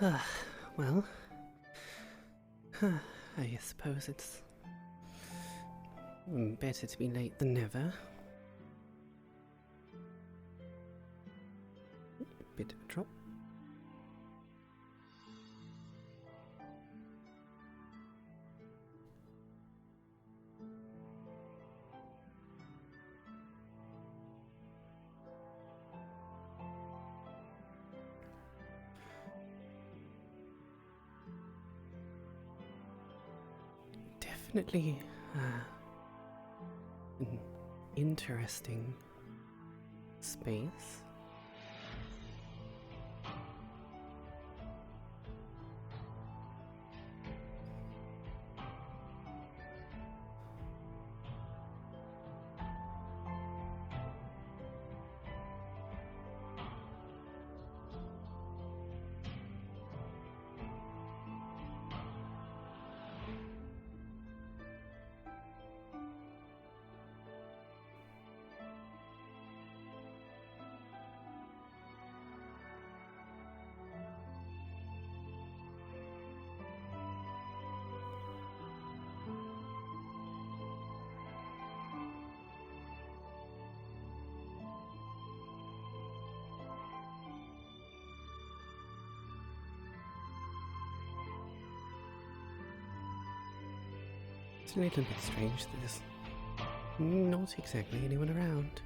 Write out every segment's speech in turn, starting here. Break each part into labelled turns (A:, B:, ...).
A: Well, I suppose it's better to be late than never. Bit of a drop. Definitely an interesting space. It's a little bit strange that there's not exactly anyone around.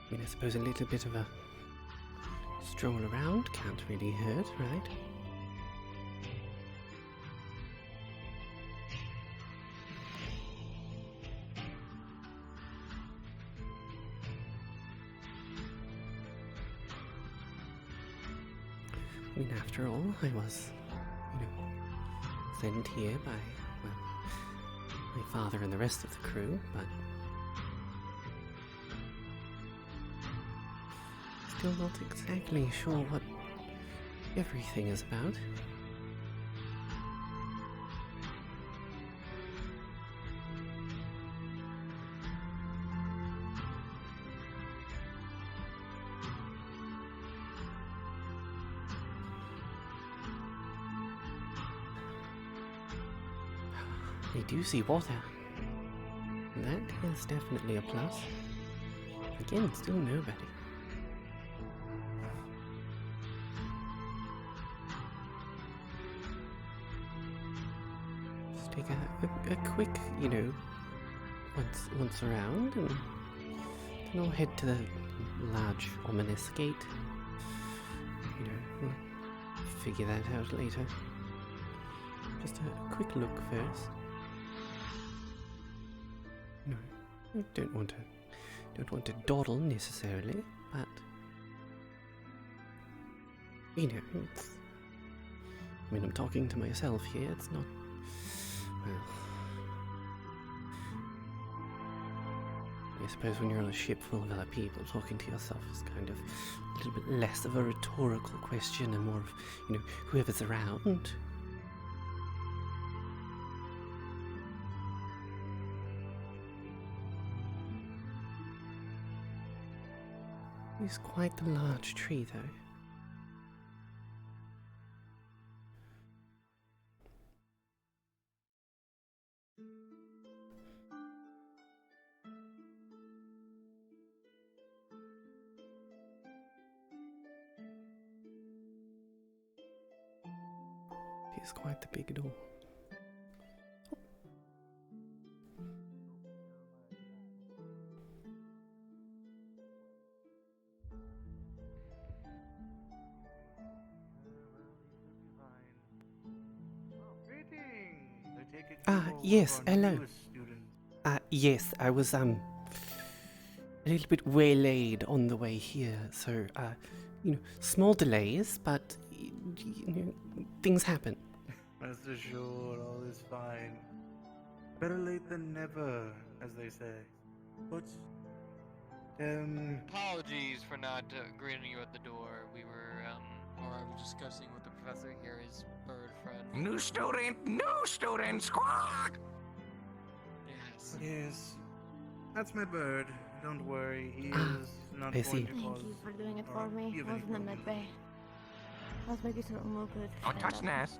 A: I mean, I suppose a little bit of a stroll around can't really hurt, right? I mean, after all, I was, sent here by, well, my father and the rest of the crew, but still not exactly sure what everything is about. I do see water. That is definitely a plus. Again, still nobody. Just take a quick, once around, and then I'll head to the large, ominous gate. We'll figure that out later. Just a quick look first. No, I don't want to dawdle necessarily, but it's. I mean, I'm talking to myself here. It's not. Well, I suppose when you're on a ship full of other people, talking to yourself is kind of a little bit less of a rhetorical question and more of, whoever's around. It's quite a large tree, though. It's quite the big door. Yes, hello. Yes, I was, a little bit waylaid on the way here, so, small delays, but, things happen.
B: Rest assured, all is fine. Better late than never, as they say. But
C: Apologies for not greeting you at the door. We were, or I was discussing with the professor here, his bird friend.
D: New student, squawk!
C: Yes.
B: Yes. That's my bird. Don't worry, he
A: Ah,
B: is not
A: I
B: going
A: see.
B: to
E: Thank
B: cause
E: you for doing it
B: or
E: for me.
B: give
E: I
B: any
E: was in the med
B: problems.
E: bay. I was making sure Umo could
D: Don't
E: stand
D: touch
E: up.
D: nest.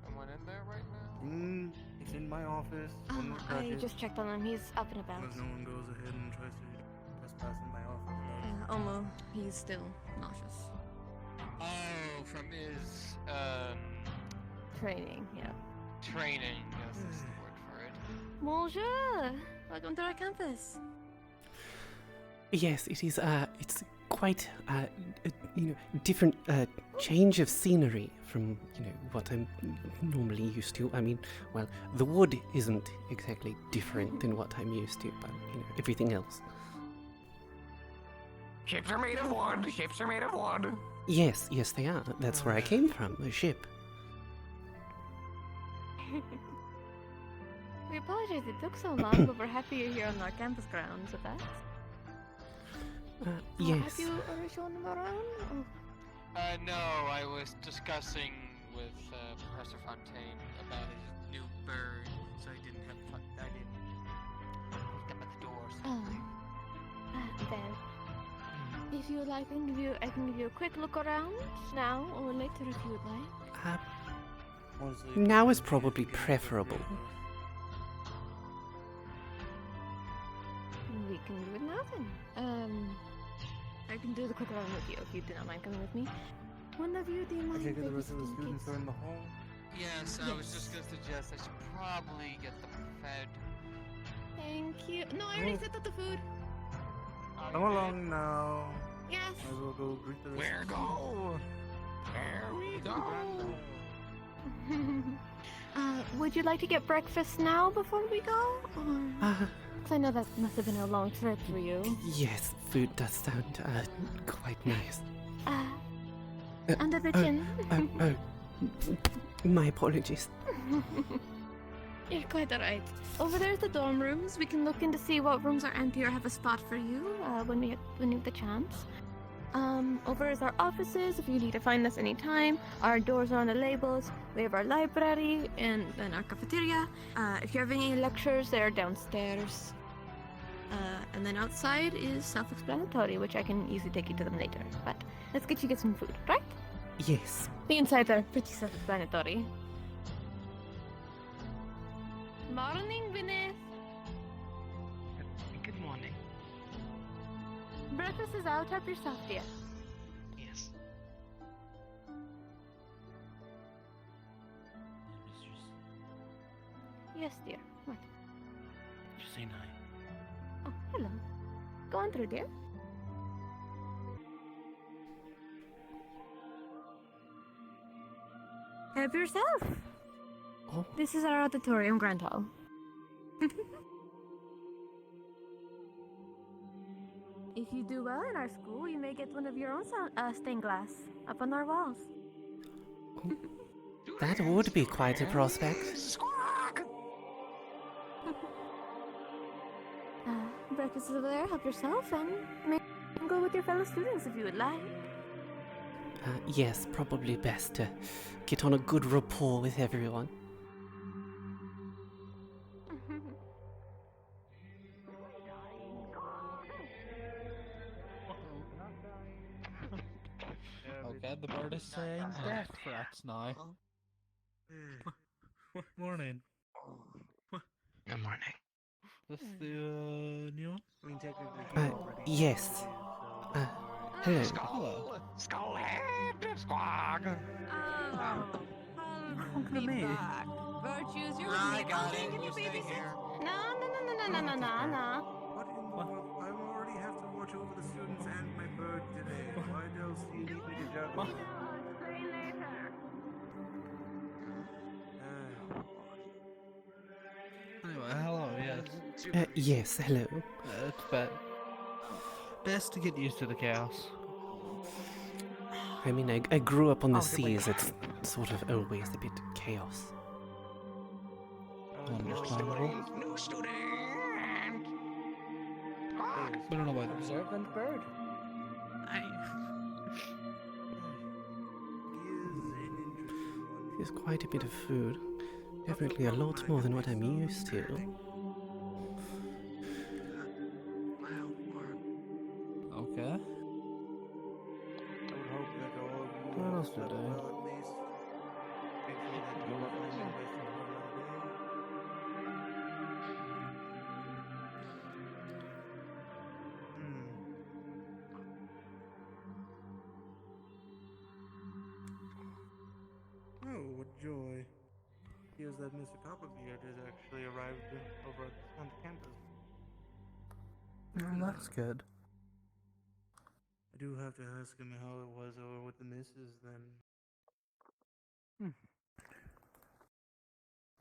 C: Someone in there right now?
B: It's in my office. One will touch
E: I
B: it.
E: just checked on him. He's up and about.
B: Because no one goes ahead and tries to trespass in my office.
E: Umo, he's still nauseous.
C: Oh, from his,
E: Training, yeah.
C: training. Yes, that's the word for it.
E: Bonjour! Welcome to our campus.
A: Yes, it is. It's quite, different change of scenery from, what I'm normally used to. I mean, well, the wood isn't exactly different than what I'm used to, but, everything else.
D: Ships are made of wood. Ships are made of wood.
A: Yes, they are. That's where I came from, the ship.
E: We apologize it took so long, but we're happy you're here on our campus grounds with us.
A: Yes.
E: Have you already shown them around? Oh.
C: No, I was discussing with, Professor Fontaine about his new bird, so I didn't have fun. I didn't meet them at the door. So.
E: Well. If you would like, I can give you a quick look around now or later if you would like.
B: Honestly,
A: Now is probably preferable.
E: We can do it now then. I can do the quick around with you if you do not mind coming with me. One of you, do you
B: I
E: mind
B: take it the rest of the
E: babysitting
B: students
E: kids?
B: are in the hall.
C: Yes, I was just gonna suggest I should probably get them fed.
E: Thank you. No, I already set up the food.
C: Oh,
B: Come
C: you did?
B: along now.
E: Yes.
B: Might as well go greet the rest
D: Where
B: of the
D: go? There we go.
E: Would you like to get breakfast now before we go? Or... 'Cause I know that must have been a long trip for you.
A: Yes, food does sound, quite nice.
E: Under the chin.
A: My apologies.
E: You're quite alright. Over there at the dorm rooms, we can look in to see what rooms are empty or have a spot for you when you have the chance. Over is our offices if you need to find us anytime. Our doors are on the labels. We have our library and then our cafeteria. If you're having any lectures, they're downstairs. And then outside is self-explanatory, which I can easily take you to them later. But let's get some food, right?
A: Yes.
E: The insides are pretty self-explanatory. Morning, Gwyneth.
F: Good morning.
E: Breakfast is out. Help yourself, dear.
F: Yes. Mistress,
E: Yes, dear. What?
F: just saying hi.
E: Oh, hello. Go on through, dear. Help yourself.
A: Oh,
E: This is our auditorium, Grand Hall. If you do well in our school, you may get one of your own stained glass up on our walls.
A: that would be quite a prospect.
D: Squawk!
E: Breakfast is over there. Help yourself, and maybe you can go with your fellow students if you would like.
A: Yes, probably best to get on a good rapport with everyone.
G: Okay, the bird is saying death threats now.
B: Morning.
F: Good morning.
B: This the new one? I mean, technically,
A: Uh,
B: he's already
A: yes.
B: here, so
A: Hello.
D: Skullhead! Squawk!
B: Welcome to me.
E: Virtues, you're
C: I got it. You stay here.
E: No.
B: What in the world? I already have to watch over the students and my bird today. Why else do you need me to juggle?
G: Anyway, hello, yes.
A: Yes, hello.
G: It's best to get used to the chaos.
A: I mean, I grew up on the seas. It's sort of always a bit chaos.
G: Understandable.
D: New student!
B: Hey,
G: We don't know about this.
H: Observant bird.
A: There's quite a bit of food. Definitely a lot more than what I'm used to.
G: Okay.
B: I would hope that all of you
G: What
B: have
G: else did
B: slept
G: I?
B: well at least. Thankfully that you will find your way through another day. Oh, what joy. Here's that Mr. Copperbeard has actually arrived over on the campus.
G: That's good.
B: I do have to ask him how it was over with the missus then.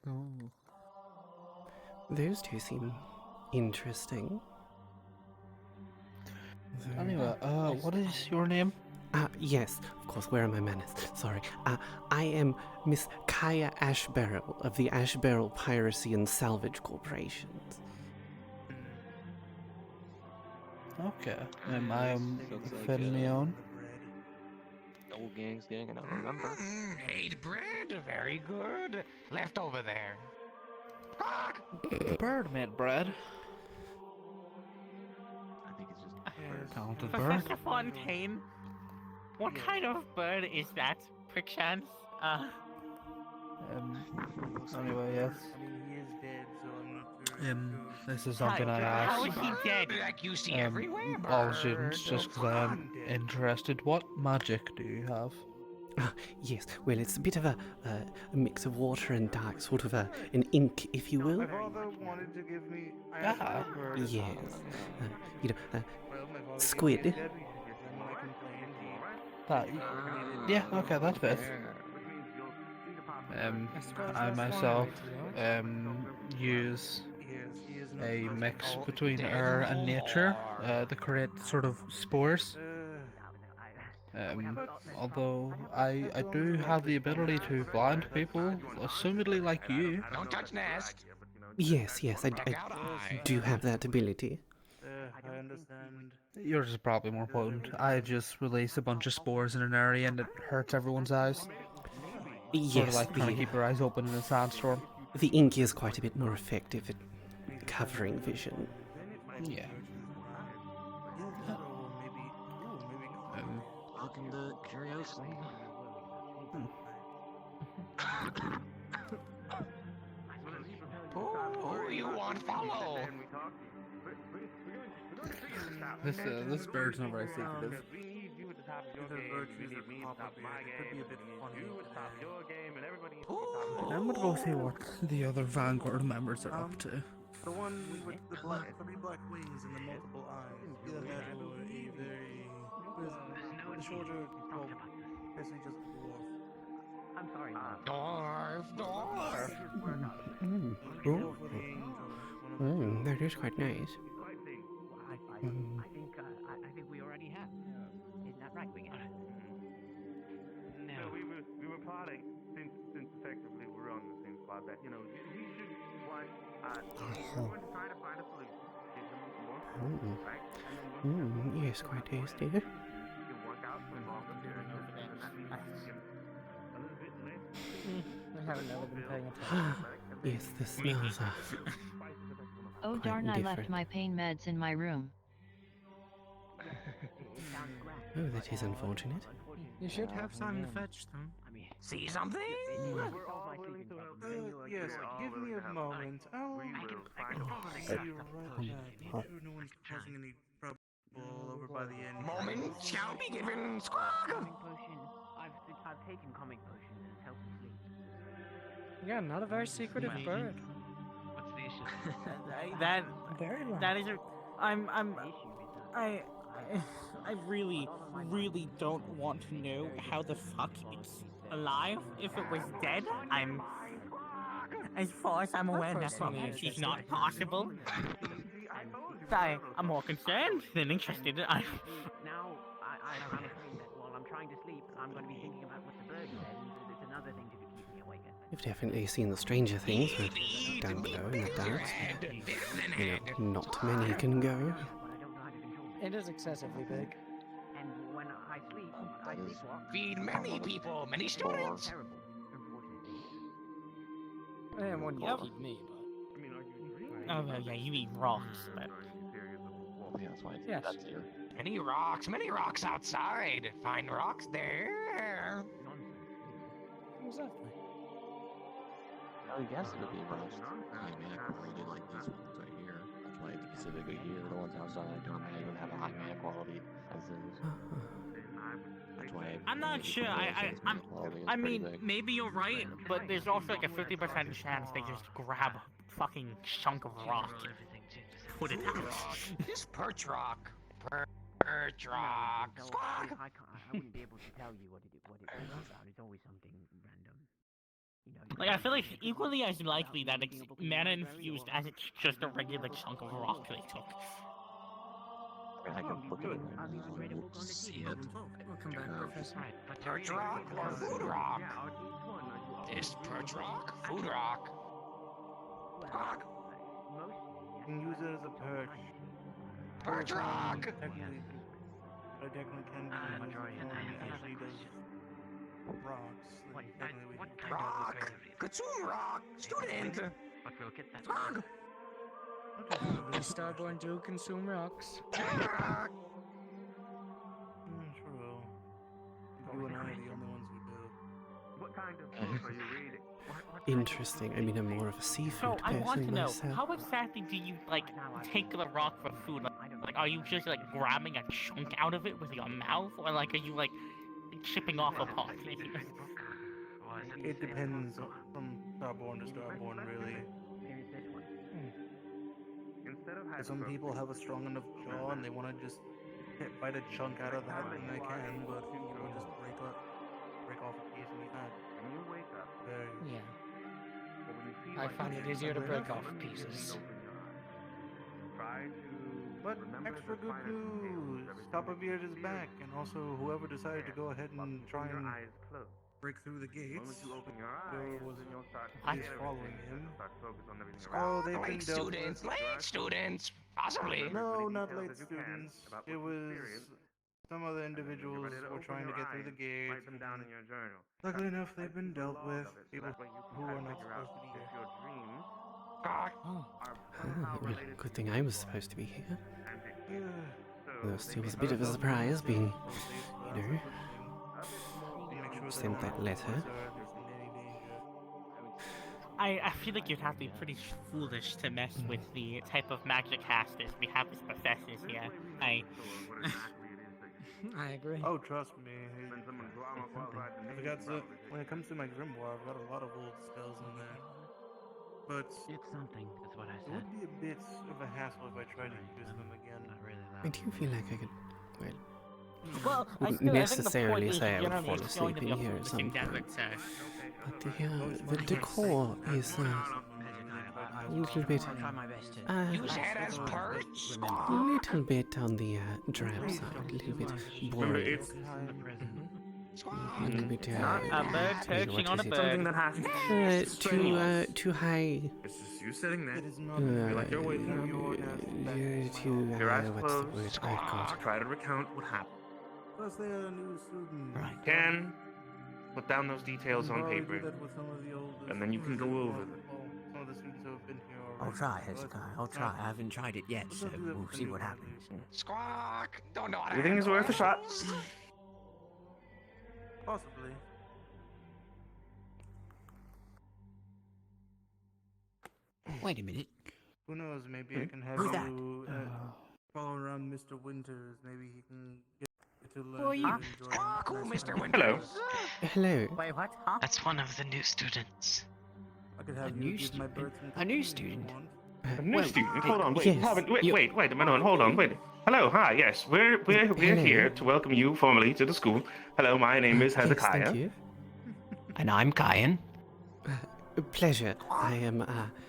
G: Oh.
A: Those two seem interesting.
G: Anyway, what is your name?
A: Yes, of course, where are my manners? Sorry. I am Miss Kaia Ashbarrel of the Ashbarrel Piracy and Salvage Corporation.
G: Okay. I am Fenleon.
F: The whole gang's gang, and I don't remember.
D: Ate bread, very good. Left over there.
G: Bird made bread.
F: I think it's just
G: Talented bird.
H: Professor Fontaine, what kind of bird is that, perchance?
G: Anyway, yes.
B: I mean, he is dead, so I'm not very sure.
G: This is something I
H: How
G: asked
H: is he dead?
D: Like you see everywhere,
G: all
D: bird.
G: students, just because I am interested. What magic do you have?
A: Yes, well, it's a bit of a mix of water and dark, sort of an ink, if you will.
B: My father wanted to give me. I asked for a bird.
A: Yes. You know,
B: Well, my father
A: squid.
B: gave me a dead bird, and when I complained,
G: Yeah, okay, that fits. I myself use
B: he is not
G: a
B: perfect.
G: mix between air and nature to create sort of spores. Although I do have the ability to blind people, assumedly like you.
D: Don't touch nest.
A: Yes, I
D: Knock out eye.
A: do have that ability.
B: I understand.
G: Yours is probably more potent. I just release a bunch of spores in an area and it hurts everyone's eyes. Sort of
A: Yes,
G: like trying to keep your eyes open in a sandstorm.
A: the ink is quite a bit more effective at covering vision.
G: Yeah.
F: welcome to Curiosum.
D: Who you want follow?
G: This bird's not very secretive. I'm gonna go see what the other Vanguard members are up to.
B: The one with the three black wings and the multiple eyes. Either that or a very. The shorter, well, basically just a dwarf.
H: I'm sorry.
D: Dwarf.
B: Dwarf with the angel.
A: That is quite nice.
H: I think we already have. Isn't that right, Winged?
I: No, we were plotting since effectively we're on the same squad that we should we're going to try to find a solution. Give them more food, right? And then once
A: Yes, quite tasty.
I: you can work out with all the characters, and that means we can a little bit less.
H: I haven't never been paying attention.
A: Yes, the smells are.
J: Oh
A: Quite
J: darn, I left
A: different.
J: my pain meds in my room.
A: Oh, that is unfortunate.
H: You should have time to fetch them.
D: See something?
I: We're all willing to help.
B: Yes, give me a moment. I'll see you right back. Make sure no one's causing any trouble over by the end.
D: Moment shall be given. Squawk.
H: Potion. I've taken calming potion and it's helped me sleep. Yeah, not a very secretive bird.
F: What's the issue?
H: That is I really don't want to know how the fuck it's alive. If it was dead, as far as I'm aware, that's not possible. I'm more concerned than interested. Now, I'm afraid that while I'm trying to sleep, I'm going to be thinking about what the bird said, and it's another thing to keep me awake at night.
A: You've definitely seen the Stranger Things, but down below in the dark. Not many can go.
H: What I don't know
K: It is excessively big.
D: And when I sleep, I
F: That is
D: sleepwalk.
L: Feed many people, many students.
D: Terrible, unfortunately.
K: It wouldn't
H: Yep.
K: feed me, but
I: I mean, are you dreaming?
H: Oh, well, yeah, you eat rocks, but...
F: Yeah, that's why
K: Yes.
F: that's here.
L: Many rocks outside. Find rocks there.
K: exactly.
F: I would guess it would be most high quality like these ones right here. That's why it's specifically here. The ones outside don't even have a high mana quality as is. That's why
H: I'm not sure. I mean, maybe you're right, but there's also like a 50% chance they just grab a fucking chunk of rock and put it out.
L: This perch rock. Perch rock.
D: No,
L: Squawk.
D: I wouldn't be able to tell you what it is about. It's always something random. You know,
H: Like, I feel like equally as likely that it's mana infused as it's just a regular chunk of rock they took.
F: I can look at it
D: I'll be
F: right
D: read a
F: now.
D: book on the
F: See
D: TV.
F: it.
K: Welcome back, Professor.
L: Perch rock or food rock? This perch rock? Food rock. Rock.
B: You can use it as a perch.
L: Perch rock.
B: Technically can be used for actually does rocks. Like, technically we can
L: Rock. Consume rock. Student.
D: But we'll get that.
L: Rock.
K: The Starborn do consume rocks.
B: True. You and I are the only ones who do.
I: What kind of book are you reading?
A: Interesting. I mean, I'm more of a seafood
H: So, I want to
A: person
H: know,
A: myself.
H: how exactly do you, like, take the rock for food? Like, are you just, like, grabbing a chunk out of it with your mouth? Or, like, are you, like, chipping off a part?
B: It depends from Starborn to Starborn, really.
D: There's this one.
B: Some people have a strong enough jaw and they want to just bite a chunk out of that, and they can, but you know, just break off a piece and eat that.
I: When you wake up,
K: Yeah.
I: or when you feel
K: I
I: like
K: find it easier to break off pieces.
I: try to
B: But
I: remember
B: extra
I: the
B: good
I: finer details
B: news!
I: of everything
B: Top of
I: you
B: Beard is
I: feel.
B: back, and also whoever decided to go ahead and try
I: Your
B: and
I: eyes closed.
B: break through the
I: The moment
B: gates.
I: you open your
B: There
I: eyes,
B: was
I: then you'll start to
H: What?
I: get
B: is
I: everything.
B: following him.
I: You'll start to focus on everything
B: Oh,
I: around.
B: they've been
L: Late
B: dealt
L: students.
B: with.
L: Late students. Possibly.
B: No, not
I: details
B: late
I: as you can
B: students.
I: about
B: It
I: what you
B: was
I: experienced,
B: some other
I: and then when you're
B: individuals
I: ready to
B: were
I: open
B: trying to
I: your
B: get through the
I: eyes,
B: gates.
I: write them down in your journal.
B: Luckily enough, they've been
I: Keep a
B: dealt
I: log
B: with.
I: of it, so
B: People
I: that way you can
B: who
I: try
B: are
I: to
B: not
I: figure out
B: supposed to be
I: if
B: here.
I: your dreams
L: Squawk.
I: are somehow
A: Well,
I: related
A: good
I: to
A: thing
I: your
A: I was
I: life.
A: supposed to be here.
I: And they- so
A: Though
I: they
A: still
I: may
A: was a bit of a
I: both
A: surprise being,
B: So
A: you know,
I: a bit more
B: make sure
A: sent
B: they're
A: that
B: not
A: letter.
B: in any danger.
H: I feel like you'd have to be pretty foolish to mess with the type of magic casters we have as professors here.
I: what exactly it is that
K: I agree.
B: Oh, trust me.
I: when someone drama qualified the
B: I
I: name
B: forgot to,
I: probably
B: when it comes to my grimoire, I've got a lot of old spells in there. But
D: It's something. That's what I
B: it
D: said.
B: would be a bit of a hassle if I tried to use them again.
D: Not really
A: I do feel like I could, well,
H: Well, I
A: wouldn't
H: still, I think the
A: necessarily
H: point is
A: say I would
H: generally
A: fall
H: it's going
A: asleep
H: to be
A: in
H: a
A: here at
H: foolish
A: some
H: endeavor
A: point.
H: to...
A: But the decor is a little bit,
D: I'll try my best to.
L: Use that as perch.
A: a little bit on the drab side, a little bit
I: Remember,
A: boring.
I: it's
A: A little bit,
H: A bird perching on a bird.
I: something that has
A: too high.
I: It's just you sitting there.
B: It is not
I: Feel like you're waiting. Your eyes
A: what's the
I: closed.
A: word? I got.
I: Try to recount what happened.
B: Plus, they are new students.
D: Right.
I: Can put down those details on
B: Probably
I: paper.
B: do that with some of the oldest
I: and then you can go
B: students
I: over
B: who
I: them.
B: well, some of the students who have been here
M: I'll
B: already.
M: try,
B: So it's
M: Hezekiah. I'll
B: not-
M: try. I haven't tried it yet,
B: let's
M: so
B: not do that
M: we'll
B: with the
M: see
B: new
M: what
B: faculty.
M: happens.
L: Squawk. Don't know how to
I: Everything is worth a shot.
B: Possibly.
M: Wait a minute.
B: Who knows? Maybe I can have
M: Who's that?
B: you follow around Mr. Winters. Maybe he can get to learn
H: Who are you?
B: to enjoy
L: Squawk,
B: nice
L: Mr.
B: things.
I: Hello.
A: Hello.
M: Wait, what? Huh?
N: That's one of the new students.
B: I could have
M: A
B: you
M: new
B: give my
M: student?
B: birth
M: A new
B: certificate if you
M: student?
B: want.
I: A new
A: Well,
I: student. Hold on. Wait.
A: yes,
I: You haven't. Wait.
A: you-
I: Wait. Wait a minute. Hold on. Wait. Hello. Hi. Yes. We're
A: Hello.
I: here to welcome you formally to the school. Hello. My name is
A: Yes,
I: Hezekiah.
A: thank you.
M: And I'm Kayan.
A: Pleasure. I am,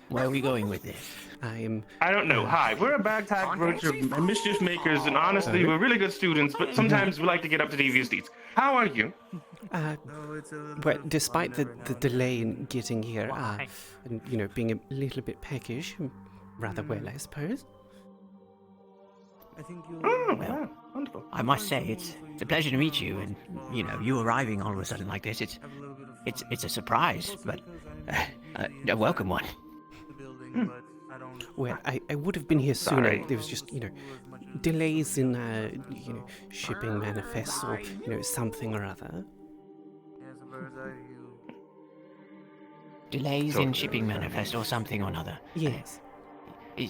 M: Where are we going with this?
A: I am,
I: I don't know. Hi, we're a bagtag bunch of mischief makers, and honestly, we're really good students, but sometimes we like to get up to devious deeds. How are you?
B: Oh, it's a little
A: well,
B: bit of
A: despite
B: fun
A: the
B: every now and
A: delay
B: then.
A: in getting here,
H: Why?
A: and, being a little bit peckish, rather well, I suppose.
B: I think you'll.
M: Well, I must say it's a pleasure to meet you, and you arriving all of a sudden like this, it's a surprise, but a welcome one.
A: Well, I would have been here sooner. There was just, delays in, shipping manifests or, something or other.
M: Delays in shipping manifest or something or another.
A: Yes.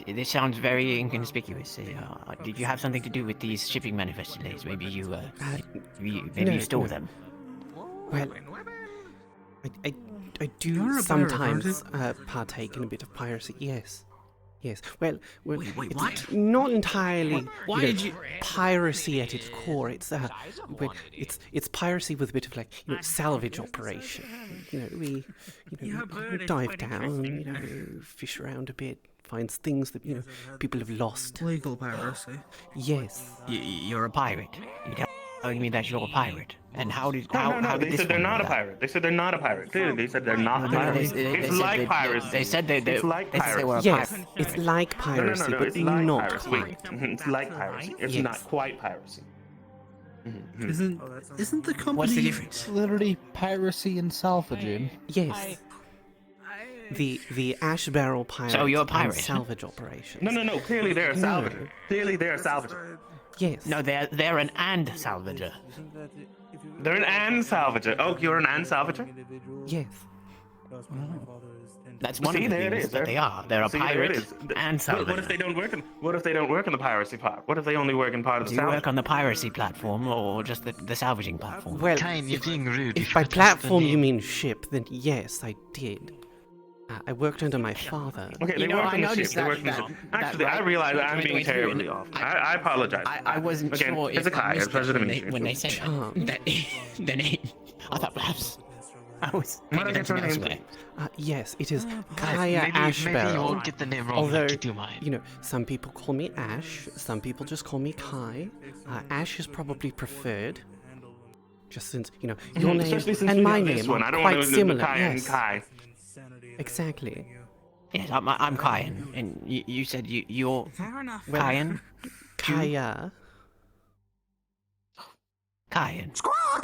M: This sounds very inconspicuous. Did you have something to do with these shipping manifest delays? Maybe you stole them.
A: Well, I do sometimes partake in a bit of piracy. Yes. Well,
M: wait,
A: it's
M: what?
A: not entirely
M: Why did you
A: piracy at its core. It's piracy with a bit of salvage operation. We dive down, fish around a bit, find things that people have lost.
G: Legal piracy.
A: Yes.
M: You're a pirate. You're telling me that you're a pirate. And how did
I: they said they're not a pirate. They said they're not a pirate. Clearly, they said they're not pirates. It's like piracy.
M: They said
I: it's like piracy.
A: Yes, it's like piracy,
I: No,
A: but
I: it's like
A: not
I: piracy.
A: quite.
I: It's like piracy. It's not quite piracy.
G: Isn't the company
M: What's the difference?
G: literally piracy and salvaging?
A: Yes. The Ashbarrel pirate.
M: So you're a pirate,
A: and salvage operation.
I: No. Clearly they're a salvager. Clearly they're a salvager.
A: Yes.
M: No, they're an and salvager.
I: They're an and salvager. Oh, you're an and salvager?
A: Yes.
M: That's one of the things that they are. They're a pirate and salvager.
I: What if they don't work in the piracy part? What if they only work in part of the
M: Do you
I: salvage?
M: work on the piracy platform or just the salvaging platform?
A: Well,
N: You're being rude.
A: if by platform you mean ship, then yes, I did. I worked under my father.
I: Okay, they work on the ship. They work on the ship. Actually, I realize I'm being terribly off. I apologize.
M: I wasn't sure if
I: Kaia. It's a pleasure to meet you.
M: when they said that the name. I thought perhaps I was
I: What
M: thinking
I: is your
M: something
I: name?
M: elsewhere.
A: Yes, it is Kaia Ashbarrel.
N: Maybe you won't get the name wrong.
A: Although,
N: like you do mine.
A: some people call me Ash, some people just call me Kai. Ash is probably preferred. Just since, your name and my name are quite similar.
I: Kai and
A: Yes,
I: Kai.
A: exactly.
M: Yes, I'm Kayan, and you said you're Kayan.
A: Kaia.
M: Kayan.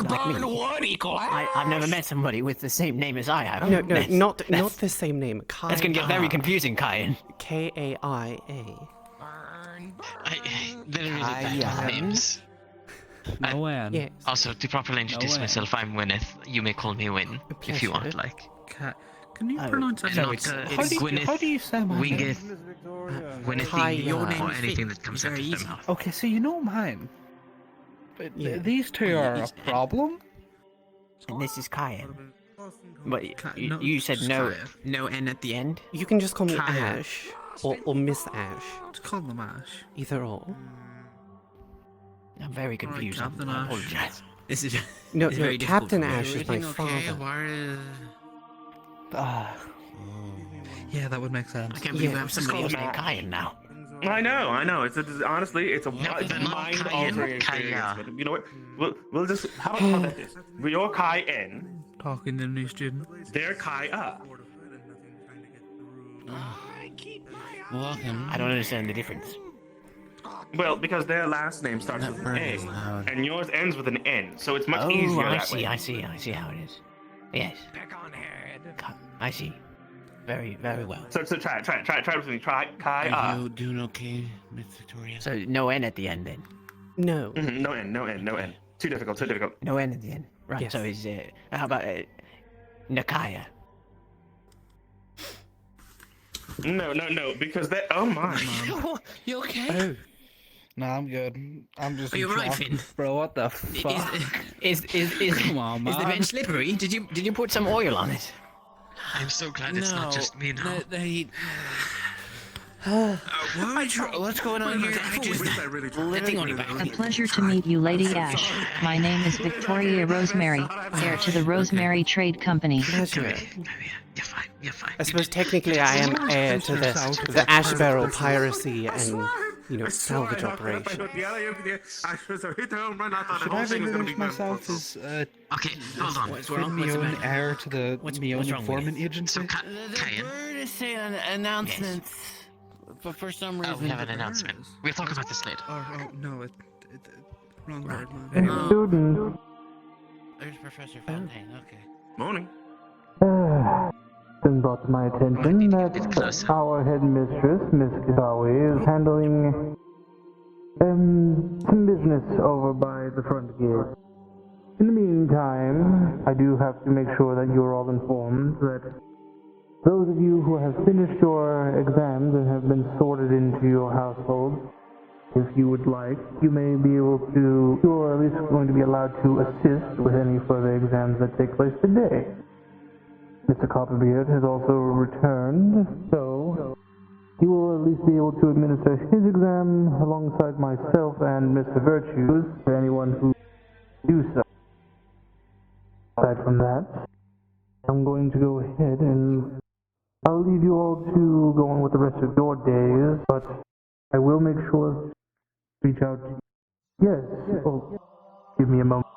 M: Like me. I've never met somebody with the same name as I have.
A: No, not the same name. Kaia.
M: That's gonna get very confusing, Kayan.
A: Kaia.
N: They're really bad names.
G: No end.
A: Yes.
N: Also, to properly introduce myself, I'm Gwyneth. You may call me Win if you want.
G: Can you pronounce that?
N: No, it's Gwyneth.
G: How do you say my name?
N: Gwyneth, or anything that comes out of their mouth.
G: Okay, so you know mine. But these two are a problem?
M: And this is Kayan. But you said no N at the end?
A: You can just call me
G: Kaia.
A: Ash or Miss Ash.
G: Let's call them Ash.
A: Either or.
M: I'm very confused.
G: Captain
M: I
G: Ash.
M: apologize.
K: This is
A: No,
K: it's very difficult
A: Captain
K: for me.
A: Ash is my father.
G: Yeah, that would make sense.
M: I can't believe I have somebody else named Kayan now.
I: I know. Honestly, it's a
N: they're not
I: mind-altering
N: Kayan,
I: experience.
N: Kaia.
I: But you know what? We'll just how about this? You're Kai N.
G: Talking to the new student.
I: They're Kaia.
M: I don't understand the difference.
I: Well, because their last name starts with an A, and yours ends with an N, so it's much easier that way.
M: I see how it is. Yes. I see. Very, very well.
I: So try it with me. Try Kai.
L: Are you doing okay, Miss Victoria?
M: So no N at the end then.
A: No.
I: No N. Too difficult.
M: No N at the end. Right.
A: Yes.
M: So is how about Nakaya?
I: No, because that. Oh my.
K: You okay?
A: Oh.
G: No, I'm good. I'm just.
K: Are you right, Finn?
G: Bro, what the fuck?
M: Is
G: Come on, man.
M: the bench slippery? Did you put some oil on it?
N: I'm so glad it's not just me now.
K: What's going on here? The thing on your back.
J: A pleasure to meet you, Lady Ash. My name is Victoria Rosemary, heir to the Rosemary Trade Company.
A: Pleasure.
N: You're fine.
A: I suppose technically I am heir to the Ashbarrel piracy and, salvage operation.
G: Should I introduce myself as
N: Okay, hold on.
K: What's wrong?
G: my
K: What's the
G: own
K: matter?
G: heir to the my own
K: what's wrong with
G: informant
K: you?
G: agency?
N: So, Kayan.
K: Bird is saying announcements.
M: But for some reason...
N: we have an announcement. We'll talk about this later.
K: Oh, no, wrong word, man.
O: Hey, student.
M: There's Professor Fontaine, okay.
I: Morning.
O: It's been brought to my attention that our headmistress, Miss Kawi, is handling some business over by the front gate. In the meantime, I do have to make sure that you're all informed that those of you who have finished your exams and have been sorted into your households, if you would like, you may be able to, you're at least going to be allowed to assist with any further exams that take place today. Mr. Copperbeard has also returned, so he will at least be able to administer his exam alongside myself and Mr. Virtues for anyone who do so. Aside from that, I'm going to go ahead and I'll leave you all to go on with the rest of your days, but I will make sure to reach out to you. Yes, oh, give me a moment.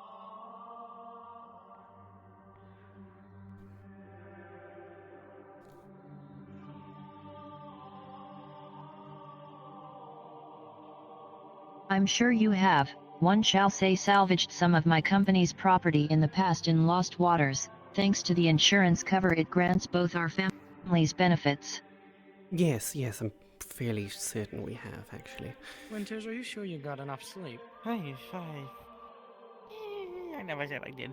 J: I'm sure you have, one shall say, salvaged some of my company's property in the past in lost waters. Thanks to the insurance cover, it grants both our families benefits.
A: Yes, I'm fairly certain we have, actually.
H: Winters, are you sure you got enough sleep? I never said I did.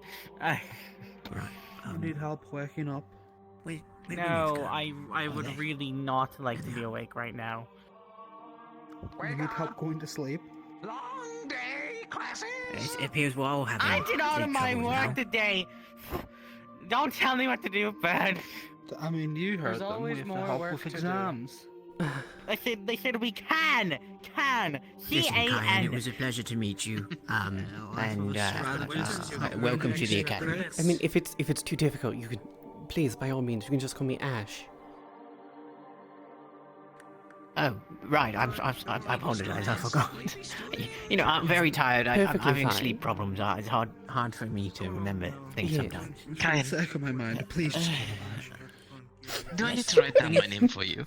G: You need help waking up?
H: No, I would really not like to be awake right now.
G: You need help going to sleep?
M: Long day, classes! It appears we're all having...
H: I did all of my work today! Don't tell me what to do, Bird!
G: I mean, you heard
H: There's
G: them.
H: always
G: We have
H: more
G: to help
H: work
G: with
H: to do.
G: exams.
H: They said we can!
M: Listen, Kaia, it was a pleasure to meet you. Welcome to the academy.
A: I mean, if it's too difficult, you could, please, by all means, you can just call me Ash.
M: Oh, right, I apologize, I forgot. You know, I'm very tired, I'm having
A: fine.
M: sleep problems, it's hard for me to remember things sometimes.
K: Kaia, for the sake of my mind, please just call him Ash.
N: Do I need to write down my name for you?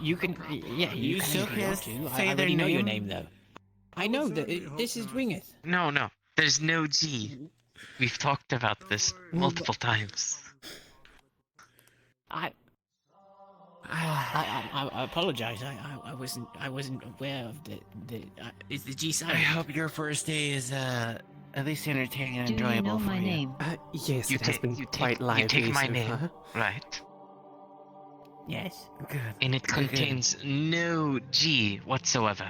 M: You can, yeah, you can if you want to. I already know your name, though. I know that this is Wingeth.
N: No, there's no G. We've talked about this multiple times.
M: I apologize. I wasn't aware of the is the G silent?
L: I hope your first day is at least entertaining and
J: Do you
L: enjoyable
J: know
L: for
J: my
L: you.
J: name?
A: Yes, it has been quite lively.
N: You take my
A: so
N: name,
A: far.
N: right?
M: Yes.
L: Good.
N: And it contains no G whatsoever.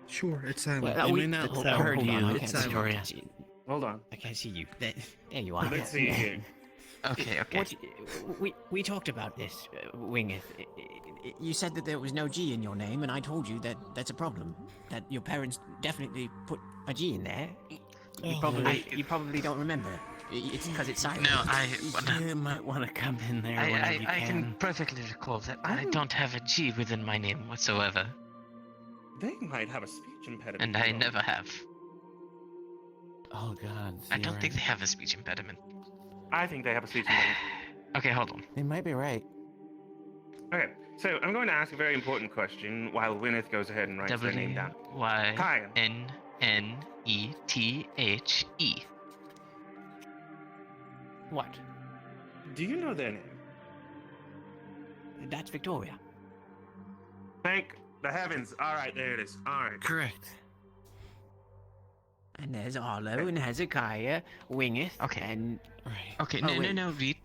K: Sure, it's silent.
M: Well,
K: It may not
M: hold
K: hurt
M: on,
K: you.
M: I
K: It's
M: can't
K: silent.
M: see you.
I: Hold on.
M: I can't see you. There you are.
I: Let's see here.
N: Okay.
M: We talked about this, Wingeth. You said that there was no G in your name, and I told you that that's a problem. That your parents definitely put a G in there. You probably don't remember. It's because it's silent.
N: No,
L: You might want to come in there whenever you
N: I
L: can.
N: can perfectly recall that I don't have a G within my name whatsoever.
I: They might have a speech impediment.
N: And I never have.
L: Oh God.
N: I don't think they have a speech impediment.
I: I think they have a speech impediment.
N: Okay, hold on.
L: They might be right.
I: Okay, so I'm going to ask a very important question while Wyneth goes ahead and writes their name down.
N: W-Y-N-N-E-T-H-E.
M: What?
I: Do you know their name?
M: That's Victoria.
I: Thank the heavens. All right, there it is. All right.
L: Correct.
M: And there's Arlo and Hezekiah, Wingeth,
N: Okay.
M: and...
L: Right.
N: Okay,
M: Oh, wait.
N: no, read.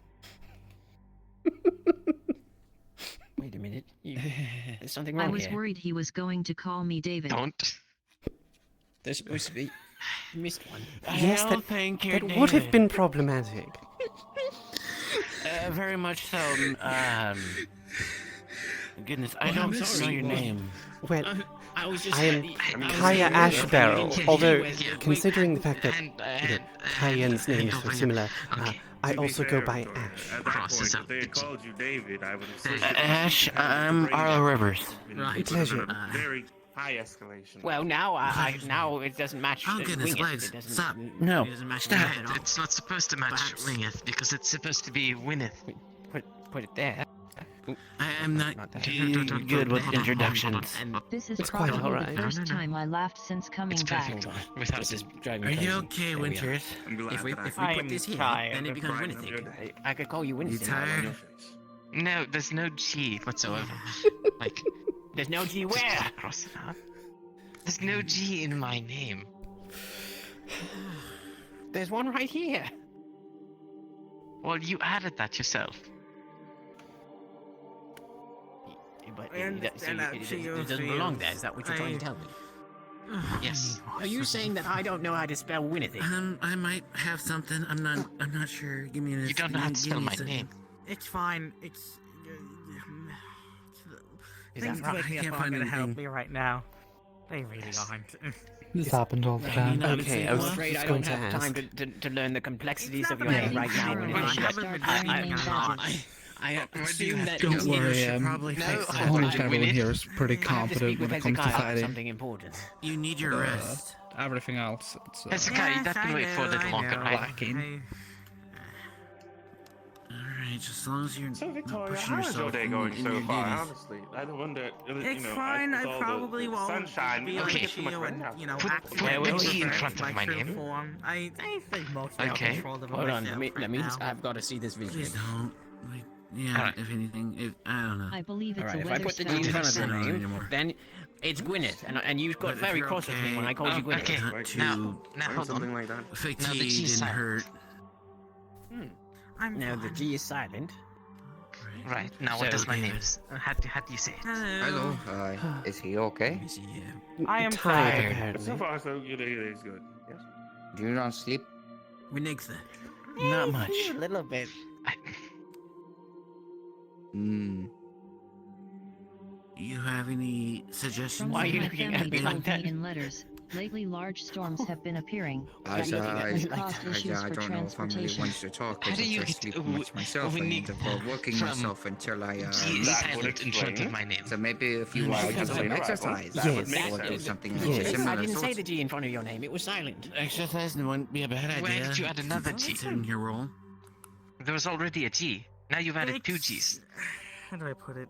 M: Wait a minute. There's something wrong
J: I was
M: here.
J: worried he was going to call me David.
N: Don't.
M: There's supposed to be... You missed one.
A: Yes,
L: I don't think you're
A: that would have
L: David.
A: been problematic.
L: Very much so. Goodness, I don't know your name.
A: Well,
M: I was just...
A: I am Kaia Ashbarrel, although considering the fact that Kaia's name is so similar, I also go by Ash.
I: At that point, if they had called you David, I would have said...
L: Ash, I'm Arlo Rivers.
A: Right. Pleasure.
I: Very high escalation.
M: Well, now now it doesn't match.
L: Oh, goodness,
M: Wingeth.
L: legs.
M: It doesn't,
L: Stop. No.
M: It doesn't match
L: Stop.
M: at all.
N: It's not supposed to match
L: Perhaps.
N: Wingeth because it's supposed to be Wyneth.
M: put it there.
K: I'm not good with introductions.
J: This is
A: It's quite
J: probably
A: alright.
J: the first time I laughed since coming back.
M: This is driving
K: Are
M: me
K: you
M: crazy.
K: okay,
M: There we are.
K: Winters?
M: If we
H: I
M: put
H: am
M: this here,
H: tired.
M: then it becomes Winnethig. I could call you
K: You
M: Winston.
K: tired?
N: No, there's no G whatsoever. Like,
M: There's no G where?
N: cross it out. There's no G in my name.
M: There's one right here.
N: Well, you added that yourself.
M: But
H: I understand that,
M: it doesn't belong there. Is that what you're trying to tell me?
N: Yes.
M: Are you saying that I don't know how to spell Winnethig?
K: I might have something. I'm not sure. Give me a.
N: You don't know how to spell my
K: second.
N: name.
H: It's fine. It's.
M: Is
H: Things
M: that right?
H: with me
K: I can't
H: aren't
K: find
H: gonna help
K: anything.
H: me right now. They really aren't.
G: This happens all the time.
A: Okay, I was
M: I'm afraid
A: just
M: I
A: going
M: don't
A: to
M: have
A: ask.
M: time to learn the complexities of
H: It's
M: your
H: not
M: name
H: that
M: right now.
H: I'm
M: Winnethig.
H: sure.
J: Start bringing badges.
M: I assume that
G: Don't worry,
K: should probably
N: No,
K: fix that.
G: almost everyone here is pretty
M: I have to
G: competent
M: speak with
G: when it comes to
M: Hezekiah about
G: fighting.
M: something important.
K: You need your rest.
G: Everything else, it's
N: Hezekiah, that can wait for a little longer, right?
G: lacking.
K: Alright, just as long as you're
I: So,
K: not
I: Victoria,
K: pushing
I: how is
K: yourself
I: your day
K: in
I: going
K: your
I: so
K: duties.
I: far? Honestly, I wonder.
H: It's fine. I probably won't
I: sunshine.
H: be
I: Don't
H: like
I: get too much
H: you
I: red
H: and,
I: now.
H: you know,
N: Put
H: act
N: the
H: like
N: G in
H: my
N: front of my
H: true
N: name.
H: form. I think mostly I'll
N: Okay.
H: control them
M: Hold on,
H: myself
M: let
H: right
M: me.
H: now.
M: I've got to see this visually.
K: Please don't. Like, yeah,
N: Alright.
K: if anything, I don't know.
J: I believe it's
M: Alright,
J: a
M: if I
J: weather
M: put the
J: spell.
M: G in front of the
K: I don't know
M: name,
K: anymore.
M: then it's Gwyneth, and you got
K: But if
M: very
K: you're
M: cross with me when I
K: okay-
M: called you Gwyneth.
N: Okay,
K: Not too
N: now hold on.
F: like that.
K: fatigued
N: Now the G
K: and
N: sound.
K: hurt.
H: I'm
M: Now the
H: fine.
M: G is silent.
N: Right, now what
M: So,
N: does my
K: David.
N: name is? How do you say it?
F: Hello. Is he okay?
K: Let me see here.
H: I am
A: tired,
H: tired.
A: apparently.
I: So far, so good. It's good. Yes.
F: Do you not sleep?
K: Winigtha.
G: Not much.
M: A little bit.
F: Hmm.
K: You have any suggestions?
J: From
M: Why are
J: what
M: you
J: my
M: looking at
J: family
M: me
J: told
M: like that?
J: me in letters, lately large storms have been appearing.
F: I
J: that has caused issues for
F: don't know if I'm really
J: transportation.
F: wants to talk
N: How
F: because
N: do
F: I
N: you
F: just
N: get
F: sleep much myself. I
N: we
F: need to
N: need
F: go working
N: from
F: myself until I
N: G is
I: That would
N: silent in front of
I: explain.
N: my name.
F: So maybe if you
I: Why
F: want to do
I: because of
F: some
I: the arrival?
F: exercise
I: That would
A: Yes.
I: make
F: or do
I: sense.
F: something
A: Yes.
F: similar.
M: I didn't say
F: sorts.
M: the G in front of your name. It was silent.
K: Exercise wouldn't be a bad idea.
N: Where did you add another G?
K: It's in your role.
N: There was already a G. Now you've added two G's.
H: How do I put it?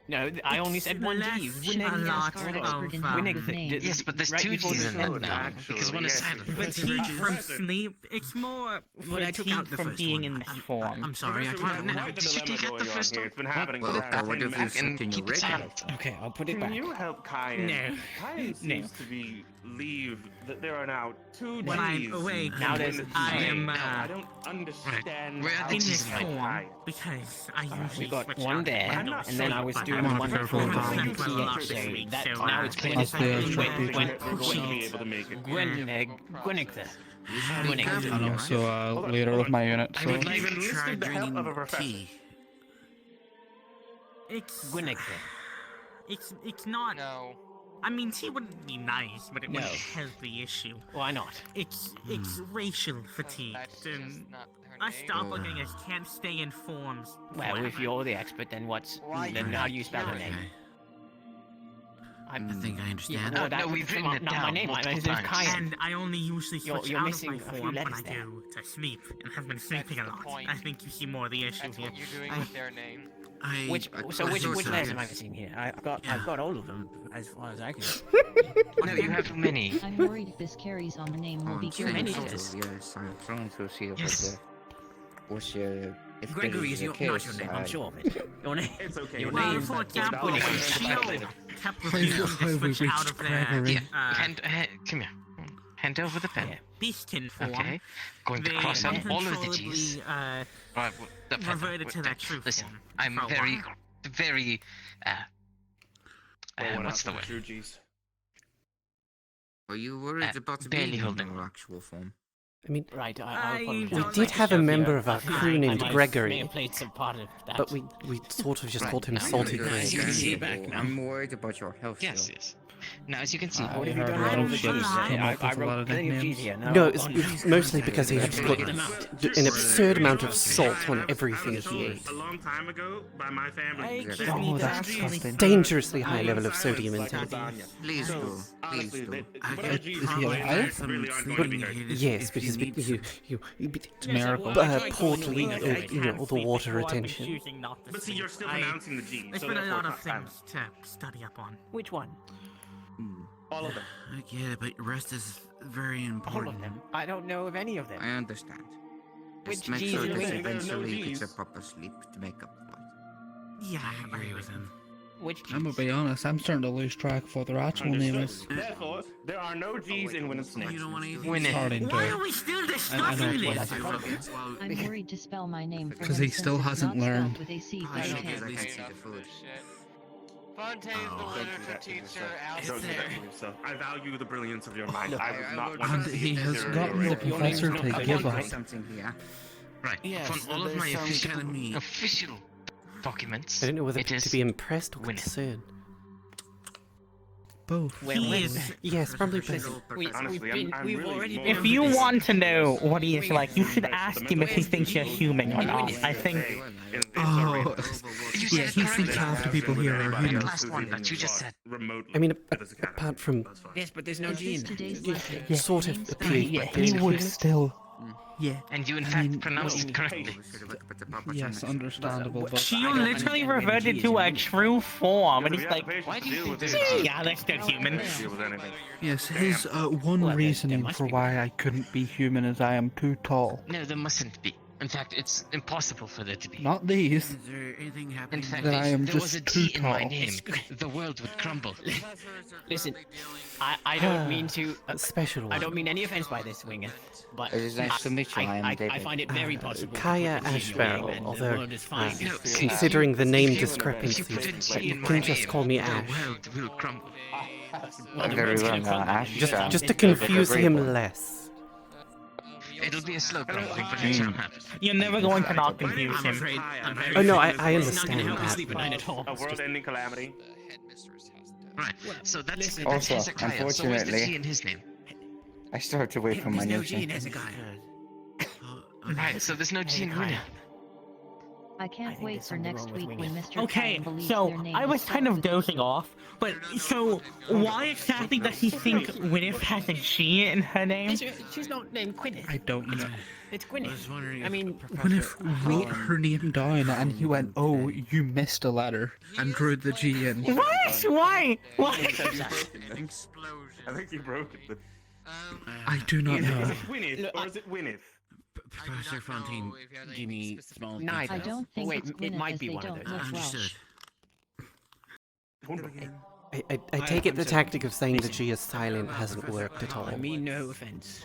M: No, I only said one G.
H: Less a lot
J: Are
H: of
J: expert in having names.
N: Yes, but there's
M: Right
N: two
M: before
N: G's
M: the
N: in that
M: show,
N: now,
I: actually,
N: because one is
I: yes.
N: silent.
H: Fatigue from sleep. It's more
K: But I took out
H: fatigue
K: the
H: from
K: first
H: being
K: one.
H: in this form.
K: I'm sorry, I
I: Professor, we
K: can't.
I: have
N: No,
I: quite a
N: did you
I: dilemma
N: take out
I: going
N: the
I: on
N: first
I: here.
N: one?
I: It's been happening
F: Well,
I: for the past
F: what
I: 10
F: if you
I: minutes.
N: and
F: continue
N: keep it
F: regular?
N: silent.
M: Okay, I'll put it
I: Can
M: back.
I: you help Kaia?
H: No.
I: Kaia
H: No.
I: seems to believe that there are now two
H: When I'm
I: G's.
H: awake,
M: Now there's
I: in
M: a
I: the
H: I
I: name.
H: am,
I: I don't understand
N: Where are
I: how
N: the
H: in
N: G's
H: this
N: in my
I: Kaia-
H: form because I
M: We
H: usually
M: got
H: switch
M: one
H: out
M: there,
H: my
I: I'm not
M: and then I
I: sure,
M: was
I: but
M: doing
I: I'm
M: one
I: not
M: before
I: sure.
M: the
I: I'm
H: not well off
M: TX,
H: this
M: so
H: week,
M: that
H: so
M: now it's
H: I
M: been
H: guess I
G: Yeah,
H: can
G: sure.
H: go
I: They're
H: and
I: going to be
H: cheat.
I: able to make it.
M: Gwyneth.
G: I'm also leader of my unit,
I: I
G: so
I: would even
K: Try
I: listed the help of a
K: drinking
I: professor.
K: tea.
H: It's not.
C: No.
H: I mean, tea wouldn't be nice, but it
M: No.
H: wouldn't help the issue.
M: Why not?
H: It's racial fatigue,
C: That's
H: and
C: just not her
H: I
C: name.
H: stopped looking as can't stay in forms.
M: Well, if you're the expert, then then how do you spell her name?
K: Okay.
M: I
K: think I understand.
M: No, that,
N: we've written
M: not,
N: it
M: not my
N: down
M: name. My
N: multiple
M: name is
N: times.
M: Kaia.
H: And I only usually
M: You're-
H: switch
M: you're
H: out of
M: missing
H: my
M: a few
H: form when
M: letters
H: I
M: there.
H: do to sleep, and have been sleeping a
C: the
H: lot.
C: point.
H: I think you see more of the issue
C: That's
H: here.
C: what you're doing
H: I-
C: with their name.
M: Which
K: thought
M: letters
K: so.
M: am I missing here? I've got all of them as far as I can.
N: No, you have too many.
J: I'm worried if this carries on the name will be
F: Too
M: many
J: curious.
M: letters.
F: Yes, I'm trying to see
N: Yes.
F: what's your. If
M: Gregory
F: there
M: is
F: is a
M: not
F: case,
M: your name, I'm sure of it. Your name.
I: It's okay.
M: Your
H: Well,
M: name
H: for
M: is
H: example,
M: Gwyneth.
H: Gio kept
G: Please
H: refusing
G: go
H: to
G: over
H: switch
G: reach
H: out of
G: Gregory.
H: their
N: Come here. Hand over the pen.
H: beastkin form.
N: Okay. Going to
H: They
N: cross out all of the
H: uncontrollably,
N: G's. Right, well, the pen.
H: reverted to their true
N: Listen,
H: form.
N: I'm
H: for a
N: very,
H: while.
N: very,
I: Well, we're
N: what's the
I: not
N: word?
I: true G's.
F: Are you worried about
N: barely
F: being in
N: holding
F: your
N: on.
F: actual form?
A: I mean,
M: Right,
H: I
M: I'll
H: don't
A: we
H: like
A: did
H: to
A: have a
H: shove
A: member
H: you.
A: of our
H: I
A: crew named
M: may
A: Gregory,
M: have played some part of that.
A: but we sort of just
N: Right,
A: called him
N: now-
A: Salty
F: You're
A: Greg.
N: You can see it
F: understandable.
N: back now.
F: I'm worried about your health.
N: Yes,
F: though.
N: yes. Now, as you can see,
G: I heard a lot of ships come up with a lot of nicknames.
A: No, it's mostly because he had to put an absurd amount of salt on everything he ate.
I: A long time ago, by my family.
G: Oh, that's disgusting.
A: Dangerously high level of sodium intake.
P: Please do. Please do.
G: Is he alive?
A: Yes, but he's
G: It's a miracle.
A: portly, all the water retention.
I: But see, you're still pronouncing the G.
H: There's been a lot of things to study up on.
M: Which one?
I: All of them.
P: I get it, but rest is very important.
M: All of them. I don't know of any of them.
P: I understand.
M: Which
P: Just make
M: G's
P: sure
M: and
P: that
M: which-
P: eventually
I: There are no
P: he gets a
I: Gs.
P: proper sleep to make up for it.
H: Yeah, I agree with him.
M: Which
G: I'm gonna be honest, I'm starting to lose track of what their actual name is.
I: Therefore, there are no G's in Gwyneth's name.
P: You don't want anything?
N: Gwyneth.
G: Starting
H: Why
G: to.
H: are we still
G: I know
H: discussing
G: it's
H: this?
G: what
J: I'm worried to spell my name for
G: Because
J: him
G: he
J: since
G: still
J: it's
G: hasn't
J: not spelled
G: learned.
J: with a C
P: I
J: by
P: should
J: chance.
P: at least see the food.
C: Fontaine's the literature teacher out
I: Don't do
C: there.
I: that to yourself. I value the brilliance of your mind. I was not
G: And he has gotten the professor to give up.
P: Something here.
N: Right,
P: Yes,
N: from all of
P: there's
N: my
P: some
N: official,
P: telling me.
N: official documents,
A: I don't know whether
N: it is
A: to be impressed or
N: Gwyneth.
A: concerned.
G: Both.
H: He is.
A: Yes, probably both.
I: Honestly, I'm
M: we've
I: really
M: already
I: more
H: If you want to know what he is like, you should ask him if he thinks you're human or not. I think.
G: Oh,
N: You
G: yeah,
N: said
G: he
N: it
G: thinks
N: correctly.
G: half the people here are
N: The
G: humans.
N: last one that you just said.
A: I mean, apart from
M: Yes, but there's no
J: Is
M: G
J: this
M: in there.
J: today's lesson?
A: you sort of appear
G: Yeah, he would still. Yeah.
N: And you in
G: I
N: fact
G: mean,
N: pronounced it correctly.
G: Yes, understandable, but
H: She literally reverted to her true form, and he's like,
N: Why do you think this
H: yeah, they're still human.
G: yes, his one reasoning for why I couldn't be human is I am too tall.
N: No, there mustn't be. In fact, it's impossible for there to be.
G: Not these.
P: Is there anything
N: In
P: happening?
N: fact,
G: That I am
N: if there was a
G: just
N: G
G: too
N: in my
G: tall.
N: name, the world would crumble.
M: Listen, I don't mean to.
A: special
M: I
A: one.
M: don't mean any offense by this, Winger, but
P: It is nice to meet you. I am
M: I
P: David.
M: find it very possible.
A: Kaia
M: that G in your name
A: Ashbarrel,
M: and the
A: although
M: world is fine.
N: No,
A: considering the name
N: if you
A: discrepancies,
N: put a G
A: you
N: in my
A: can just
N: name,
A: call me
N: the
A: Ash.
N: world will crumble.
M: Well, the
P: Very
M: world's
P: well,
M: gonna crumble.
P: Ash.
A: Just to confuse him less.
N: It'll be a slow crumbling, but it shall happen.
H: You're never going to not confuse
M: I'm
H: him.
M: afraid. I'm very
A: Oh no, I
M: afraid. It's not
A: understand
M: gonna help me
A: that.
M: sleep at night at all.
I: A world-ending calamity.
N: Right, so that's
M: listen,
N: that's
P: Also,
N: Hezekiah. So where's the G
P: unfortunately-
N: in his name?
P: I still have to wait for my
M: There's no
P: new
M: G in
P: thing.
M: Hezekiah.
N: Right, so there's no G in
M: Hezekiah.
N: Winnie.
J: I can't
M: think
J: wait
M: there's
J: for
M: something
J: next
M: wrong with
J: week
M: Wing
J: when
M: It.
J: Mr.
H: Okay,
J: Khan believes
H: so
J: their name
H: I
J: is
H: was kind of
J: spelled with
H: dozing off, but so why exactly does he think Gwyneth has a G in her name?
M: She's not named Gwyneth.
G: I don't know.
M: It's Gwyneth. I mean,
G: Gwyneth wrote her name down and he went, oh, you missed a letter, and drew the G in.
H: What? Why? Why?
I: I think you broke it. But...
G: I do not
I: Is
G: know.
I: it Gwyneth or is it Gwyneth?
P: Professor Fontaine, give me small.
M: neither.
J: I don't think
M: Wait,
J: it's
M: it
J: Gwyneth
M: might
J: as
M: be
J: they
M: one of
J: don't
M: those.
J: look
P: Understood.
J: Welsh.
A: I take it the tactic of saying the G is silent hasn't worked at all.
M: I mean no offense.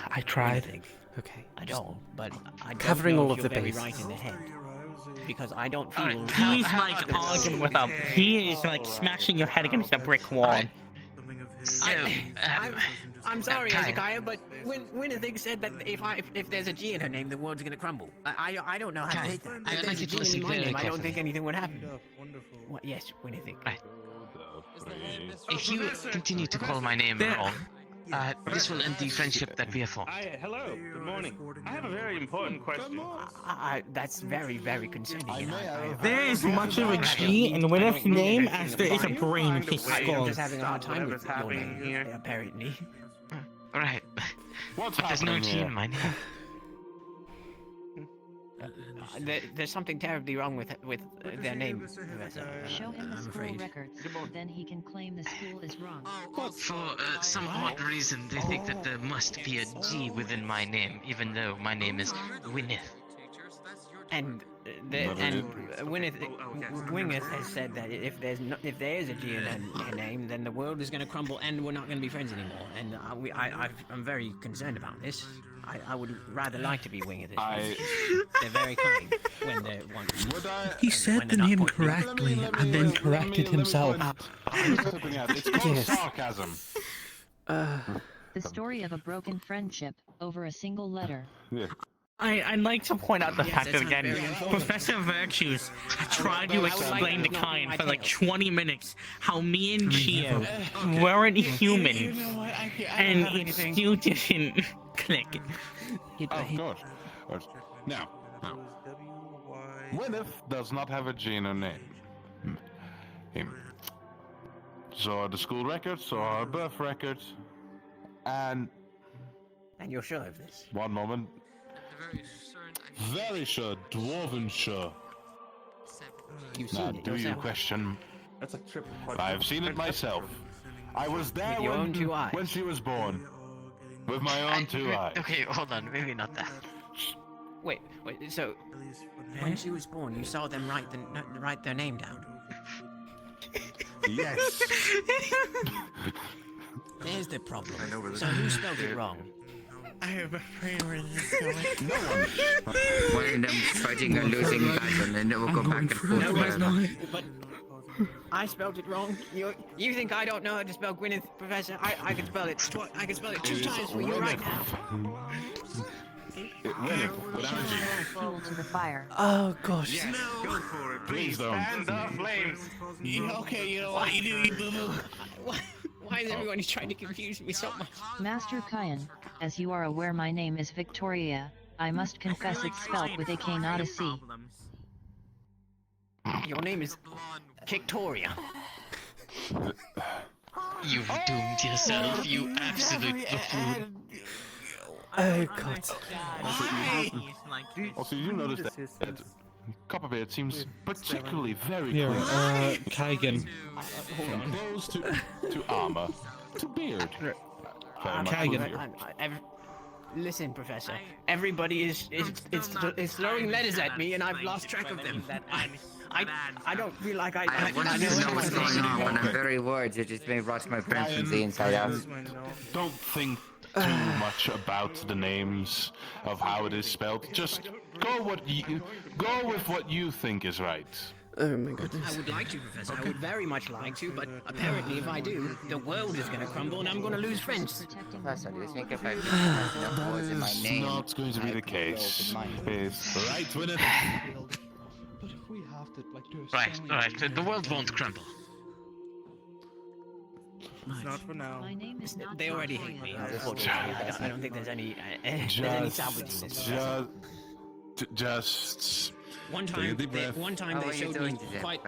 G: I tried.
A: Okay.
M: I don't, but I don't
A: Covering
M: know
A: all
M: if
A: of
M: you're
A: the
M: very
A: bases.
M: right in the head. Because I don't feel.
H: He's like arguing with a. He is like smashing your head against a brick wall.
N: So,
M: I'm sorry,
N: Kaia.
M: Hezekiah, but when a thing said that if there's a G in her name, the world's gonna crumble. I don't know how to
N: Kaia,
M: take that.
N: I'd
M: If
N: like
M: there's
N: you
M: a
N: to
M: G
N: listen
M: in my
N: very
M: name, I don't
N: carefully.
M: think anything would happen. What? Yes, when you think.
N: Right. If you continue to call my name wrong, this will end the friendship that we have formed.
I: Hello, good morning. I have a very important question.
M: That's very, very concerning.
H: There is much of a G in Gwyneth's name as there is a brain in his
M: I'm
H: skull.
M: just having a hard time with your
I: happening
M: name,
I: here?
M: apparently.
N: Right. But there's no G in my name.
M: There's something terribly wrong with their name, Professor.
J: Show him the
M: I'm
J: school
M: afraid.
J: records, then he can claim the school is wrong.
N: For some odd reason, they think that there must be a G within my name, even though my name is Gwyneth.
M: And Gwyneth has said that if there is a G in her name, then the world is going to crumble and we're not going to be friends anymore. And I'm very concerned about this. I would rather like to be Gwyneth. They're very kind when they want.
G: He said the name correctly and then corrected himself.
J: It's
G: called
J: sarcasm. The story of a broken friendship over a single letter.
H: I'd like to point out the
M: Yes,
H: fact
M: that
H: that,
M: sounds
H: again,
M: very informative.
H: Professor Virtues tried to
M: I would like
H: explain to
M: to know
H: Kaia for like
M: details.
H: 20 minutes how me and Gio weren't humans,
K: You know what? I don't
H: and
K: have
H: it
K: anything.
H: still didn't click.
Q: Of course. Now, Gwyneth does not have a Gina name. Saw the school records, saw her birth records, and
M: you're sure of this?
Q: one moment. Very sure, dwarven sure.
M: You've
Q: Now,
M: seen it
Q: do you
M: yourself.
Q: question?
B: That's like triple.
Q: I've seen it myself. I was there
M: With your own 2 eyes.
Q: when she was born. With my own 2 eyes.
N: Okay, hold on, maybe not that.
M: Wait, so when she was born, you saw them write their name down?
Q: Yes.
M: There's the problem. So who spelled it wrong?
K: I am afraid where this is going.
Q: No one.
R: One of them fighting a losing battle, and it will go back and forth
M: No, it's
R: forever.
M: not. But I spelled it wrong. You think I don't know how to spell Gwyneth, Professor? I can spell it. I can spell it 2 times for you right now.
J: Fuel to the fire.
A: Oh gosh.
I: Yes, go for it.
Q: Please don't.
I: Fan the flames.
K: Okay, you know what? You do, you boo-boo.
M: Why is everyone trying to confuse me so much?
J: Master Kayan, as you are aware my name is Victoria, I must confess it's spelt with a K not a C.
M: Your name is Victoria.
N: You've doomed yourself, you absolute buffoon.
A: Oh god.
Q: Also, you notice that Copperbeard seems particularly very
G: Here,
Q: clean.
G: Kagan.
Q: From clothes to armor to beard. Very much
G: Kagan.
Q: clear.
M: Listen, Professor. Everybody is throwing letters at me, and I've lost track of them. I don't feel like I
R: want to know what's going on, but I'm very worried. It just may rot my brain from the inside out.
Q: Don't think too much about the names of how it is spelled. Just go with what you think is right.
A: Oh my goodness.
M: I would like to, Professor. I would very much like to, but apparently if I do, the world is going to crumble and I'm going to lose friends.
R: Professor, do you think if I put enough words in my
Q: That's
R: name,
Q: not going to be the case. It's right, Gwyneth.
G: But if we have to, like, do a
N: Right, the world won't crumble.
B: Not for now.
J: My name is not
M: They already hate me, unfortunately. I don't think there's any salvaging this.
Q: Just
M: One
Q: take a
M: time,
Q: deep breath.
M: they showed me quite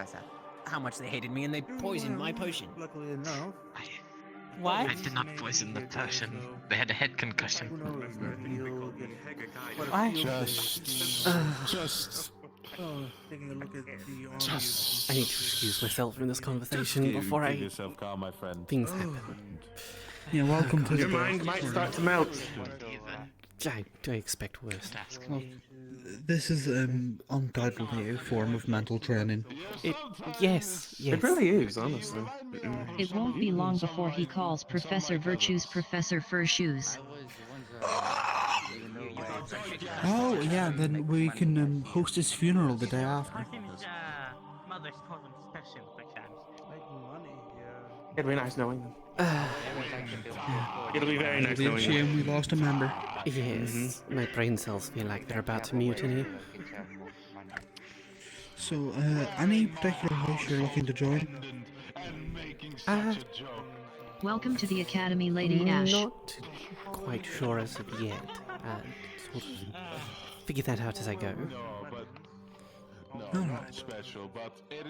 M: how much they hated me, and they poisoned my potion.
B: Luckily enough.
H: What?
N: I did not poison the potion. They had a head concussion.
Q: Just
B: Taking a look at the
Q: Just.
A: I need to excuse myself from this conversation before
Q: keep
A: I
Q: yourself calm, my friend.
A: things happen.
G: Yeah, welcome to
I: Your
G: the
I: mind might start to melt.
A: I expect worse.
G: Well, this is undoubtedly a form of mental training.
A: Yes.
I: It really is, honestly.
J: It won't be long before he calls Professor Virtues Professor Fur Shoes.
G: Oh, yeah, then we can host his funeral the day after.
H: Mother's Portland special, perchance.
I: It'll be nice knowing them. It'll be very nice
G: It'll be a
I: knowing
G: shame
I: them.
G: we lost a member.
A: Yes, my brain cells feel like they're about to mutiny.
G: So, any particular house you're looking to join?
J: Welcome to the Academy, Lady Ash.
A: Not quite sure as of yet. Sort of figure that out as I go.
Q: No, not special, but it.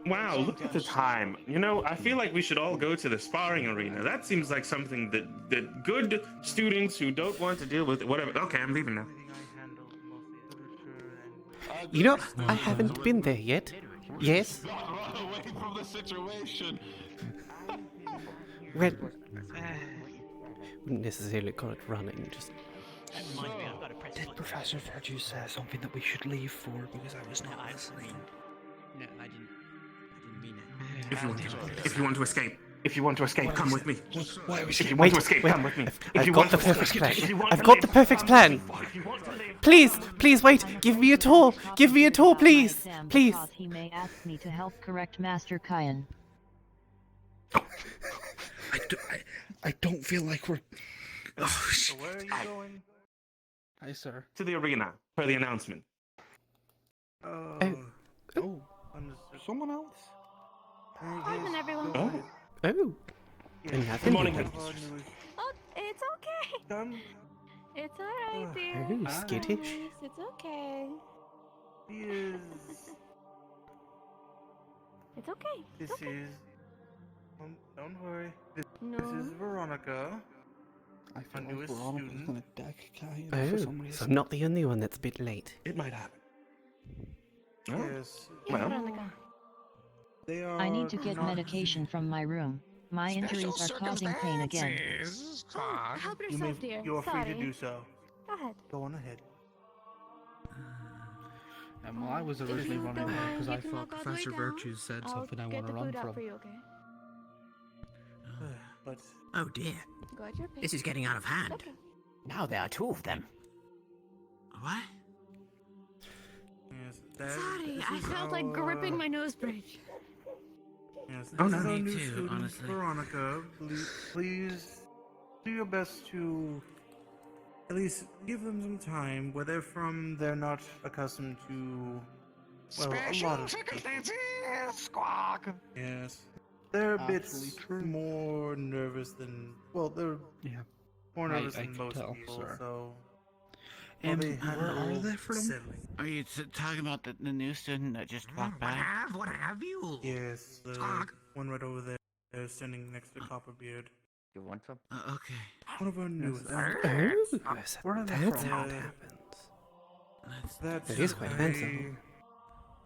I: Wow, look at the time. You know, I feel like we should all go to the sparring arena. That seems like something that good students who don't want to deal with whatever. Okay, I'm leaving now.
A: You know, I haven't been there yet. Yes?
Q: Run away from the situation.
A: Well, wouldn't necessarily call it running, just...
G: Did Professor Virtues say something that we should leave for? Because I was not listening.
M: No, I didn't mean it.
I: If you want to escape, come with me.
G: Why was
I: If you want to escape, come with me.
A: I've got the perfect plan. I've got the perfect plan. Please wait. Give me a tour. Give me a tour, please. Please.
J: He may ask me to help correct Master Kayan.
G: I don't feel like we're... Oh,
B: Where are you going?
G: Hi, sir.
I: to the arena for the announcement.
G: Someone else?
E: Pardon, everyone.
A: Oh.
I: Yes.
A: And that's
I: Good morning,
A: good.
E: Oh, it's okay.
B: Done.
E: It's alright, dear.
A: Oh, skittish.
E: It's okay.
B: He is.
E: It's okay.
B: This
E: It's okay.
B: is. Don't worry. This
E: No.
B: is Veronica.
G: I
B: My
G: feel like
B: newest
G: Veronica's
B: student.
G: gonna deck Kaia for some
A: Oh,
G: reason.
A: so I'm not the only one that's a bit late.
I: It might happen.
B: Yes.
E: Yeah, Veronica.
B: They are.
J: I need to get
B: not-
J: medication from my room. My injuries are causing pain again.
E: Oh, help
B: You
E: yourself, dear.
B: You are free
E: Sorry.
B: to do so.
E: Go ahead.
B: Go on ahead.
G: Well, I was originally
E: you
G: running
E: don't
G: late because
E: mind,
G: I
E: you can
G: thought
E: walk all the way
G: Professor
E: down.
G: Virtues said
E: I'll
G: something I
E: get
G: want to
E: the
G: run
E: food out
G: from.
E: for you, okay?
B: But
M: Oh dear.
E: Go at your pace.
M: This is getting out of hand.
E: Okay.
M: Now there are two of them. What?
B: yes,
E: Sorry,
B: this
E: I
B: is
E: felt like gripping my nose bridge.
B: Yes, this
P: Oh,
B: is
P: no,
B: our
P: me
B: new
P: too,
B: student,
P: honestly.
B: Veronica. Please do your best to at least give them some time. Where they're from, they're not accustomed to. Well, a lot of
L: circumstances. Squawk.
B: Yes, they're a bit
G: Absolutely true.
B: more nervous than. Well, they're more nervous
G: I
B: than
G: can
B: most
G: tell,
B: people.
G: sir.
B: So.
G: Where are they from?
P: Are you talking about the new student that just walked by?
L: What have you?
B: Yes, the
L: Squawk.
B: one right over there. They're standing next to Copperbeard.
R: You want some?
P: Okay.
B: One of our newest.
A: Oh,
G: Where are they
A: that's
G: from?
A: how it happens.
B: That's
A: It is quite handsome.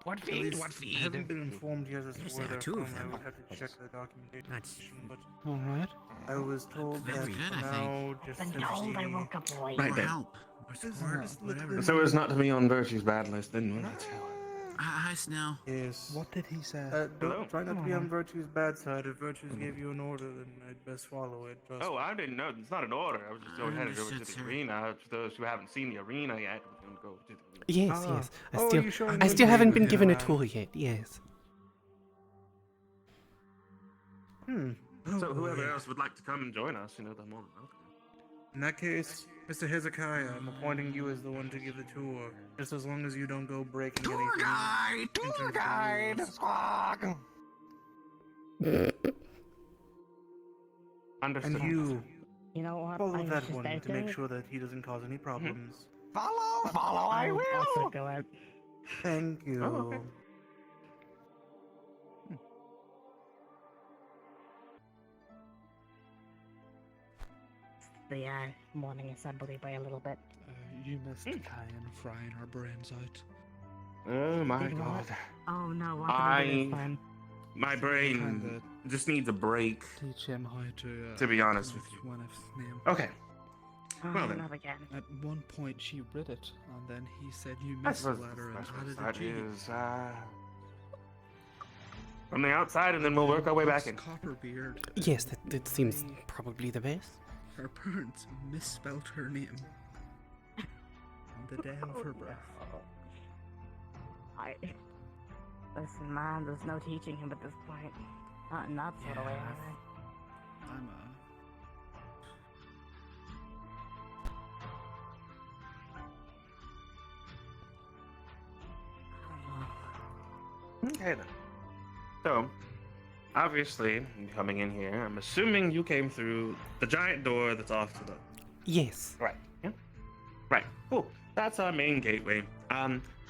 L: What
B: At
L: feed?
B: least
L: What feed?
B: I haven't been informed yet as
M: Yes,
B: to where
M: there are
B: they're
M: two
B: from.
M: of
B: I
M: them.
B: would have to check the documentation.
M: That's
B: But
G: Alright.
B: I was told
P: Very
B: that
P: good, I
B: for now, just
H: Been
B: since
H: told I
B: the
H: woke up late.
P: Right
L: Or
P: then.
L: help. Or support.
B: Just
L: Whatever.
I: So as not to be on Virtue's bad list, then we'll not tell.
P: Hi, Snow.
B: yes.
G: What did he say?
I: Hello?
B: Don't try not to be on Virtue's bad side. If Virtue's gave you an order, then I'd best follow it. Trust
I: Oh,
B: me.
I: I didn't know. It's not an order. I was just
P: I
I: headed over to
P: understood,
I: the
P: sir.
I: arena. For those who haven't seen the arena yet, we're going to go to the arena.
A: Yes,
B: Ah.
A: yes.
B: Oh, you showing
A: I
B: me
A: still
B: the
A: haven't
B: video
A: been given a
B: now.
A: tour yet. Yes.
I: So whoever
B: boy.
I: else would like to come and join us, they're more than welcome.
B: In that case, Mr. Hezekiah, I'm appointing you as the one to give the tour. Just as long as you don't go breaking anything.
L: Tour guide.
B: in terms
L: Tour
B: of the
L: guide.
B: rules.
L: Squawk.
I: Understood.
B: And you
H: You know what?
B: follow
H: I was
B: that
H: just
B: one
H: out
B: to make
H: there.
B: sure that he doesn't cause any problems.
L: Follow. Follow. I
H: I'll also
L: will.
H: go out.
B: Thank you.
I: Oh, okay.
H: The morning assembly by a little bit.
G: You missed Kaia frying our brains out.
I: Oh my
H: Did
I: god.
H: what? Oh no, what can I do this
I: I-
H: time?
I: My brain
G: Kinda
I: just needs a break,
G: teach him how
I: to be honest with you.
G: Gwyneth's name.
I: Okay.
H: Oh,
I: Well then.
H: not again.
G: At one point she read it, and then he said you
I: I
G: missed the
I: suppose
G: letter and added a
I: that
G: G.
I: is, from the outside, and then we'll work our way back in.
G: Copperbeard.
A: Yes, that seems probably the best.
G: Her parents misspelt her name. On the day of her birth.
H: Listen, man, there's no teaching him at this point. Not in that sort of way, anyway.
G: I'm
I: Okay then. So, obviously, coming in here, I'm assuming you came through the giant door that's off to the
A: Yes.
I: right. Yeah. Right. Cool. That's our main gateway.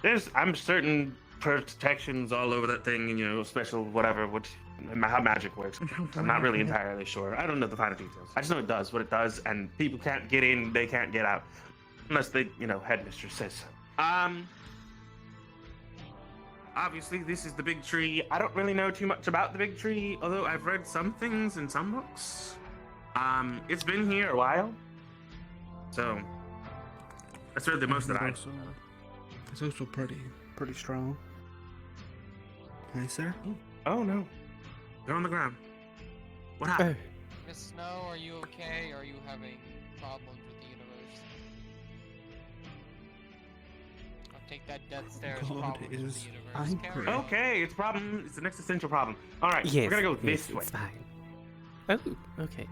I: There's, I'm certain, protections all over that thing, and special whatever, how magic works. I'm not really entirely sure. I don't know the finer details. I just know it does what it does, and people can't get in, they can't get out, unless they, headmistress says so. Obviously, this is the big tree. I don't really know too much about the big tree, although I've read some things in some books. It's been here a while, so that's really the most that I.
G: It's also pretty strong. Hi, sir.
I: Oh no, they're on the ground. What happened?
C: Miss Snow, are you okay? Are you having problems with the universe? I'll take that death stare as
G: God
C: problems with
G: is
C: the universe. Carry
G: angry.
C: on.
I: Okay, it's a problem. It's an existential problem. All right,
A: Yes.
I: we're gonna go
A: yes,
I: this way.
A: It's fine. Oh, okay.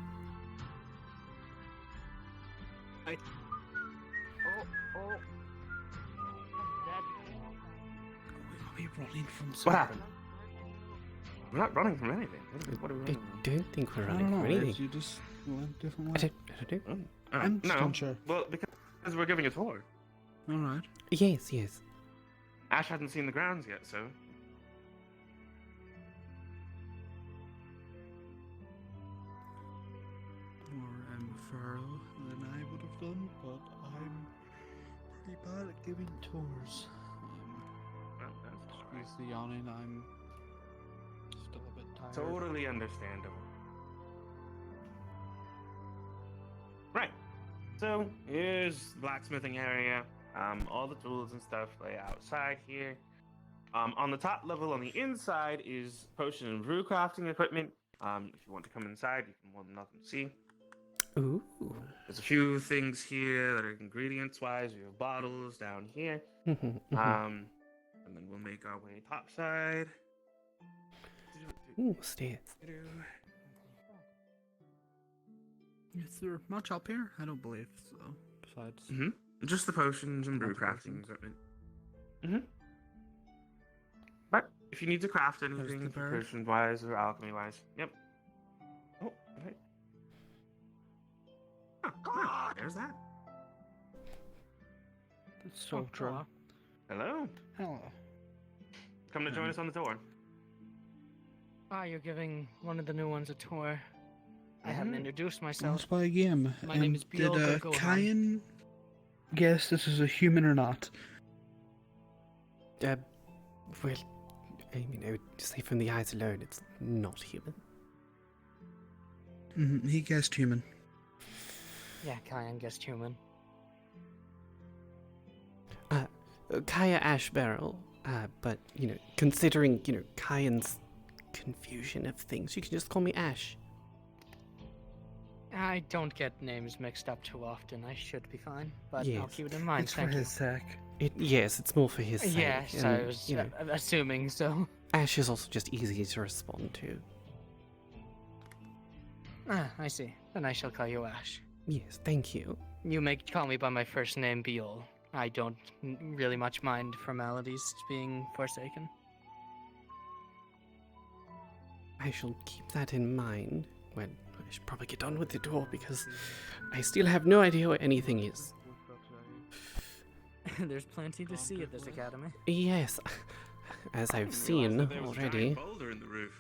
G: running from
I: What
G: something.
I: happened? We're not running from anything. What are we
A: I
I: running from?
A: don't think we're
G: I
A: running
G: don't
A: from
G: know,
A: anything.
G: you just went a different
A: I
G: way.
A: don't know.
G: I'm just
I: no.
G: unsure.
I: Well, because we're giving a tour.
G: Alright.
A: Yes, yes.
I: Ash hasn't seen the grounds yet, so.
G: More thorough than I would have done, but I'm pretty bad at giving tours.
I: Well, that's
G: Squeeze the yawning, I'm still a bit tired.
I: totally understandable. Right. So here's the blacksmithing area. All the tools and stuff lay outside here. On the top level on the inside is potion and brew crafting equipment. If you want to come inside, you can more than welcome to see.
A: Ooh.
I: There's a few things here that are ingredients wise. We have bottles down here.
A: Mhm, mhm.
I: And then we'll make our way topside.
A: Ooh, stairs.
G: Is there much up here? I don't believe so. Besides.
I: Just the potions and brew
G: Lots of
I: crafting
G: potions.
I: equipment. But if you need to craft anything,
G: the bird.
I: potion wise or alchemy wise, yep. Oh, right. Oh, there's that.
G: It's so true.
I: Hello.
G: Hello.
I: Come to join us on the tour.
C: Ah, you're giving one of the new ones a tour. I haven't introduced myself.
G: Let's play a game.
C: My name is
G: Did
C: Bjork Gohan.
G: Kaia guess this is a human or not?
A: Well, I mean, I would say from the eyes alone, it's not human.
G: He guessed human.
C: Yeah, Kaia guessed human.
A: Kaia Ashbarrel, but, considering, Kaian's confusion of things, you can just call me Ash.
C: I don't get names mixed up too often. I should be fine, but I'll
A: Yes.
C: keep it in mind.
G: It's for
C: Thank you.
G: his sake.
A: Yes, it's more for his sake.
C: Yes,
A: and,
C: I was assuming so.
A: Ash is also just easy to respond to.
C: Ah, I see. Then I shall call you Ash.
A: Yes, thank you.
C: You may call me by my first name, Beol. I don't really much mind formalities being forsaken.
A: I shall keep that in mind when I should probably get on with the tour because I still have no idea what anything is.
C: There's plenty to see at this academy.
A: Yes, as I've seen already.
I: Boulder in the roof.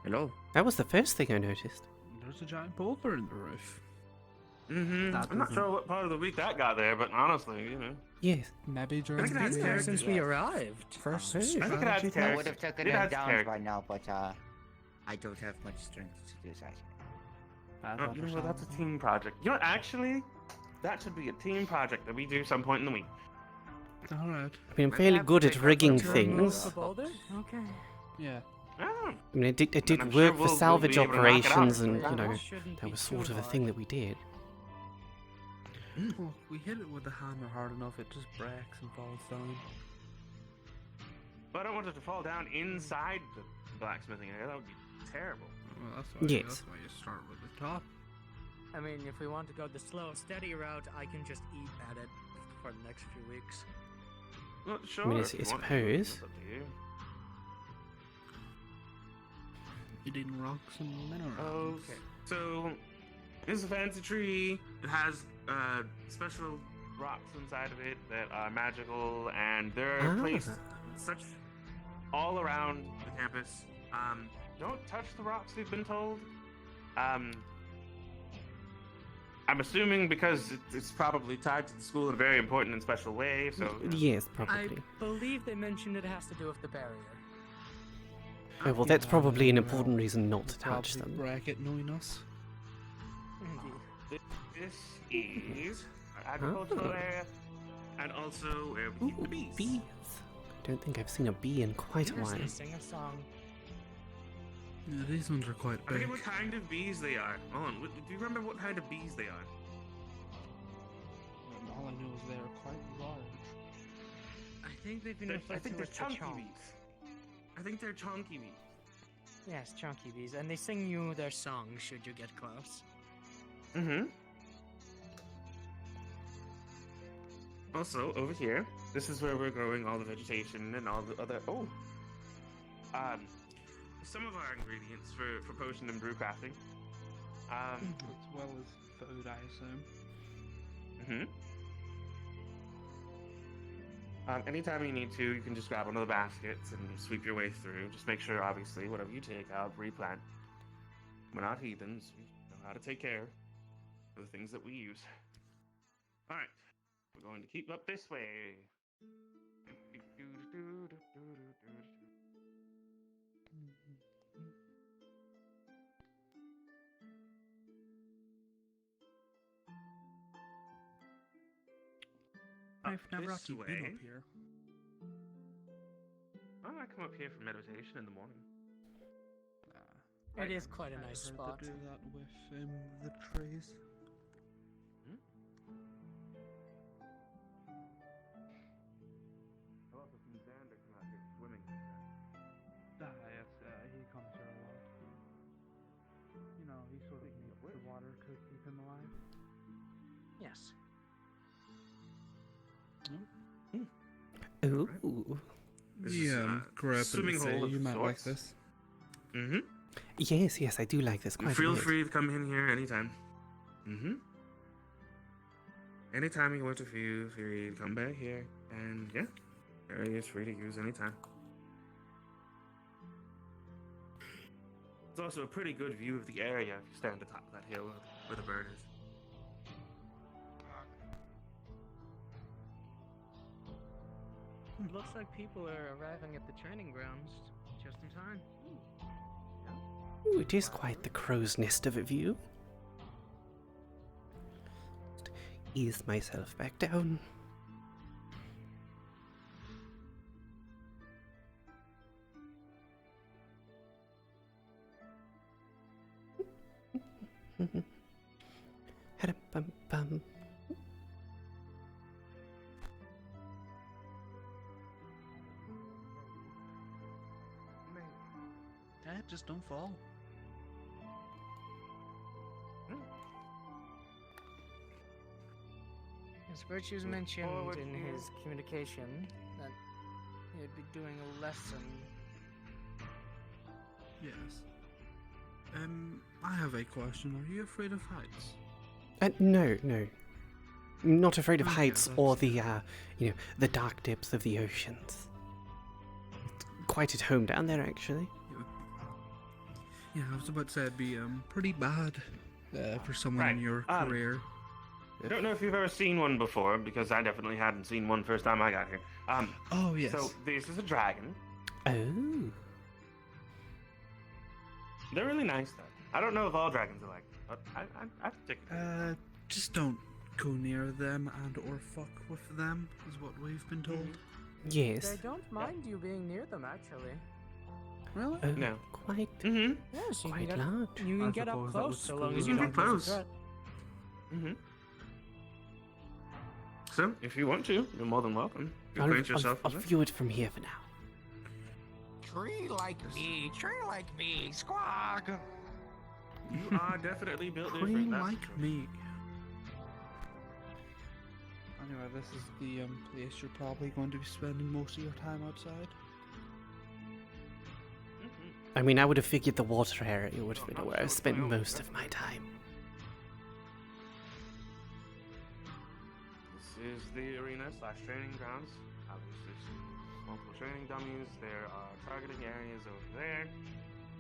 R: Hello.
A: That was the first thing I noticed.
G: There's a giant boulder in the roof.
I: I'm not sure what part of the week that got there, but honestly,
A: Yes.
G: Maybe
I: I
G: during
I: think it adds
G: the
I: character.
C: Since we arrived.
G: first
I: I think it adds
G: strategy.
R: I
I: character.
R: would have taken
I: It
R: him
I: adds
R: down
I: character.
R: by now, but I don't have much strength to do that.
I: That's a team project. Actually, that should be a team project that we do some point in the week.
G: Alright.
A: I mean, I'm fairly good at rigging things.
C: Boulder? Okay.
G: Yeah.
I: Oh.
A: I mean, it
I: I'm
A: did
I: sure
A: work for
I: we'll be
A: salvage
I: able to knock it out.
A: operations, and
C: That shouldn't
A: that
C: be
A: was
C: too
A: sort of a
C: hard.
A: thing that we did.
G: Well, we hit it with the hammer hard enough, it just breaks and falls down.
I: But I don't want it to fall down inside the blacksmithing area. That would be terrible.
G: Well, that's
A: Yes.
G: why you start with the top.
C: I mean, if we want to go the slow, steady route, I can just eat at it for the next few weeks.
I: Well, sure.
A: I mean,
I: if you
A: I
I: want to.
A: suppose.
I: It's up to you.
G: Eating rocks and minerals.
I: Okay. So, this is a fancy tree. It has special rocks inside of it that are magical, and they're placed such all around the campus. Don't touch the rocks, we've been told. I'm assuming because it's probably tied to the school in a very important and special way, so...
A: Yes,
C: I
A: probably.
C: believe they mentioned it has to do with the barrier.
A: Oh, well, that's probably an important reason not to touch
G: Probably
A: them.
G: break it knowing us.
C: Indeed.
I: This is our agricultural area, and also where we keep the bees.
A: Bees. I don't think I've seen a bee in quite a while.
C: Seriously, sing a song.
G: Yeah, these ones are quite
I: I
G: big.
I: forget what kind of bees they are. Hold on, do you remember what kind of bees they are?
G: All I know is they are quite large.
C: I think they've been
I: I
C: referred
I: think
C: to
I: they're
C: as the
I: chunky
C: chonk.
I: bees. I think they're chunky bees.
C: Yes, chunky bees, and they sing you their song should you get close.
I: Also, over here, this is where we're growing all the vegetation and all the other. Some of our ingredients for potion and brew crafting.
G: As well as food, I assume.
I: Anytime you need to, you can just grab one of the baskets and sweep your way through. Just make sure, obviously, whatever you take out, replant. We're not heathens. We know how to take care of the things that we use. All right, we're going to keep up this way.
G: I've never
I: this
G: actually
I: way.
G: been up here.
I: Oh, I come up here for meditation in the morning.
H: It is quite a nice
G: I heard
H: spot.
G: they do that with the trees.
I: I also seen Xander come out here swimming.
G: Yes, he comes here a lot. You know, he sort of needs the water to keep him alive.
H: Yes.
A: Ooh.
G: Grew up
I: swimming
G: in the
I: hole
G: sea.
I: of
G: You might like
I: sorts.
G: this.
A: Yes, I do like this quite a
I: Feel
A: bit.
I: free to come in here anytime. Anytime you want to feel free to come back here. And yeah, area is free to use anytime. It's also a pretty good view of the area if you stand at the top of that hill where the bird is.
S: Looks like people are arriving at the training grounds just in time.
A: Ooh, it is quite the crow's nest of a view. Just ease myself back down. Bum.
G: Dad, just don't fall.
S: As Virtue's mentioned in his communication that he'd be doing a lesson.
G: Yes. I have a question. Are you afraid of heights?
A: No. I'm not afraid of
G: Okay,
A: heights or the, the dark depths of the oceans. It's quite at home down there, actually.
G: Yeah, I was about to say it'd be pretty bad for someone in your career.
I: I don't know if you've ever seen one before, because I definitely hadn't seen one first time I got here.
G: Oh, yes.
I: So this is a dragon.
A: Oh.
I: They're really nice, though. I don't know if all dragons are like that, but I take it.
G: Just don't go near them and or fuck with them, is what we've been told.
A: Yes.
S: They don't mind you being near them, actually.
G: Really?
I: No.
A: Quite.
S: Yes, you
A: Quite
S: can get,
A: large.
S: you can
G: I
S: get up
G: suppose that
S: close
G: would
S: so long
G: school
S: as
I: you
S: you
I: can
S: don't
I: be
S: pose a
I: close.
S: threat.
I: So, if you want to, you're more than welcome. You acquaint yourself
A: I'll
I: with it.
A: view it from here for now.
L: Tree like me, squawk.
I: You are definitely built different.
G: Queen
I: that's
G: like
I: for sure.
G: me. Anyway, this is the place you're probably going to be spending most of your time outside.
A: I mean, I would have figured the water area would have been where I spent most of my time.
I: This is the arena / training grounds. Obviously, multiple training dummies. There are targeting areas over there.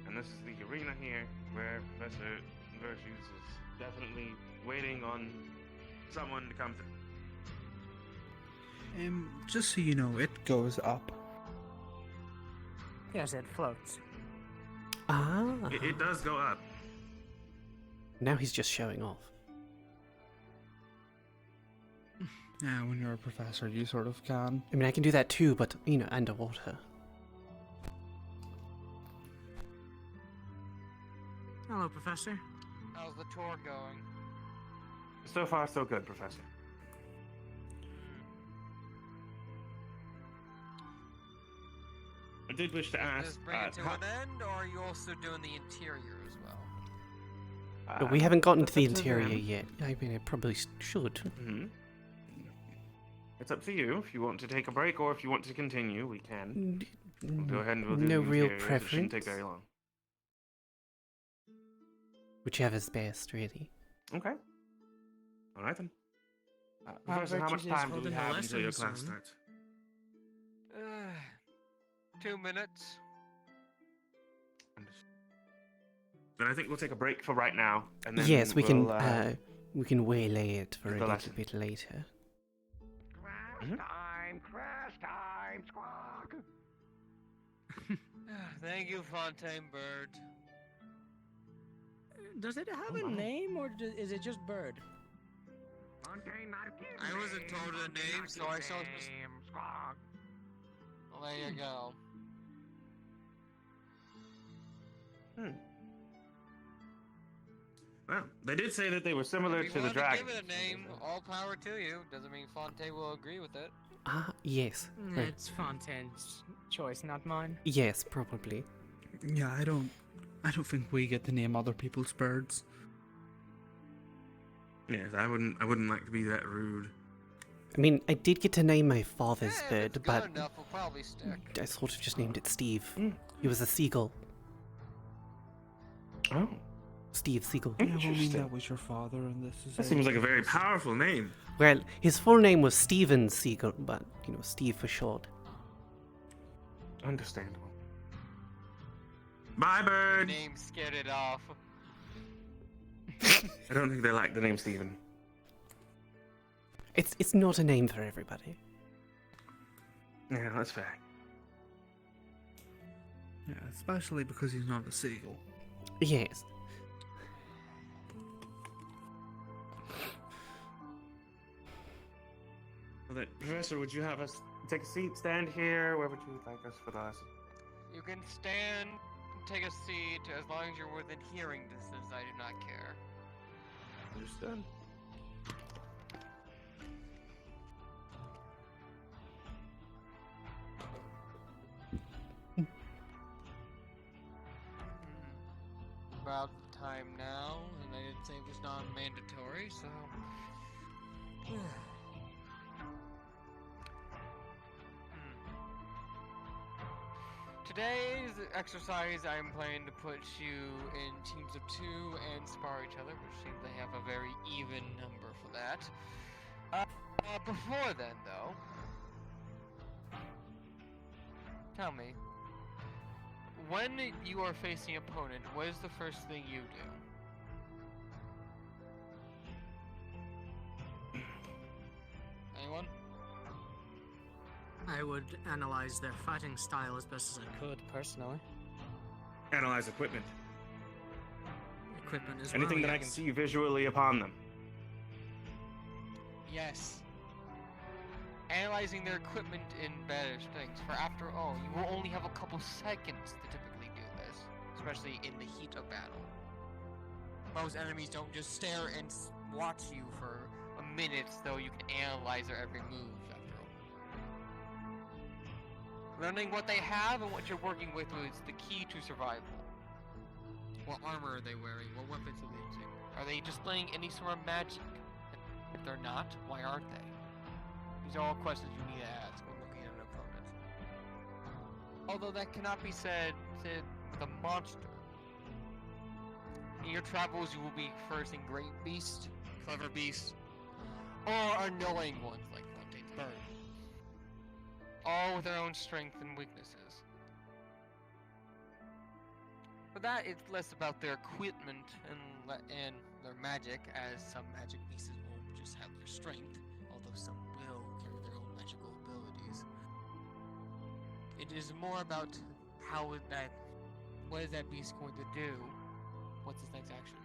I: And this is the arena here, where Professor Virtues is definitely waiting on someone to come through.
G: Just so you know, it goes up.
S: Yes, it floats.
A: Ah.
I: It does go up.
A: Now he's just showing off.
G: Yeah, when you're a professor, you sort of can.
A: I mean, I can do that too, but, underwater.
S: Hello, Professor.
C: How's the tour going?
I: So far, so good, Professor. I did wish to
C: Does
I: ask.
C: this bring it to an end, or are you also doing the interior as well?
A: But we haven't gotten to the
I: that's up to
A: interior
I: them.
A: yet. I mean, I probably should.
I: It's up to you if you want to take a break or if you want to continue. We can. We'll go ahead and we'll do
A: No
I: the
A: real
I: interiors. It shouldn't take
A: preference.
I: very long.
A: Whichever's best, really.
I: Okay. All right then. Professor, how much time do we have until your class starts?
C: 2 minutes.
I: Then I think we'll take a break for right now, and then
A: Yes, we
I: we'll,
A: can waylay it for a
I: the
A: little
I: lesson.
A: bit later.
D: Crash time, squawk!
C: Thank you, Fontaine Bird.
S: Does it have a name, or is it just Bird?
C: I wasn't told a name, so I saw his squawk. Well, there you go.
I: Well, they did say that they were similar
C: If
I: to
C: you
I: the
C: want to
I: dragon.
C: give it a name, all power to you. Doesn't mean Fontaine will agree with it.
A: Yes. Right.
S: It's Fontaine's choice, not mine.
A: Yes, probably.
K: Yeah, I don't think we get to name other people's birds.
I: Yes, I wouldn't like to be that rude.
A: I mean, I did get to name my father's bird,
C: Good
A: but
C: enough will probably stick.
A: I sort of just named it Steve. He was a seagull.
I: Oh.
A: Steve Seagull.
K: Yeah, well, I mean, that was your father, and this is.
I: That seems like a very powerful name.
A: Well, his full name was Steven Seagull, but, Steve for short.
I: Understandable. Bye, bird.
C: Your name scared it off.
I: I don't think they like the name Steven.
A: It's not a name for everybody.
I: Yeah, that's fair.
K: Yeah, especially because he's not a seagull.
A: Yes.
I: Well, then, Professor, would you have us take a seat, stand here? Where would you like us for the lesson?
C: You can stand, take a seat, as long as you're within hearing distance. I do not care.
I: Understood.
C: About time now, and I didn't say it was non-mandatory, so... Today's exercise, I'm planning to put you in teams of 2 and spar each other, which seems they have a very even number for that. Before then, though, tell me, when you are facing an opponent, what is the first thing you do? Anyone?
S: I would analyze their fighting style as best as I could, personally.
I: Analyze equipment.
S: Equipment as
I: Anything
S: well,
I: that I
S: yes.
I: can see visually upon them.
C: Yes. Analyzing their equipment in better things. For after all, you will only have a couple seconds to typically do this, especially in the heat of battle. Most enemies don't just stare and watch you for a minute, though you can analyze their every move after all. Learning what they have and what you're working with is the key to survival. What armor are they wearing? What weapons are they using? Are they displaying any sort of magic? If they're not, why aren't they? These are all questions you need to ask when looking at an opponent. Although that cannot be said with a monster. In your travels, you will be first in great beasts, clever beasts, or annoying ones like Fontaine's Bird. All with their own strengths and weaknesses. But that is less about their equipment and their magic, as some magic beasts won't just have their strength, although some will carry their own magical abilities. It is more about what is that beast going to do? What's its next action?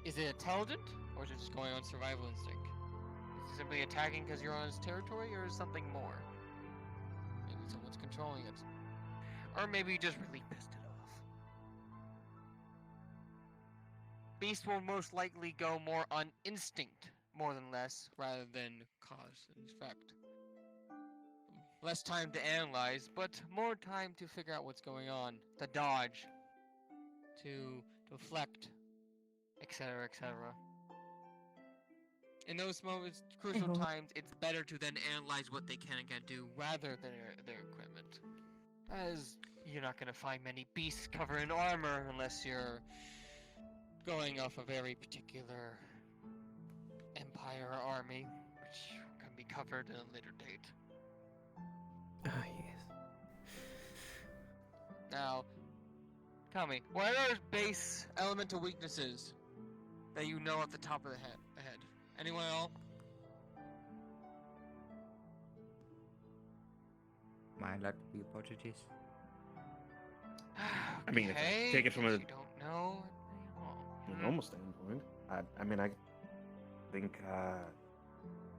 C: Is it intelligent, or is it just going on survival instinct? Is it simply attacking because you're on its territory, or is something more? Maybe someone's controlling it. Or maybe you just really pissed it off. Beast will most likely go more on instinct, more than less, rather than cause and effect. Less time to analyze, but more time to figure out what's going on, to dodge, to deflect, etc., etc. In those moments, crucial times, it's better to then analyze what they can and can't do rather than their equipment. As you're not going to find many beasts covered in armor unless you're going off a very particular empire or army, which can be covered in a later date.
A: Ah, yes.
C: Now, tell me, what are base elemental weaknesses that you know at the top of the head? Anyone else?
R: Am I allowed to be Portuguese?
I: I mean, if I take it from a
C: you don't know.
I: normal standpoint, I mean, I think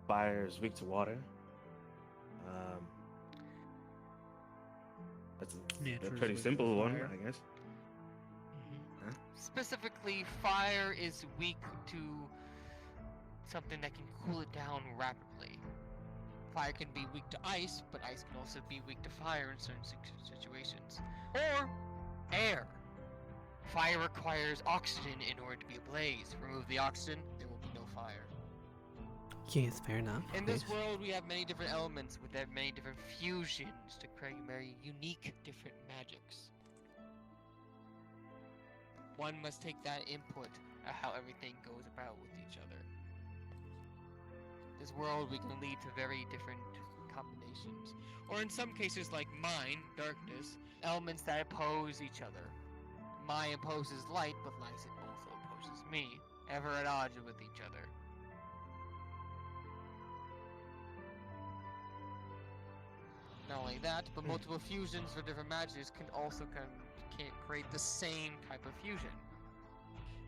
I: fire is weak to water. That's a
K: Nature is
I: pretty
K: weak
I: simple
K: to
I: one,
K: fire.
I: I guess. Huh?
C: Specifically, fire is weak to something that can cool it down rapidly. Fire can be weak to ice, but ice can also be weak to fire in certain situations. Or air. Fire requires oxygen in order to be a blaze. Remove the oxygen, there will be no fire.
A: Yes, fair enough.
C: In this
A: yes.
C: world, we have many different elements with many different fusions to create very unique different magics. One must take that input of how everything goes about with each other. This world, we can lead to very different combinations. Or in some cases, like mine, darkness, elements that oppose each other. Mine opposes light, but light also opposes me, ever at odds with each other. Not only that, but multiple fusions for different magics can also can't create the same type of fusion.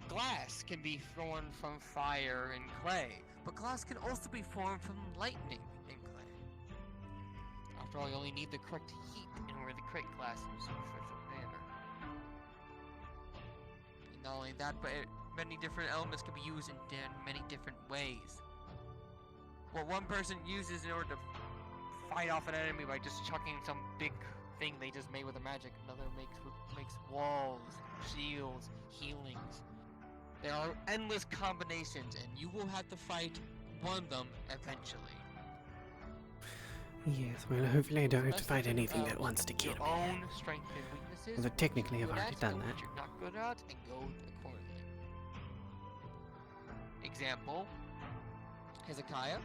C: Glass can be formed from fire and clay, but glass can also be formed from lightning and clay. After all, you only need the correct heat in order to create glass in a superficial manner. And not only that, but many different elements can be used in many different ways. What one person uses in order to fight off an enemy by just chucking some big thing they just made with a magic, another makes walls, shields, healings. There are endless combinations, and you will have to fight one of them eventually.
A: Yes, well, hopefully I don't have to fight anything that wants to kill
C: your
A: me.
C: own strengths and weaknesses.
A: Although technically I've
C: what
A: already
C: you're
A: done
C: good at,
A: that.
C: What you're not good at, and go accordingly. Example: Hezekiah.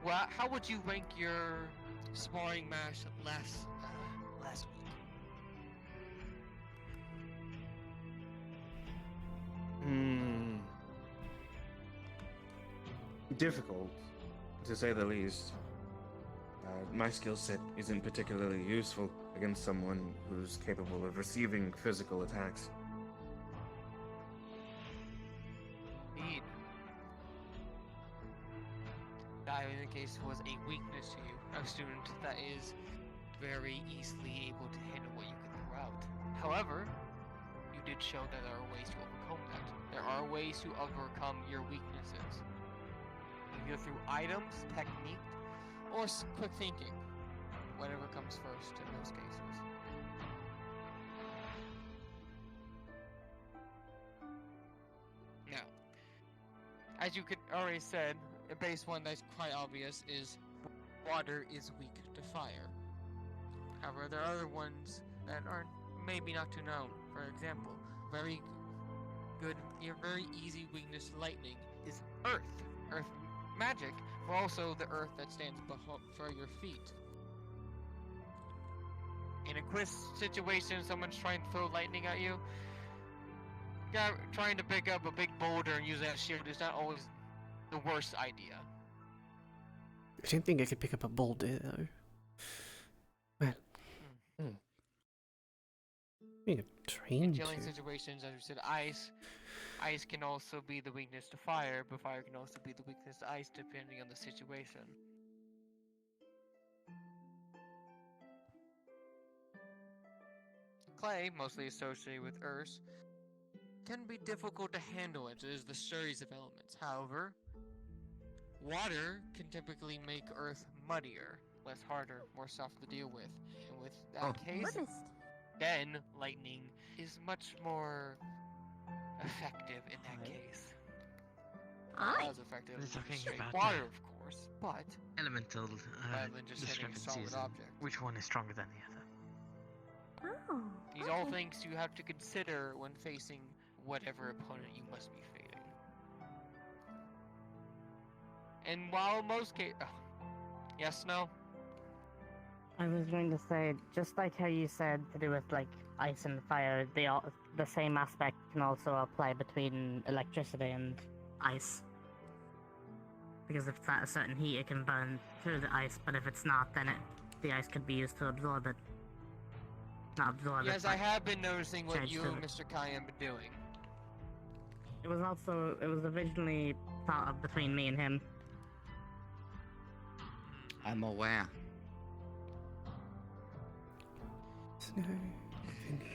C: Well, how would you rank your sparring match last week?
I: Difficult, to say the least. My skill set isn't particularly useful against someone who's capable of receiving physical attacks.
C: Indeed. That in the case was a weakness to you, a student that is very easily able to handle what you can throw out. However, you did show that there are ways to overcome that. There are ways to overcome your weaknesses. Either through items, technique, or quick thinking. Whatever comes first in those cases. Now, as you could already said, a base one that's quite obvious is water is weak to fire. However, there are other ones that are maybe not too known. For example, very easy weakness to lightning is earth. Earth magic, but also the earth that stands for your feet. In a quiz situation, someone's trying to throw lightning at you. Trying to pick up a big boulder and use that shield is not always the worst idea.
A: I don't think I could pick up a boulder, though. Well, being trained
C: In chilling
A: to.
C: situations, as we said, ice can also be the weakness to fire, but fire can also be the weakness to ice depending on the situation. Clay, mostly associated with earth, can be difficult to handle as it is the series of elements. However, water can typically make earth muddier, less harder, more soft to deal with. And with that case, then lightning is much more effective in that case. not as effective as straight water, of course, but
N: elemental
C: rather than just hitting a solid
N: discrepancies in
C: object.
N: which one is stronger than the other.
E: Oh.
C: These all things you have to consider when facing whatever opponent you must be fighting. And while most cases, yes, no.
T: I was going to say, just like how you said to do with like ice and fire, the same aspect can also apply between electricity and ice. Because if it's at a certain heat, it can burn through the ice, but if it's not, then the ice could be used to absorb it. Not absorb it.
C: Yes, I have been noticing what
T: change
C: you
T: to
C: and
T: it.
C: Mr. Kaia have been doing.
T: It was originally thought of between me and him.
R: I'm aware.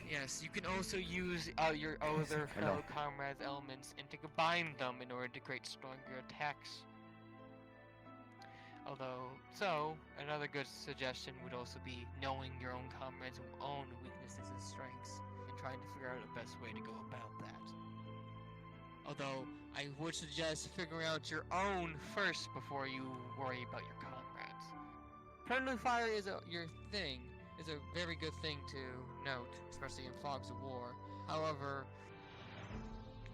C: Yes, you can also use your other fellow comrades' elements and to combine them in order to create stronger attacks. Another good suggestion would also be knowing your own comrades' own weaknesses and strengths and trying to figure out the best way to go about that. Although, I would suggest figuring out your own first before you worry about your comrades. Friendly fire is your thing. Is a very good thing to note, especially in fogs of war. However,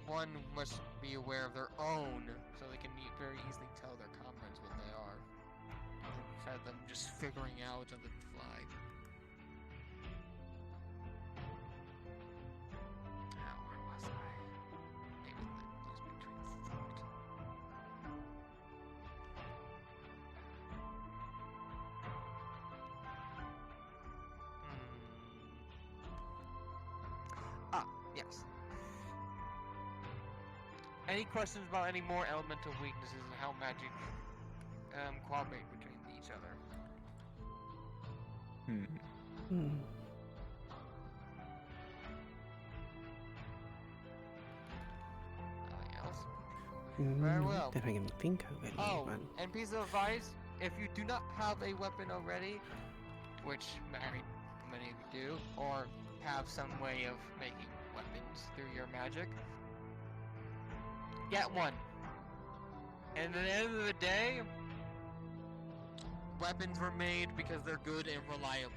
C: one must be aware of their own, so they can very easily tell their comrades what they are, instead of them just figuring out on the fly. Now, where was I? Maybe lose my train of thought. Yes. Any questions about any more elemental weaknesses and how magic cooperate between each other? Nothing else? Very well.
A: That I can think of any one.
C: And piece of advice, if you do not have a weapon already, which many of you do, or have some way of making weapons through your magic, get one. And at the end of the day, weapons were made because they're good and reliable.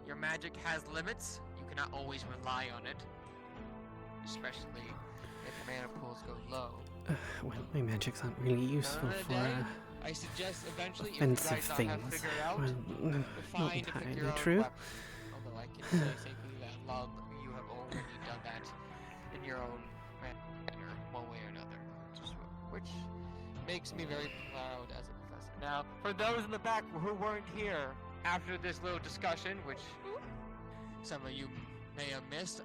C: Your magic has limits. You cannot always rely on it, especially if mana pools go low.
A: Well, my magics aren't really useful for
C: I suggest eventually, if
A: offensive
C: you guys not
A: things.
C: have figured out,
A: Well,
C: to
A: not
C: find and pick
A: entirely
C: your own
A: true.
C: weapon. Although I can say safely that you have already done that in your own manner, one way or another, which makes me very proud as a professor. Now, for those in the back who weren't here after this little discussion, which some of you may have missed,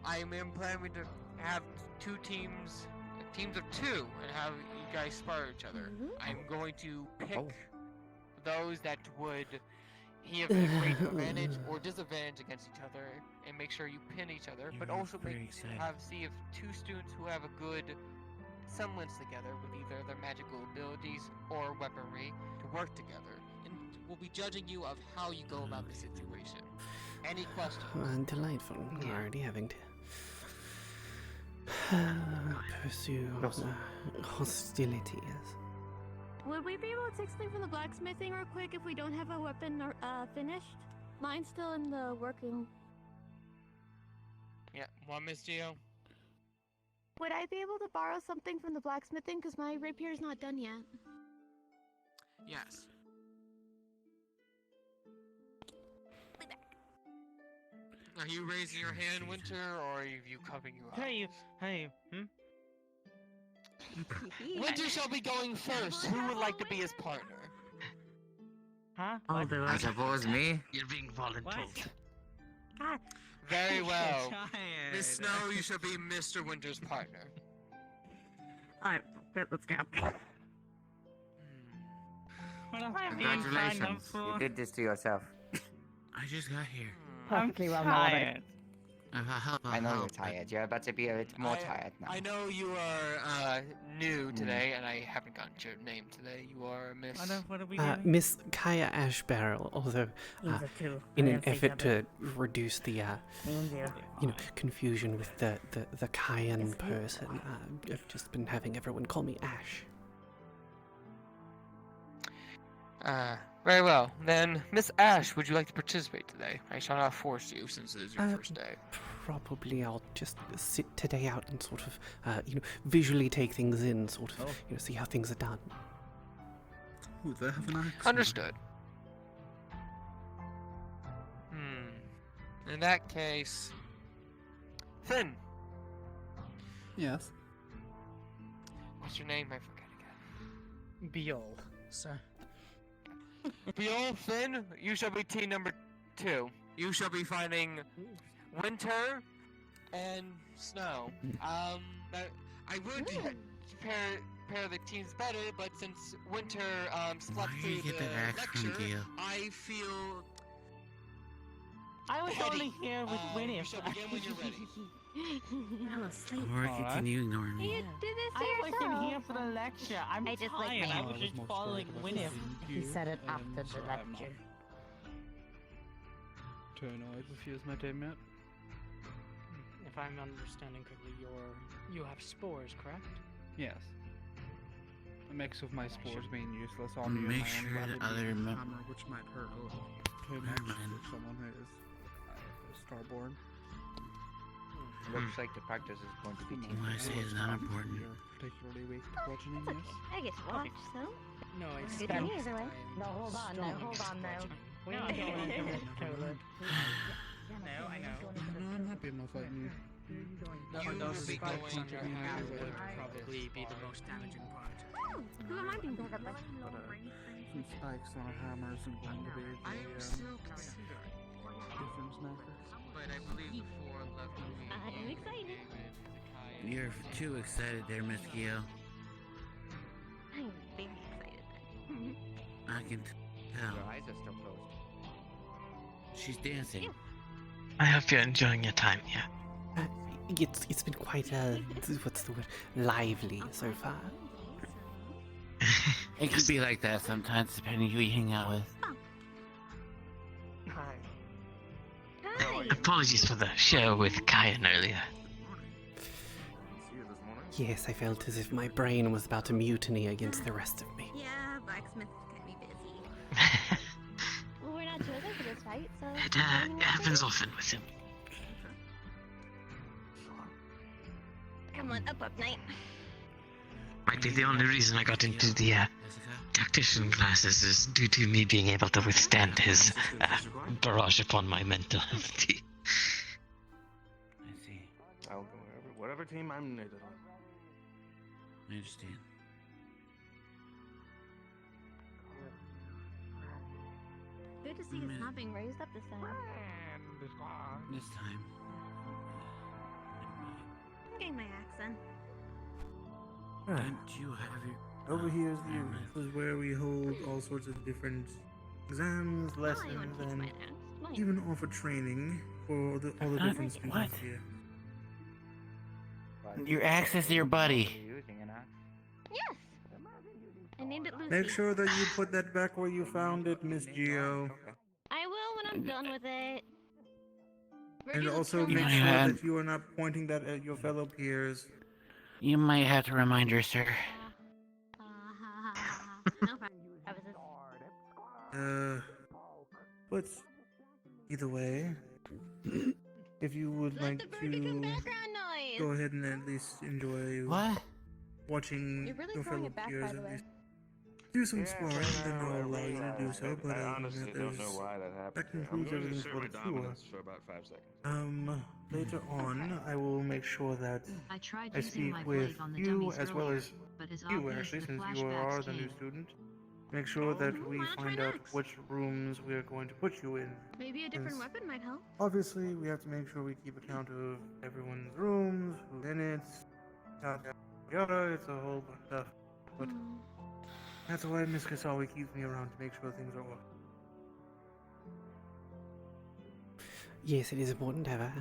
C: I am planning to have teams of two, and have you guys spar each other. I'm going to pick those that would have a great advantage or disadvantage against each other, and make sure you pin each other, but also see if two students who have a good semblance together with either their magical abilities or weaponry to work together, and we'll be judging you of how you go about the situation. Any questions?
A: Delightful. We're already having to pursue hostilities.
E: Would we be able to take something from the blacksmithing real quick if we don't have a weapon finished? Mine's still in the working.
C: Yeah, one Miss Geo.
E: Would I be able to borrow something from the blacksmithing? Because my rapier's not done yet.
C: Yes. Are you raising your hand, Winter, or are you covering you up? Winter shall be going first. Who would like to be his partner?
T: Huh? I'll do
R: I
T: it.
R: suppose me.
N: You're being voluntold.
C: Very well. Miss Snow, you shall be Mr. Winter's partner.
T: Alright, let's go.
R: Congratulations. You did this to yourself.
F: I just got here.
T: Perfectly well know what
R: I know you're tired. You're about to be a bit more tired now.
C: I know you are new today, and I haven't gotten your name today. You are Miss.
H: What are we doing?
A: Miss Kaia Ashbarrel, although in an effort to reduce the confusion with the Kaian person, I've just been having everyone call me Ash.
C: Very well. Then, Miss Ash, would you like to participate today? I shall not force you since it is your first day.
A: Probably I'll just sit today out and sort of, visually take things in, sort of, see how things are done.
K: Ooh, they have an accent.
C: Understood. In that case, Finn.
K: Yes.
C: What's your name? I forget again.
S: Beol, sir.
C: Beol, Finn, you shall be team number 2. You shall be finding winter and snow. I would pair the teams better, but since winter slept through the lecture, I feel.
H: I was only here with Winnie.
C: You shall begin when you're ready.
T: I'm asleep.
P: Or can you ignore me?
E: You did this
H: I
E: yourself.
H: wasn't here for the lecture. I'm
T: I just like
H: tired.
T: my
H: I was just following Winnie.
T: He said it after the lecture.
K: Turn eyes if he is my teammate.
S: If I'm understanding correctly, you have spores, correct?
K: Yes. A mix of my spores being useless on you.
P: Make sure the other
K: hammer, which might hurt a little too much for someone who is starborn.
R: Looks like the practice is going to be team.
P: What I say is not important.
K: Particularly weak to bludgeoning,
E: It's okay. I get to watch, so.
S: No, it's
E: Good to me either way.
T: No, hold on now. We're not going into this, Tola.
S: No, I know.
K: No, I'm happy enough fighting you.
S: Those spikes on your hand would probably be the most damaging part.
E: Who am I being bothered by?
K: Some spikes on a hammer isn't going to be the difference maker.
C: But I believe before left
E: I'm excited.
P: You're too excited there, Miss Gio.
E: I'm very excited then.
P: I can tell.
R: Your eyes are still closed.
P: She's dancing.
N: I hope you're enjoying your time here.
A: It's been quite what's the word, lively so far.
P: It can be like that sometimes, depending who you hang out with.
N: Apologies for the show with Kaia earlier.
A: Yes, I felt as if my brain was about to mutiny against the rest of me.
E: Yeah, blacksmith can be busy. Well, we're not chosen for this fight, so.
N: It happens often with him.
E: Come on, up, Knight.
N: Might be the only reason I got into the tactician classes is due to me being able to withstand his barrage upon my mental health.
P: I see.
I: I'll go whatever team I'm needed on.
P: I understand.
E: Good to see it's not being raised up this time.
P: This time.
E: I'm getting my accent.
P: Don't you have your...
B: Over here is where we hold all sorts of different exams, lessons, and even offer training for all the different students
P: what?
B: here.
P: Your axe is your buddy.
E: Yes! I named it Lucy.
B: Make sure that you put that back where you found it, Miss Gio.
E: I will when I'm done with it.
B: And also make sure that you are not pointing that at your fellow peers.
P: You might have to remind her, sir.
E: No problem.
B: But either way, if you would like to go ahead and at least enjoy watching your fellow peers at least do some sparring, then they'll allow you to do so. But
I: I honestly don't know why that happened.
B: that concludes everything for the tour.
I: For about 5 seconds.
B: Later on, I will make sure that
J: I tried
B: I
J: using
B: speak
J: my
B: with
J: blade on the
B: you
J: dummies
B: as well
J: earlier,
B: as
J: but it's
B: you
J: obvious
B: actually,
J: the
B: since you
J: flashbacks
B: are the new
J: came.
B: student. Make sure that we find out which rooms we are going to put you in.
E: Maybe a different
B: Since
E: weapon might help.
B: obviously, we have to make sure we keep account of everyone's rooms, who's in it, yada yada. It's a whole bunch of stuff. But that's why Miss Kasawi keeps me around to make sure things are well.
A: Yes, it is important to have a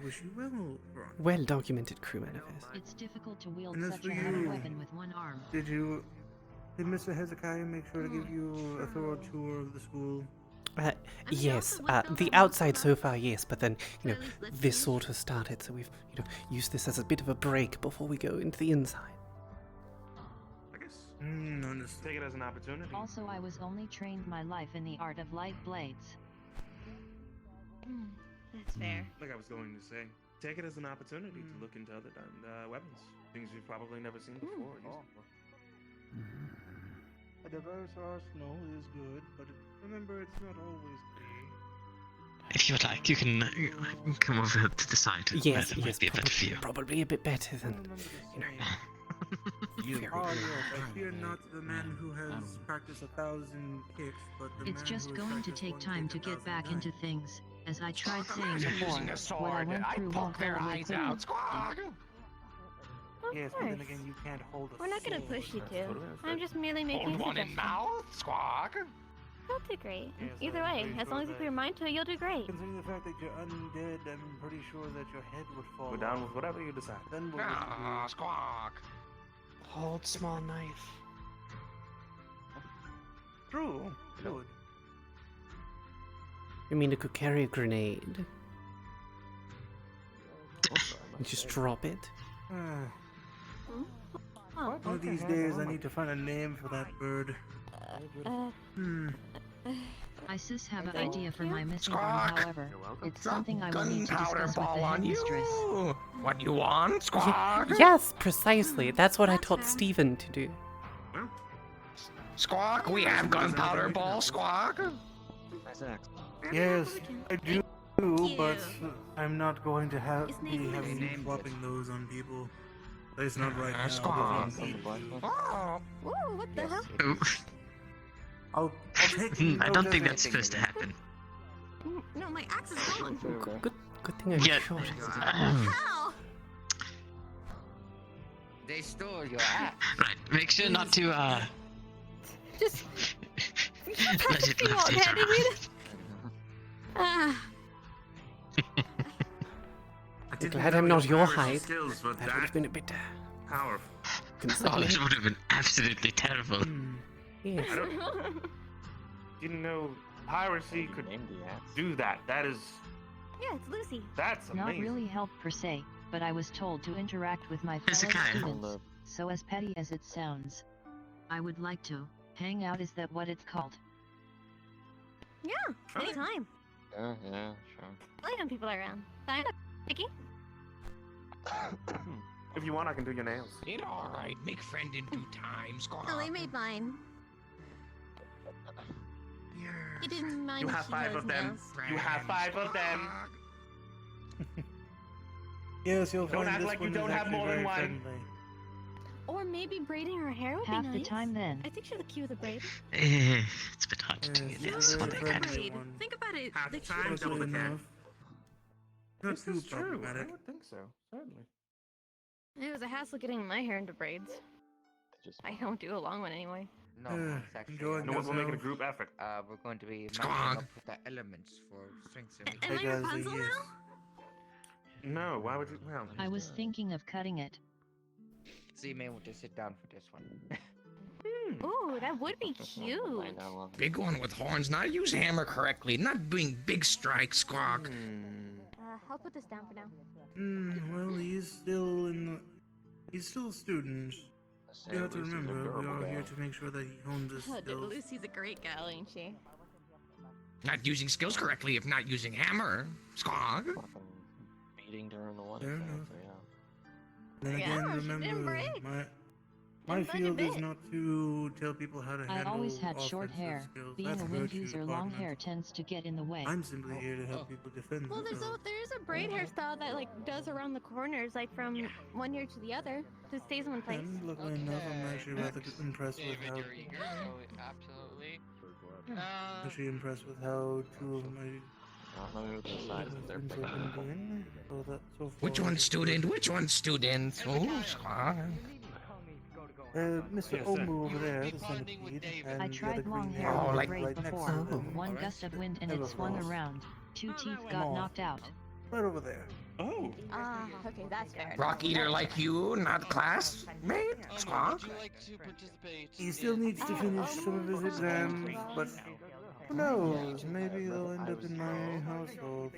B: wish you well, Ron.
A: well-documented crew manifest.
J: It's difficult to wield
B: And as
J: such
B: for
J: a heavy
B: you,
J: weapon with one arm.
B: Did Mr. Hezekiah make sure to give you a thorough tour of the school?
A: Yes, the outside so far, yes, but then, this sort of started, so we've, used this as a bit of a break before we go into the inside.
I: I guess. Just take it as an opportunity.
J: Also, I was only trained my life in the art of light blades.
E: That's fair.
I: Like I was going to say, take it as an opportunity to look into other weapons. Things you've probably never seen before.
B: A diverse arsenal is good, but remember, it's not always clean.
N: If you would like, you can come over to the side.
A: Yes,
N: that might be a better view.
A: Probably a bit better than,
B: Yes, I fear not the man who has practiced 1,000 kicks, but the
J: It's
B: man
J: just
B: who has
J: going to
B: practiced
J: take
B: one
J: time
B: kick
J: to get
B: 1,000
J: back into
B: times.
J: things. As I tried saying
L: You're
J: before,
L: using a
J: what I
L: sword.
J: went
L: I
J: through
L: poke
J: won't
L: their
J: go away
L: eyes
J: quickly.
L: out. Squawk!
B: Yes, but then again, you can't hold a
E: We're not gonna
B: sword.
E: push you to. I'm just merely making
L: Hold
E: a
L: one in
E: suggestion.
L: mouth. Squawk!
E: You'll do great.
B: Yes,
E: Either
B: I'm
E: way,
B: pretty
E: as
B: sure
E: long as you
B: that-
E: put your mind to it, you'll do great.
B: Considering the fact that you're undead, I'm pretty sure that your head would fall
I: Go down
B: off.
I: with whatever you decide.
B: Then what would you do?
L: Squawk!
A: Hold small knife.
B: True. Good.
A: You mean it could carry a grenade? And just drop it?
E: Oh.
B: One of these days, I need to find a name for that bird.
J: ISIS have an idea for my missing arm,
L: Squawk!
J: however. It's something I will need to
L: Gunpowder
J: discuss with
L: ball
J: the
L: on you!
J: headmistress.
L: What you want? Squawk!
A: Yes, precisely. That's what I taught Stephen to do.
L: Squawk, we have gunpowder ball, Squawk!
B: Yes, I do, but I'm not going to be having you swapping those on people. At least not right now.
L: Squawk.
E: Oh. Whoa, what the hell?
B: I'll take
N: I don't think that's supposed to happen.
E: No, my axe is gone.
A: Good thing I
N: Yeah.
A: shot it.
E: How?
R: They stole your axe.
N: Right, make sure not to,
E: Just
N: let it
E: you
N: left
E: won't
N: it
E: hand it. Ah.
A: I'm glad I'm not your
I: Piracy
A: height.
I: skills were
A: That would have been a bit
I: powerful.
N: Oh,
A: concerning.
N: this would have been absolutely terrible.
A: Yes.
I: I didn't know piracy could do that. That is,
E: Yeah, it's Lucy.
I: that's
J: Not
I: amazing.
J: really help per se, but I was told to interact with my fellow
N: Hezekiah.
J: students. So as petty as it sounds, I would like to hang out. Is that what it's called?
E: Yeah, anytime.
F: Yeah, sure.
E: I like when people are around. Sign up, Vicky.
I: If you want, I can do your nails.
L: It alright, make friend in due time, Squawk.
E: Oh, they made mine. He didn't mind
I: You
E: if
I: have
E: she
I: 5
E: knows
I: of them.
E: nails.
I: You have 5 of them.
B: Yes, you'll
I: Don't
B: find
I: act
B: this
I: like you
B: one
I: don't
B: is
I: have
B: actually
I: more than
B: very
I: one.
B: friendly.
E: Or maybe braiding her hair would
J: Half
E: be
J: the
E: nice.
J: time then.
E: I think she'll look cute with a braid.
N: It's a bit hard to do
B: Yes,
N: this
B: it's a
N: one
B: very
N: kind of.
B: friendly
E: Braid.
B: one.
E: Think about it.
I: Half
E: The
I: the time,
E: cute-
I: double the cat.
B: enough. Not
I: This
B: too
I: is true. I
B: problematic.
I: would think so. Certainly.
E: It was a hassle getting my hair into braids. I don't do a long one anyway.
R: No, it's actually.
B: enjoying
I: No, we'll make it a
B: yourself.
I: group effort.
R: We're going to be
L: Squawk.
R: matching up with the elements for strengths and
E: Am I
B: Hey guys,
E: Rapunzel
B: yes.
E: now?
I: No, why would you? Well,
J: I was thinking of cutting it.
R: So you may want to sit down for this one.
E: Ooh, that would be cute.
L: Big one with horns, not use hammer correctly, not doing big strikes, Squawk.
E: I'll put this down for now.
B: Well, he's still a student. You have to remember, we are here to make sure that he hones his skills.
E: Lucy's a great gal, ain't she?
L: Not using skills correctly if not using hammer, Squawk.
F: Beating during the one
B: Fair
F: thing,
B: enough.
F: so yeah.
B: Then
E: Yeah,
B: again,
E: she didn't
B: remember,
E: break.
B: my
E: Didn't budge a
B: field is
E: bit.
B: not to tell people how to
J: I
B: handle
J: always had short
B: offensive
J: hair.
B: skills.
J: Being
B: That's
J: a wind
B: virtue
J: user, long
B: department.
J: hair tends to get in the way.
B: I'm simply here to help people defend
E: Well, there
B: themselves.
E: is a braid hairstyle that does around the corners, from one ear to the other, so it stays in one place.
B: And luckily enough, I'm actually rather impressed with how
C: Absolutely.
B: actually impressed with how 2 of my
F: I don't know who decides if they're
B: students have
F: picking
B: been doing. So that so far.
L: Which one student? Which one student? Oh, Squawk.
B: Mr.
I: Yes, sir.
B: Omu over there, the centipede, and
J: I
B: the other
J: tried
B: green
J: long
B: man
J: hair with a
B: right
J: braid
B: next
J: before.
B: to them.
J: One gust of wind and
B: Never
J: it swung
B: froze.
J: around. Two teeth
B: Come
J: got
B: on.
J: knocked out.
B: Right over there.
I: Oh.
E: Okay, that's fair.
L: Rock eater like you, not classmate? Squawk?
C: Would you like to participate?
B: He still needs to finish some of his exams, but who knows? Maybe they'll end up in my household.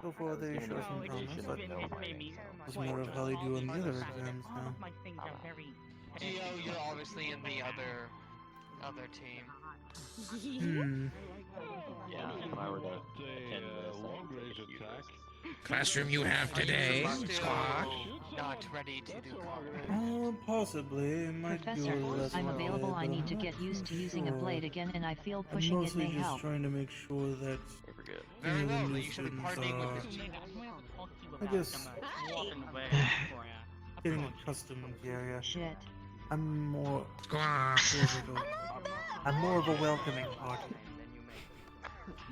B: So far they show some promise, but it's more of how they do on the other exams now.
C: Geo, you're obviously in the other team.
F: Yeah, if I were to attend this, I would take a few
L: Classroom you have today, Squawk?
C: Not ready to do combat.
B: Possibly. It might do
J: Professor,
B: a lesson
J: I'm available.
B: today,
J: I
B: but
J: need
B: I'm
J: to
B: not
J: get used to
B: too
J: using a
B: sure.
J: blade again, and I feel
B: I'm
J: pushing it
B: mostly
J: may
B: just
J: help.
B: trying to make sure that
C: Very
B: the
C: well,
B: new
C: then you should be
B: students
C: partying
B: are,
C: with this team.
B: I guess, getting accustomed. Yeah.
J: Shit.
B: I'm more.
L: Squawk.
B: I'm more of a welcoming party.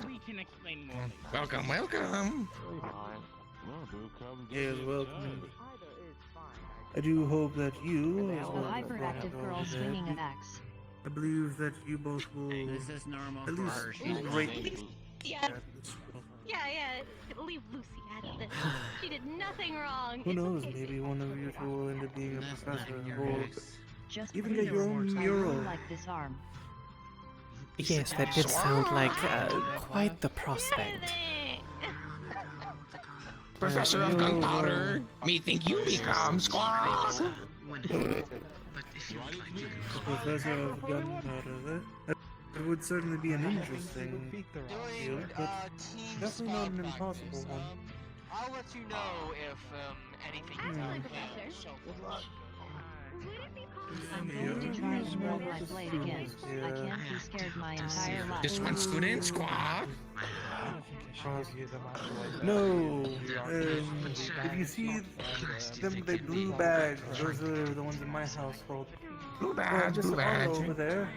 H: We can explain more.
L: Welcome, welcome.
B: Yes, welcome. I do hope that you, as
J: A
B: well as
J: hyperactive
B: Veronica
J: girl
B: over there,
J: swinging an axe.
B: I believe that you both will
P: This is normal
B: at
P: for
B: least
P: her.
B: do greatly.
E: Yeah. Leave Lucy out of this. She did nothing wrong.
B: Who
E: It's
B: knows?
E: okay.
B: Maybe one of you two will end up being a professor, or
J: Just
B: even
J: breathe.
B: get your own
J: I
B: mural.
J: really like this arm.
A: Yes, that did sound like quite the prospect.
L: Professor of Gunpowder, me think you become Squawk.
B: Professor of Gunpowder. That would certainly be an interesting field, but definitely not an impossible one.
C: I'll let you know if anything is out there.
J: I'm going to try to swirl my blade again. I can't be scared my entire life.
L: This one's student Squawk.
B: No, if you see them, they blue bags. Those are the ones in my household.
L: Blue badge,
B: Mr.
L: blue badge.
B: Arlo over there.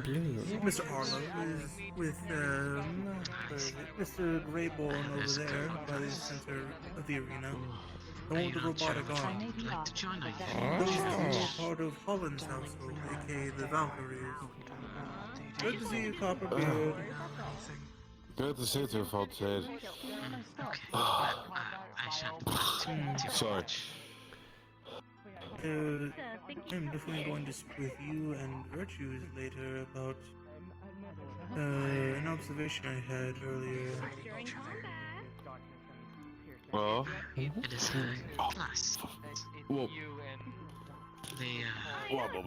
A: Blue.
B: Mr. Arlo is with Mr. Greyborn over there by the center of the arena. The one with the robotic arm. Those two are part of Holland's household, aka the Valkyries. Good to see you, Copperbeard.
Q: Good to see you, Voltaire. Sorry.
B: I'm definitely going to speak with you and Virtues later about an observation I had earlier.
Q: Well?
N: It is class.
Q: Well,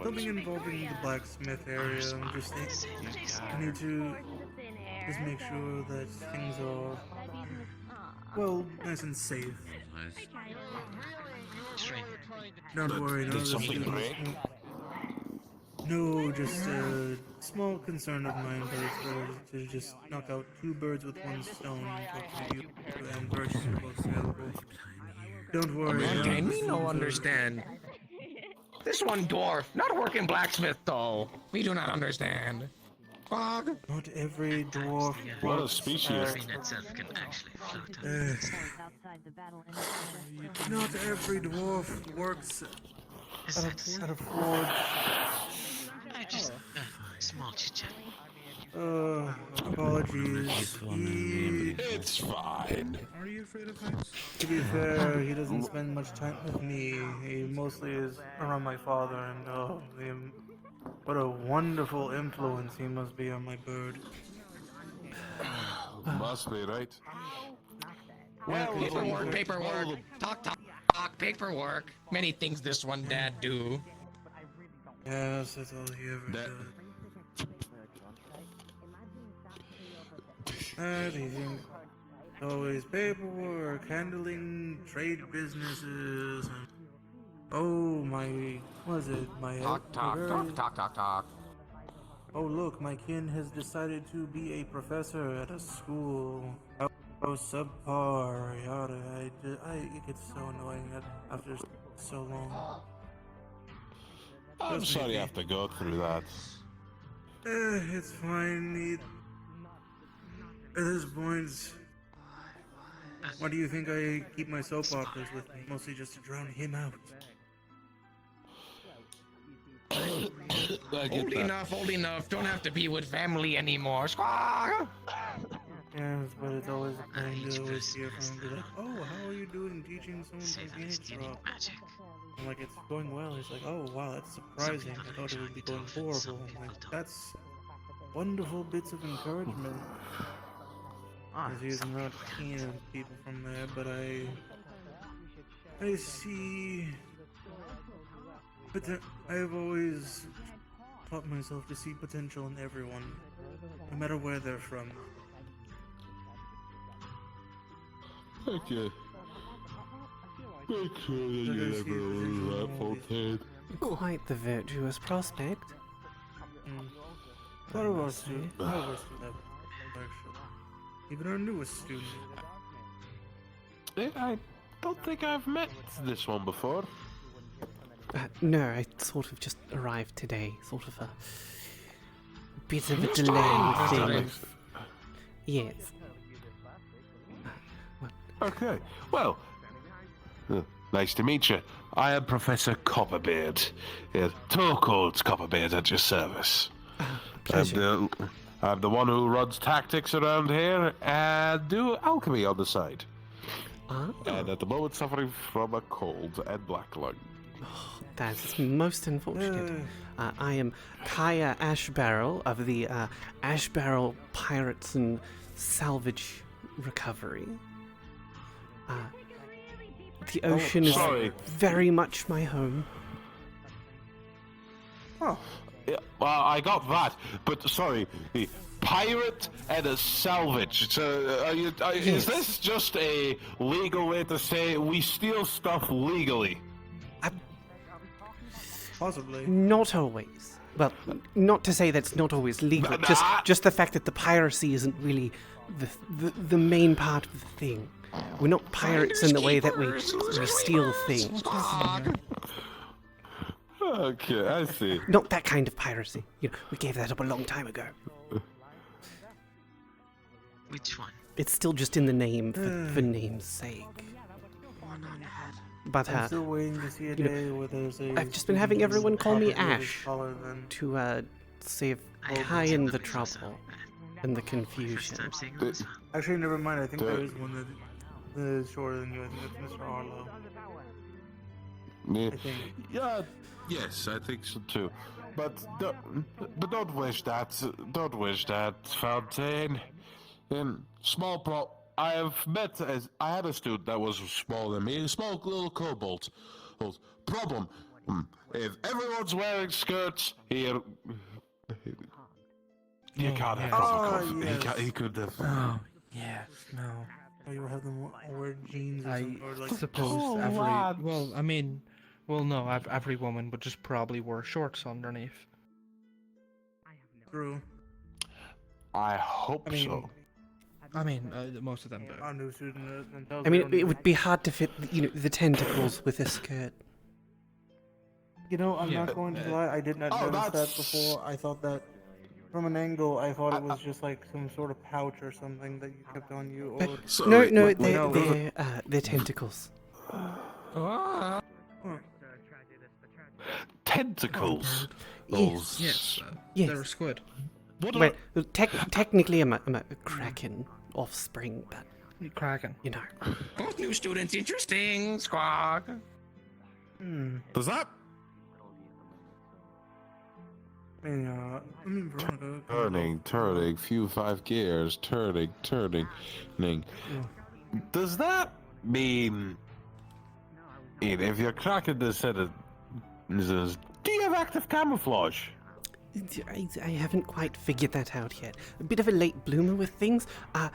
B: Something involving the blacksmith area. I'm just I need to just make sure that things are, well, nice and safe. Don't worry, none
Q: Did
B: of the
Q: something
B: students
Q: break?
B: No, just a small concern of mine, but to just knock out two birds with one stone. Talk to you and Virtues are both available. Don't worry.
L: Okay, me no understand. This one dwarf, not a working blacksmith though. We do not understand. Fog.
B: Not every dwarf.
Q: What a species.
B: Not every dwarf works at a forge.
N: Just small chit-chat.
B: Apologies.
Q: It's fine.
B: Are you afraid of heights? To be fair, he doesn't spend much time with me. He mostly is around my father, and what a wonderful influence he must be on my bird.
Q: Must be, right?
L: Paperwork. Talk, paperwork. Many things this one dad do.
B: Yes, that's all he ever does. Everything. Always paperwork, handling trade businesses. Oh, my. Was it my.
L: Talk.
B: Oh, look, my kin has decided to be a professor at a school. Oh, subpar. Yada. It gets so annoying after so long.
Q: I'm sorry you have to go through that.
B: It's fine. At this point, why do you think I keep my soap operas with me? Mostly just to drown him out.
L: Old enough. Don't have to be with family anymore. Squawk!
B: Yes, but it's always a pain to always hear from him. Be like, oh, how are you doing teaching someone Phoenix Rock? I'm like, it's going well. He's like, oh, wow, that's surprising. I thought it would be going horrible. I'm like, that's wonderful bits of encouragement. Because he's not keen on people from there, but I see. But I have always taught myself to see potential in everyone, no matter where they're from.
Q: Thank you. Make sure that you never lose that Fontaine.
A: Quite the virtuous prospect.
B: What of us do? None of us do that, actually. Even our newest student.
Q: I don't think I've met this one before.
A: No, I sort of just arrived today. Sort of a bit of a delayed thing. Yes.
Q: Okay, well, nice to meet you. I am Professor Copperbeard. Yeah, Torcold's Copperbeard at your service. I'm the one who runs tactics around here and do alchemy on the side. And at the moment suffering from a cold and black lung.
A: Oh, that's most unfortunate. I am Kaia Ashbarrel of the Ashbarrel Pirates and Salvage Recovery. The ocean is very much my home.
Q: Oh. Yeah, well, I got that, but sorry, the pirate and a salvage. So, is this just a legal way to say we steal stuff legally?
B: Possibly.
A: Not always. Well, not to say that's not always legal. Just the fact that the piracy isn't really the main part of the thing. We're not pirates in the way that we steal things.
Q: Okay, I see.
A: Not that kind of piracy. You know, we gave that up a long time ago.
N: Which one?
A: It's still just in the name for name's sake. But
B: I'm still waiting to see a day where there's a.
A: I've just been having everyone call me Ash to save Kaia the trouble and the confusion.
B: Actually, never mind. I think there is one that is shorter than you. I think that's Mr. Arlo.
Q: I think. Yeah. Yes, I think so too. But don't wish that. Don't wish that, Fontaine. In small I have met I had a student that was smaller than me, a small little kobold. Problem: if everyone's wearing skirts here, you can't have proper coffee.
B: Yes.
Q: He could have.
G: Oh, yes, no.
B: Or you have them wear jeans or
G: I
B: something, or like
G: suppose every woman would just probably wear shorts underneath.
B: True.
Q: I hope so.
G: I mean, most of them do.
B: Our new student,
A: I mean, it would be hard to fit, the tentacles with a skirt.
B: You know, I'm not going to lie. I did not notice that before. I thought that, from an angle, I thought it was just like some sort of pouch or something that you kept on you. Or...
A: No, they're tentacles.
Q: Tentacles.
G: Yes. They're a squid.
A: Well, technically, I'm a kraken offspring, but
G: kraken.
A: You know.
L: Both new students, interesting. Squawk.
Q: Does that?
B: Veronica.
Q: Turning, few 5 gears, turning. Does that mean if you're cracking this set of do you have active camouflage?
A: I haven't quite figured that out yet. A bit of a late bloomer with things. I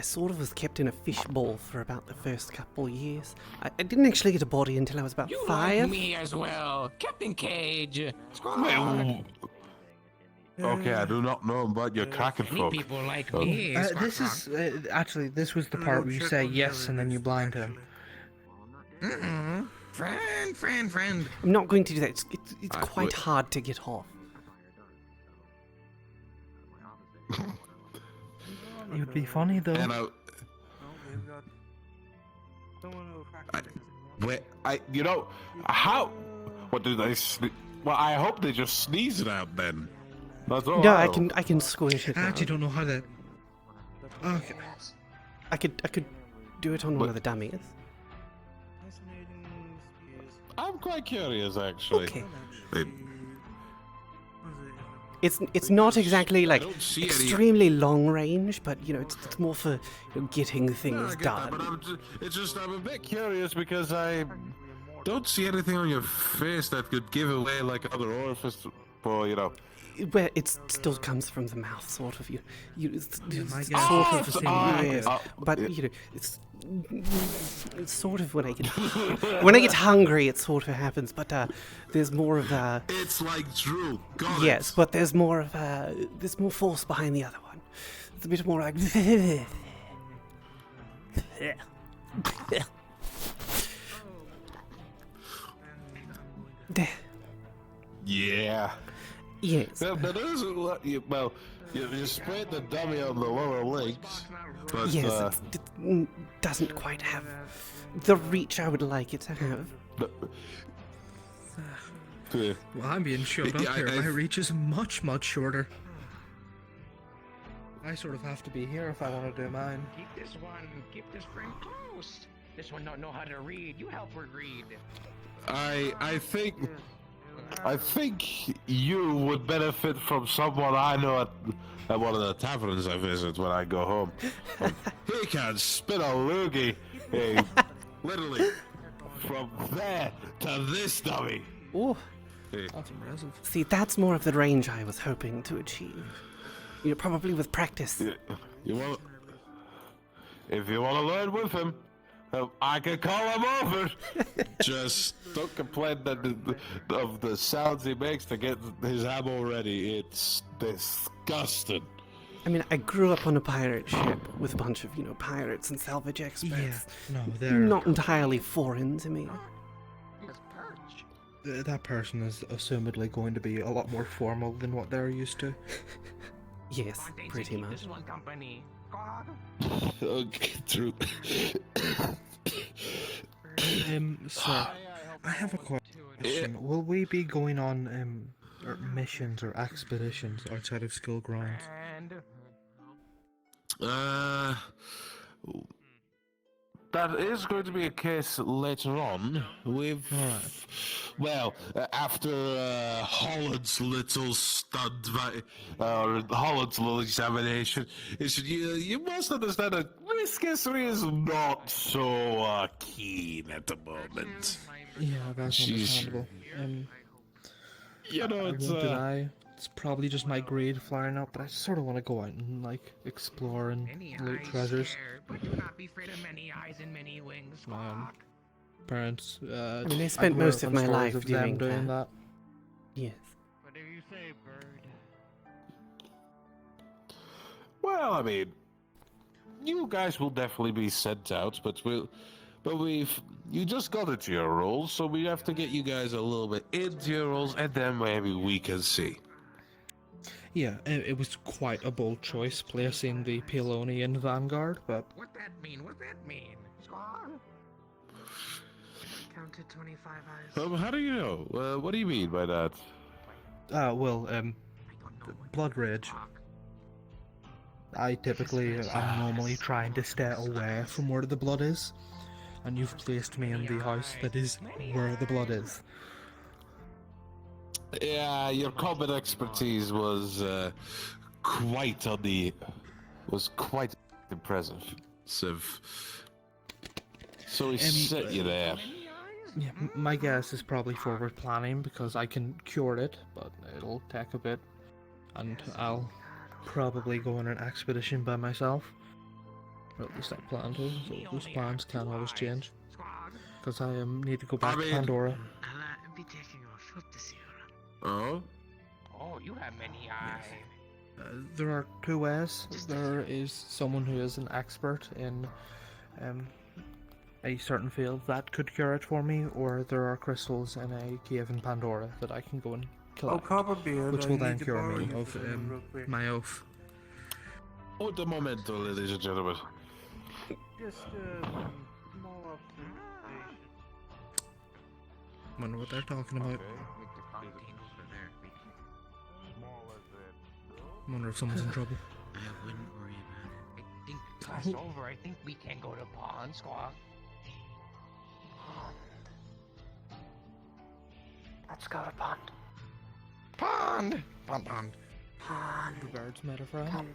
A: sort of was kept in a fishbowl for about the first couple years. I didn't actually get a body until I was about 5.
L: Like me as well, Captain Cage.
Q: Okay, I do not know about your cracking folk.
L: People like me.
G: This is this was the part where you say yes and then you blind him.
L: Friend.
A: I'm not going to do that. It's quite hard to get off.
G: It would be funny though.
Q: How? What do they? Well, I hope they just sneeze it out then. That's all.
A: No, I can squish it
B: I
A: out.
B: actually don't know how to. Okay.
A: I could do it on one of the dummies.
Q: I'm quite curious, actually.
A: Okay.
Q: It-
A: It's not exactly like
Q: don't see any-
A: extremely long range, but you know it's more for getting
Q: No,
A: things
Q: I get that,
A: done.
Q: but I'm a bit curious because I don't see anything on your face that could give away like other orifices, or
A: Where it still comes from the mouth, sort of. It's
B: my
A: sort
B: guess
A: of.
B: is the same
A: Yes,
B: way.
A: but it's sort of when I get hungry, it sort of happens. But there's more of a.
Q: It's like Drew. Got
A: Yes,
Q: it.
A: but there's more of there's more force behind the other one. It's a bit more like.
Q: Yeah.
A: Yes.
Q: But you sprayed the dummy on the lower legs, but
A: Yes, it doesn't quite have the reach I would like it to have.
B: Well, I'm being showed up here. My reach is much, much shorter. I sort of have to be here if I want to do mine.
L: Keep this friend close. This one don't know how to read. You help her read.
Q: I think you would benefit from someone I know at one of the taverns I visit when I go home. He can spin a loogie, literally from there to this dummy.
A: Oh,
B: that's impressive.
A: See, that's more of the range I was hoping to achieve. Probably with practice.
Q: If you want to learn with him, I can call him over. Just don't complain of the sounds he makes to get his ammo ready. It's disgusting.
A: I mean, I grew up on a pirate ship with a bunch of, pirates and salvage experts.
B: Yeah, no, they're
A: not entirely foreign to me.
B: That person is assumedly going to be a lot more formal than what they're used to.
A: Yes, pretty much.
L: This one company.
Q: Okay, true.
B: Sir, I have a question. Will we be going on missions or expeditions outside of school grounds?
Q: That is going to be a case later on. After Holland's little Holland's little examination, you must understand that Miss History is not so keen at the moment.
B: Yeah, that's understandable. It's probably just my grade flaring up, but I sort of want to go out and explore and loot treasures.
L: But do not be afraid of many eyes and many wings.
B: Parents.
A: I mean, I spent most of my life doing that. Yes.
L: What do you say, bird?
Q: Well, I mean, you guys will definitely be sent out, but you just got into your roles, so we have to get you guys a little bit into your roles, and then maybe we can see.
B: Yeah, it was quite a bold choice placing the Peloni in Vanguard, but...
L: What that mean? What that mean? Squad?
S: Counted 25 eyes.
Q: How do you know? What do you mean by that?
B: Blood Rage. I'm normally trying to stay away from where the blood is, and you've placed me in the house that is where the blood is.
Q: Yeah, your combat expertise was quite impressive. So he set you there.
B: Yeah, my guess is probably forward planning because I can cure it, but it'll take a bit, and I'll probably go on an expedition by myself. Or at least I plan to. So those plans can always change. Because I need to go back to Pandora.
N: I'll be taking off. Hope to see you.
Q: Oh?
L: Oh, you have many eyes.
B: There are two ways. There is someone who is an expert in a certain field that could cure it for me, or there are crystals in a cave in Pandora that I can go and collect, which will then cure me of my oath.
Q: Un momento, ladies and gentlemen.
K: Just small observation.
B: Wonder what they're talking about. I wonder if someone's in trouble.
N: I wouldn't worry about it. I think
L: It's over. I think we can go to Pond Squawk.
S: Let's go to Pond.
L: Pond! Pond.
S: Pond.
B: The guards met a friend.
S: Come.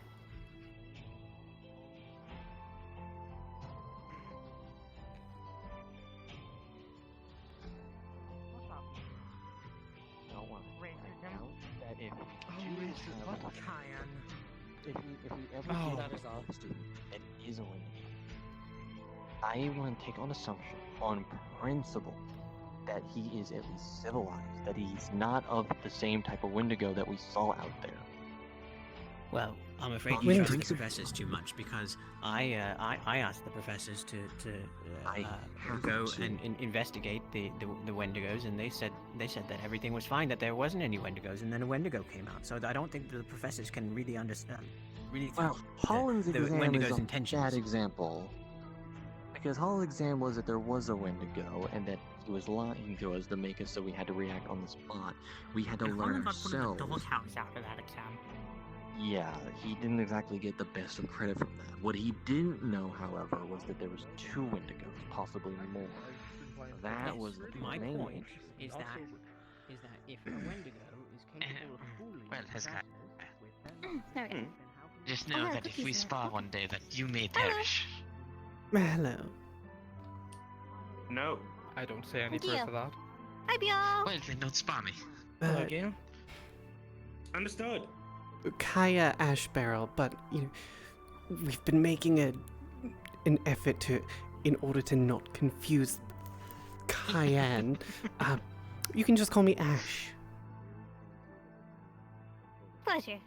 F: No one. That if if we ever get out of our student and is a winner, I want to take on assumption on principle that he is at least civilized, that he's not of the same type of Wendigo that we saw out there.
M: Well, I'm afraid you trust the professors too much because I asked the professors to go and investigate the Wendigos, and they said that everything was fine, that there wasn't any Wendigos, and then a Wendigo came out. So I don't think the professors can really understand.
F: Well, Holland's
M: the
F: exam
M: Wendigo's
F: is a
M: intentions.
F: bad example. Because Holland's exam was that there was a Wendigo, and that he was lying to us to make us so we had to react on the spot. We had to learn ourselves.
H: Doghouse after that exam.
F: Yeah, he didn't exactly get the best of credit from that. What he didn't know, however, was that there was 2 Wendigos, possibly more. That was the
M: my
F: main
M: point.
F: interest.
M: Is that if a Wendigo is capable of fooling
N: well,
M: the
N: his guy.
E: There we go.
N: Just know that if we spar one day, that you may perish.
A: Hello.
B: No. I don't say any
E: Deal.
B: prayer for that.
E: Hi, Bill.
N: Well, then don't spar me.
B: Hello, Gail.
I: Understood.
A: Kaia Ashbarrel, but we've been making an effort in order to not confuse Cayenne. You can just call me Ash,
E: Pleasure.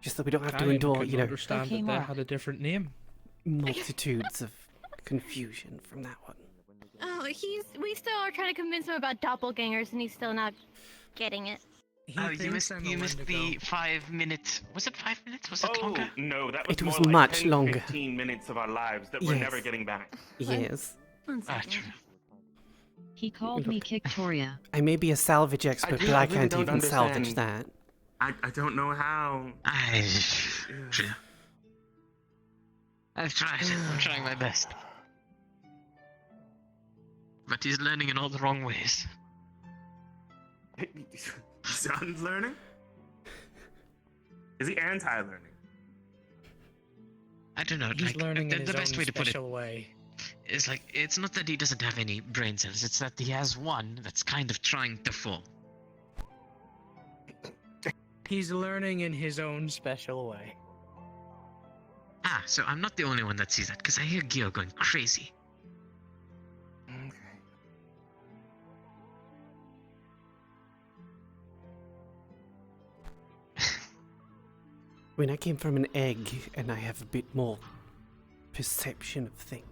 A: just so we don't have to
B: I
A: endure,
B: couldn't understand
E: Okay,
B: that they
E: Mark.
B: had a different name.
A: multitudes of confusion from that one.
E: Oh, we still are trying to convince him about doppelgangers, and he's still not getting it.
N: Oh, you missed the 5 minutes. Was it 5 minutes? Was it
I: Oh,
N: longer?
I: no, that was
A: It was
I: more like
A: much
I: 10,
A: longer.
I: 15 minutes of our lives that we're
A: Yes.
I: never getting back.
A: Yes.
N: True.
J: He called me Victoria.
A: I may be a salvage expert, but I
I: really
A: can't
I: don't
A: even salvage
I: understand.
A: that.
I: I don't know how.
N: True. I've tried. I'm trying my best. But he's learning in all the wrong ways.
I: Son's learning? Is he anti-learning?
N: I don't know.
S: He's
N: like,
S: learning in
N: the
S: his
N: best
S: own
N: way to put it
S: special way.
N: is like it's not that he doesn't have any brain cells. It's that he has one that's kind of trying to form.
S: He's learning in his own special way.
N: Ah, so I'm not the only one that sees that, because I hear Gio going crazy.
I: Okay.
A: I came from an egg, and I have a bit more perception of things.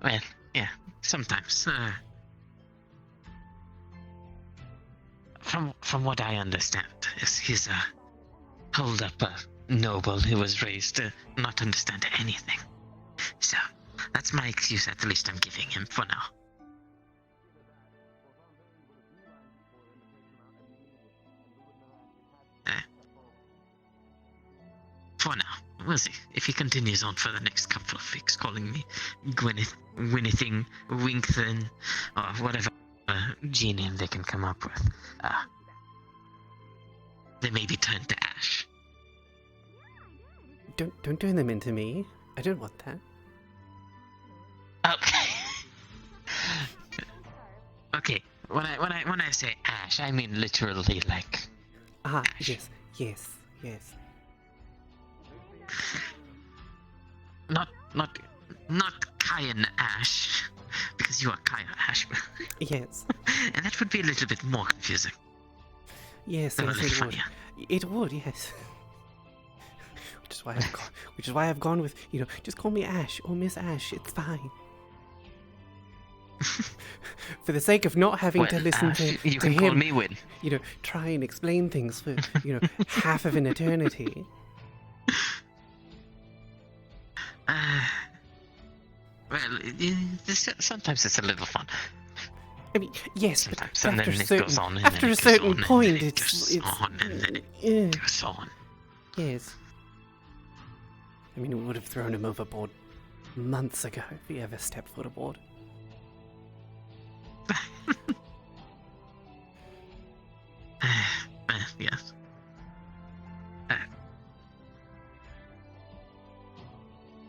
N: Well, yeah, sometimes. From what I understand, he's a hold-up noble who was raised to not understand anything. So, that's my excuse, at least I'm giving him for now. For now, we'll see. If he continues on for the next couple of weeks, calling me Gwyneth, Winnething, Winkthin, or whatever G name they can come up with, they may be turned to ash.
A: Don't turn them into me. I don't want that.
N: Okay. Okay. When I say ash, I mean literally like.
A: Ah,
N: ash.
A: yes.
N: Not Kaia Ash, because you are Kaia Ash.
A: Yes.
N: And that would be a little bit more confusing.
A: Yes,
N: A
A: yes,
N: little
A: it would.
N: funnier.
A: It would, yes. Which is why I've gone with, just call me Ash or Miss Ash. It's fine. For the sake of not having to listen
N: Ash,
A: to
N: you can
A: him,
N: call me Win.
A: Try and explain things for, half of an eternity.
N: Well, sometimes it's a little fun.
A: I mean, yes,
N: Sometimes,
A: but
N: and
A: after
N: then
A: a
N: it
A: certain,
N: goes on, and
A: after
N: then
A: a
N: it goes
A: certain
N: on,
A: point,
N: and then it
A: it's
N: goes on, and then it goes on.
A: Yes. I mean, we would have thrown him overboard months ago if he ever stepped foot aboard.
N: Yes.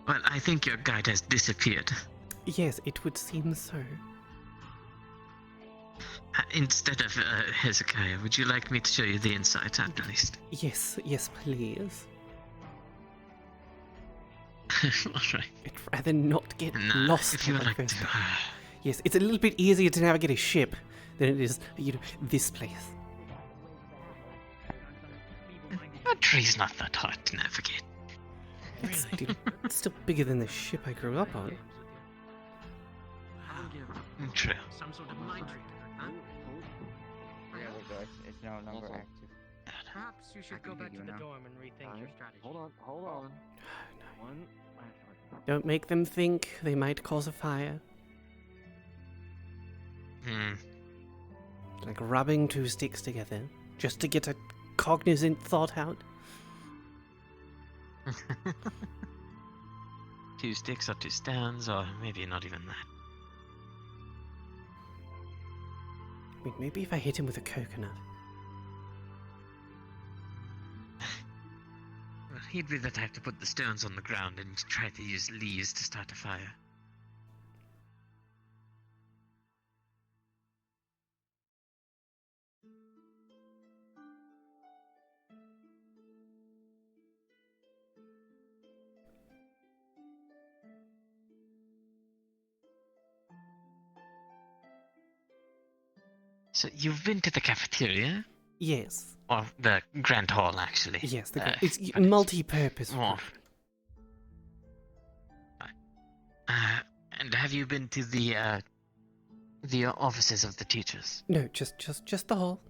N: Well, I think your guide has disappeared.
A: Yes, it would seem so.
N: Instead of Hezekiah, would you like me to show you the inside at least?
A: Yes, yes, please.
N: Alright.
A: I'd rather not get lost.
N: If you would
A: on my
N: like
A: first
N: to.
A: day. Yes, it's a little bit easier to navigate a ship than it is, this place.
N: A tree's not that hard to navigate.
A: It's still bigger than the ship I grew up on.
N: True.
D: Some sort of mind trick, huh?
R: It's no longer active.
D: Perhaps you should go back to the dorm and rethink your strategy.
F: Hold on.
A: Don't make them think they might cause a fire. Like rubbing two sticks together just to get a cognizant thought out.
N: 2 sticks or 2 stones, or maybe not even that.
A: I mean, maybe if I hit him with a coconut.
N: Well, he'd be the type to put the stones on the ground and try to use leaves to start a fire. So you've been to the cafeteria?
A: Yes.
N: Or the Grand Hall, actually.
A: Yes, it's multi-purpose.
N: And have you been to the offices of the teachers?
A: No, just the hall.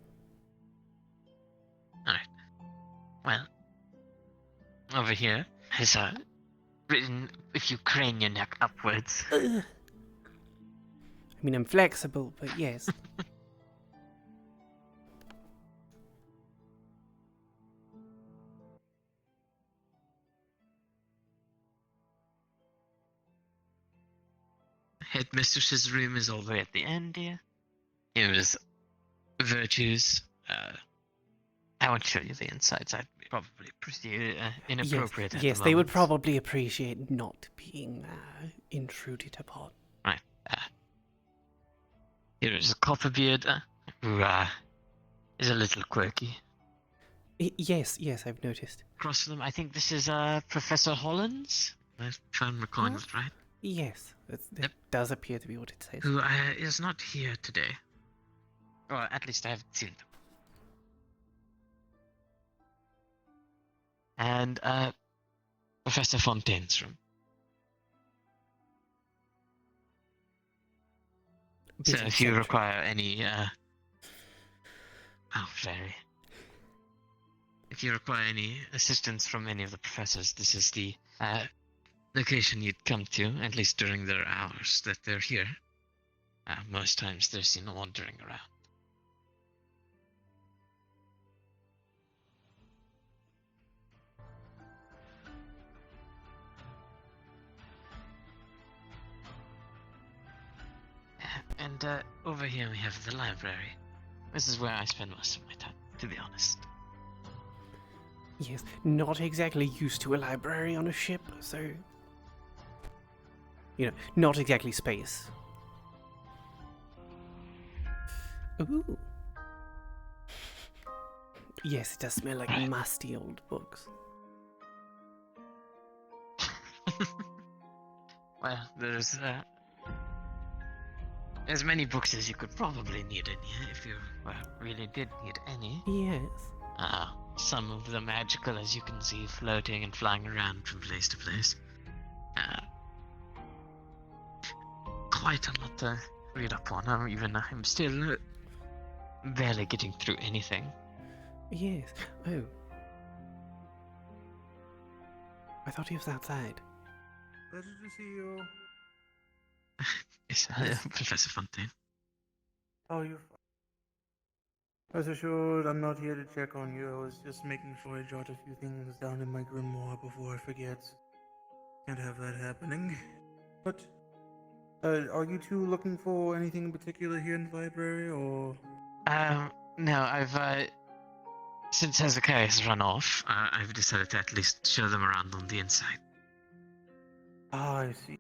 N: Alright. Well, over here is written, if you crane your neck upwards.
A: I mean, I'm flexible, but yes.
N: Headmistress's room is all the way at the end here. Here is virtues. I won't show you the insides. I'd probably pretty inappropriate.
A: Yes, they would probably appreciate not being intruded upon.
N: Right. Here is a Copperbeard, who is a little quirky.
A: Yes, I've noticed.
N: Across from them, I think this is Professor Hollins, if I'm recalling it right.
A: Yes, that does appear to be what it says.
N: Who is not here today. Or at least I haven't seen them. And Professor Fontaine's room. So if you require any if you require any assistance from any of the professors, this is the location you'd come to, at least during their hours that they're here. Most times they're seen wandering around. And over here we have the library. This is where I spend most of my time, to be honest.
A: Yes, not exactly used to a library on a ship, so... not exactly space. Ooh. Yes, it does smell like musty old books.
N: Well, there's as many books as you could probably need in here, if you really did need any.
A: Yes.
N: Some of them magical, as you can see, floating and flying around from place to place. Quite a lot to read up on. I'm still barely getting through anything.
A: Yes. Oh. I thought he was outside.
B: Pleasure to see you.
N: Yes, Professor Fontaine.
B: Oh, you're fine. Rest assured, I'm not here to check on you. I was just making sure I jot a few things down in my grimoire before I forget. Can't have that happening. But, are you two looking for anything in particular here in the library, or?
N: No, since Hezekiah has run off, I've decided to at least show them around on the inside.
B: Ah, I see.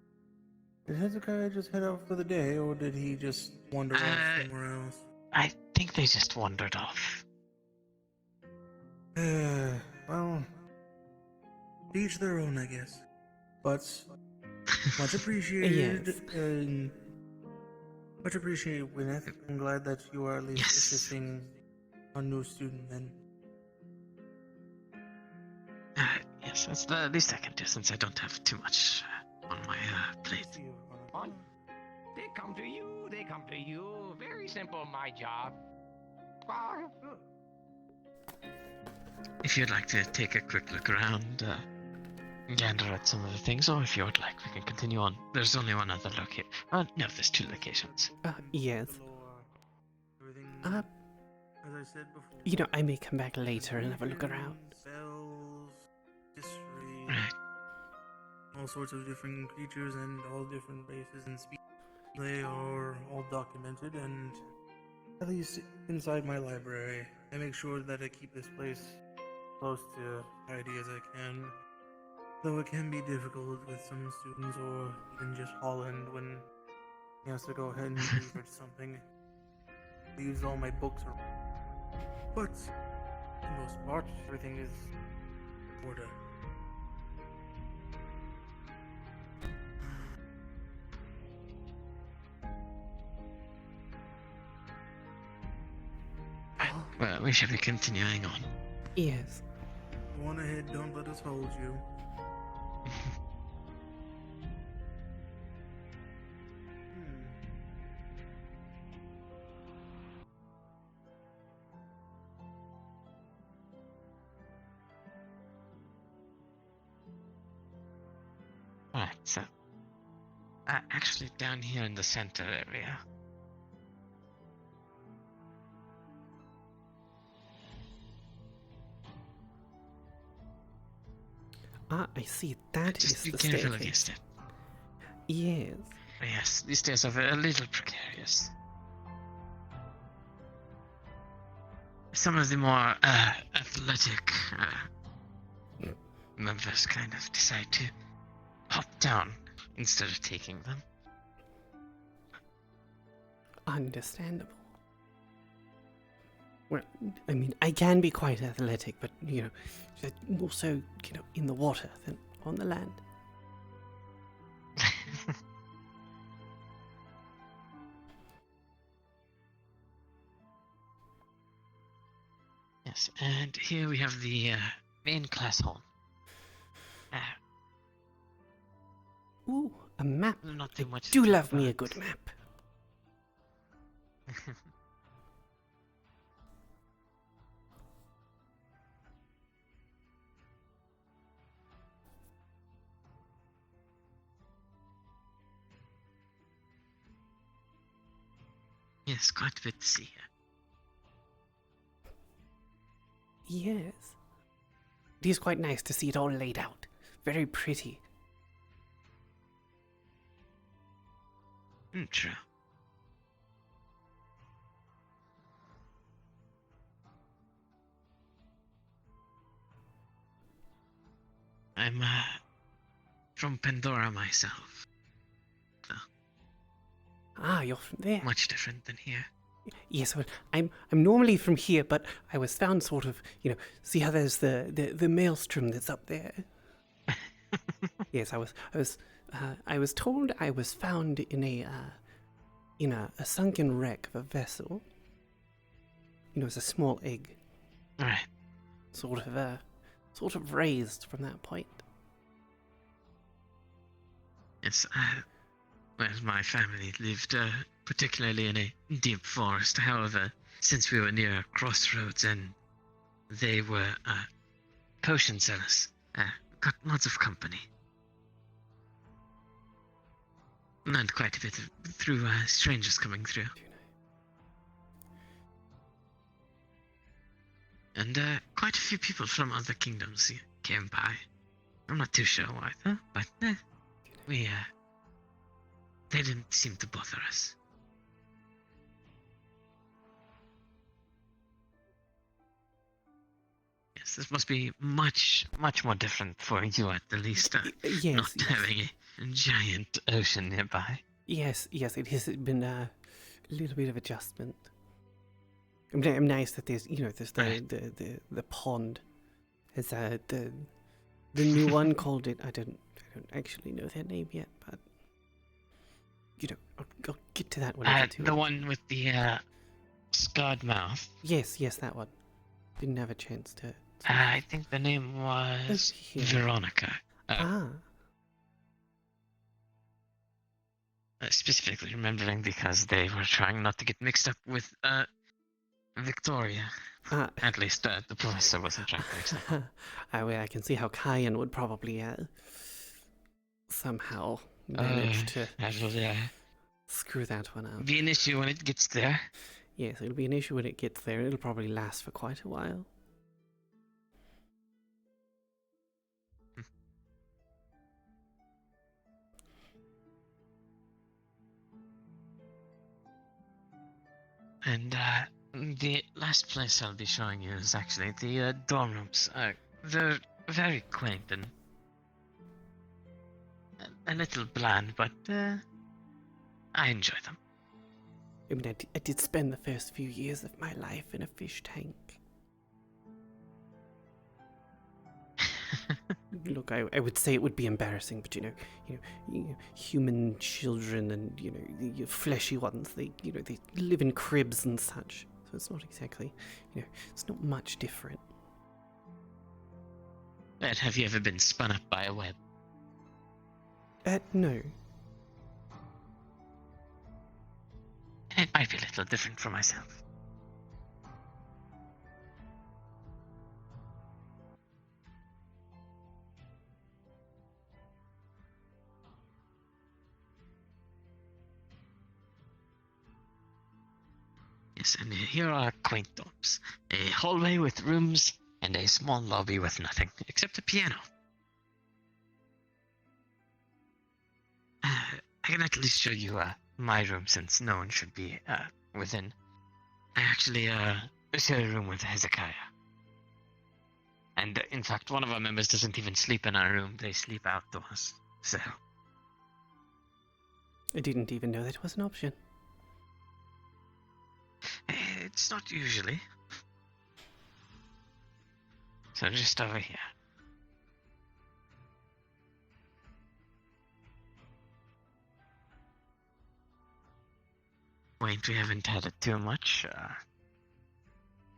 B: Did Hezekiah just head out for the day, or did he just wander off somewhere else?
N: I think they just wandered off.
B: Well, each their own, I guess. But much appreciated.
A: Yes.
B: Much appreciated, Gwyneth. I'm glad that you are at least assisting a new student then.
N: Yes, that's the least I can do since I don't have too much on my plate.
L: On. They come to you, they come to you. Very simple, my job.
N: If you'd like to take a quick look around, gander at some of the things, or if you would like, we can continue on. There's only one other location. No, there's 2 locations.
A: Yes.
B: As I said before.
A: You know, I may come back later and have a look around.
B: Bells, history, all sorts of different creatures and all different races and species. They are all documented, and at least inside my library, I make sure that I keep this place close to tidy as I can. Though it can be difficult with some students, or even just Holland when he has to go ahead and research something. Leaves all my books around. But, for the most part, everything is in order.
N: Well, we shall be continuing on.
A: Yes.
B: Go on ahead, don't let us hold you.
N: Alright, so actually down here in the center area.
A: Ah, I see. That is
N: Just be
A: the
N: careful
A: staircase.
N: against it.
A: Yes.
N: Yes, these stairs are a little precarious. Some of the more athletic members kind of decide to hop down instead of taking them.
A: Understandable. Well, I mean, I can be quite athletic, but, you know, more so, you know, in the water than on the land.
N: Yes, and here we have the main class hall.
A: Ooh, a map.
N: Not too much.
A: Do love me a good map.
N: Yes, quite a bit to see here.
A: Yes. It is quite nice to see it all laid out. Very pretty.
N: True. I'm from Pandora myself. So.
A: Ah, you're from there.
N: Much different than here.
A: Yes, well, I'm normally from here, but I was found sort of, you know, see how there's the maelstrom that's up there. Yes, I was told I was found in a sunken wreck of a vessel. You know, it's a small egg.
N: Right.
A: Sort of raised from that point.
N: Yes, well, my family lived particularly in a deep forest. However, since we were near a crossroads and they were potion sellers, got lots of company. And quite a bit through strangers coming through. and quite a few people from other kingdoms came by. I'm not too sure why, though, but they didn't seem to bother us. Yes, this must be much more different for you at the least,
A: Yes,
N: not
A: yes.
N: having a giant ocean nearby.
A: Yes, it has been a little bit of adjustment. I'm nice that there's the pond. There's the new one called it. I don't actually know their name yet, but I'll get to that when I get to it.
N: The one with the scarred mouth.
A: Yes, that one. Didn't have a chance to.
N: I think the name was Veronica. Specifically remembering because they were trying not to get mixed up with Victoria. At least the professor wasn't trying to mix them up.
A: I can see how Kaia would probably somehow manage to screw that one up.
N: Be an issue when it gets there.
A: Yes, it'll be an issue when it gets there. It'll probably last for quite a while.
N: And the last place I'll be showing you is actually the dorm rooms. They're very quaint and a little bland, but I enjoy them.
A: I mean, I did spend the first few years of my life in a fish tank. Look, I would say it would be embarrassing, but human children and the fleshy ones, they live in cribs and such. So it's not exactly, it's not much different.
N: But have you ever been spun up by a web?
A: No.
N: It might be a little different for myself. Yes, and here are quaint dorms. A hallway with rooms, and a small lobby with nothing, except a piano. I can at least show you my room, since no one should be within. I actually share a room with Hezekiah. And in fact, one of our members doesn't even sleep in our room, they sleep outdoors. So...
A: I didn't even know that was an option.
N: It's not usually. So just over here. Wait, we haven't had it too much.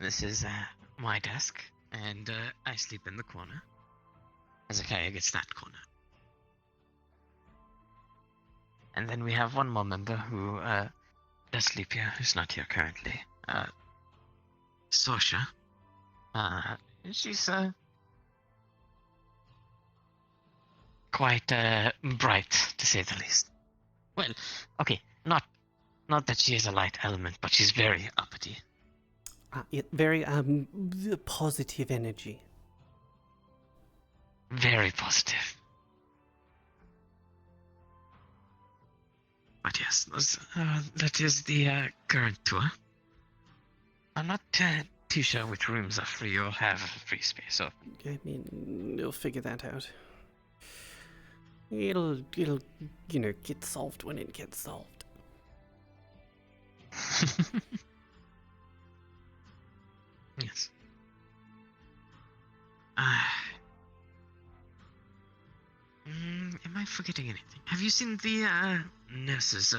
N: This is my desk, and I sleep in the corner. Hezekiah gets that corner. And then we have one more member who does sleep here, who's not here currently. Sorsha. She's quite bright, to say the least. Well, okay, not that she is a light element, but she's very uppity.
A: Very positive energy.
N: Very positive. But yes, that is the current tour. I'm not too sure which rooms are free or have free space.
A: I mean, we'll figure that out. It'll get solved when it gets solved.
N: Yes. Am I forgetting anything? Have you seen the nurse's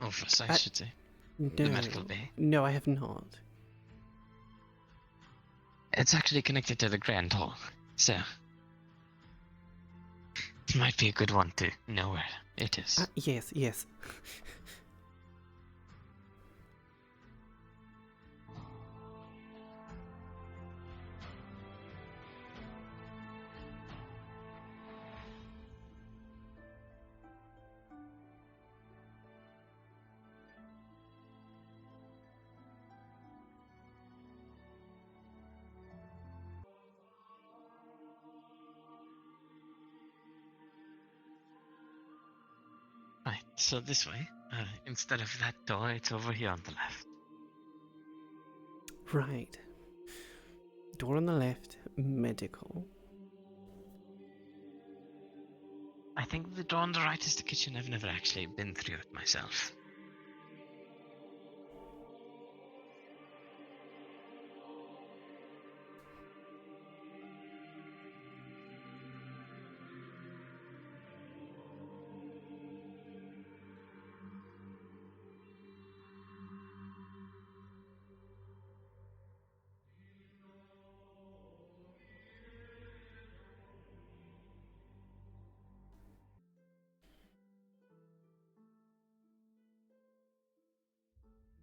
N: office, I should say?
A: No,
N: the medical bay?
A: No, I have not.
N: It's actually connected to the grand hall, so it might be a good one to know where it is.
A: Yes.
N: Right, so this way. Instead of that door, it's over here on the left.
A: Right. Door on the left, medical.
N: I think the door on the right is the kitchen. I've never actually been through it myself.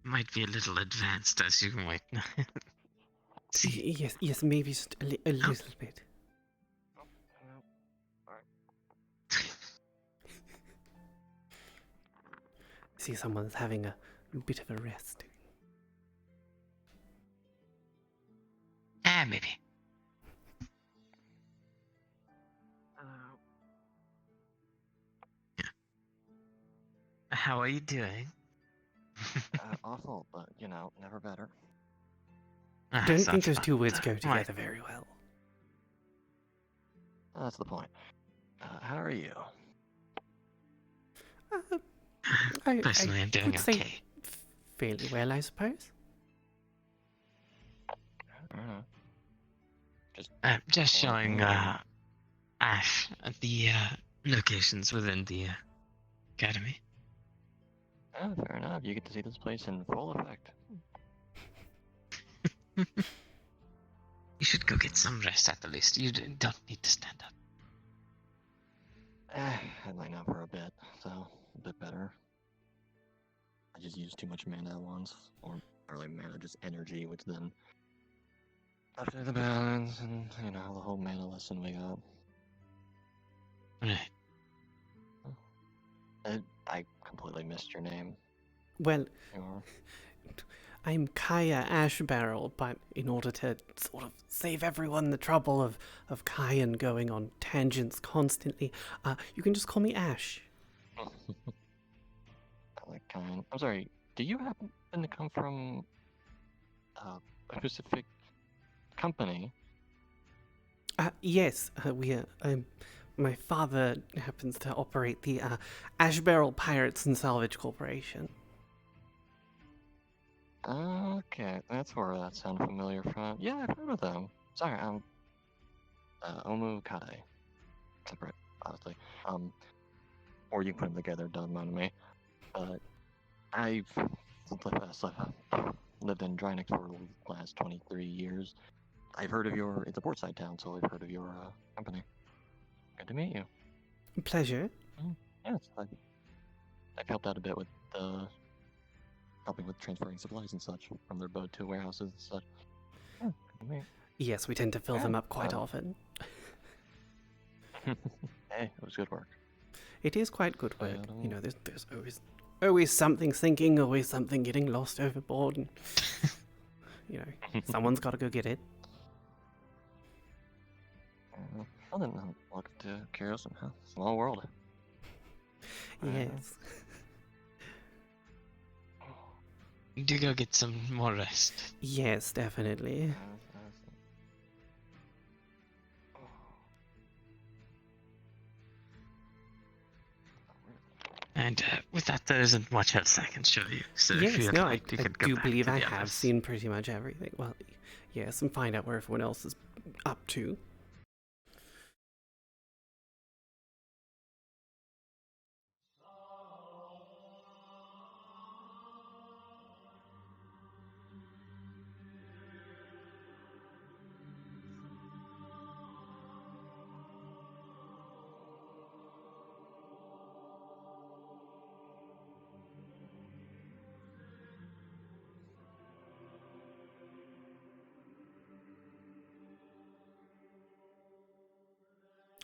N: Might be a little advanced, as you might know.
A: Yes, maybe just a little bit. See, someone's having a bit of a rest.
N: Maybe. Yeah. How are you doing?
F: Awful, but you know, never better.
A: I don't think those two words go together very well.
F: That's the point. How are you?
N: Personally, I'm doing
A: would say
N: okay.
A: Fairly well, I suppose.
N: Just showing Ash the locations within the academy.
F: Oh, fair enough. You get to see this place in full effect.
N: You should go get some rest at the least. You don't need to stand up.
F: I might not for a bit, so a bit better. I just used too much mana at once, or like mana, just energy, which then after the balance and you know the whole mana lesson we got.
N: Right.
F: I completely missed your name.
A: Well, I'm Kaia Ashbarrel, but in order to sort of save everyone the trouble of Kaia going on tangents constantly, you can just call me Ash.
F: I like kind. I'm sorry. Do you happen to come from a specific company?
A: Yes, we my father happens to operate the Ashbarrel Pirates and Salvage Corporation.
F: Okay, that's where that sounds familiar from. Yeah, I've heard of them. Sorry, I'm Omu Kade. Separate, honestly. Or you can put them together, don't mind me. I've lived in Drynix for the last 23 years. I've heard of it's a portside town, so I've heard of your company. Good to meet you.
A: Pleasure.
F: Yes, I've helped out a bit with helping with transferring supplies and such from their boat to warehouses and such. Yeah, good to meet.
A: Yes, we tend to fill them up quite often.
F: Hey, it was good work.
A: It is quite good work. You know, there's always something sinking, always something getting lost overboard, and you know, someone's got to go get it.
F: Well then, welcome to Curiosum, huh? Small world.
A: Yes.
N: Do go get some more rest.
A: Yes, definitely.
N: And with that, there isn't much else I can show you. So
A: Yes,
N: if you'd
A: no,
N: like, you
A: I
N: could go
A: do
N: back
A: believe
N: to
A: I
N: the
A: have
N: others.
A: seen pretty much everything. Well, yes, and find out where everyone else is up to.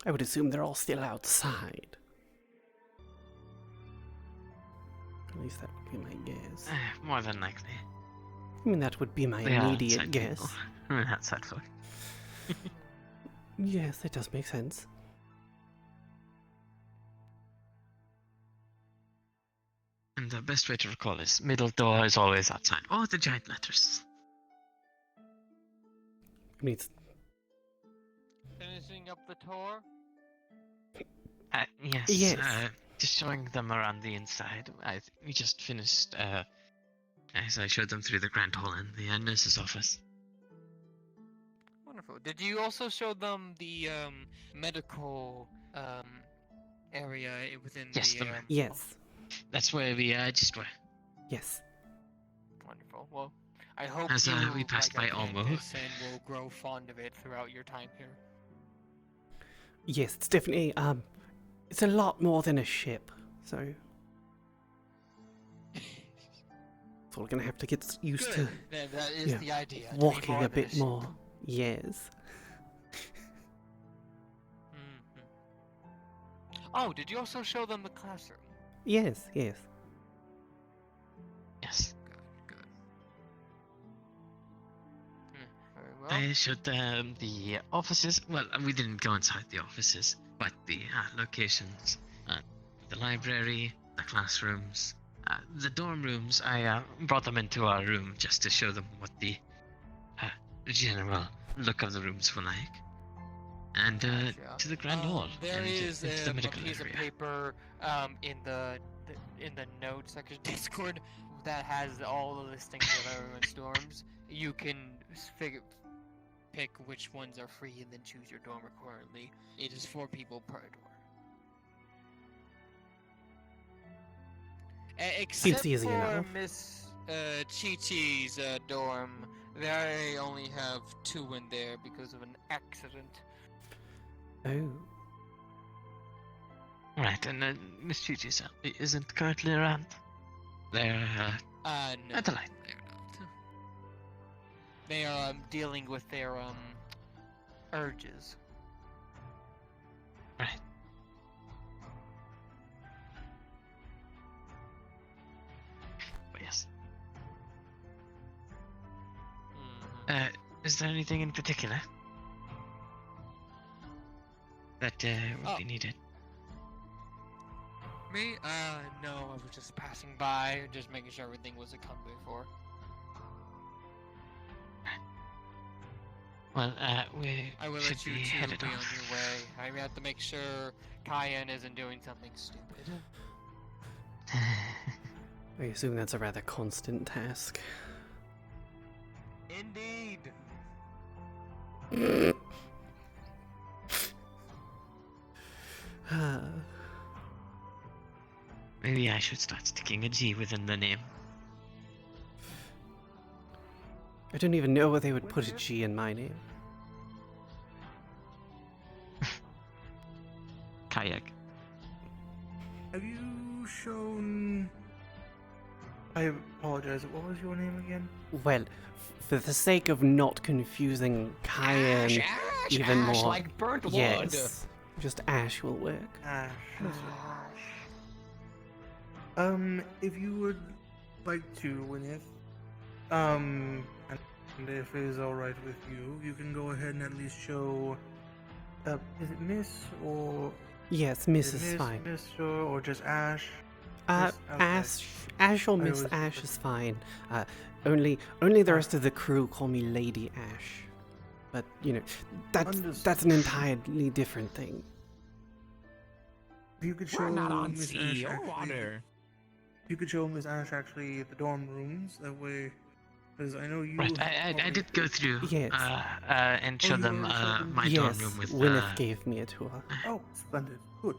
A: I would assume they're all still outside. At least that would be my guess.
N: More than likely.
A: I mean, that would be my
N: They are
A: immediate
N: outside
A: guess.
N: people. I mean, outside folk.
A: Yes, that does make sense.
N: the best way to recall is middle door is always outside. Oh, the giant letters.
A: I mean, it's...
C: Finishing up the tour?
N: Yes.
A: Yes.
N: Just showing them around the inside. We just finished, as I showed them through the grand hall and the nurse's office.
C: Wonderful. Did you also show them the medical area within
N: Yes,
C: the
A: Yes.
N: That's where we just were.
A: Yes.
C: Wonderful. Well, I hope
N: As
C: you
N: we passed by Olmo.
C: this and will grow fond of it throughout your time here.
A: Yes, it's definitely, it's a lot more than a ship, so... So we're gonna have to get used to...
C: That is the idea.
A: Walking a bit more. Yes.
C: Oh, did you also show them the classroom?
A: Yes, yes.
N: Yes.
C: Good. Very well.
N: I showed them the offices. Well, we didn't go inside the offices, but the locations. The library, the classrooms, the dorm rooms. I brought them into our room just to show them what the general look of the rooms were like. And to the grand hall.
C: There
N: and
C: is
N: into the
C: a
N: medical
C: piece
N: area.
C: of paper in the notes section of Discord that has all the listings of everyone's dorms. You can pick which ones are free and then choose your dorm accordingly. It is 4 people per dorm. Except
A: easy
C: for
A: enough.
C: Miss Chi-Chi's dorm, they only have 2 in there because of an accident.
A: Oh.
N: Right, and Miss Chi-Chi isn't currently around. They're
C: No,
N: at the light.
C: they're not. They are dealing with their urges.
N: Right. But yes. Is there anything in particular that would be needed?
C: Me? No, I was just passing by, just making sure everything was accounted for.
N: Well,
C: I will
N: should
C: let you
N: be
C: two
N: headed
C: be on
N: off.
C: your way. I have to make sure Kaia isn't doing something stupid.
A: I assume that's a rather constant task.
C: Indeed.
N: Maybe I should start sticking a G within the name.
A: I don't even know where they would put a G in my name.
N: Kayak.
B: Have you shown... I apologize, what was your name again?
A: Well, for the sake of not confusing Kaia and even
L: ash,
A: more...
L: like burnt wood.
A: Yes, just Ash will work.
B: Ash. If you would like to, Winith, and if it is alright with you, you can go ahead and at least show, is it Miss or...
A: Yes, Miss is fine.
B: Miss or just Ash?
A: Ash or Miss Ash is fine. Only the rest of the crew call me Lady Ash. But, you know, that's an entirely different thing.
B: If you could show
H: We're not on
B: Miss
H: sea
B: Ash
H: or water.
B: You could show Miss Ash actually the dorm rooms, that way, because I know you...
N: Right, I did go through
A: Yes.
N: and show them my dorm room with...
A: Winith gave me a tour.
B: Oh, splendid. Good.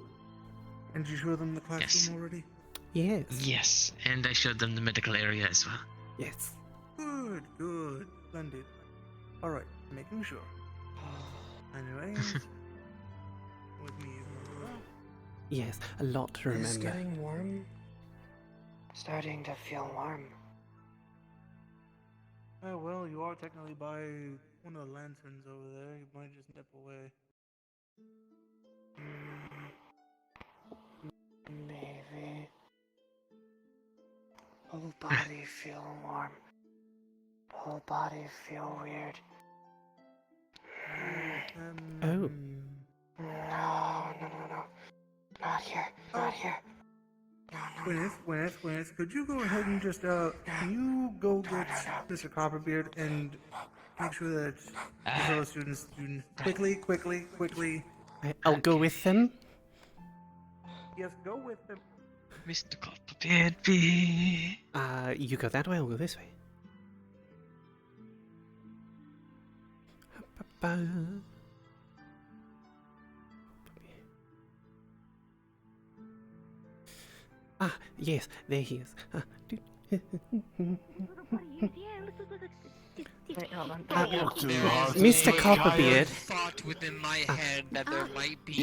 B: And did you show them the classroom already?
A: Yes.
N: Yes, and I showed them the medical area as well.
A: Yes.
B: Good, good. Splendid. Alright, making sure. Anyways, with me.
A: Yes, a lot to remember.
S: It's getting warm. Starting to feel warm.
B: Oh, well, you are technically by one of the lanterns over there. You might just step away.
S: Maybe. Whole body feel warm. Whole body feel weird.
A: Oh.
S: No. Not here. Not here. No.
B: Gwyneth, could you go ahead and just, can you go get Mr. Copperbeard and make sure that your fellow students quickly.
A: I'll go with them.
B: Yes, go with them.
N: Mr. Copperbeard, be.
A: You go that way, I'll go this way. Ah, yes, there he is. Mr. Copperbeard.
C: I thought within my head that there might be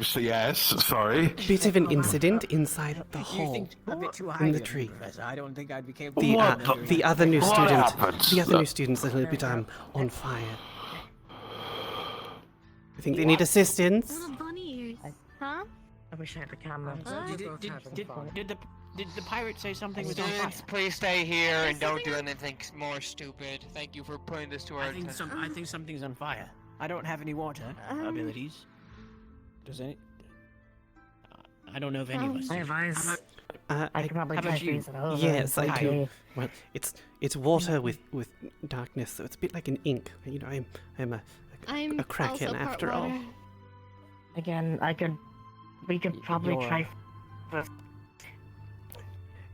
Q: So yes, sorry.
A: Bit of an incident inside the
M: You
A: hall
M: think a bit too
A: in
M: highly
A: the
M: of me,
A: tree.
M: Professor. I don't think I'd be capable.
A: The other new
Q: What
A: student.
Q: happened?
A: The other new student's a little bit on fire. I think they need assistance.
E: Little bunny ears. Huh?
T: I wish I had the camera.
M: Did the pirate say something was on fire?
C: Students, please stay here and don't do anything more stupid. Thank you for putting this to our attention.
M: I think something's on fire. I don't have any water abilities. Does any? I don't know if any of us.
T: I have eyes.
A: I
T: can probably
A: how
T: try
A: about
T: to
A: you?
T: freeze it over.
A: Yes, I do.
T: Okay.
A: Well, it's water with darkness, so it's a bit like an ink. You know, I'm a kraken
E: also part
A: after all.
E: water.
T: Again, we could probably
M: You're-
T: try first.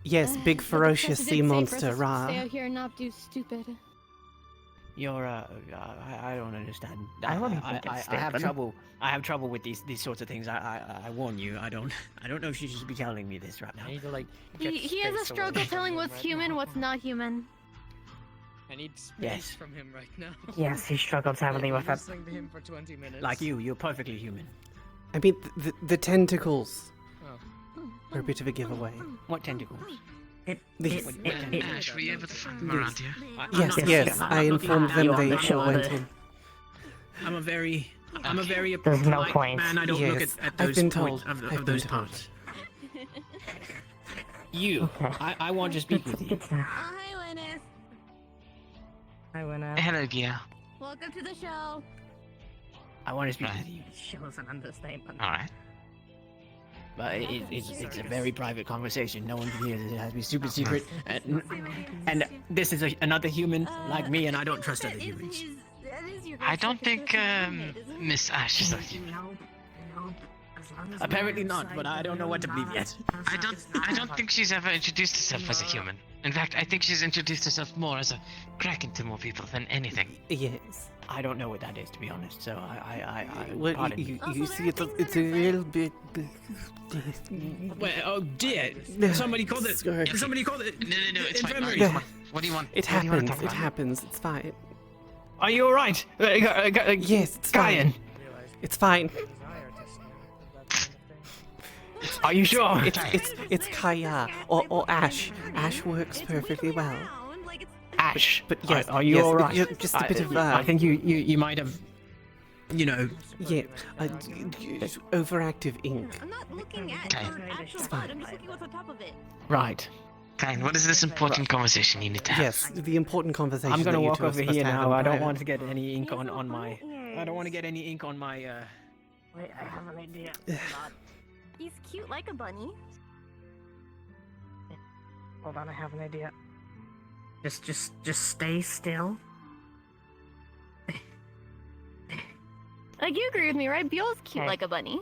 A: Yes, big
E: The
A: ferocious
E: professor
A: sea
E: did say for us
A: monster,
E: to
A: rah.
E: Stay out here and not do stupid.
M: You're I don't understand.
T: I wouldn't think it's
M: I have
T: stupid.
M: trouble. I have trouble with these sorts of things. I warn you. I don't know if she should be telling me this right now.
S: I need to like.
E: He has a struggle telling what's human, what's not human.
S: I need space
M: Yes.
S: from him right now.
T: Yes, he struggles heavily with it.
S: Listening to him for 20 minutes.
M: Like you're perfectly human.
A: I mean, the tentacles
S: Oh.
A: are a bit of a giveaway.
M: What tentacles?
N: Ash, were you able to find them around here?
A: Yes, I informed them they all went in.
M: I'm a very
T: There's no
M: polite
T: point.
M: man. I don't look
A: Yes,
M: at
A: I've
M: those
A: been
M: points
A: told.
M: of
A: I've
M: those
A: been told.
M: parts. You, I want to speak with you.
E: Hi, Linus.
T: I went out.
N: Hello, Gia.
E: Welcome to the show.
M: I want to speak with you.
T: Shows an understatement.
N: All right.
M: But it's a very private conversation. No one can hear this. It has to be super secret. And this is another human like me, and I don't trust other humans.
N: I don't think Miss Ash is like you.
M: Apparently not, but I don't know what to believe yet.
N: I don't think she's ever introduced herself as a human. In fact, I think she's introduced herself more as a kraken to more people than anything.
A: Yes.
M: I don't know what that is, to be honest. So
A: Well,
M: pardon me.
A: you see, it's a little bit.
M: Well, oh dear! Somebody called it.
A: Sorry.
M: Somebody called it.
N: No, it's fine.
M: infirmary.
N: Alright, come on. What do you want?
A: It
N: What do you want to
A: happens.
N: talk
A: It
N: about?
A: happens. It's fine.
M: Are you all right?
A: Yes, it's
M: Kaia.
A: fine. It's fine.
M: Are you sure?
A: It's Kaia or Ash. Ash works perfectly well.
M: Ash.
A: But yes,
M: are you
A: yes,
M: all right?
A: Just a bit of.
M: I think you might have. You know.
A: Yeah, overactive ink.
E: I'm not looking at
N: Okay.
E: your actual foot. I'm just looking what's on top of it.
M: Right.
N: Fine, what is this important conversation you need to have?
A: Yes, the important conversation.
M: I'm gonna
A: that you
M: walk
A: two are
M: over
A: supposed
M: here
A: to have
M: now.
A: in
M: I don't
A: private.
M: want to get any ink on my. I don't want to get any ink on my.
T: Wait, I have an idea.
E: He's cute like a bunny.
T: Hold on, I have an idea. Just stay still.
E: Like you agree with me, right? Beel's cute
T: Okay.
E: like a bunny.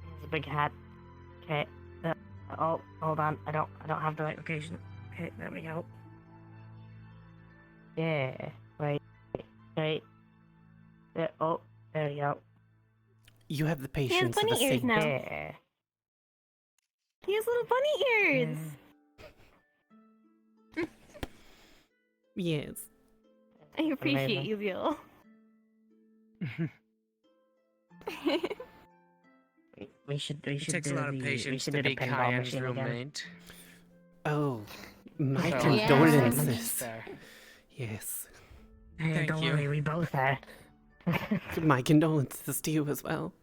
T: There's a big hat. Okay. Oh, hold on. I don't have the right location. Okay, there we go. Yeah. Wait. Wait. There, oh, there we go.
A: You have the
E: He has
A: patience of a
E: bunny ears
A: saint.
E: now.
T: Yeah.
E: He has little bunny ears.
A: Yes.
E: I appreciate
T: Amazing.
E: you, Beel.
T: We should
S: It takes
T: do
S: a lot of
T: we
S: patience
T: should
S: to
T: do
S: be
T: the pinball
S: Kaia's
T: machine again.
S: roommate.
A: Oh, my
S: So-
A: condolences.
S: There.
A: Yes.
T: Hey,
S: Thank
T: don't
S: you.
T: worry, we both are.
A: My condolences to you as well.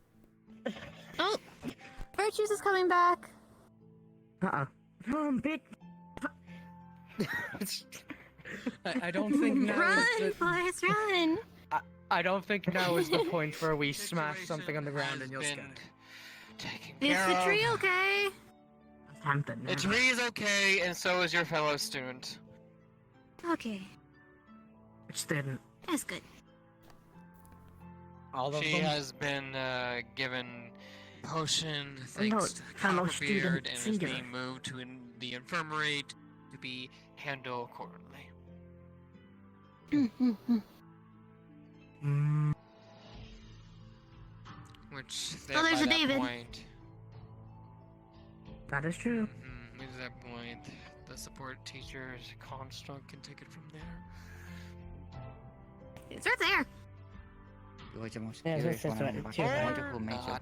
E: Oh, Virtues is coming back.
T: Big.
S: I don't think now
E: Run,
S: is the,
E: Forrest, run.
S: I don't think now is the point where we smash something on the ground and you'll
C: Has
S: scatter.
C: taken
E: Is
C: care
E: the
C: of.
E: tree okay?
C: The tree is okay, and so is your fellow student.
E: Okay,
S: Which student?
E: that's good.
S: All of
C: She
S: them?
C: has been given potion
S: No,
C: thanks to
S: fellow
C: Copperbeard
S: student,
C: and is
S: singular.
C: being moved to the infirmary to be handled accordingly. Which
E: Oh, there's
C: by
E: a
C: that
E: David.
C: point,
S: That is true.
C: at that point, the support teacher's construct can take it from there.
E: It's right there.
R: You are the most
T: Yeah,
R: curious
T: this is
R: one
T: what-
R: of
T: or
R: wonderful nature.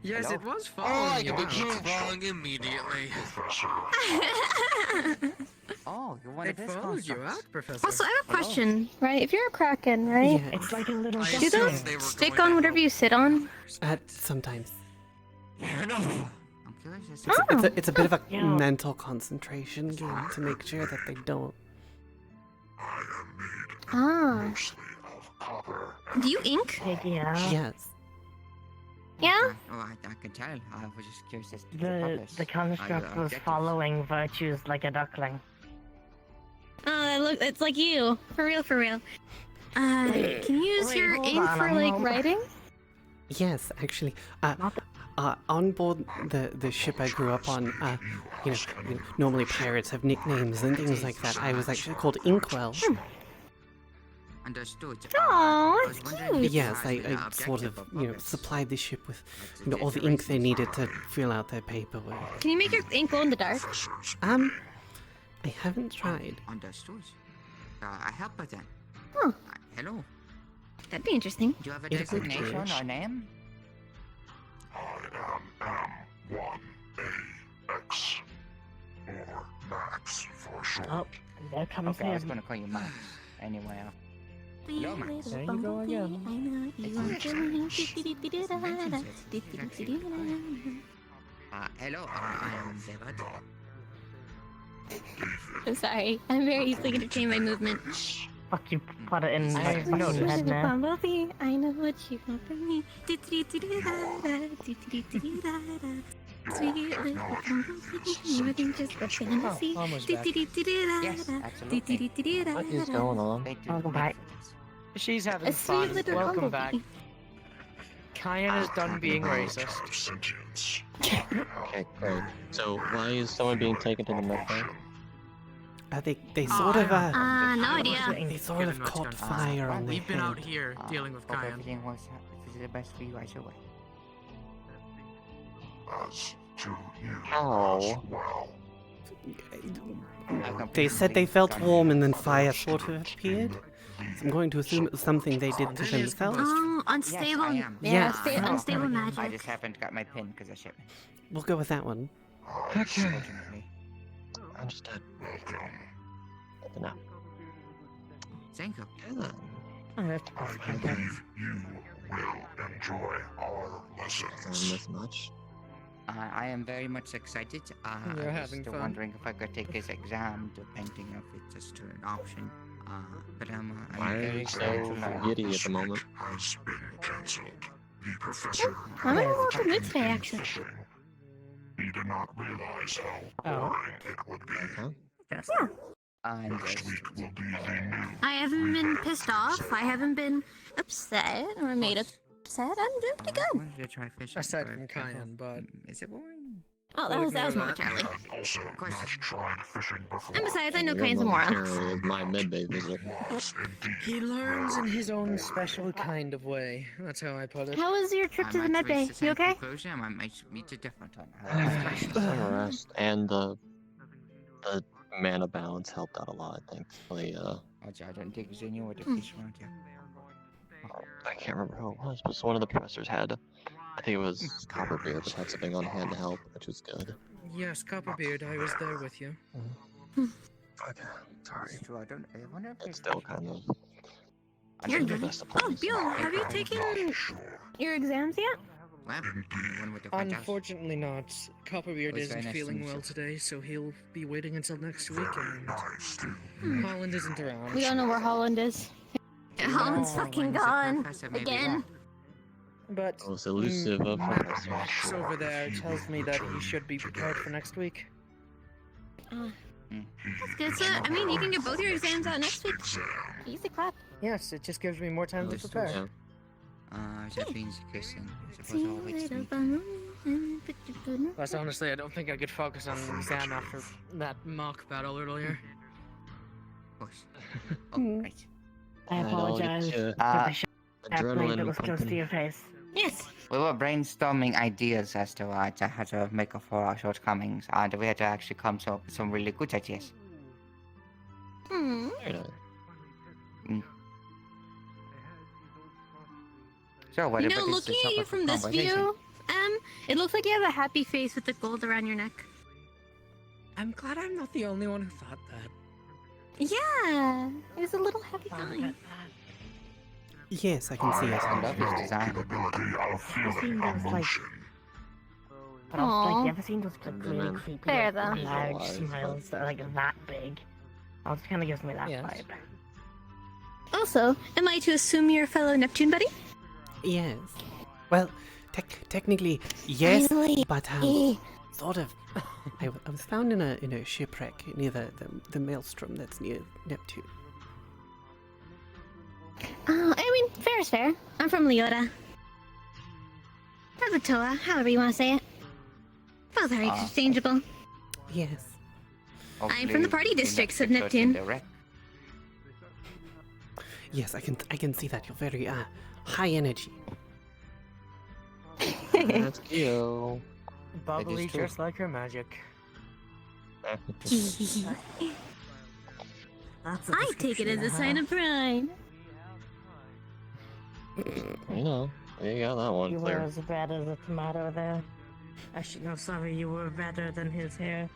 S: Yes,
R: Hello?
S: it was
C: Oh, I
S: following you
C: can be
S: out.
C: proved wrong immediately.
R: Oh, you're one
S: It
R: of his
S: followed you
R: constructs.
S: out, Professor.
E: Also, I have a question, right? If you're a Kraken, right?
A: Yeah.
T: It's like a little
C: I
E: Do
C: assumed
E: those
C: they were
E: stick
C: going
E: on
C: to
E: whatever you sit on?
A: Sometimes.
C: Fair enough.
R: I'm curious as to
A: It's a bit of a
T: Yeah.
A: mental concentration game to make sure that they don't.
E: Ah. Do you ink?
T: Yeah.
A: Yes.
E: Yeah?
R: Oh, I can tell. I was just curious as to
T: The
R: purpose.
T: construct was
R: objectives.
T: following virtues like a duckling.
E: Oh, look, it's like you. For real, for real. Can you use
T: Wait,
E: your
T: hold
E: ink
T: on,
E: for,
T: I'm
E: like,
T: home.
E: writing?
A: Yes, actually. On board the ship I grew up on, normally pirates have nicknames and things like that. I was actually called Inkwell.
R: Understood.
E: Aw,
R: I was
E: that's
R: wondering
E: cute.
R: if you
A: Yes,
R: had
A: I
R: an
A: sort of,
R: objective or purpose.
A: supplied the ship with, all the ink they needed to fill out their paperwork.
E: Can you make your ink glow in the dark?
A: I haven't tried.
R: Understood. A helper then.
E: Huh.
R: Hello.
E: That'd be interesting.
R: Do you have a
A: It's a good
R: designation
A: wish.
R: or name?
Q: M1AX, or Max for short.
T: Oh, there comes
R: Okay, I was
T: him.
R: gonna call you Max. Anyway. Hello, Max.
T: There you go again.
E: I know you are
R: Hello, I am David.
E: I'm sorry. I'm very easily going to change my movement.
T: Fuck you, put it in
R: I
T: like fucking
R: noticed.
T: head now.
E: Bumblebee, I know what you want from me. Sweet little bumblebee, more than just a fantasy.
S: almost back.
R: Yes, absolutely.
F: What is going on?
R: They do
T: Welcome back.
S: She's having
E: A sweet
S: fun.
E: little
S: Welcome back.
E: bumblebee.
S: Kaia is done being racist.
F: Okay, great. So why is someone being taken to the med bay?
A: They sort of,
E: No idea.
A: they sort of
S: Given what's
A: caught
S: gone on.
A: fire on their
S: We've been out
A: head.
S: here dealing with
R: Hope
S: Kaia.
R: everything was the best for you either way.
Q: As to you
F: How?
Q: as well.
A: They said they felt warm and then fire sort of appeared. So I'm going to assume it was something they did to themselves.
E: Oh, unstable.
R: Yes, I am.
E: Yeah,
A: Yes.
E: unstable
R: I
E: magic.
R: just haven't got my pin because I shipped me.
A: We'll go with that one.
F: Okay. Understood.
Q: Welcome.
F: Open up.
R: Thank you.
F: Good.
T: Oh, that's
Q: I believe you will enjoy our lessons.
F: This much.
R: I am very much excited.
S: You're
R: I was
S: having
R: still
S: fun.
R: wondering if I could take this exam, depending if it's just an option. But I'm
F: Why are
R: very
F: you so
R: glad to learn.
F: giddy at the moment?
Q: Has been cancelled. The professor.
E: I'm gonna walk with Mood today, actually.
Q: He did not realize how
T: Oh.
Q: boring it would be.
F: Okay.
T: Yes.
E: Yeah.
R: And
Q: Next week will be the new.
E: I haven't been pissed off. I haven't been upset or made upset. I'm doing pretty good.
R: wanted to try fishing.
S: Aside
R: but
S: from
R: I
S: Kayan,
R: hope-
S: but
R: Is it boring?
E: Oh, that was momentarily.
Q: And also not tried fishing before.
E: And besides, I know
F: You're
E: Kane's a moron.
F: momentarily my mid-bay visit.
Q: Was indeed.
S: he learns in his own special kind of way. That's how I put it.
E: How was your trip to the med bay? You okay?
R: I might meet a different one.
F: Some rest and the mana balance helped out a lot. Thankfully,
R: I don't think there's anyone to fish around here.
F: I can't remember who it was, but one of the professors had, I think it was Copperbeard, but had something on hand to help, which was good.
S: Yes, Copperbeard, I was there with you.
F: Okay, sorry.
R: So I wonder if
F: It's still kind of. I
E: You're
F: think the
E: good.
F: best of
E: Oh,
F: places.
E: Bill, have you taken your exams yet?
S: Unfortunately not. Copperbeard
R: Was very
S: isn't
R: nice to
S: feeling
R: meet
S: well
R: you.
S: today, so he'll be waiting until next week, and Holland isn't around.
E: We don't know where Holland is. Holland's
R: Oh,
E: fucking
R: when's the
E: gone.
R: professor maybe
E: Again.
R: back?
S: But
F: Most elusive of
S: Max
F: professors.
S: over there tells me that he should be prepared for next week.
E: That's good. So, I mean, you can get both your exams out next week. Easy clap.
S: Yes, it just gives me more time to prepare.
R: That means kissing. I suppose I'll wait to meet.
S: Plus, honestly, I don't think I could focus on an exam after that mock battle earlier.
R: Of course. Oh, right.
T: I apologize for the sharp blade that was close to your face.
E: Yes.
R: We were brainstorming ideas as to how to make up for our shortcomings, and we had to actually come up with some really good ideas.
E: Hmm.
R: So, what
E: You
R: about
E: know,
R: this
E: looking at you
R: topic
E: from
R: of
E: this
R: conversation?
E: view, it looks like you have a happy face with the gold around your neck.
S: I'm glad I'm not the only one who thought that.
E: Yeah, it was a little happy time.
A: Yes, I can see it.
R: I love his design.
T: I've seen those, like... But also,
E: Aw.
T: like, you ever seen those, like, really creepy,
E: Fair,
T: like,
E: though.
T: large smiles that are, like, that big? It also kind of gives me that vibe.
E: Also, am I to assume you're a fellow Neptune buddy?
A: Yes. Well, technically, yes,
E: Finally.
A: but sort of. I was found in a shipwreck near the maelstrom that's near Neptune.
E: I mean, fair is fair. I'm from Leota. Or Latoa, however you want to say it. Both are interchangeable.
A: Yes.
E: I'm from the party districts of Neptune.
A: Yes, I can see that. You're very high energy.
F: That's cute.
S: Bubbly just like her magic.
E: I take it as a sign of pride.
F: You know, you got that one
T: You were
F: clear.
T: as bad as a tomato there. Actually, no, sorry, you were better than his hair.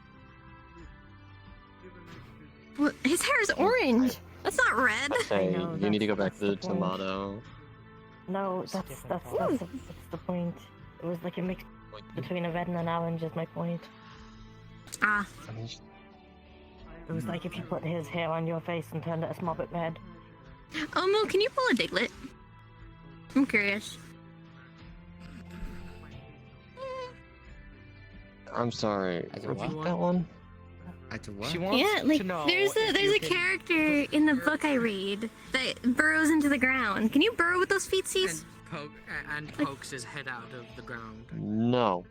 E: Well, his hair is orange. That's not red.
F: I say
T: know,
F: you need to go back
T: that's
F: to the
T: the point.
F: tomato.
T: No, that's the point. It was like a mix between a red and an orange is my point.
E: Ah.
T: It was like if you put his hair on your face and turned it a small bit red.
E: Mo, can you pull a Diglett? I'm curious.
F: I'm sorry. Repeat that one.
S: She wants
E: Yeah, like
S: to know
E: there's
S: if
E: a
S: you can-
E: character in the book I read that burrows into the ground. Can you burrow with those feetsies?
S: And pokes his head out of the ground.
F: No.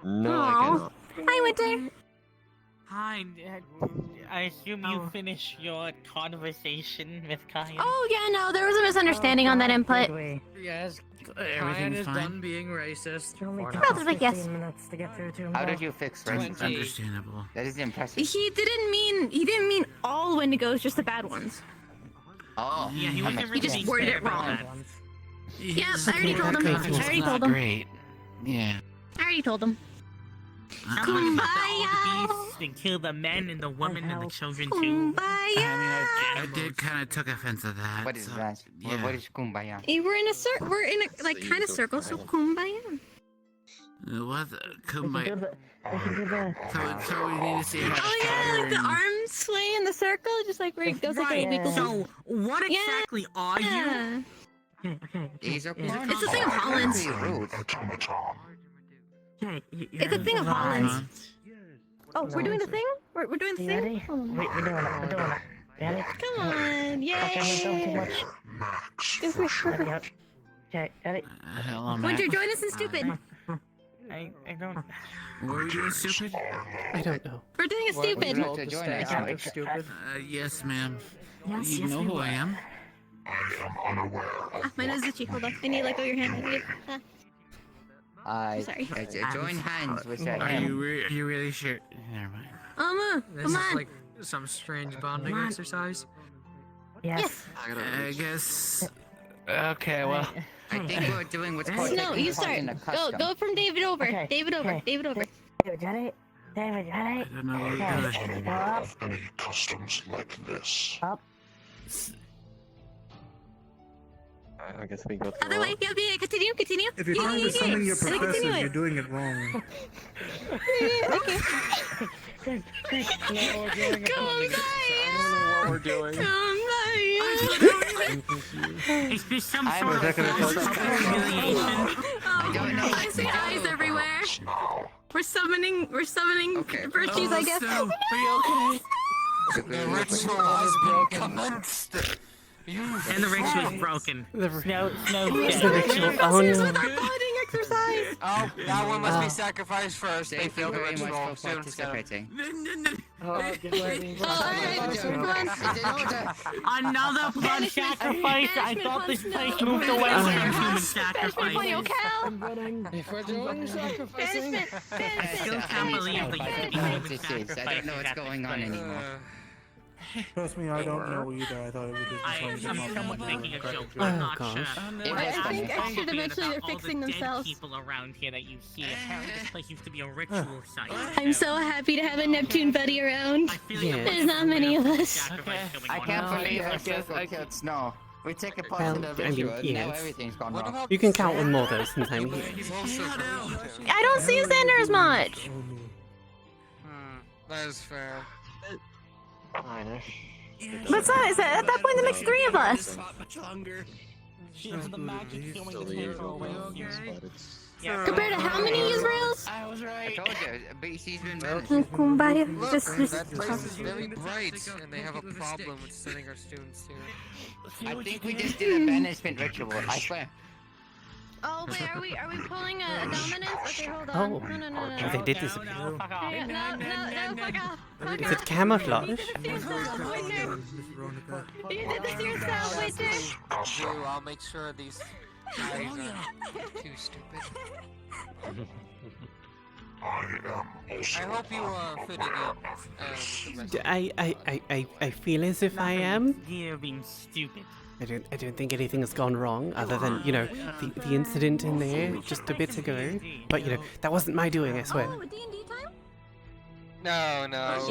F: No, I
E: Aw.
F: cannot.
E: Hi, Winter.
H: Hi, I assume you finished your conversation with Kaia.
E: Oh yeah, no, there was a misunderstanding on that input.
S: Yes,
H: Everything
S: Kaia is
H: fine?
S: done being racist.
T: Only
S: For
T: took
S: now.
T: us 15 minutes to get through to him.
R: How
T: though.
R: did you fix racism?
P: Understandable.
R: That is impressive.
E: He didn't mean all Wendigos, just the bad ones.
R: Oh,
H: Yeah, he
R: that
H: wasn't
R: makes
H: really
E: just
R: sense.
E: worded it wrong. Yep, I already told him.
P: That
E: I already told him.
P: Great. Yeah.
E: I already told him.
H: Kumbaya!
E: Kumbaya!
H: And kill the men and the women and the children too.
E: Kumbaya!
P: I did kind of took offense at that.
R: What is
P: so,
R: that?
P: Yeah.
R: What is kumbaya?
E: We're in a like kind of circle, so kumbaya.
P: What?
T: We can do the...
P: So we need to see how
E: Oh yeah, like the arms sway in the circle, just like where it goes like a wiggle.
H: So, what exactly are you?
E: Yeah.
T: Okay.
R: These are
E: It's a thing of Holland.
T: Okay,
E: It's a thing of Holland. Oh, we're doing the thing? We're doing the
T: You
E: thing?
T: ready?
E: Hold on.
T: We're doing it. We're doing it. Ready?
E: Come on, yay!
T: Okay, don't too much.
E: Go for it.
T: Okay, ready?
P: Hello, Matt.
E: Winter, join us in stupid.
H: I don't...
P: What are we doing, stupid?
A: I don't know.
E: We're doing a stupid.
S: Told to stay out of stupid.
P: Yes, ma'am.
T: Yes,
P: You
T: yes,
P: know
T: we
P: who
T: will.
P: I am?
E: Ah, my nose is itchy. Hold on. I need to let go of your hand. Sorry.
R: Join hands with that
P: Are
R: hand.
P: you really sure? Never mind.
S: This
E: come
S: is
E: on.
S: like some strange bonding
T: Come on.
S: exercise.
T: Yes.
P: I guess. Okay, well.
R: I think we're doing what's called
E: No,
R: taking
E: you
R: part
E: start.
R: in a
E: Go
R: custom.
E: from David over.
T: Okay,
E: David over.
T: okay.
E: David over.
T: David, ready? David, ready?
P: I don't know what
T: Okay.
P: you're doing.
T: Go up.
Q: Any customs like this?
T: Up.
F: I guess we go through.
E: Other way. Yep, yeah. Continue. Continue.
B: If you're trying to summon your
E: Continue
B: professors,
E: it.
B: you're doing it wrong.
E: Okay.
T: Good, good.
S: No, we're doing it.
E: Come
F: I don't know what we're doing.
E: Come
H: Is this some
R: I'm
H: sort of humiliation?
E: I don't know. I see eyes everywhere. We're summoning virtues, I guess.
L: So,
E: are you okay?
L: the ritual has been commenced.
H: And the ritual is broken. Snow
E: The ritual. Oh no. With our bonding exercise.
C: Oh, that one must be sacrificed first. They
R: Thank you
C: failed the
R: very much
C: ritual.
R: for
C: Students go.
R: participating.
H: Another blood sacrifice. I thought this place moved away from human sacrifice.
S: If we're doing sacrificing,
H: I still can't believe that you can be human sacrifice.
R: I don't know what's going on anymore.
B: Trust me, I don't know either. I thought it was just
H: I'm somewhat making a joke.
A: Oh,
H: I'm not
A: gosh.
H: sure.
E: I think actually eventually they're
H: All the
E: fixing
H: dead
E: themselves.
H: people around here that you see. Apparently this place used to be a ritual site.
E: I'm so happy to have a Neptune buddy around.
A: Yeah.
E: There's not many of us.
R: I can't believe I killed Snow. We take a part in the
A: I mean,
R: ritual, and now
A: yes.
R: everything's gone wrong.
A: You can count on more though since I'm here.
E: I don't see Xander as much.
C: That is fair.
E: But so, at that point, that makes 3 of us.
H: The magic killing the paper away.
E: Compared to how many Israels?
R: I was right. I told you, BC's been managed.
E: Kumbaya.
C: Look,
E: Just
C: that place is very bright, and they have a problem with sending our students here.
R: I think we just did a banishment ritual, I swear.
E: Oh wait, are we pulling a dominance? Okay, hold on.
A: Oh,
E: No.
A: they did disappear.
E: No, fuck off. Fuck
A: Is it camouflage?
E: You did this to yourself, Winter.
C: I'll make sure these guys aren't too stupid. I hope you are fitting in with the rest.
A: I feel as if I am.
H: You're being stupid.
A: I don't think anything has gone wrong other than, you know, the incident in there just a bit ago. But, you know, that wasn't my doing, I swear.
E: Oh, D&D time?
C: No.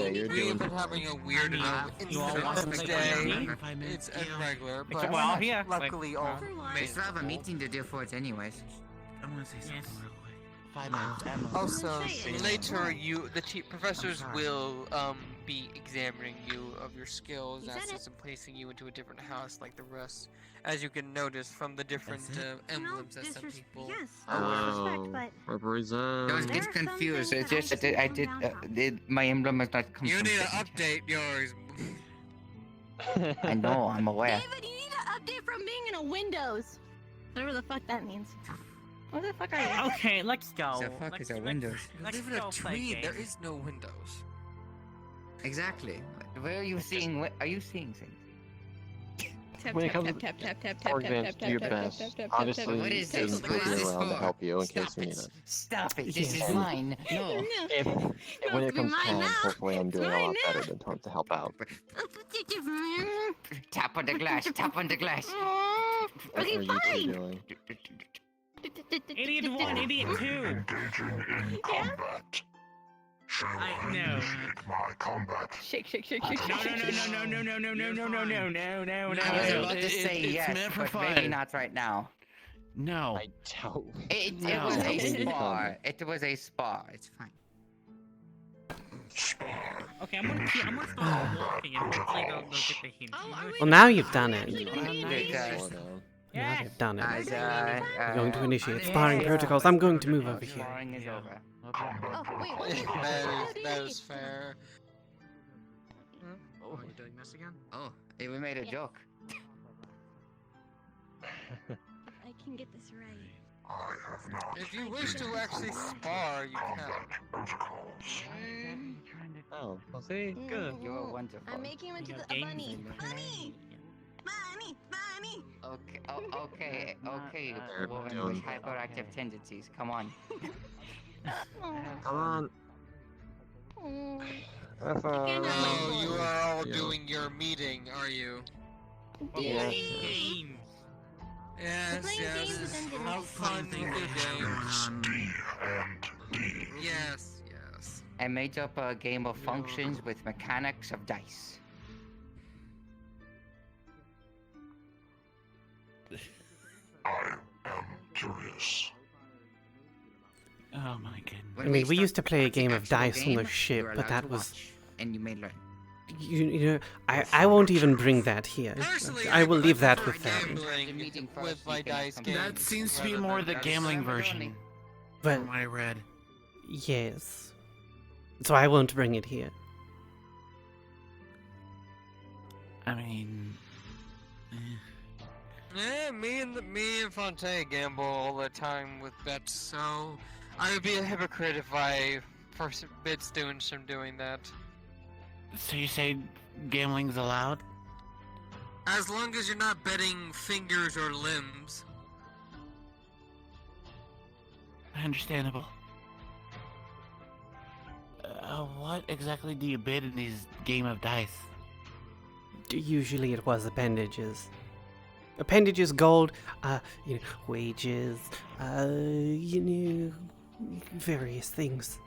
F: you're
C: We've
F: doing-
C: been having a weird incident today. It's irregular, but
H: Well, yeah,
C: luckily all
R: We still have a meeting to do for it anyways.
K: I want to say something real quick.
R: 5 minutes.
C: Also, later professors will be examining you of your skills, assets, and placing you into a different house like the rest. As you can notice from the different emblems that some people.
F: Represent.
R: Don't get confused. It's just I did my emblem is not complete.
C: You need to update yours.
R: I know, I'm aware.
E: David, you need to update from being in a Windows. Whatever the fuck that means. What the fuck are you?
H: Okay, let's go.
R: The fuck is a Windows?
C: Live in a tree. There is no windows.
R: Exactly. Where are you seeing? Are you seeing things?
F: When it comes to organs, do your best. Obviously,
R: What is
F: James
R: this?
F: will
R: What is
F: be
R: this
F: around to
R: for?
F: help you in case you need it.
R: Stop it! This is mine. No.
F: If when it comes time, hopefully I'm doing a lot better than Tom to help out.
R: Tap on the glass. Tap on the glass.
F: What are you two doing?
H: Idiot 1, Idiot 2. No.
Q: My combat.
E: Shake.
H: No.
R: I was about to say
P: it's
R: yes,
P: meant for
R: but
P: fun.
R: maybe not right now.
P: No.
F: I doubt.
R: It
P: No.
R: was a
F: Maybe
R: spar. It was a spar. It's fine.
H: Okay, I'm gonna start walking and hopefully they'll get the hint.
A: Well, now you've done it.
R: Because
A: Now they've done it.
R: as
A: I'm going to initiate sparring protocols. I'm going to move over here.
R: sparring is over.
E: Oh, wait,
C: that is fair.
D: Oh, are you doing this again?
R: Oh, hey, we made a joke.
E: I can get this right.
C: If you wish to actually spar, you can.
F: Oh, well, see, good.
R: You are wonderful.
E: I'm making him into a bunny. Bunny!
R: Okay, woman
F: doing
R: with hyperactive tendencies. Come on.
F: Come on.
C: Oh, you are all doing your meeting, are you?
F: Yeah.
H: Games.
C: Yes. Have fun with your games. Yes.
R: I made up a game of functions with mechanics of dice.
Q: I am curious.
P: Oh my goodness.
A: I mean, we used to play a game of dice on the ship,
R: you're
A: but
R: allowed
A: that
R: to
A: was...
R: watch, and you may learn.
A: You know, I won't even bring that here. I will leave that with them.
C: With my dice
P: That
C: games
P: seems to be
C: rather
P: more
C: than
P: the
C: dice.
P: gambling version.
A: Well,
P: From what I read.
A: yes. So I won't bring it here.
P: I mean,
C: Yeah, me and Fontaine gamble all the time with bets, so I would be a hypocrite if I forbid students from doing that.
P: so you say gambling's allowed?
C: As long as you're not betting fingers or limbs.
P: Understandable. What exactly do you bid in these game of dice?
A: Usually it was appendages. Appendages, gold, you know, wages, you know, various things.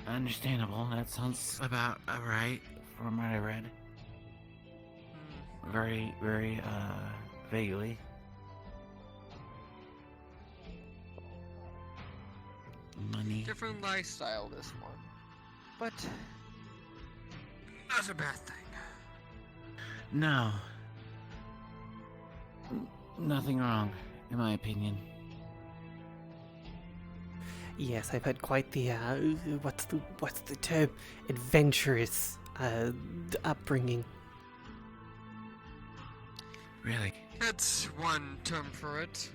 P: Understandable. That sounds about right from what I read. Very, very, vaguely. Money.
C: Different lifestyle, this one. But not a bad thing.
P: No. Nothing wrong, in my opinion.
A: Yes, I've had quite the what's the term? Adventurous upbringing.
P: Really?
C: That's one term for it.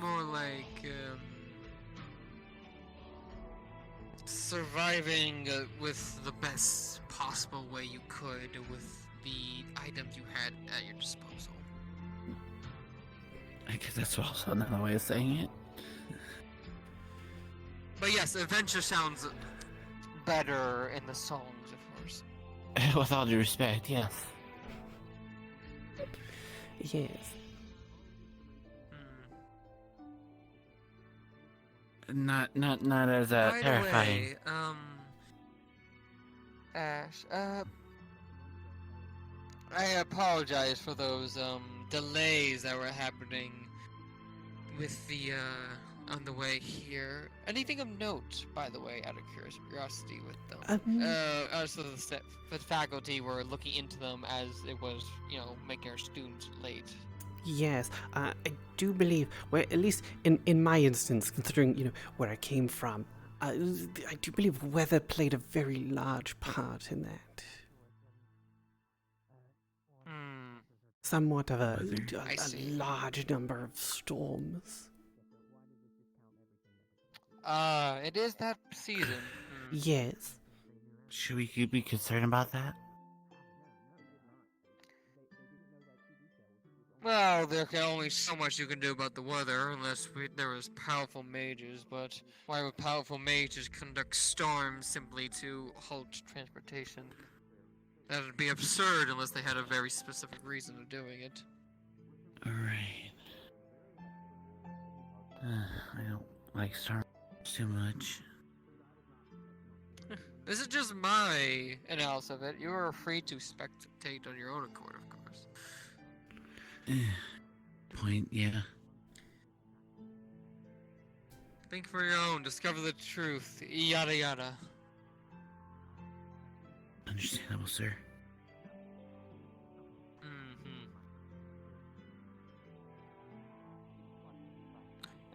C: More like surviving with the best possible way you could with the items you had at your disposal.
P: I guess that's also another way of saying it.
C: But yes, adventure sounds better in the songs, of course.
P: With all due respect, yes.
A: Yes.
P: Not as terrifying.
C: By the way, Ash, I apologize for those delays that were happening with the on the way here. Anything of note, by the way, out of curiosity with them? Also the faculty were looking into them as it was, you know, making our students late.
A: Yes, I do believe, well, at least in my instance, considering, you know, where I came from, I do believe weather played a very large part in that. Somewhat of a large number of storms.
C: It is that season.
A: Yes.
P: Should we be concerned about that?
C: Well, there can only so much you can do about the weather unless there was powerful mages, but why would powerful mages conduct storms simply to halt transportation? That would be absurd unless they had a very specific reason of doing it.
P: Alright. I don't like storms too much.
C: This is just my analysis of it. You are free to spectate on your own accord, of course.
P: Point, yeah.
C: Think for your own, discover the truth, yada yada.
P: Understandable, sir.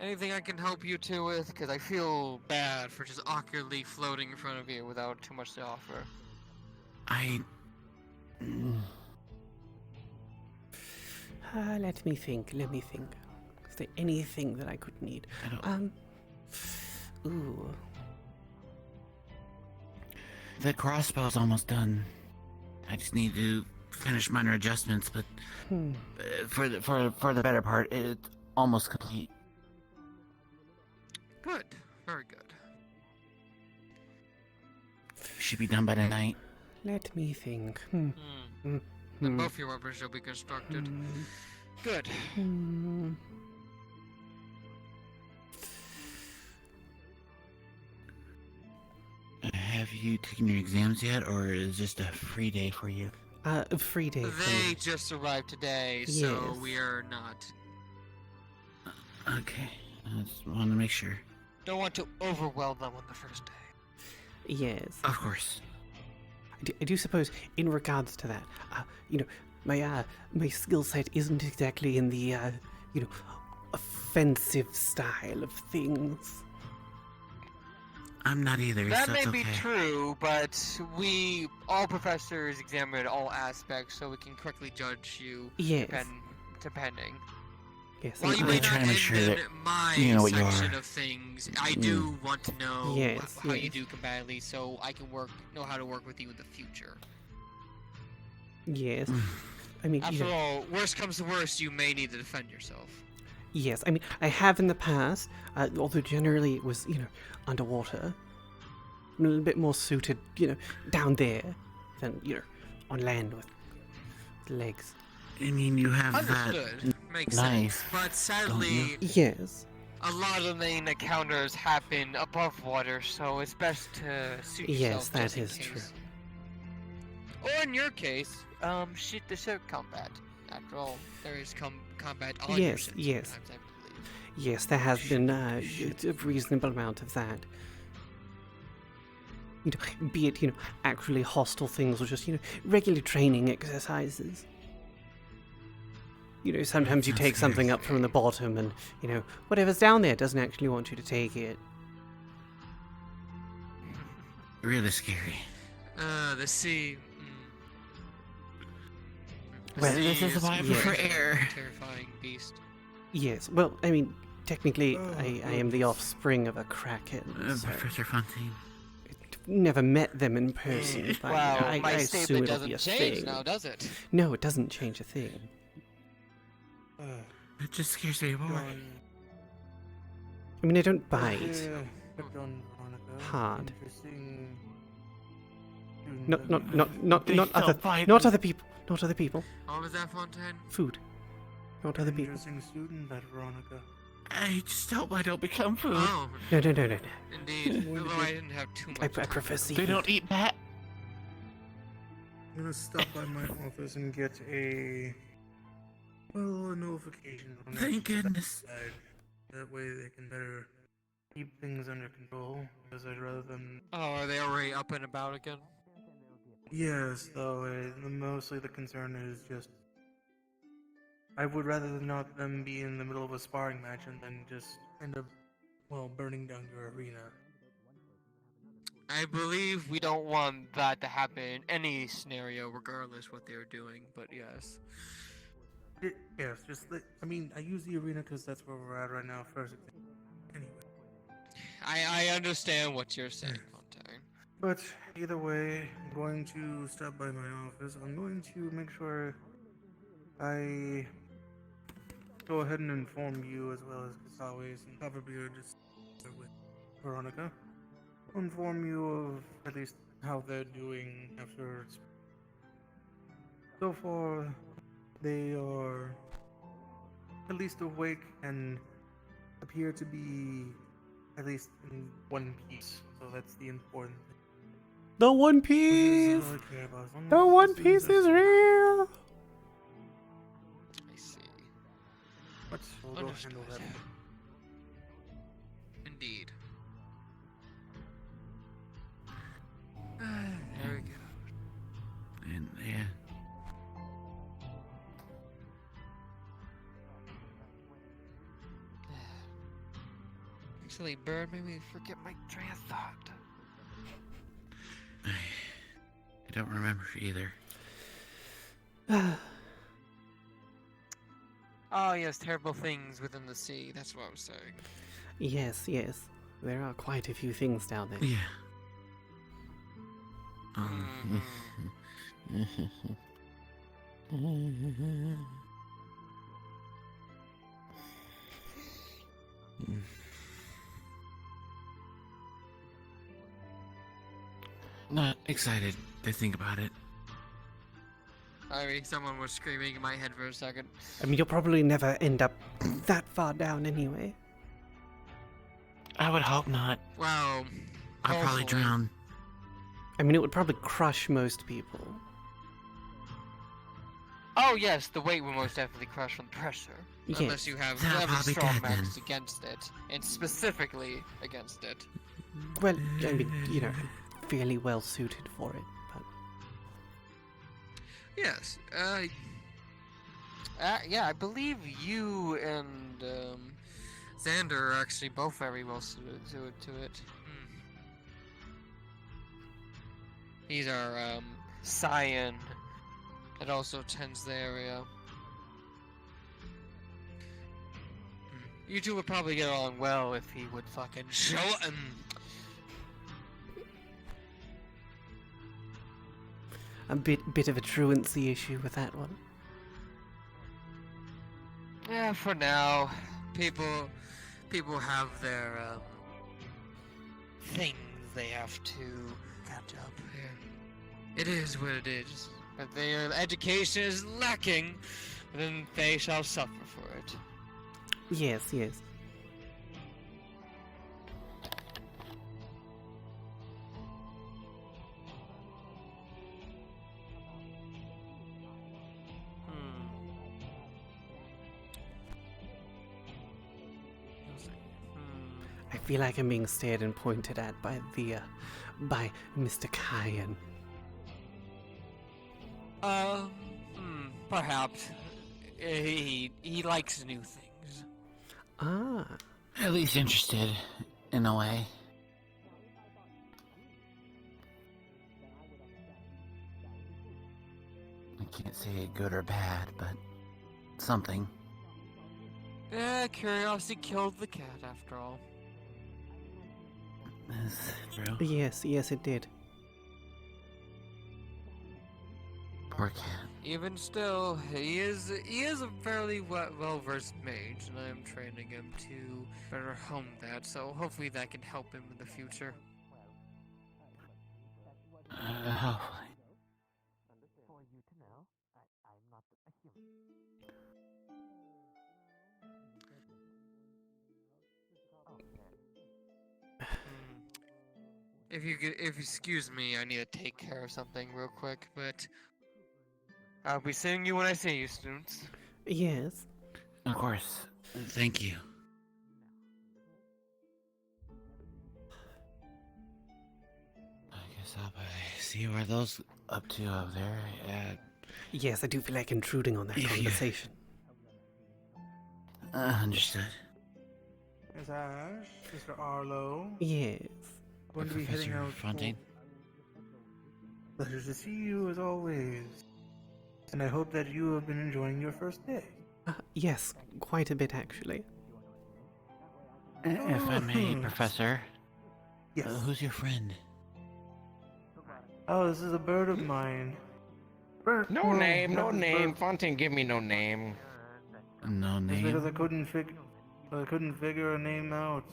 C: Anything I can help you two with? Because I feel bad for just awkwardly floating in front of you without too much to offer.
A: Let me think. Is there anything that I could need? Ooh.
P: The crossbow's almost done. I just need to finish minor adjustments, but for the better part, it's almost complete.
C: Good. Very good.
P: Should be done by the night.
A: Let me think.
C: Then both your weapons shall be constructed. Good.
P: Have you taken your exams yet, or is it just a free day for you?
A: A free day.
C: They just arrived today, so
A: Yes.
C: we are not.
P: Okay, I just want to make sure.
C: Don't want to overwhelm them on the first day.
A: Yes.
P: Of course.
A: I do suppose, in regards to that, my skill set isn't exactly in the, offensive style of things.
P: I'm not either.
C: That
P: so
C: may
P: it's
C: be
P: okay.
C: true, but all professors examine all aspects, so we can correctly judge you.
A: Yes.
C: Depending.
A: Yes.
C: While you
P: I'm
C: may
P: trying
C: not
P: to make sure
C: end
P: that
C: in my
P: you know what you
C: section
P: are.
C: of things, I do want to know
A: Yes,
C: how you
A: yes.
C: do combatively, so I can know how to work with you in the future.
A: Yes. I mean,
C: After all, worst comes to worst, you may need to defend yourself.
A: Yes, I mean, I have in the past, although generally it was, underwater. I'm a little bit more suited, down there than, on land with legs.
P: I mean, you have
C: Understood.
P: that
C: Makes
P: knife.
C: sense. But sadly,
A: Yes.
C: a lot of the main encounters happen above water, so it's best to suit
A: Yes,
C: yourself
A: that
C: just in
A: is
C: case.
A: true.
C: Or in your case, ship to ship combat. After all, there is combat on your
A: Yes,
C: ship
A: yes.
C: sometimes, I believe.
A: Yes, there has been a reasonable amount of that. Be it, actually hostile things or just, regular training exercises. Sometimes you
P: Sounds
A: take something
P: scary.
A: up from the bottom and, whatever's down there doesn't actually want you to take it.
P: Really scary.
C: The sea.
A: Well,
C: sea
P: this is why I prefer air.
C: Terrifying beast.
A: Yes, well, I mean, technically, I am the offspring of a kraken. So
P: Professor Fontaine.
A: never met them in person, but
C: Well,
A: I
C: my
A: assume
C: statement
A: it'll be a
C: doesn't change
A: thing.
C: now, does it?
A: No, it doesn't change a thing.
P: It just scares me more.
A: I mean, I don't bite.
B: Veronica.
A: Hard.
B: Interesting.
A: Not other
P: bite.
A: not other people. Not other people.
C: What was that, Fontaine?
A: Food. Not other people.
B: Interesting student, that Veronica.
P: I just hope I don't become food.
C: Oh,
A: No.
C: indeed. Although I didn't have too much.
A: I prefer seafood.
P: They don't eat bat.
B: I'm gonna stop by my office and get a notification from
P: Thank goodness.
B: side. That way they can better keep things under control. Because I'd rather them.
C: Oh, are they already up and about again?
B: Yes, though mostly the concern is just. I would rather not them be in the middle of a sparring match and then just end up, burning down your arena.
C: I believe we don't want that to happen in any scenario, regardless what they're doing. But yes.
B: Yes, I use the arena because that's where we're at right now. First, anyway.
C: I understand what you're saying, Fontaine.
B: But either way, I'm going to stop by my office. I'm going to make sure I go ahead and inform you as well as always, and probably just with Veronica. Inform you of at least how they're doing afterwards. So far, they are at least awake and appear to be at least in one piece. So that's the important thing.
A: The One Piece.
B: All I care about. As long as
A: The
B: the
A: One
B: students
A: Piece
B: are
A: is
B: safe.
A: real.
C: I see.
B: But we'll go handle that.
C: Indeed. There we go.
P: And yeah.
C: Actually, Bird made me forget my train of thought.
P: I don't remember either.
C: Oh yes, terrible things within the sea. That's what I was saying.
A: Yes. There are quite a few things down there.
P: Yeah. Not excited to think about it.
C: I mean, someone was screaming in my head for a second.
A: I mean, you'll probably never end up that far down anyway.
P: I would hope not.
C: Well,
P: I'll probably
C: hopefully.
P: drown.
A: I mean, it would probably crush most people.
C: Oh yes, the weight will most definitely crush from pressure.
A: Yes.
C: Unless you have
P: That'll
C: very
P: probably
C: strong
P: dead then.
C: matches against it, and specifically against it.
A: Well, I mean, fairly well suited for it. But
C: Yes. Yeah, I believe you and Xander are actually both very well suited to it. He's our scion that also tends the area. You two would probably get along well if he would fucking show up.
A: a bit of a truancy issue with that one.
C: Yeah, for now, people have their things they have to catch up here. It is what it is. If their education is lacking, then they shall suffer for it.
A: Yes, yes. I feel like I'm being stared and pointed at by by Mr. Kaia.
C: Perhaps. He likes new things.
A: Ah.
P: At least interested, in a way. I can't say good or bad, but something.
C: Curiosity killed the cat after all.
P: That's true.
A: Yes, it did.
P: Poor cat.
C: Even still, he is a fairly well-versed mage, and I am training him to better hone that, so hopefully that can help him in the future.
P: Hopefully.
C: If you excuse me, I need to take care of something real quick, but I'll be seeing you when I see you, students.
A: Yes.
P: Of course. Thank you. I guess I'll see where those up to over there.
A: Yes, I do feel like intruding on that conversation.
P: Understood.
B: Miss Ash, Mr. Arlo.
A: Yes.
B: Going to be heading out.
P: Fontaine.
B: Pleasure to see you as always. And I hope that you have been enjoying your first day.
A: Yes, quite a bit actually.
P: If I may, Professor.
B: Yes.
P: Who's your friend?
B: Oh, this is a bird of mine.
L: No name. Fontaine, give me no name.
P: No
B: It's
P: name?
B: because I couldn't figure a name out.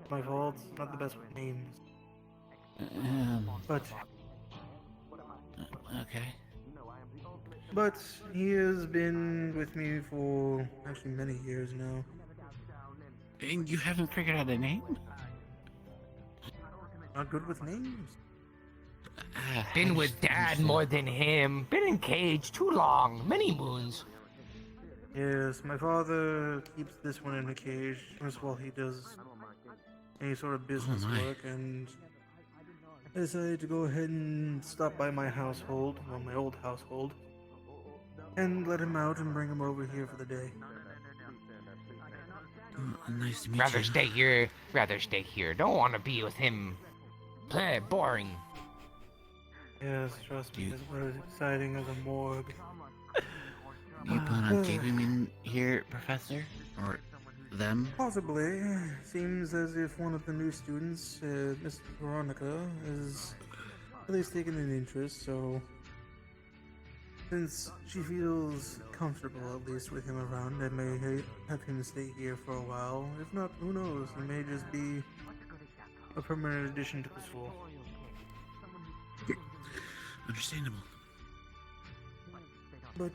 B: My fault. Not the best with names. But
P: okay.
B: But he has been with me for actually many years now.
P: And you haven't figured out a name?
B: Not good with names.
L: Been with Dad more than him. Been in cage too long. Many moons.
B: Yes, my father keeps this one in a cage just while he does any sort of business work, and I decided to go ahead and stop by my household, well, my old household, and let him out and bring him over here for the day.
P: Nice to meet
L: Rather
P: you.
L: stay here. Don't want to be with him. Boring.
B: Yes, trust me, it's about as exciting as a morgue.
P: You plan on keeping me here, Professor? Or them?
B: Possibly. Seems as if one of the new students, Miss Veronica, is at least taken an interest, so since she feels comfortable at least with him around, I may have him stay here for a while. If not, who knows, he may just be a permanent addition to the school.
P: Understandable.
B: But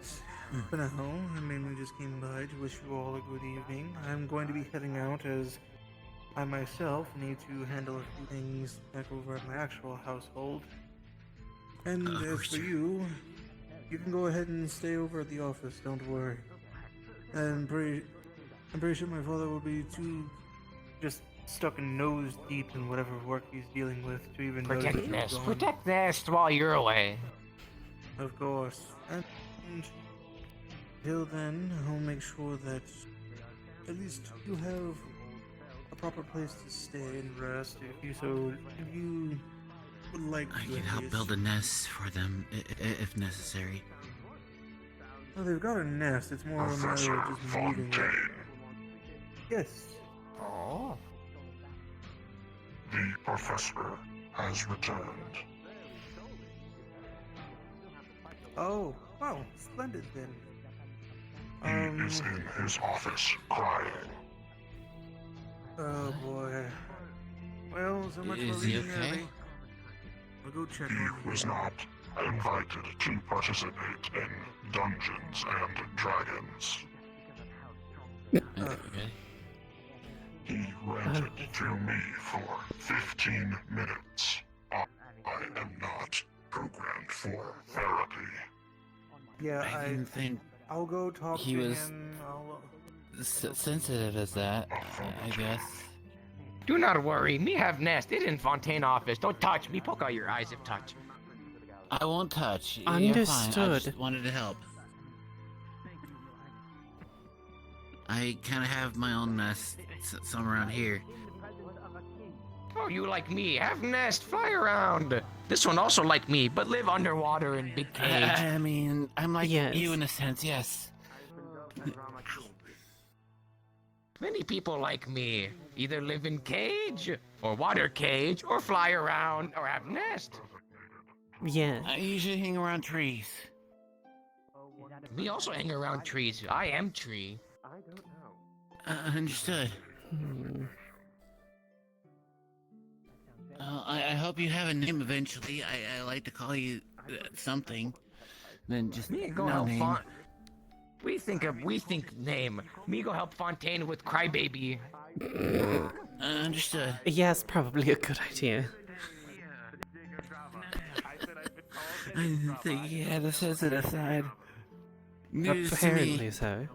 B: for now, I mainly just came by to wish you all a good evening. I'm going to be heading out as I myself need to handle a few things back over at my actual household. And as for you, you can go ahead and stay over at the office, don't worry. I'm pretty sure my father will be too just stuck nose deep in whatever work he's dealing with to even know that
L: Protect
B: you're
L: Nest.
B: gone.
L: Protect Nest while you're away.
B: Of course. And till then, I'll make sure that at least you have a proper place to stay and rest if you would like to.
P: I can help build a nest for them if necessary.
B: Well, they've got a nest. It's more a matter of just moving it. Yes.
L: Oh.
Q: The professor has returned.
B: Oh, well, splendid then.
Q: He is in his office crying.
B: Oh boy. Well, so much
P: Is
B: for
P: he
B: reading
P: okay?
B: early. I'll go check on him.
Q: He was not invited to participate in Dungeons and Dragons. He rented to me for 15 minutes. I am not programmed for therapy.
B: Yeah,
P: I didn't think
B: I'll go talk
P: he
B: to
P: was
B: him.
P: sensitive as that, I guess.
L: Do not worry. Me have Nest. It in Fontaine office. Don't touch me. Poke out your eyes if touch.
P: I won't touch. You're fine. I
A: Understood.
P: just wanted to help. I kind of have my own nest somewhere around here.
L: Oh, you like me. Have Nest. Fly around. This one also like me, but live underwater in big cage.
P: I mean, I'm like
L: Yes.
P: you in a sense, yes.
L: Many people like me either live in cage, or water cage, or fly around, or have Nest.
A: Yeah.
P: I usually hang around trees.
L: Me also hang around trees. I am tree.
P: Understood. I hope you have a name eventually. I like to call you something than just
L: Me go
P: no
L: help
P: name.
L: We think name. Me go help Fontaine with Crybaby.
P: Understood.
A: Yes, probably a good idea.
P: I didn't think he had a sensitive side. News to me.
A: Apparently so.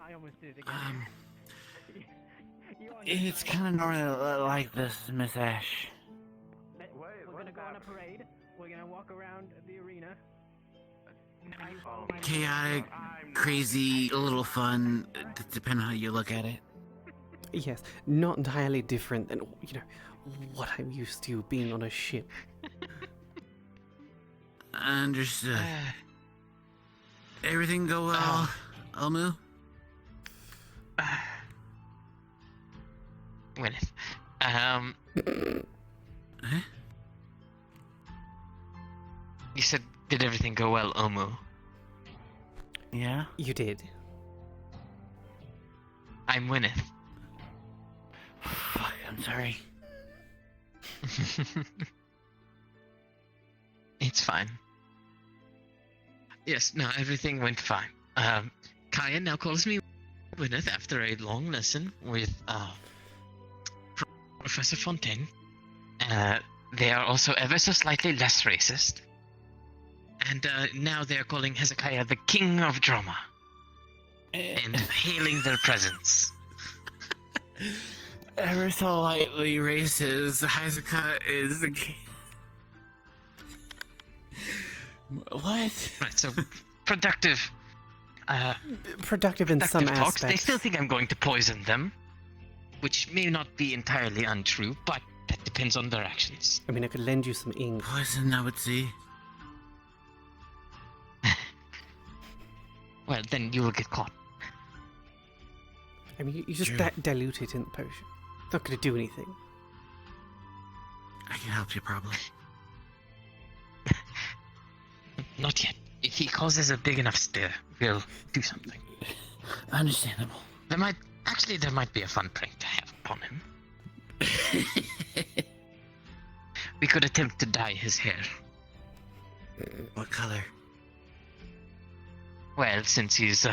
S: I almost did it again.
P: It's kind of normal like this, Miss Ash.
S: We're gonna go on a parade. We're gonna walk around the arena.
P: Chaotic, crazy, a little fun, depending on how you look at it.
A: Yes, not entirely different than, what I'm used to being on a ship.
P: Understood. Everything go well, Elmu?
N: Gwyneth. You said, did everything go well, Omu?
P: Yeah?
A: You did.
N: I'm Gwyneth.
P: Fuck, I'm sorry.
N: It's fine. Yes, no, everything went fine. Kaia now calls me Gwyneth after a long lesson with Professor Fontaine. They are also ever so slightly less racist. And now they are calling Hezekiah the King of Drama. And hailing their presence.
P: Ever so lightly racist, Hezekiah is the king. What?
N: Right, so productive.
A: Productive in some
N: talks.
A: aspects.
N: They still think I'm going to poison them, which may not be entirely untrue, but that depends on their actions.
A: I mean, I could lend you some ink.
P: Poison, I would see.
N: Well, then you will get caught.
A: I mean, you just dilute it in the potion. It's not going to do anything.
P: I can help you, probably.
N: Not yet. If he causes a big enough stir, we'll do something.
P: Understandable.
N: There might be a fun prank to have upon him. We could attempt to dye his hair.
P: What color?
N: Well, since he's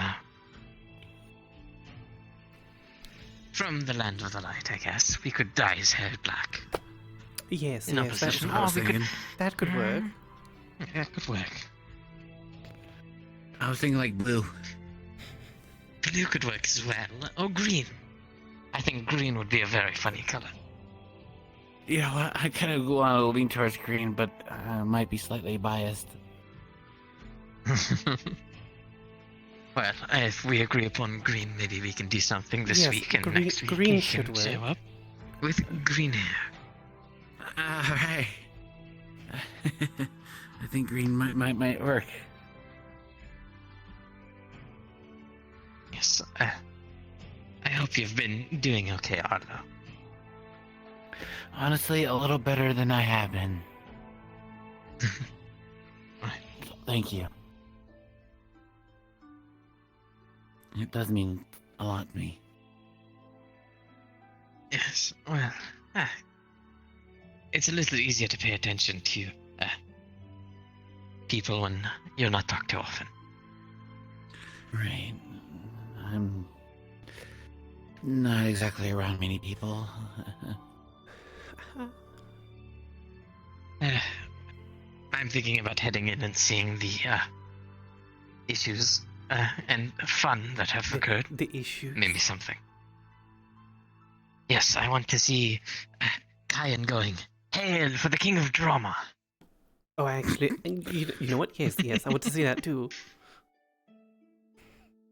N: from the land of the light, I guess we could dye his hair black.
A: Yes,
N: In
A: yes,
N: opposition,
A: that could work.
N: Yeah, could work.
P: I was thinking like blue.
N: Blue could work as well, or green. I think green would be a very funny color.
P: You know what? I kind of want to lean towards green, but might be slightly biased.
N: Well, if we agree upon green, maybe we can do something this week, and next week
A: green
N: we
A: should
N: can
A: work.
N: show up with green hair.
P: Alright. I think green might work.
N: Yes, I hope you've been doing okay, Arlo.
P: Honestly, a little better than I have been.
N: Right.
P: Thank you. It does mean a lot to me.
N: Yes, well, it's a little easier to pay attention to people when you're not talked to often.
P: Right. I'm not exactly around many people.
N: I'm thinking about heading in and seeing the issues and fun that have occurred.
A: The issues?
N: Maybe something. Yes, I want to see Kaia going, "Hail for the king of drama!"
A: Oh, actually, you know what? Yes, I want to see that too.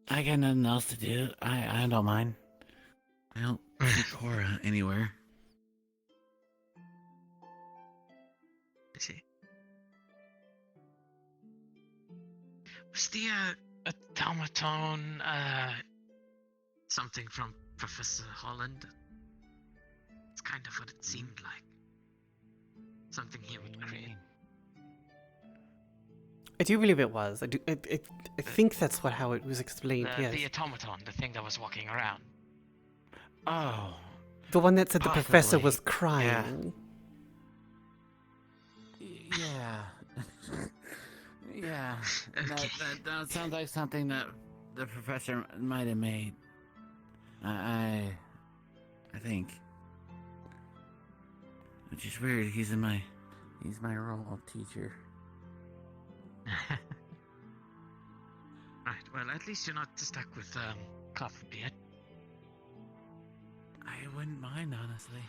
P: I got nothing else to do. I don't mind. I don't see Cora anywhere.
N: I see. Was the automaton something from Professor Holland? It's kind of what it seemed like. Something he would create.
A: I do believe it was. I think that's how it was explained. Yes.
N: The automaton, the thing that was walking around.
P: Oh.
A: The one that said the professor
P: Possibly.
A: was crying.
P: Yeah. Yeah.
N: Okay.
P: That sounds like something that the professor might have made. I think. Which is weird. He's my role teacher.
N: Right. Well, at least you're not stuck with coffee beard.
P: I wouldn't mind, honestly.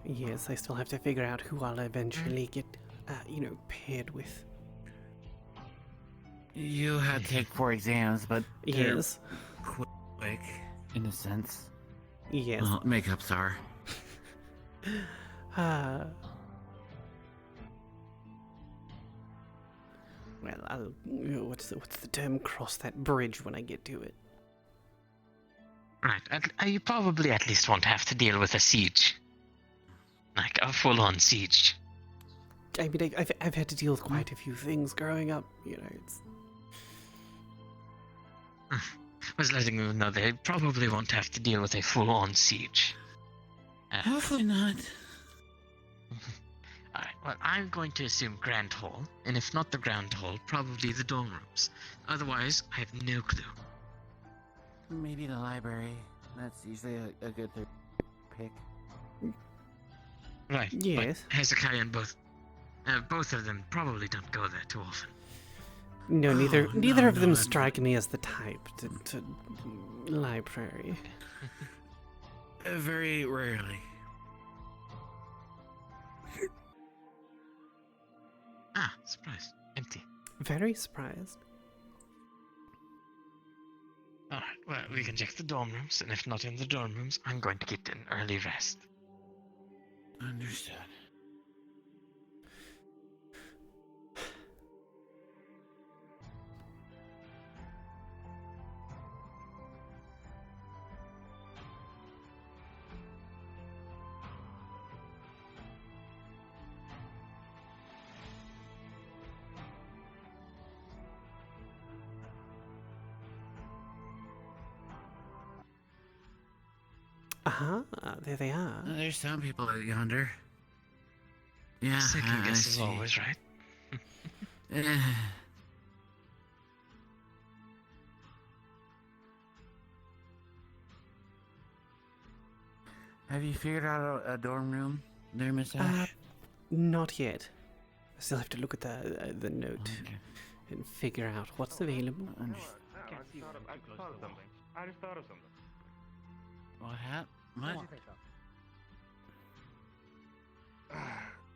A: Yes, I still have to figure out who I'll eventually get, paired with.
P: You had to take 4 exams, but they're
A: Yes.
P: quick, in a sense.
A: Yes.
P: Well, makeups are.
A: Well, I'll what's the term? Cross that bridge when I get to it.
N: Right. You probably at least won't have to deal with a siege. Like a full-on siege.
A: I mean, I've had to deal with quite a few things growing up. It's.
N: I was letting them know they probably won't have to deal with a full-on siege.
P: Hopefully not.
N: Alright, well, I'm going to assume Grand Hall, and if not the Grand Hall, probably the dorm rooms. Otherwise, I have no clue.
P: Maybe the library. That's usually a good pick.
N: Right.
A: Yes.
N: But Hezekiah and both of them probably don't go there too often.
A: No, neither
P: no,
A: of them
P: no,
A: strike me as the type to library.
P: Very rarely.
N: Surprise. Empty.
A: Very surprised.
N: Alright, well, we can check the dorm rooms, and if not in the dorm rooms, I'm going to get an early rest.
P: Understood.
A: There they are.
P: There's some people out yonder. Yeah,
N: Second
P: I
N: guess is
P: see.
N: always right.
P: Have you figured out a dorm room there, Miss Ash?
A: Not yet. I still have to look at the note and figure out what's available.
I: I just thought of something.
P: What happened? What?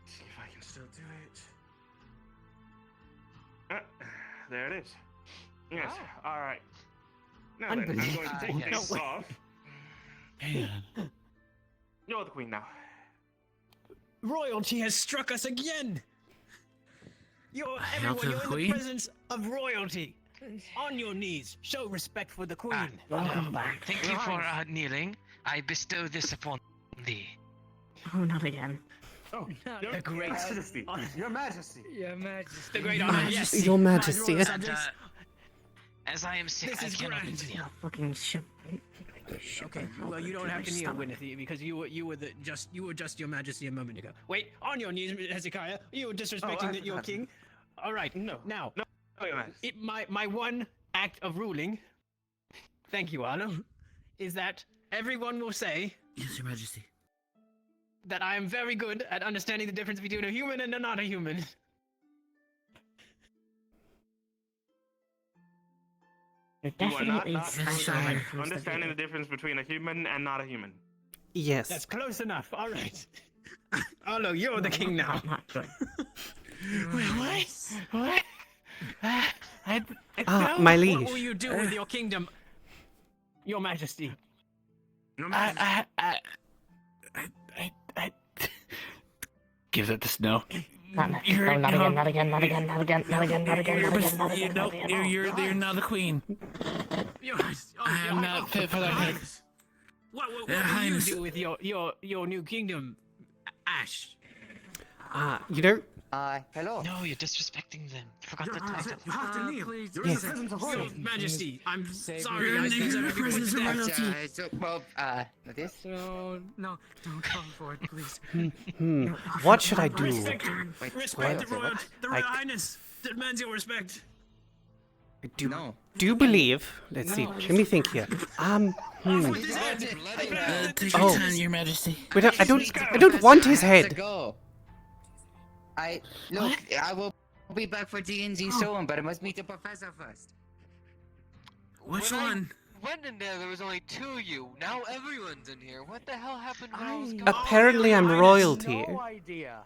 I: See if I can still do it. There it is. Yes. All right. Now then, I'm going to take this off. You're the queen now.
M: Royalty has struck us again. Everyone, you're in the presence of royalty. On your knees, show respect for the queen.
N: Welcome back. Thank you for kneeling. I bestow this upon thee.
T: Oh, not again.
B: Oh,
M: the great
B: Majesty. Your Majesty.
S: Your Majesty.
M: The great honor. Yes.
A: Your Majesty.
N: And, as I am sick,
M: This
N: I
M: is
N: cannot
M: grand.
N: kneel.
T: Fucking shit.
M: Okay, well you don't have to kneel, Gwyneth, because you were just Your Majesty a moment ago. Wait, on your knees, Hezekiah. You were disrespecting your king. All right.
I: No.
M: Now,
I: Your Majesty.
M: my one act of ruling, thank you, Arno, is that everyone will say,
P: Yes, Your Majesty.
M: that I am very good at understanding the difference between a human and a not a human.
I: You are not understanding the difference between a human and not a human.
A: Yes.
M: That's close enough. All right. Arno, you're the king now.
P: Wait, what? What?
A: My liege.
M: What will you do with your kingdom, Your Majesty?
P: Give it to Snow.
T: Not again, not again, not again, not again, not again, not again, not again, not again, not again, not again.
P: You're not the queen. I am not fit for that.
M: What will you do with your new kingdom, Ash?
A: You know.
R: Hello.
N: No, you're disrespecting them. You forgot the title.
B: You have to kneel.
S: Please.
B: You're in the presence of royalty.
M: Your Majesty, I'm sorry.
P: You're
M: I
P: in
M: think
P: the presence of royalty.
R: This?
S: No, don't come for it, please.
A: What should I do?
M: Respect the Royal Highness demands your respect.
A: Do you believe? Let's see. Let me think here.
P: Take your time, Your Majesty.
A: But I don't want his head.
R: I will be back for D&D soon, but I must meet the professor first.
P: Which
C: When
P: one?
C: I went in there was only 2 of you. Now everyone's in here. What the hell happened when I was gone?
A: Apparently, I'm royalty.
S: No idea.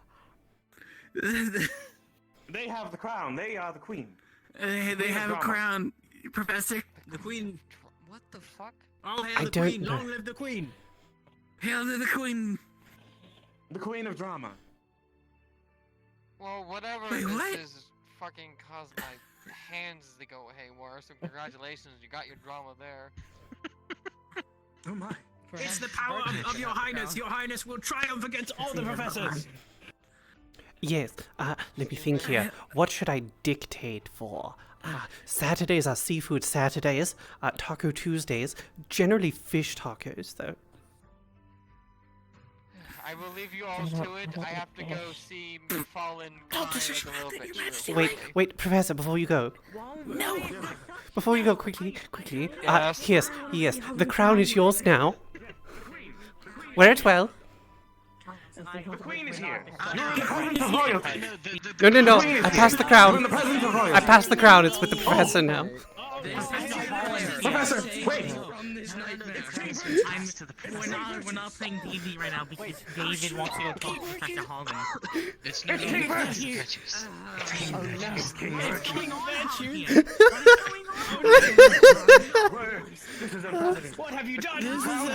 I: They have the crown. They are the queen.
P: They have a crown, Professor.
M: The queen.
C: What the fuck?
M: All hail
A: I
M: the
A: don't
M: queen.
A: know.
M: Long live the queen.
P: Hail to the queen.
I: The queen of drama.
C: Well, whatever
P: Wait,
C: this
P: what?
C: is fucking caused my hands to go haywire, so congratulations, you got your drama there.
B: Oh my.
M: It's the power of your highness. Your highness will triumph against all the professors.
A: Yes. Let me think here. What should I dictate for? Saturdays are seafood Saturdays. Taco Tuesdays. Generally fish tacos, though.
C: I will leave you all to it. I have to go see Fallen Kaia a little bit too.
A: Wait, Professor, before you go.
P: No.
A: Before you go, quickly.
C: Yes.
A: Yes. The crown is yours now. Wear it well.
I: The queen is here. You're in the presence of royalty.
A: No. I passed the crown. I passed the crown. It's with the professor now.
B: Professor, wait.
H: We're not playing D&D right now because David wants to go talk to Professor Holland.
N: It's not
I: King
N: Virtues.
M: It's King Virtues.
I: This is unprecedented.
M: What have you done?
P: This is an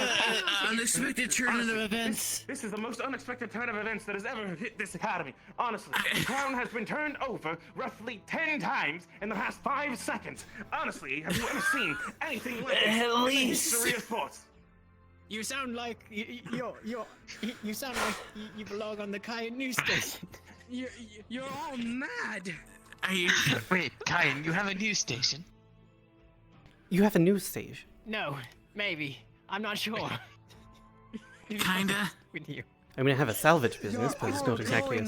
P: unexpected turn of events.
I: This is the most unexpected turn of events that has ever hit this academy. Honestly, the crown has been turned over roughly 10 times in the past 5 seconds. Honestly, have you ever seen anything like this?
P: At least.
I: History of sports.
M: You sound like you sound like you belong on the Kaia news station.
S: You're all mad.
N: Wait, Kaia, you have a news station?
A: You have a news station.
M: No, maybe. I'm not sure.
P: Kinda.
M: With you.
A: I mean, I have a salvage business, but it's not exactly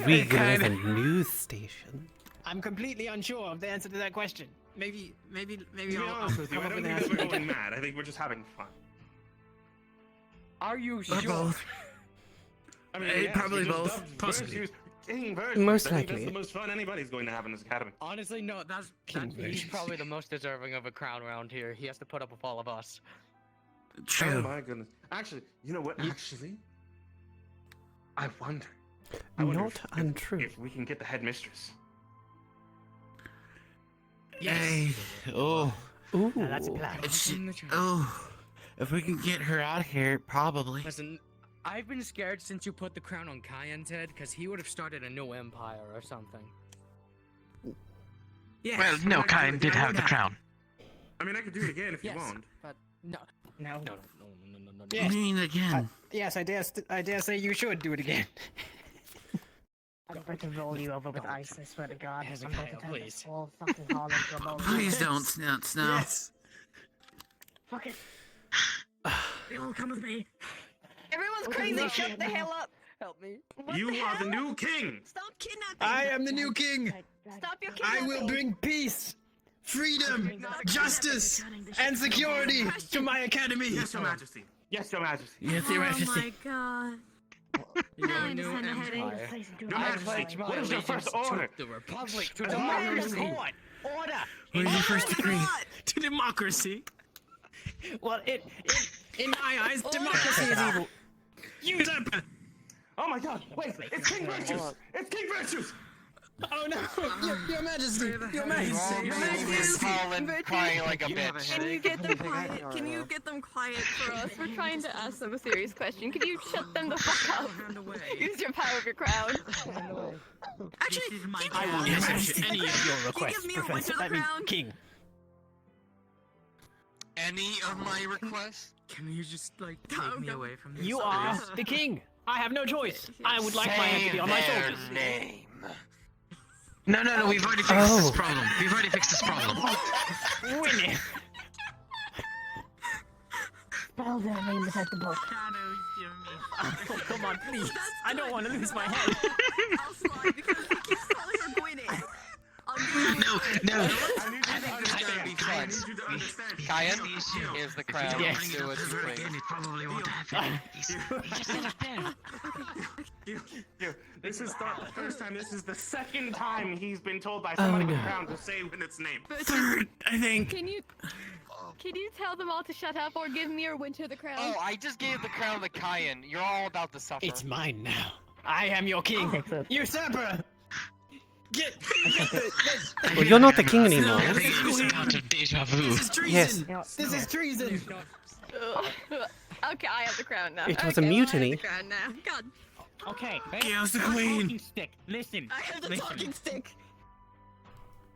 A: we have a news station.
M: I'm completely unsure of the answer to that question. Maybe
I: To be
M: I'll
I: honest with you,
M: come
I: I
M: up
I: don't
M: with an
I: think that
M: answer.
I: we're going mad. I think we're just having fun.
S: Are you
P: Or
S: sure?
P: both.
I: I mean,
P: Hey, probably
I: we just
P: both.
I: dubbed
P: Possibly.
I: Virtues King Virtues.
A: Most
I: I think
A: likely.
I: That's the most fun anybody's going to have in this academy.
S: Honestly, no. He's probably the most deserving of a crown around here. He has to put up with all of us.
P: True.
I: Oh my goodness. Actually, you know what? Actually, I wonder. I wonder
A: Not untrue.
I: if we can get the headmistress.
P: Hey, oh.
A: Ooh.
M: that's a plan.
P: If we can get her out here, probably.
S: Listen, I've been scared since you put the crown on Kaian's head, because he would have started a new empire or something.
N: Yes. Well, no, Kain did have the crown.
I: I mean, I could do it again if you want.
S: But no.
P: I mean, again.
S: Yes, I dare say you should do it again.
T: I'm going to roll you over with ice, I swear to God. I'm going to turn
S: please.
T: this whole fucking hall into a bowl.
P: Please don't, Snout.
T: Yes. Fuck it. They all come with me.
E: Everyone's crazy. Shut the hell up.
S: Help me.
I: You are the new king.
E: Stop kidnapping.
S: I am the new king.
E: Stop your
S: I
E: kidnapping.
S: will bring peace, freedom, justice, and security to my academy.
I: Yes, Your Majesty. Yes, Your Majesty.
P: Yes, Your Majesty.
E: Oh my god. Now I just had a headache.
I: Your Majesty, what is your first order?
S: The Republic to
I: Democracy.
S: democracy. Order.
P: What is your first decree?
S: To democracy. Well, in my eyes, democracy is evil. Usurper.
I: Oh my God! Wait, it's King Virtues! It's King Virtues!
S: Oh no! Your Majesty! Your Majesty! Your
C: Majesty! Crying like a bitch.
E: Can you get them quiet? Can you get them quiet for us? We're trying to ask them a serious question. Can you shut them the fuck up? Use your power of your crown. Actually,
S: I will accept any of your requests,
E: me a
S: Professor.
E: witch of the
S: I mean,
E: crown?
S: King.
C: Any of my requests?
S: Can you just like
E: take me
S: away from this? You are the king. I have no choice. I would like my hand to be on my shoulders.
C: Name.
N: No, we've already fixed this problem. We've already fixed this problem.
S: Winnie.
T: Spell their name beside the book.
S: Oh, come on, please. I don't want to lose my head.
E: I'll slide because he keeps calling her Gwyneth.
N: No.
C: I think this is gonna be fun. Kaia, here's the crown.
S: Yes.
C: Do what you please.
N: It probably won't happen. He just said it there.
I: This is not the first time. This is the second time he's been told by somebody with a crown to say its name.
P: Third, I think.
E: Can you tell them all to shut up or give me or Winter the crown?
C: Oh, I just gave the crown to Kaian. You're all about to suffer.
S: It's mine now. I am your king. Usurper. Get
A: Well, you're not the king anymore.
N: This
S: is treason.
A: Yes.
S: This is treason.
E: Okay, I have the crown now.
A: It was a
E: Okay, well, I have
A: mutiny.
E: the crown now. God,
H: Okay,
P: Chaos the Queen.
H: talking stick. Listen.
E: I have the
H: listen.
E: talking stick.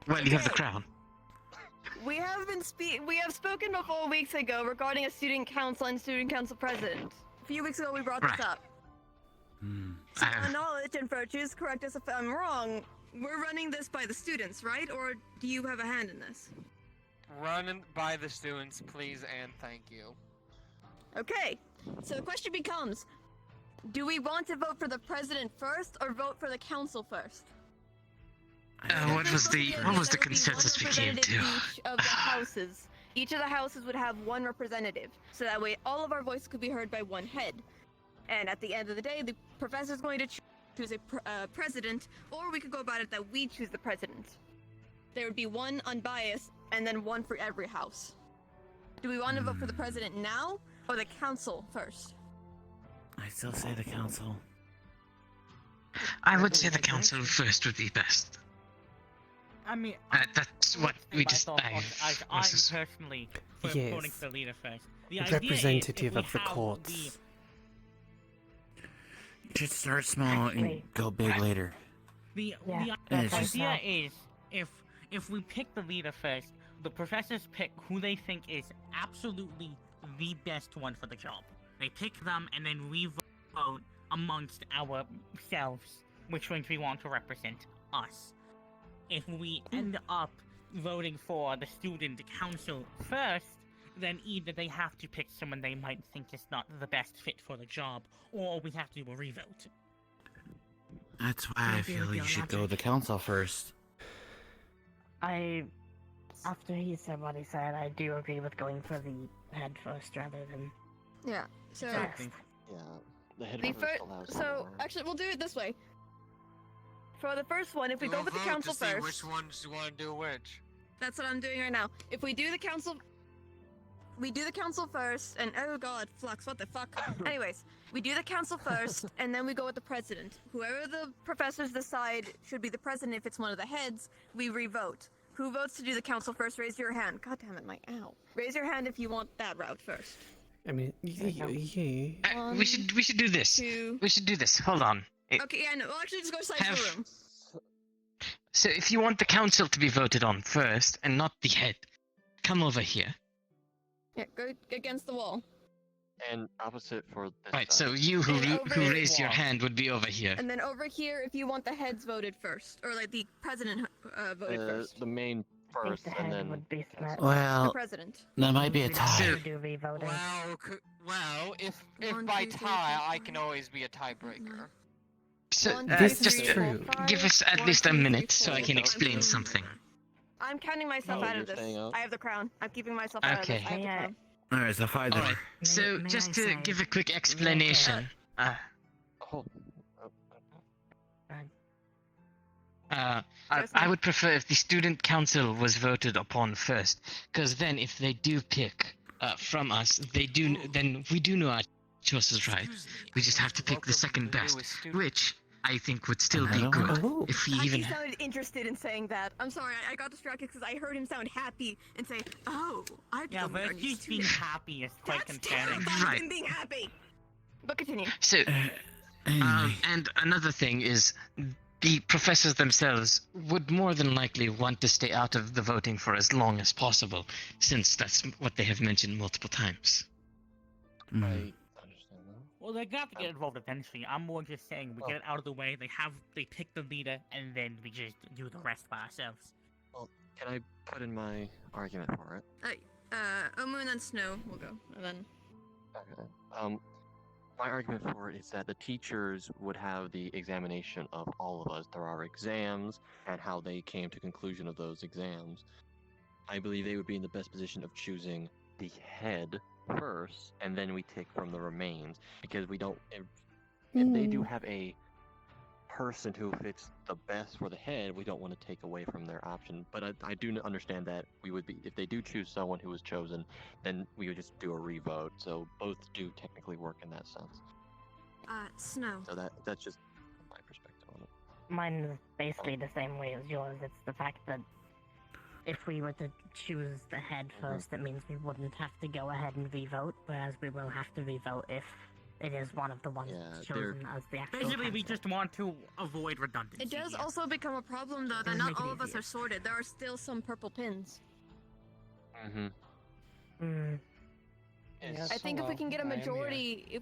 N: Well, you have the crown.
E: We have spoken before weeks ago regarding a student council and student council president. A few weeks ago we brought this
N: Right.
E: up. So knowledge and virtues, correct us if I'm wrong. We're running this by the students, right? Or do you have a hand in this?
C: Run by the students, please and thank you.
E: Okay, so the question becomes, do we want to vote for the president first or vote for the council first?
N: What was the consensus we came to?
E: Each of the houses. Each of the houses would have one representative, so that way all of our voices could be heard by one head. And at the end of the day, the professor's going to choose a president, or we could go about it that we choose the president. There would be one unbiased, and then one for every house. Do we want to vote for the president now, or the council first?
P: I still say the council.
N: I would say the council first would be best.
H: I mean,
N: that's what we just.
H: I'm personally
A: Yes.
H: voting for the leader first. The
A: Representative
H: idea is
A: of the courts.
P: You should start small and go big later.
H: The
P: It's just-
H: idea is if we pick the leader first, the professors pick who they think is absolutely the best one for the job. They pick them, and then we vote amongst ourselves which ones we want to represent us. If we end up voting for the student council first, then either they have to pick someone they might think is not the best fit for the job, or we have to do a revote.
P: That's why I feel you should go to the council first.
T: After he said what he said, I do agree with going for the head first rather than.
E: Yeah. So.
T: Exactly.
F: Yeah, the head
E: The
F: first
E: fir-
F: allows
E: so
F: more.
E: actually, we'll do it this way. For the first one, if we
C: We'll
E: go with the
C: vote
E: council
C: to see
E: first,
C: which ones you want to do which.
E: that's what I'm doing right now. If we do the council, we do the council first, and oh god, Flux, what the fuck? Anyways, we do the council first, and then we go with the president. Whoever the professors decide should be the president, if it's one of the heads, we re-vote. Who votes to do the council first? Raise your hand. God damn it, my ow. Raise your hand if you want that route first.
A: I mean, yeah.
N: We should do this. We should do this. Hold on.
E: Okay, yeah, no, we'll actually just go side of the room.
N: So if you want the council to be voted on first and not the head, come over here.
E: Yeah, go against the wall.
F: And opposite for this
N: Right,
F: side.
N: so you who raised your hand would be over here.
E: And then over here, if you want the heads voted first, or like the president voted first.
F: The main first, and then
E: the
P: Well,
E: president.
P: that might be a tie.
C: Well, if by tie, I can always be a tiebreaker.
N: So
A: This is
N: just
A: true.
N: give us at least a minute so I can explain something.
E: I'm counting myself out of this. I have the crown. I'm keeping myself out of
N: Okay.
E: this. I have the crown.
P: Alright, so fine then.
N: Alright, so just to give a quick explanation. I would prefer if the student council was voted upon first, because then if they do pick from us, then we do know our choices, right? We just have to pick the second best, which I think would still be good if we even.
E: He sounded interested in saying that. I'm sorry, I got distracted because I heard him sound happy and say, "Oh, I."
H: Yeah, but just being happy is quite concerning.
N: Right.
E: Him being happy. But continue.
N: So, and another thing is, the professors themselves would more than likely want to stay out of the voting for as long as possible, since that's what they have mentioned multiple times.
H: Well, they got to get involved eventually. I'm more just saying we get it out of the way. They pick the leader, and then we just do the rest by ourselves.
F: Well, can I put in my argument for it?
E: Omu and then Snow will go, and then.
F: Okay. My argument for it is that the teachers would have the examination of all of us through our exams and how they came to conclusion of those exams. I believe they would be in the best position of choosing the head first, and then we take from the remains, because we don't. If they do have a person who fits the best for the head, we don't want to take away from their option. But I do understand that we would be, if they do choose someone who was chosen, then we would just do a revote. So both do technically work in that sense.
E: Snow.
F: So that's just my perspective on it.
T: Mine is basically the same way as yours. It's the fact that if we were to choose the head first, it means we wouldn't have to go ahead and revote, whereas we will have to revote if it is one of the ones chosen as the actual
H: Basically, we
T: council.
H: just want to avoid redundancy.
E: It does also become a problem, though, that not all of us are sorted. There are still some purple pins. I think if we can get a majority,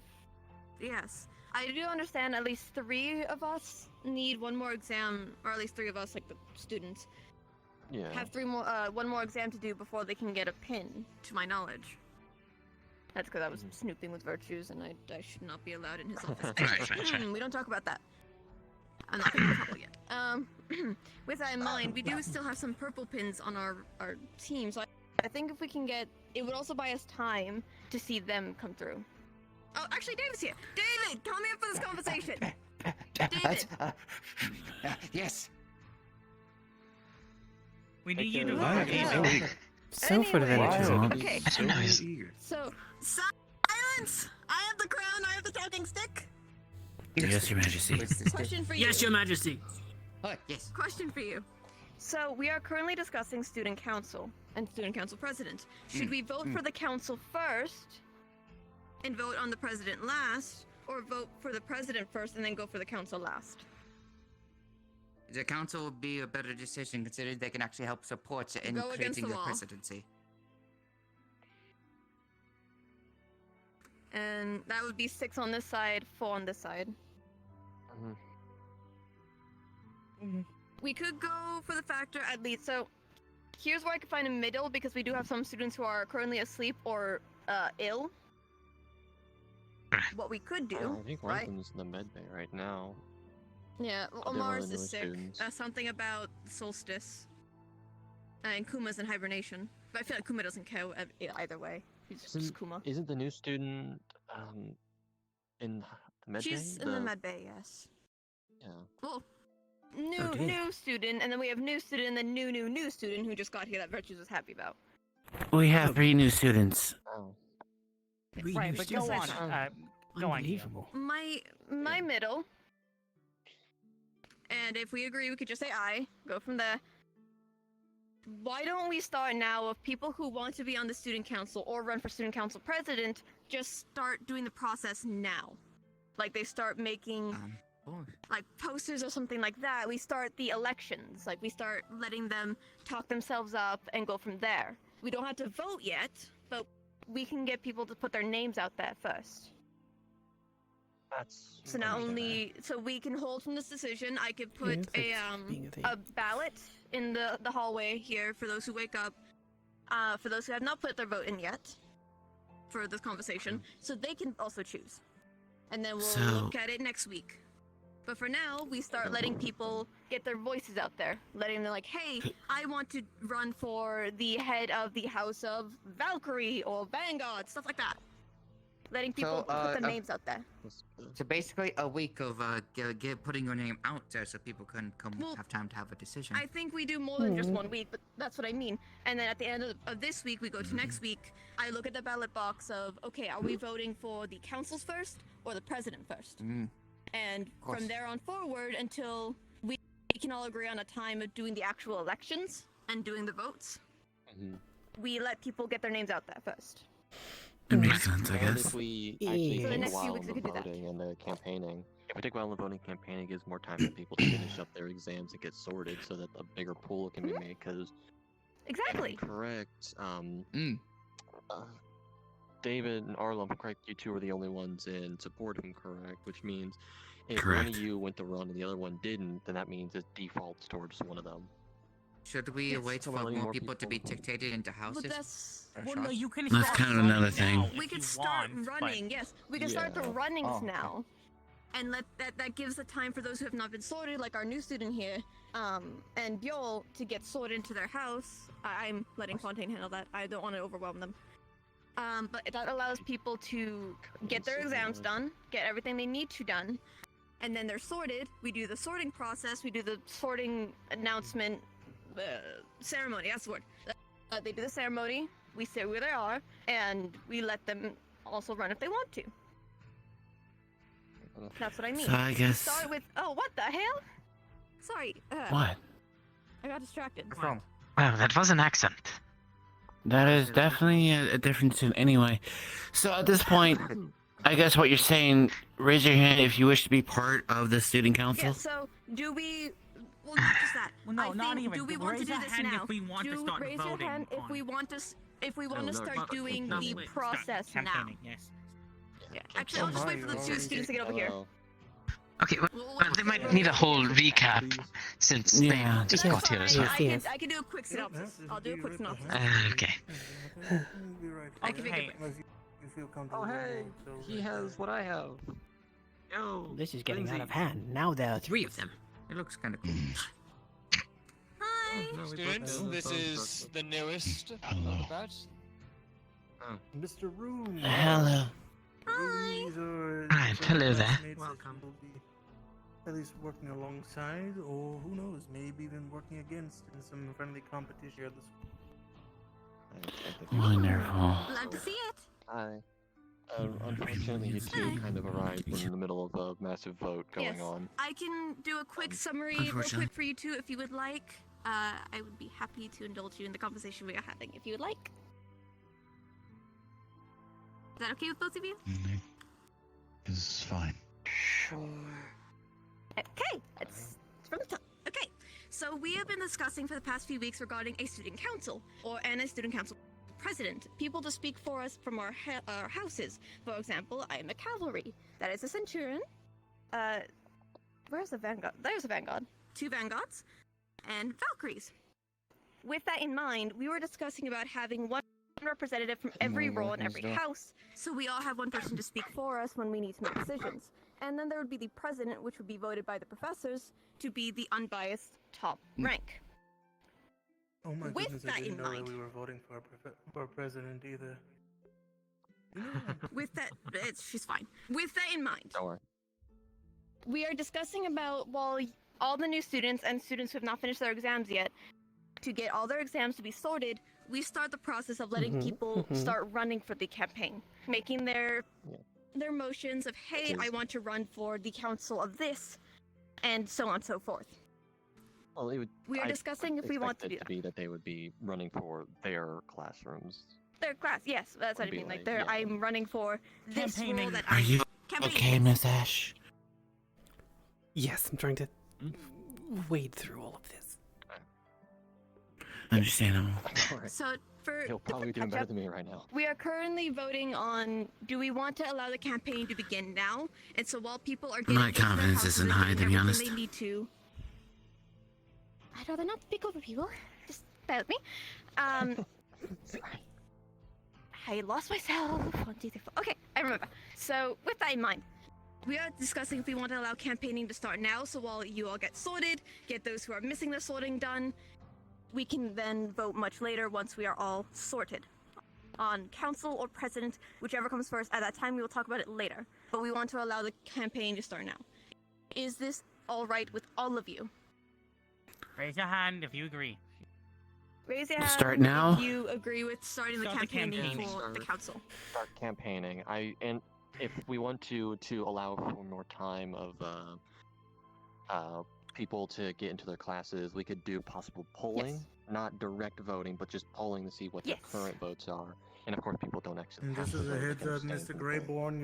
E: yes. I do understand at least 3 of us need one more exam, or at least 3 of us, like the students, have 3 more, one more exam to do before they can get a pin, to my knowledge. That's because I was snooping with Virtues, and I should not be allowed in his office. Right. We don't talk about that. I'm not going to trouble yet. With that in mind, we do still have some purple pins on our team, so I think if we can get... It would also buy us time to see them come through. Oh, actually, David's here! David, come here for this conversation! David!
R: Yes!
H: We need you to
A: Why? So full of energy.
E: Okay, so, silence! I have the crown, I have the talking stick!
P: Yes, Your Majesty.
E: Question for you.
M: Yes, Your Majesty.
R: Oh, yes.
E: Question for you. So, we are currently discussing student council and student council president. Should we vote for the council first and vote on the president last, or vote for the president first and then go for the council last?
R: The council would be a better decision, considering they can actually help support in
E: Go against
R: creating
E: the
R: the
E: wall.
R: presidency.
E: And that would be 6 on this side, 4 on this side. We could go for the factor at least. So here's where I could find a middle, because we do have some students who are currently asleep or ill. What we could do,
F: I think one
E: right?
F: of them is in the med bay right now.
E: Yeah, well,
F: They're one of
E: Omar's
F: the
E: is
F: newest
E: sick.
F: students.
E: Something about solstice. And Kuma's in hibernation. But I feel like Kuma doesn't count either way. He's just Kuma.
F: Isn't the new student in the med bay?
E: She's in the med bay, yes.
F: Yeah.
E: Well, new student, and then we have new student, and then new student who just got here that Virtues was happy about.
P: We have 3 new students.
F: Oh.
H: Right, but go on. Go on.
P: Unbelievable.
E: My middle. And if we agree, we could just say I. Go from there. Why don't we start now with people who want to be on the student council or run for student council president? Just start doing the process now. Like they start making like posters or something like that. We start the elections. Like we start letting them talk themselves up and go from there. We don't have to vote yet, but we can get people to put their names out there first.
F: That's
E: So not only so we can hold from this decision, I could put a ballot in the hallway here for those who wake up, for those who have not put their vote in yet, for this conversation, so they can also choose, and then we'll look at it next week. But for now, we start letting people get their voices out there, letting them like, hey, I want to run for the head of the House of Valkyrie or Vanguard, stuff like that. Letting people put their names out there.
R: So basically, a week of putting your name out there so people can have time to have a decision.
E: I think we do more than just 1 week, but that's what I mean. And then at the end of this week, we go to next week. I look at the ballot box of, okay, are we voting for the councils first or the president first? And from there on forward until we can all agree on a time of doing the actual elections and doing the votes, we let people get their names out there first.
P: It makes sense, I
F: And
P: guess.
F: if we actually
E: So the
F: take a
E: next few
F: while
E: weeks
F: in
E: we
F: the
E: could do that.
F: voting and the campaigning, if we take a while in the voting campaign, it gives more time for people to finish up their exams and get sorted so that a bigger pool can be made. Because
E: exactly
F: correct. David and Arlo, correct. You two are the only ones in support of him, correct? Which means if one of you went to run and the other one didn't, then that means it defaults towards one of them.
R: Should we wait for more people to be dictated into houses?
E: But that's
H: Well, no, you can
P: That's
H: start
P: kind of another thing.
E: we could start running. Yes, we can start the runnings now, and let that gives the time for those who have not been sorted, like our new student here, and Bjol, to get sorted into their house. I'm letting Fontaine handle that. I don't want to overwhelm them. But that allows people to get their exams done, get everything they need to done, and then they're sorted. We do the sorting process. We do the sorting announcement ceremony. That's the word. They do the ceremony. We say where they are, and we let them also run if they want to. That's what I mean.
P: So I guess-
E: Start with. Oh, what the hell? Sorry.
P: What?
E: I got distracted.
P: Oh,
N: that was an accent.
P: That is definitely a difference in anyway. So at this point, I guess what you're saying, raise your hand if you wish to be part of the student council.
E: Yeah. So do we? Well, not just that.
H: Well, no,
E: I
H: not
E: think,
H: even.
E: do we want to
H: Raise
E: do
H: a
E: this
H: hand
E: now?
H: if we want to start
E: raise
H: voting
E: your hand if
H: on
E: we want to. If we want to start doing
H: No,
E: the
H: wait, start
E: process now.
H: campaigning, Yes.
E: Yeah. Actually, I'll just wait for the two students to get over here.
N: Okay, well, they might need a whole recap since they just got here as well.
E: I can do a quick synopsis. I'll do a quick synopsis.
N: Okay.
E: I can make it quick.
F: Oh hey, he has what I have. Yo,
M: This is getting out of hand. Now there are 3 of them.
R: It looks kind of cool.
E: Hi.
C: Students, this is the newest batch.
B: Mr. Room.
P: Hello.
E: Hi.
N: Right, hello there.
B: Welcome. At least working alongside, or who knows, maybe even working against in some friendly competition this
P: Wonderful.
E: Love to see it.
F: Hi. Unfortunately, you two kind of arrived in the middle of a massive vote going
E: Yes.
F: on.
E: I can do a quick summary real
F: unfortunately.
E: quick for you two if you would like. I would be happy to indulge you in the conversation we are having if you would like. Is that okay with both of you?
U: Is fine.
E: Sure. Okay, it's from the top. Okay, so we have been discussing for the past few weeks regarding a student council, and a student council president. People to speak for us from our houses. For example, I am a cavalry. That is a centurion. Where's the vanguard? There's a vanguard. 2 vanguards, and Valkyries. With that in mind, we were discussing about having one representative from every role in every house, so we all have one person to speak for us when we need to make decisions. And then there would be the president, which would be voted by the professors to be the unbiased top rank.
B: Oh my
E: With
B: goodness,
E: that
B: I didn't
E: in
B: know
E: mind-
B: that we were voting for a president either.
E: With that, she's fine. With that in mind,
F: Don't worry.
E: we are discussing about, well, all the new students and students who have not finished their exams yet, to get all their exams to be sorted, we start the process of letting people start running for the campaign, making their motions of, hey, I want to run for the council of this, and so on and so forth.
F: Well,
E: We are discussing if we want to do
F: that. Be that they would be running for their classrooms.
E: Their class, yes, that's what I mean. Like, I'm running for this role that
P: Are
E: I'm
P: you
E: campaigning.
P: okay, Miss Ash?
A: Yes, I'm trying to wade through all of this.
P: Understandable.
E: So for
F: He'll probably do better than me right now.
E: we are currently voting on, do we want to allow the campaign to begin now? And so while people are getting
P: My
E: into their
P: confidence
E: houses
P: isn't
E: and
P: high,
E: doing
P: to be
E: everything
P: honest.
E: They need to. I'd rather not speak over people. Just bear with me. I lost myself. 1, 2, 3, 4. Okay, I remember. So with that in mind, we are discussing if we want to allow campaigning to start now. So while you all get sorted, get those who are missing their sorting done, we can then vote much later once we are all sorted on council or president, whichever comes first. At that time, we will talk about it later. But we want to allow the campaign to start now. Is this all right with all of you?
H: Raise your hand if you agree.
E: Raise your hand
P: Start now?
E: if you agree with starting the campaigning for the council.
F: Start campaigning. And if we want to allow for more time of people to get into their classes, we could do possible polling, not direct voting, but just polling to see what their current votes are. And of course, people don't actually.
B: And
F: have
B: just
F: to
B: as a
F: vote, they
B: heads
F: can
B: up,
F: abstain
B: Mr.
F: from
B: Greyborn,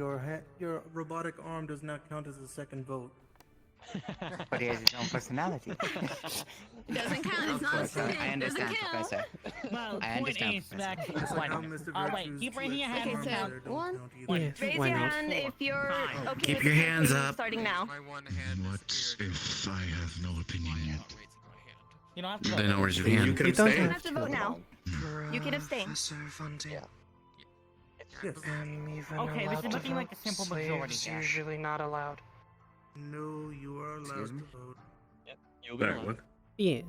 B: your robotic arm does not count as a second vote.
R: But he has his own personality.
E: It doesn't count. It's not a student.
R: I understand,
E: Doesn't count.
R: Professor.
H: Well,
R: I understand, Professor.
H: Oh, wait, keep raising your hand.
E: Okay, so one.
A: Yes,
E: Raise
A: why
E: your
A: not?
E: hand if you're okay
P: Keep
E: with
P: your
E: the
P: hands
E: campaign
P: up.
E: starting now.
Q: What if I have no opinion yet?
H: You don't have to vote.
P: Then where's your hand?
A: You
E: You don't have to vote now. You can abstain.
B: Yes.
H: Okay, this is looking like a simple majority here.
S: Usually not allowed.
B: No, you are allowed to vote.
F: Yep, you'll be allowed.
A: Yes.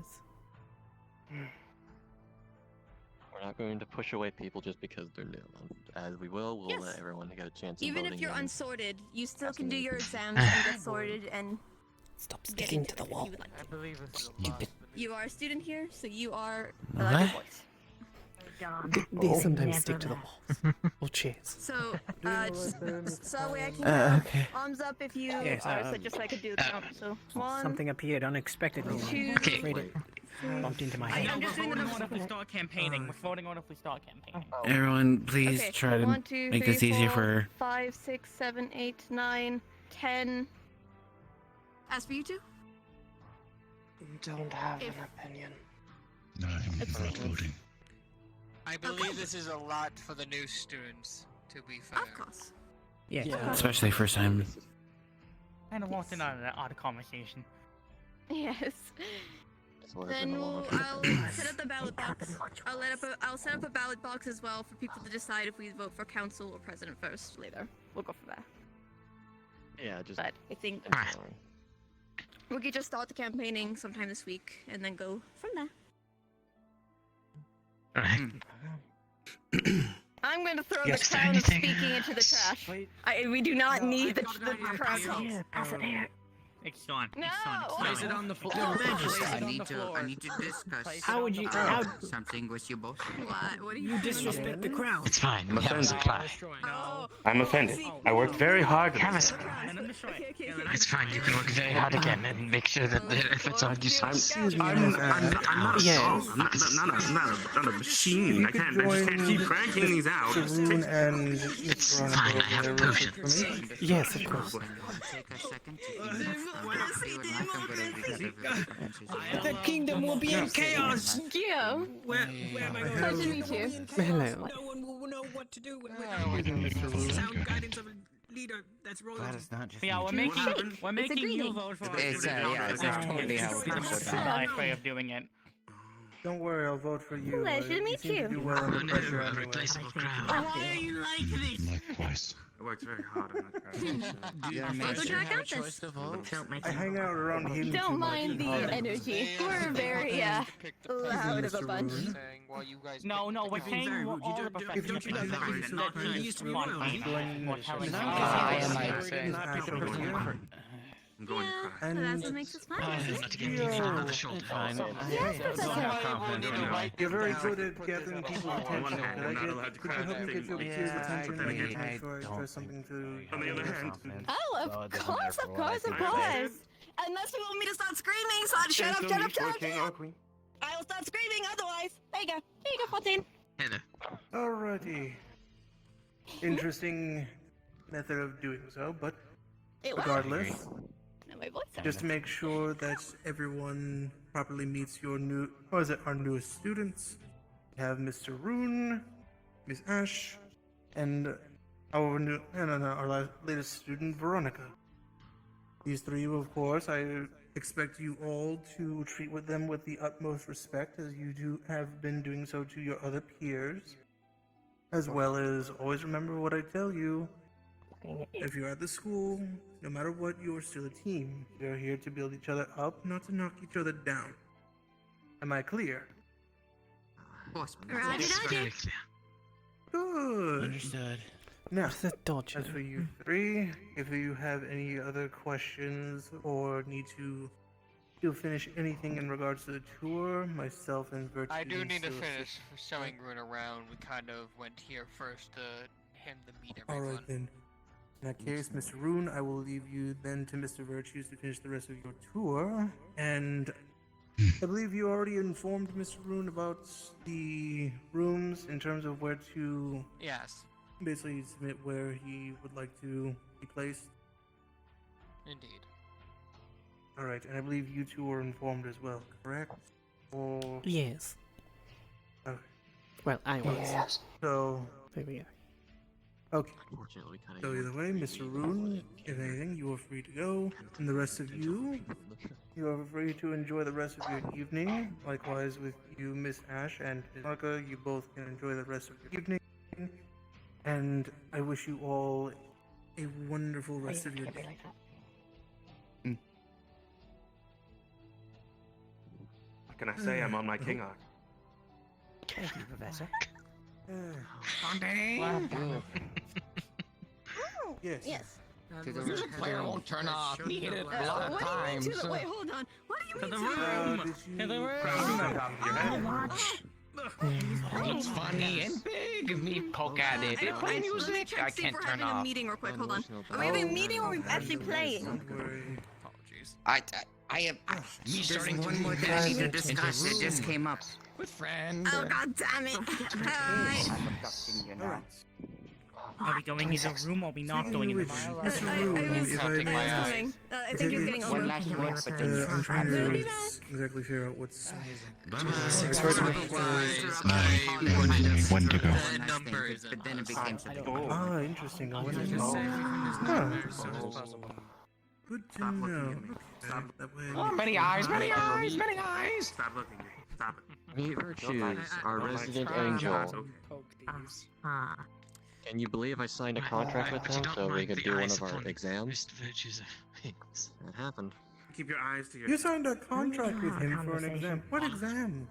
F: We're not going to push away people just because they're new. As we will, we'll let everyone get a chance.
E: Even if
F: voting
E: you're
F: in.
E: unsorted, you still can do your exams and get sorted and
A: stop
E: sticking to the wall.
S: I believe it's
E: You are a student here, so you are allowed your voice.
A: They sometimes stick to the walls. Or chairs.
E: So, so that way I can
P: okay.
E: arms up if you
S: Yes,
E: are, so just so I could do the count. So, 1,
S: Something appeared unexpectedly.
E: Two.
S: I'm afraid it bumped into my head.
E: I'm just doing the
H: Voting on
E: numbers.
H: if we start campaigning. We're voting on if we start campaigning.
P: Everyone, please
E: Okay,
P: try to
E: 1, 2,
P: make
E: 3,
P: this easier
E: 4,
P: for.
E: 5, 6, 7, 8, 9, 10. As for you two?
S: Don't have
E: If-
S: an opinion.
Q: I'm not voting.
C: I believe this is a lot for the new students, to be fair.
E: Of course.
S: Yeah.
P: Especially first time.
H: Kind of wanted an odd conversation.
E: Yes. Then I'll set up the ballot box. I'll set up a ballot box as well for people to decide if we vote for council or president first later. We'll go for that.
F: Yeah, just.
E: But I think we could just start the campaigning sometime this week and then go from there. I'm going to throw the crown of speaking into the trash. We do not need the crown.
S: Pass it here.
H: It's gone.
E: No!
L: Place it on the floor.
P: Your
L: Place it
P: Majesty.
L: on the floor.
P: to discuss
S: How would you?
P: something with you both.
E: What are you
S: You disrespect the crown.
N: It's fine.
I: I'm
N: That was a
I: offended.
N: pie.
I: I'm offended. I worked very hard.
N: Have a seat. It's fine. You can work very hard again and make sure that if it's on you.
I: I'm not a
A: Yes.
I: soul. I'm not a machine. I just can't keep cranking these out.
B: Saroon and
N: It's fine. I have a potion.
A: Yes, of course.
P: Take a second to
S: The kingdom will be in chaos.
E: Yeah.
S: Where am I going?
E: Pleasure to meet you.
A: Hello.
S: No one will know what to do with the sound guidance of a leader that's rolling.
R: That is not just.
H: Yeah, we're making you vote for our
R: It's,
H: student
R: yeah, it's
H: council.
R: totally how it
H: This
R: is.
H: is my way of doing it.
B: Don't worry, I'll vote for you.
E: Pleasure to meet
B: seem
E: you.
B: do well under pressure
N: A
B: anyway.
N: replaceable crown.
H: Why are you like this?
Q: Likewise.
I: I worked very hard on that.
R: Your
E: We'll
R: Majesty.
E: try out this.
B: I hang out around him too
E: Don't
B: much
E: mind
B: in
E: the
B: Hollywood.
E: energy. We're very loud of a bunch.
H: No, we're saying we're all the professors.
B: He used to be royal.
H: We're telling you.
R: I am like saying.
I: I'm going to cry.
E: So that's what makes us fun.
N: Not to get you on the shoulder.
E: Yes, Professor.
B: You're very good at gathering people's
I: On one
B: attention.
I: hand, I'm not allowed to
B: Could
I: cry.
B: you help me get your peers'
I: But
B: attention
I: then
B: and
I: again,
B: make sure I express something to...
I: on the other hand,
E: Oh, of course, of course, of course. Unless you want me to start screaming, so I'd shut up, shut up, shut up.
I: King or queen?
E: I will start screaming otherwise. There you go. There you go, 14.
B: Alrighty. Interesting method of doing so, but
E: It was.
B: regardless,
E: No, my voice
B: just to make sure that everyone properly meets your new, or is it our newest students? We have Mr. Rune, Miss Ash, and our new, our latest student, Veronica. These three, of course, I expect you all to treat with them with the utmost respect, as you have been doing so to your other peers. As well as always remember what I tell you. If you're at the school, no matter what, you're still a team. You're here to build each other up, not to knock each other down. Am I clear?
E: Roger, Roger.
B: Good.
P: Understood.
B: Now,
A: The dodge.
B: as for you three, if you have any other questions or need to finish anything in regards to the tour, myself and Virtue...
C: I do need to
B: still
C: finish showing Rune around. We kind of went here first to him to meet everyone.
B: Alright then. In that case, Mr. Rune, I will leave you then to Mr. Virtues to finish the rest of your tour. And I believe you already informed Mr. Rune about the rooms in terms of where to
C: Yes,
B: basically submit where he would like to be placed.
C: indeed.
B: Alright, and I believe you two were informed as well, correct? Or...
A: Yes.
B: Okay.
A: Well, I was.
B: Yes. So...
A: There we go.
B: Okay.
F: Unfortunately, kind
B: So either way, Mr. Rune, if anything, you are free to go. And the rest of you, you are free to enjoy the rest of your evening. Likewise with you, Miss Ash and Miss Marka, you both can enjoy the rest of your evening. And I wish you all a wonderful rest of your day.
I: What can I say? I'm on my king arc.
M: Thank you, Professor.
B: Yes.
E: Yes.
L: The music player won't turn off. He hit it a lot of
E: What
L: times.
E: do you mean to the... Wait, hold on. What do you mean to
L: To the room. It's funny and big. Me poke at it. It play music. I can't turn off.
E: A meeting real quick. Hold on. Are we having a meeting or are we actually playing?
C: Apologies.
R: I am.
L: Me starting
R: one
L: to
R: more thing I need to discuss. It just came up.
L: with friends.
E: Oh, god damn it.
B: Alright.
H: Are we going in the room or are we not going in the room?
B: Mr. Rune, if I may ask,
E: I think you're getting
R: One
E: over.
R: last look, but
B: I'm trying to
E: Really
B: exactly figure out what's...
P: When to go.
R: but then it became something.
B: Ah, interesting. I wonder. Good to know. Okay, that way.
L: Oh, many eyes, many eyes, many eyes.
I: Stop looking. Stop it.
F: Meet Virtues, our resident angel. Can you believe I signed a contract with him so we could do one of our exams? That happened.
I: Keep your eyes to your...
B: You signed a contract with him for an exam. What exam?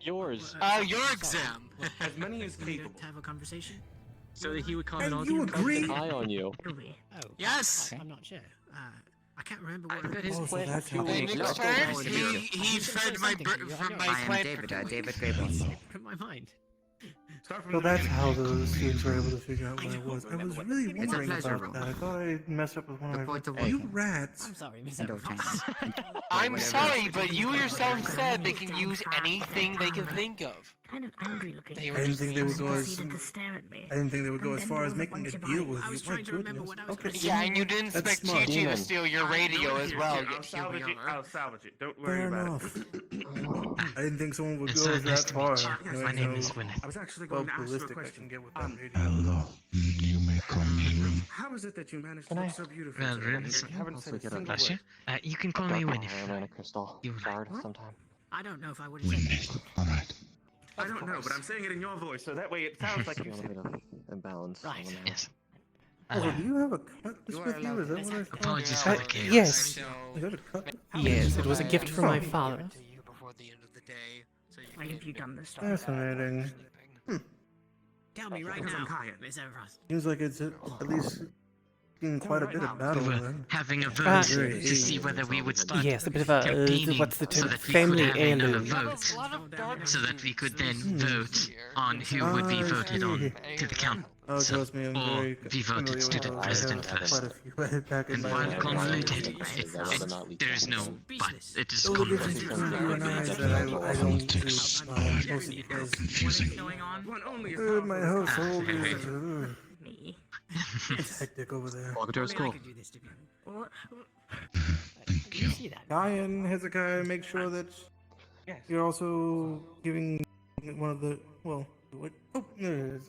F: Yours.
C: Your exam.
I: As many as capable.
M: To have a conversation?
F: So that he would come
B: And
F: and
B: you agreed?
F: eye on you.
M: Oh.
C: Yes.
M: I'm not sure. I can't remember what
F: I bet his
B: Oh, so
F: plan
B: that's
F: for
B: how
F: 2
B: they
F: weeks.
C: In
F: Let's go
C: return,
F: forward to you.
C: he fed my from my
R: I am
C: plant.
R: David Grable.
M: from my mind.
I: Start from
B: So
I: the
B: that's
I: beginning.
B: how the students were able to figure out where I was. I was really
R: It's a
B: wondering
R: pleasure,
B: about that. I thought I messed up with one of my...
R: point of
B: You
R: order.
B: rats!
M: I'm sorry, Miss
R: Indulgence.
C: I'm sorry, but you yourself said they can use anything they can think of.
T: Kind of angry looking.
C: They
B: I
C: were
B: didn't
C: just
B: think they would go as...
T: Proceeded to stare at me.
B: I didn't think they would go
T: And
B: as
T: then
B: far
T: there
B: as
T: was a
B: making a
T: bunch of
B: deal
T: eyes.
B: with
M: I
B: you.
M: was
B: My
M: trying to remember
B: goodness.
M: what I was
B: Okay.
M: gonna say.
C: Yeah, and you didn't
B: That's
C: expect
B: smart.
C: Chi-Chi to
F: Demon.
C: steal your radio as well.
I: I'll salvage it. I'll salvage it. Don't worry
B: Fair
I: about
B: enough.
I: it.
B: I didn't think someone would
N: It's
B: go
N: nice
B: that
N: to
B: far.
N: meet you.
B: knowing
N: My name
B: how
N: is Gwyneth.
I: I was actually
B: well
I: going to ask you a
B: ballistic I
I: question.
B: can get with that radio.
P: Hello. You may call me Rune.
I: How is it that you managed
F: Can
I: to
F: I-
I: look so beautiful?
N: Well,
I: today?
N: Rune,
I: You haven't said a
F: get a
I: single
N: Bless you.
I: word.
N: You can call
F: Got
N: me
F: my
N: Win if
F: hand on a crystal
N: you like.
F: shard sometime.
M: I don't know if I would have said
P: Winnie.
M: that.
P: Alright.
I: I don't know, but I'm saying it in your voice, so that way it sounds like you
F: A
I: said
F: little bit of imbalance.
M: Right.
F: going on.
N: Yes.
B: Oh, do you have a cutlass with you? Is that what I thought?
N: Apologies for the chaos.
A: Yes.
B: You have a cutlass?
A: Yes, it was a gift from my father.
C: To you before the end of the day, so you
T: Why
C: can
T: have you done this?
B: Fascinating.
M: Tell me right
I: Because
M: now,
I: I'm Kaia.
M: Miss Everfrost.
B: Seems like it's at least quite a bit of battle
N: we were
B: then.
N: having a vote to see whether we would start
A: Yes, a bit of a
N: campaigning
A: what's the
N: so
A: term?
N: that we
A: Family
N: could have another
A: heirloom.
N: vote, so that we could then vote on who would be voted on to the council,
B: Oh, trust me, I'm
N: or
B: very
N: be voted to the
B: familiar with those. I
N: president
B: have
N: first.
B: quite a few back in
N: And
B: my
N: while
B: day.
N: convoluted, there is no but. It is
B: The only difference
N: convoluted.
B: between you and I is that I don't do mostly because my household is it's hectic over there.
F: Welcome to our school.
B: Kaia and Hezekiah, make sure that you're also giving one of the what? Oh, there it is.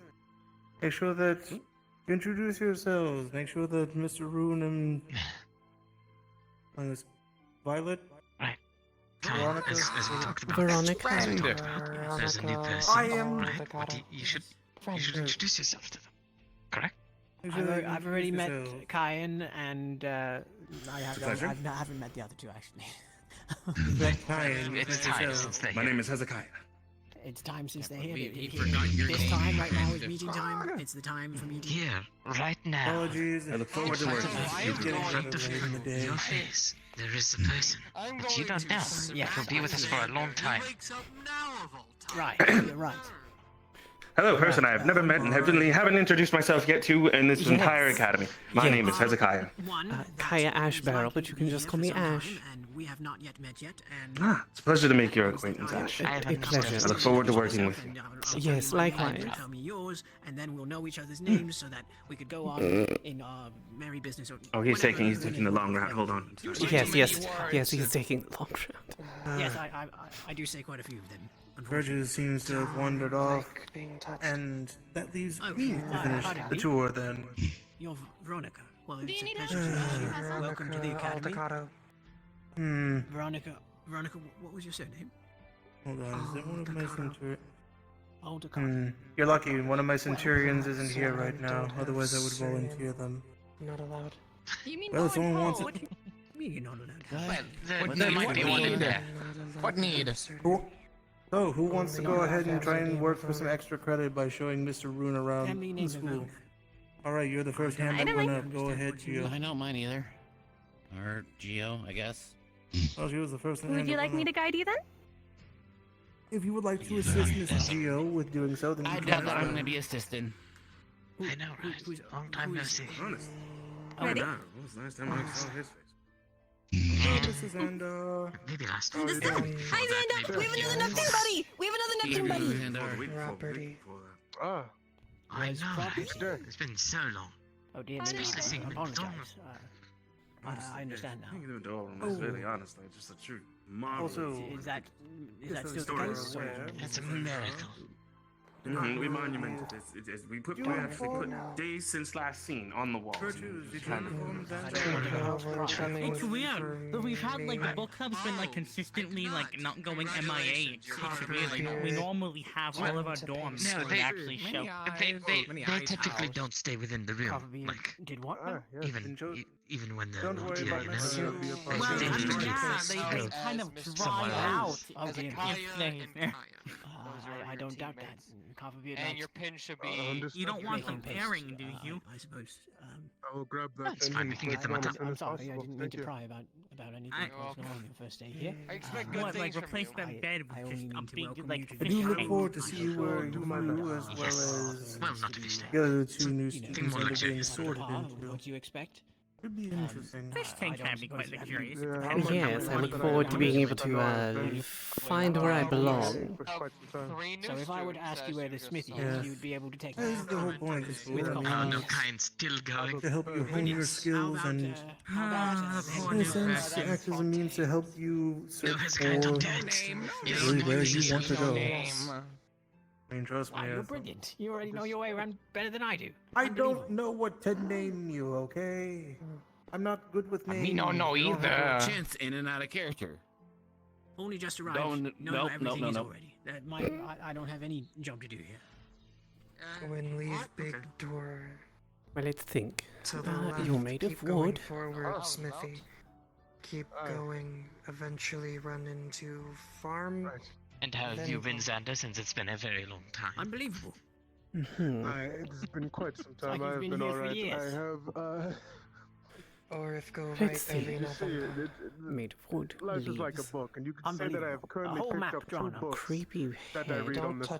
B: Make sure that you introduce yourselves. Make sure that Mr. Rune and Violet.
N: Right.
B: Veronica.
N: As we talked about.
A: Veronica.
N: As we talked about. There's a new person.
B: I am.
N: Right? But you should introduce yourself to them. Correct?
H: I've already met Kayan, and I haven't met the other two actually.
N: It's time since they're
I: My
N: here.
I: name is Hezekiah.
H: It's time since they're here.
N: We forgot your
H: This
N: name.
H: time right now is meeting time. It's the time for meeting.
N: Here, right now.
B: Apologies.
I: I look forward to
N: In
I: working
N: front
I: with
N: of
I: you.
N: you, in front of your face, there is a person that you don't know.
H: Yeah.
N: Will be with us for a long time.
H: Right, you're right.
I: Hello, person I have never met and haven't introduced myself yet to in this entire academy. My name is Hezekiah.
A: Kaia Ashbarrel, but you can just call me Ash.
H: And we have not yet met yet. And
I: It's a pleasure to make your acquaintance, Ash.
A: A pleasure.
I: I look forward to working with you.
A: Yes, likewise.
H: Tell me yours, and then we'll know each other's names so that we could go on in our merry business.
I: Oh, he's taking the long route. Hold on.
A: Yes, he's taking the long route.
H: Yes, I do say quite a few of them.
B: Virgil seems to have wandered off, and that leaves me to finish the tour then.
H: You're Veronica. Well, it's a pleasure to meet you. Welcome to the academy. Veronica, what was your surname?
B: Hold on, is that one of my centurions?
H: Aldecott.
B: You're lucky, one of my centurions isn't here right now, otherwise I would volunteer them.
S: Not allowed.
E: You mean
B: Well, if someone wants
H: What
B: it.
H: do you mean you're not allowed?
L: Well, there might be one in there. What need?
B: Who wants to go ahead and try and work for some extra credit by showing Mr. Rune around
H: Family
B: the
H: name
B: school?
H: alone.
B: Alright, you're the first hand that went up. Go ahead, Gio.
P: I know mine either. Or Geo, I guess.
B: Oh, she was the first hand
E: Would you
B: that
E: like
B: went
E: me to
B: up.
E: guide you then?
B: If you would like to assist Mrs. Gio with doing so, then you
P: I
B: can.
P: doubt that I'm gonna be assisting.
N: I know, right? Long time no see.
I: Honest.
E: Ready?
I: When was the last time I saw his face?
B: Mrs. Xandar.
N: Maybe last
B: How are you doing?
E: Hi, Xander! We have another Neptune buddy! We have another Neptune buddy!
S: Property.
L: Oh,
N: I know, right?
L: Sure.
N: It's been so long.
H: Oh dear,
N: Especially seeing
H: I
N: the
H: apologize. I understand now.
I: Thinking of the door is really honestly just a true marvel.
B: Also,
H: Is that
B: just
H: still
B: so
H: the
B: you're
H: case?
B: aware,
N: It's a miracle.
I: We monument it. We actually put days since last seen on the wall.
B: Virtues, did you inform
H: It's weird, but we've had like the book club's been like consistently like not going MIA. It's weird. Like we normally have all of our dorms
N: No,
H: would
N: they
H: actually show.
N: They typically don't stay within the room. Like
H: Did what?
N: even when they're
B: Don't
N: not
B: worry
N: here,
B: about
N: you
B: my
N: know.
B: son.
H: Well,
N: They typically
H: they kind of
N: somewhere
H: dry out.
N: else.
H: Oh dear, I don't doubt that.
C: And your pin should be.
H: You don't want them
C: making
H: pairing, do you? I suppose.
Q: I will grab that.
N: That's fine, we can get them on top.
H: I'm sorry, I didn't mean to pry about anything personal on your first day here.
C: I expect good
H: What,
C: things
H: like replace
C: from you.
H: that bed with just a big, like,
B: I do look forward to see where you as well as
N: Well, not fish
B: the other two new
N: Think
B: students
N: more
B: that are being
N: luxurious.
B: sorted into.
H: What do you expect?
B: Could be interesting.
H: Fish tank can be quite luxurious.
A: Yes, I look forward to being able to find where I belong.
H: So if I were to ask you where the smithy
B: Yeah.
H: is, you would be able to take
B: That is the whole point of the school.
H: With
B: I mean,
N: Oh, no, kind still going.
B: to help you hone your skills and, in a sense, to act as a means to help you search
N: Hezekiah, don't do
B: for
N: it.
B: really where you
N: Yourself.
B: want to go.
H: Name.
B: I mean, trust me.
H: Wow, you're
B: yes.
H: brilliant. You already know your way around better than I do.
B: I don't know what to name you, okay? I'm not good with names.
L: Me no know either.
P: Chance in and out of character.
H: Only just arrived.
P: No,
H: everything
P: no,
H: is
P: no.
H: already. I don't have any job to do here.
S: When leave big door
A: Well, let's think.
S: to the left.
A: You're made of
S: Keep going
A: wood.
S: forward, Smithy. Keep going. Eventually run into farm.
N: And how have
S: Then-
N: you been, Xander, since it's been a very long time?
H: Unbelievable.
A: Mhm.
Q: It's been quite some time.
H: like you've
Q: I've
H: been
Q: been
H: here for
Q: alright. I
H: years.
Q: have
O: Or if go
A: Let's
O: right
A: see.
O: every November.
A: Made of wood,
K: Life is like a
A: leaves.
K: book, and you can say that I have currently
M: whole
K: picked
M: map
K: up
M: drawn
K: 2
M: up.
K: books
A: Creepy
K: that I
A: head.
K: read on this day.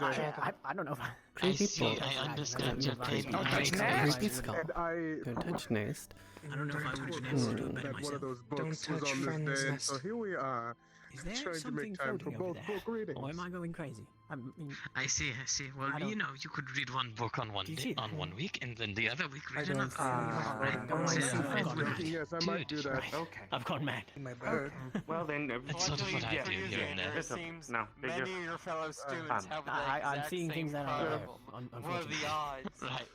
M: I don't know if
A: Creepy book.
N: I understand your pain.
A: Creepy,
N: Right.
A: creepy skull.
K: And I
A: Don't touch nest.
M: I don't know if I would have been able to do it better
K: that one
M: myself.
K: of those books
O: Don't
K: was
O: touch
K: on this
O: friends'
K: day, and
O: nest.
K: so here we are,
M: Is there
K: trying to
M: something
K: make time for
M: floating over
K: both
M: there?
K: book readings.
M: Or am I going crazy? I mean,
N: I see. Well,
M: I don't-
N: you know, you could read one book on one
M: Do you
N: day,
M: see
N: on
M: that?
N: 1 week, and then the other week
K: I
N: read
K: don't
N: another.
K: see yes, I might do that.
I: Okay.
M: I've gone mad.
K: My bird.
I: Well then,
N: That's sort of what I do here and there.
C: It seems
I: No,
C: many of your fellow students
I: fun.
C: have the
M: I'm
C: exact
M: seeing
C: same
M: things that are
C: problem. What are
M: unfortunately.
C: the odds?
N: Right.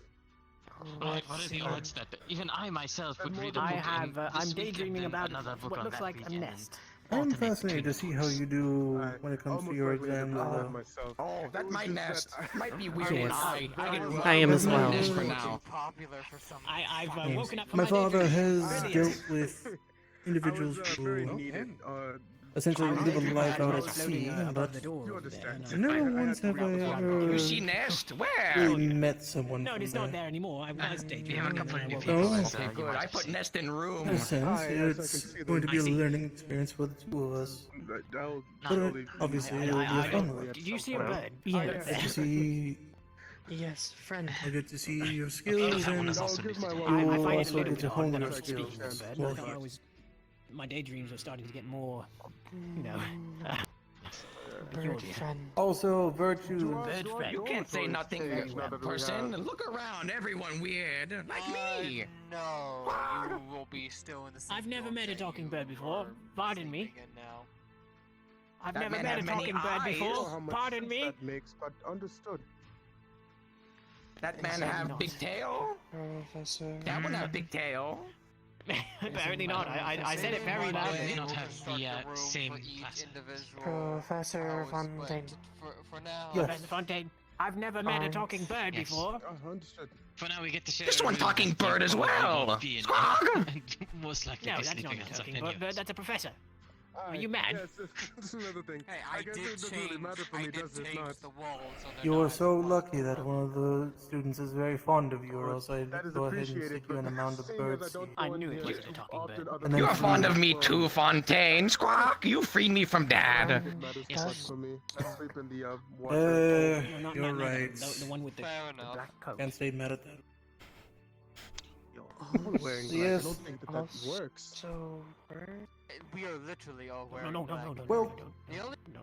N: Right. What are the odds that even I myself would read a book
M: I have.
N: this
M: I'm
N: week and
M: daydreaming
N: then
M: about
N: another book
M: what
N: on
M: looks
N: that
M: like a
N: weekend?
M: nest.
B: I'm fascinated to see how you do when it comes to your exams, though.
K: myself.
L: Oh, that might nest. Might be weird.
A: Yes.
L: I
A: I am as well.
L: Nest for now.
C: Popular for some
M: I've woken up from
B: My
M: my
B: father
M: daydream.
B: has dealt with individuals
K: very
B: who
K: needed.
B: essentially live a life out at
M: Floating
B: sea,
M: above
B: but
M: the door over there.
B: never once have I ever
L: You see nest? Where?
B: really met someone
M: No,
B: from
M: it's not
B: there.
M: there anymore. I was
N: We
M: daydreaming.
N: have a couple of new
M: and
N: people.
B: Oh.
N: so
L: Okay,
N: you
L: good.
N: might
L: I
N: have
L: put
N: seen.
L: nest in room.
B: In a sense,
K: Yes, I can
B: it's
K: see
B: going to
K: those.
B: be a
M: I see.
B: learning experience for the 2 of us.
K: I'll
B: But
K: totally
B: obviously,
M: I-
B: it'll be
M: I
B: a fun
M: don't-
B: one.
M: Did you see a bird?
B: I get to see,
O: Yes, friend.
B: I get to see your skills,
N: that one
B: and
N: is also
B: you
N: listed
M: I
N: here.
M: find it a
B: also
M: little
B: get
M: bit
B: to
M: odd
B: hone
M: that
B: your
M: I'm speaking
B: skills.
M: of a bird.
B: Well,
M: I thought I was. My daydreams were starting to get more, you know.
O: Bird friend.
B: Also, virtues.
M: Bird friend.
L: You can't say nothing
K: Yes,
L: very
K: now
L: well,
K: that we
L: person.
K: have-
L: Look around. Everyone weird. Like me.
C: No, you will be still in the same
M: I've never
C: boat
M: met a
C: that
M: talking
C: you
M: bird before.
C: are
M: Pardon me.
C: sleeping in now.
M: I've
L: That
M: never
L: man
M: met a
L: had many
M: talking bird
L: eyes.
M: before.
K: how much
M: Pardon
K: sense
M: me.
K: that makes, but understood.
L: That man
M: Exactly
L: have
M: not.
L: big tail.
O: Professor.
L: That one have big tail.
M: Apparently not. I said it very
C: They
M: loudly.
C: will
N: not have
C: construct
N: the,
C: a room
N: same
C: for each
N: class.
C: individual
O: Professor
C: house, but
O: Fontaine.
C: For now,
B: Yes.
M: Professor Fontaine. I've never met a talking bird
N: Yes.
M: before.
K: Understood.
N: For now, we get to share.
L: This
N: a
L: one
N: room
L: talking
N: that we
L: bird as
N: probably
L: well.
N: won't be in,
L: Squawk!
N: and most likely
M: No,
N: be
M: that's not
N: sleeping
M: a
N: outside
M: talking
N: anyways.
M: bird. That's a professor.
K: Are
M: you mad?
K: Yes, that's another thing.
C: Hey,
K: I guess it doesn't really matter for
C: I
K: me,
C: did
K: does it
C: change
K: not?
C: the walls so they're
B: You are
C: not
B: so
C: as
B: lucky that one of the students is very fond of you, or else I'd
K: That is
B: go ahead and
K: appreciated,
B: stick you in a
K: but
B: mound of
K: seeing as I
B: birds.
K: don't
M: I
K: go in
M: knew it
K: here
M: wasn't a
K: too
M: talking
K: often
M: bird.
K: other
B: And then
L: You're
K: than
L: fond of
K: once,
L: me
K: well,
L: too, Fontaine. Squawk! You freed me from Dad.
K: That is
O: Yes.
K: much for me. I sleep in the water.
M: No, not
B: You're
M: that
B: right.
M: one. The one with the
C: Fair enough.
M: black coat.
B: Can't stay mad at that.
K: I'm wearing black.
B: Yes.
K: I don't think that works.
O: So, bird.
C: We are literally all
M: No,
C: wearing
M: no,
C: black.
M: no, no,
B: Well-
M: no, don't.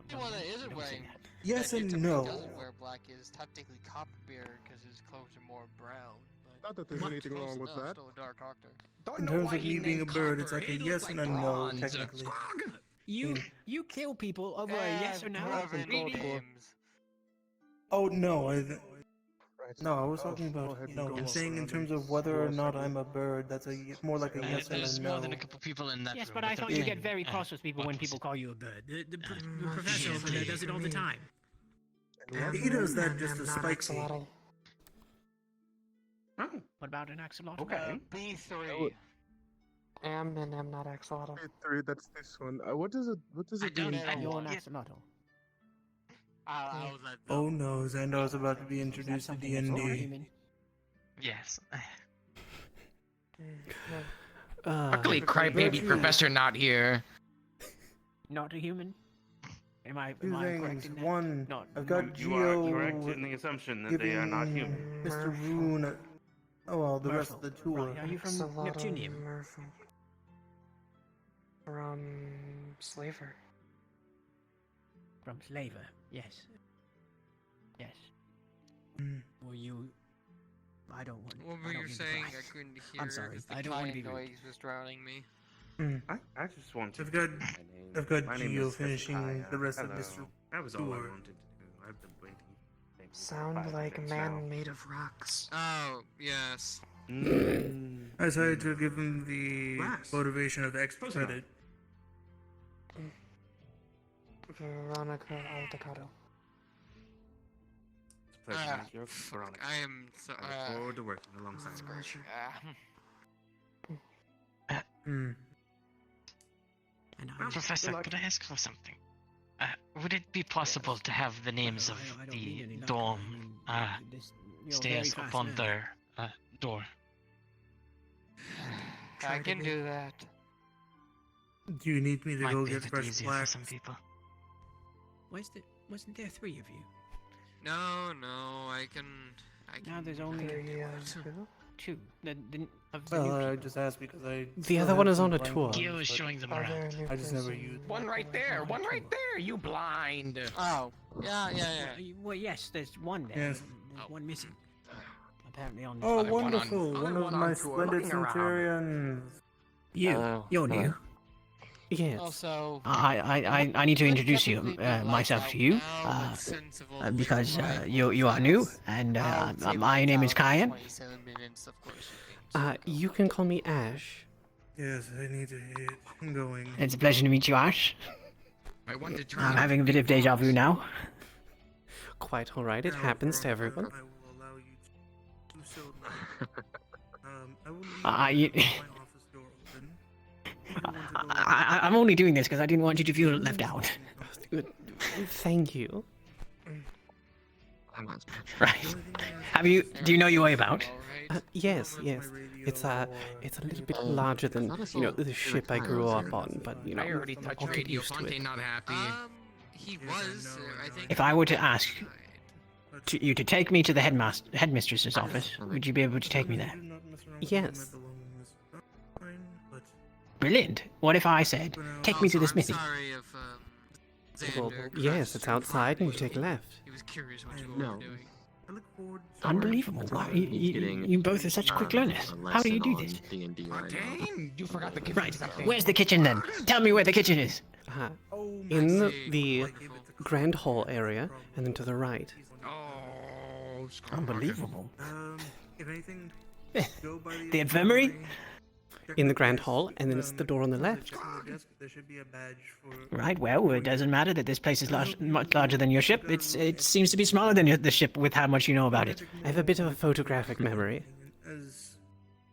C: The only one that isn't wearing
B: Yes
C: that
B: and
C: typically
B: no.
C: doesn't wear black is technically Copperbeard because his clothes are more brown. But
K: Not that there's anything
C: close
K: wrong with
C: enough,
K: that.
C: Still a dark octar.
L: Don't
B: In
L: know
B: terms
L: why
B: of
L: he
B: me being a
L: named
B: bird, it's
L: Copper.
B: like a
L: He
B: yes
L: looks
B: and
L: like
B: a no,
L: bronze.
B: technically.
L: Squawk!
M: You kill people over a yes or no?
C: Reverend
M: Really?
C: James.
B: Oh no,
K: Right.
B: no, I was
K: Oh,
B: talking
K: go
B: about,
K: ahead
B: you
K: and
B: know,
K: go
B: I'm
K: walk
B: saying in
K: around
B: terms
K: and
B: of whether or
K: explore
B: not
K: something.
B: I'm a bird, that's more like a yes and
N: There's
B: a
N: more
B: no.
N: than a couple people in that
M: Yes,
N: room.
M: but I thought
N: there
M: you
N: are-
M: get very cross with people
N: what
M: when
N: was
M: people
N: it?
M: call you a bird. The
O: Mm,
M: professor over there does it all the time.
B: He does that just to
O: not
B: spite me.
O: axolotl.
I: Oh,
M: What about an axolotl?
I: okay.
C: B3.
O: Am and am not axolotl.
K: Three. That's this one. What does it? What does
N: I
K: it do?
N: don't
K: in
N: know.
M: And you're an
K: English?
M: axolotl.
C: I was at
B: Oh no, Xandar's about to be introduced to
M: Something that's not
B: D&D.
M: human.
N: Yes.
L: Luckily, crybaby
B: virtue.
L: professor not here.
M: Not a human? Am I
B: Two
M: correct
B: things.
M: in that?
B: One,
M: Not.
B: I've got
I: You are
B: Geo
I: correct in the assumption that they are not
B: giving
I: human.
B: Mr. Rune. Oh well, the rest of the tour.
M: Right, are you from
O: Axolotl
M: Neptunium?
O: From Slaver.
M: From Slaver, yes. Yes.
B: Mm.
M: Were you... I don't want...
C: What
M: I
C: were
M: don't
C: you
M: mean to
C: saying?
M: pry.
C: I couldn't hear.
M: I'm sorry,
C: 'cause the
M: I don't want to
C: kind
M: be rude.
C: noise was drowning me.
I: I just want to.
B: I've got
I: My name
B: Geo
I: is
B: finishing
I: Kaia.
B: the rest of
I: Hello.
B: Mr.
I: That was all I
B: tour.
I: wanted to do. I've been waiting. maybe
O: Sound
I: 5
O: like a
I: minutes
O: man
I: now.
O: made of rocks.
C: Oh, yes.
B: I decided to give him the motivation of X credit.
O: Veronica Aldecado.
I: It's a pleasure to meet you, Veronica.
C: I am so.
I: I look forward to working alongside you.
B: Hmm.
M: And
N: Professor, could I ask for something? Would it be possible to have the names of
M: I don't
N: the
M: need any luck.
N: dorm
M: I mean, you're
N: stairs
M: very
N: upon
M: fast
N: their door?
C: I can do that.
B: Do you need me to
N: Might
B: go
N: be a
B: get
N: bit
B: fresh
N: easier for
B: flax?
N: some people.
M: Wasn't there 3 of you?
C: No, I can.
M: Now there's only two.
B: Well, I just asked because I.
A: The
B: still
A: other
B: have
A: one is
B: some
A: on a
B: blank
A: tour.
B: ones,
N: Gio is
B: but
N: showing them around.
B: I just never used.
L: One right there, you blind.
C: Oh, yeah.
M: Well, yes, there's one there.
B: Yes.
M: There's one missing. Apparently on.
B: Oh, wonderful! One of my splendid centurions.
M: You're new.
A: Yes.
C: Also,
M: I need to introduce you myself to you because you are new and my name is Kaia.
A: You can call me Ash.
B: Yes, I need to get going.
M: It's a pleasure to meet you, Ash.
L: I want to try.
M: I'm having a bit of deja vu now.
A: Quite all right. It happens to everyone.
B: I will allow you to do so. I will leave
M: You-
B: my office door open.
M: I'm only doing this because I didn't want you to feel left out.
A: Thank you.
M: Right. Do you know your way about?
A: Yes. It's a little bit larger than the ship I grew up on, but
L: I already touched
A: I'll get
L: Radio
A: used to
L: Fonte,
A: it.
L: not happy.
C: He was. I think.
M: If I were to ask you to take me to the headmistress's office, would you be able to take me there?
A: Yes.
M: Brilliant. What if I said, take me to the smithy?
C: Sorry if
A: Well, yes, it's outside and you take a left.
C: He was curious what you were doing.
M: Unbelievable. Wow, you both are such quick learners. How do you do this?
L: Dang, you forgot the kitchen.
M: Right. Where's the kitchen then? Tell me where the kitchen is.
A: In the grand hall area, and then to the right.
L: Oh,
M: Unbelievable.
B: If anything, go by
M: The infirmary?
A: In the grand hall, and then it's the door on the left.
B: There should be a badge for.
M: Right, well, it doesn't matter that this place is much larger than your ship. It seems to be smaller than the ship with how much you know about it.
A: I have a bit of a photographic memory.
B: As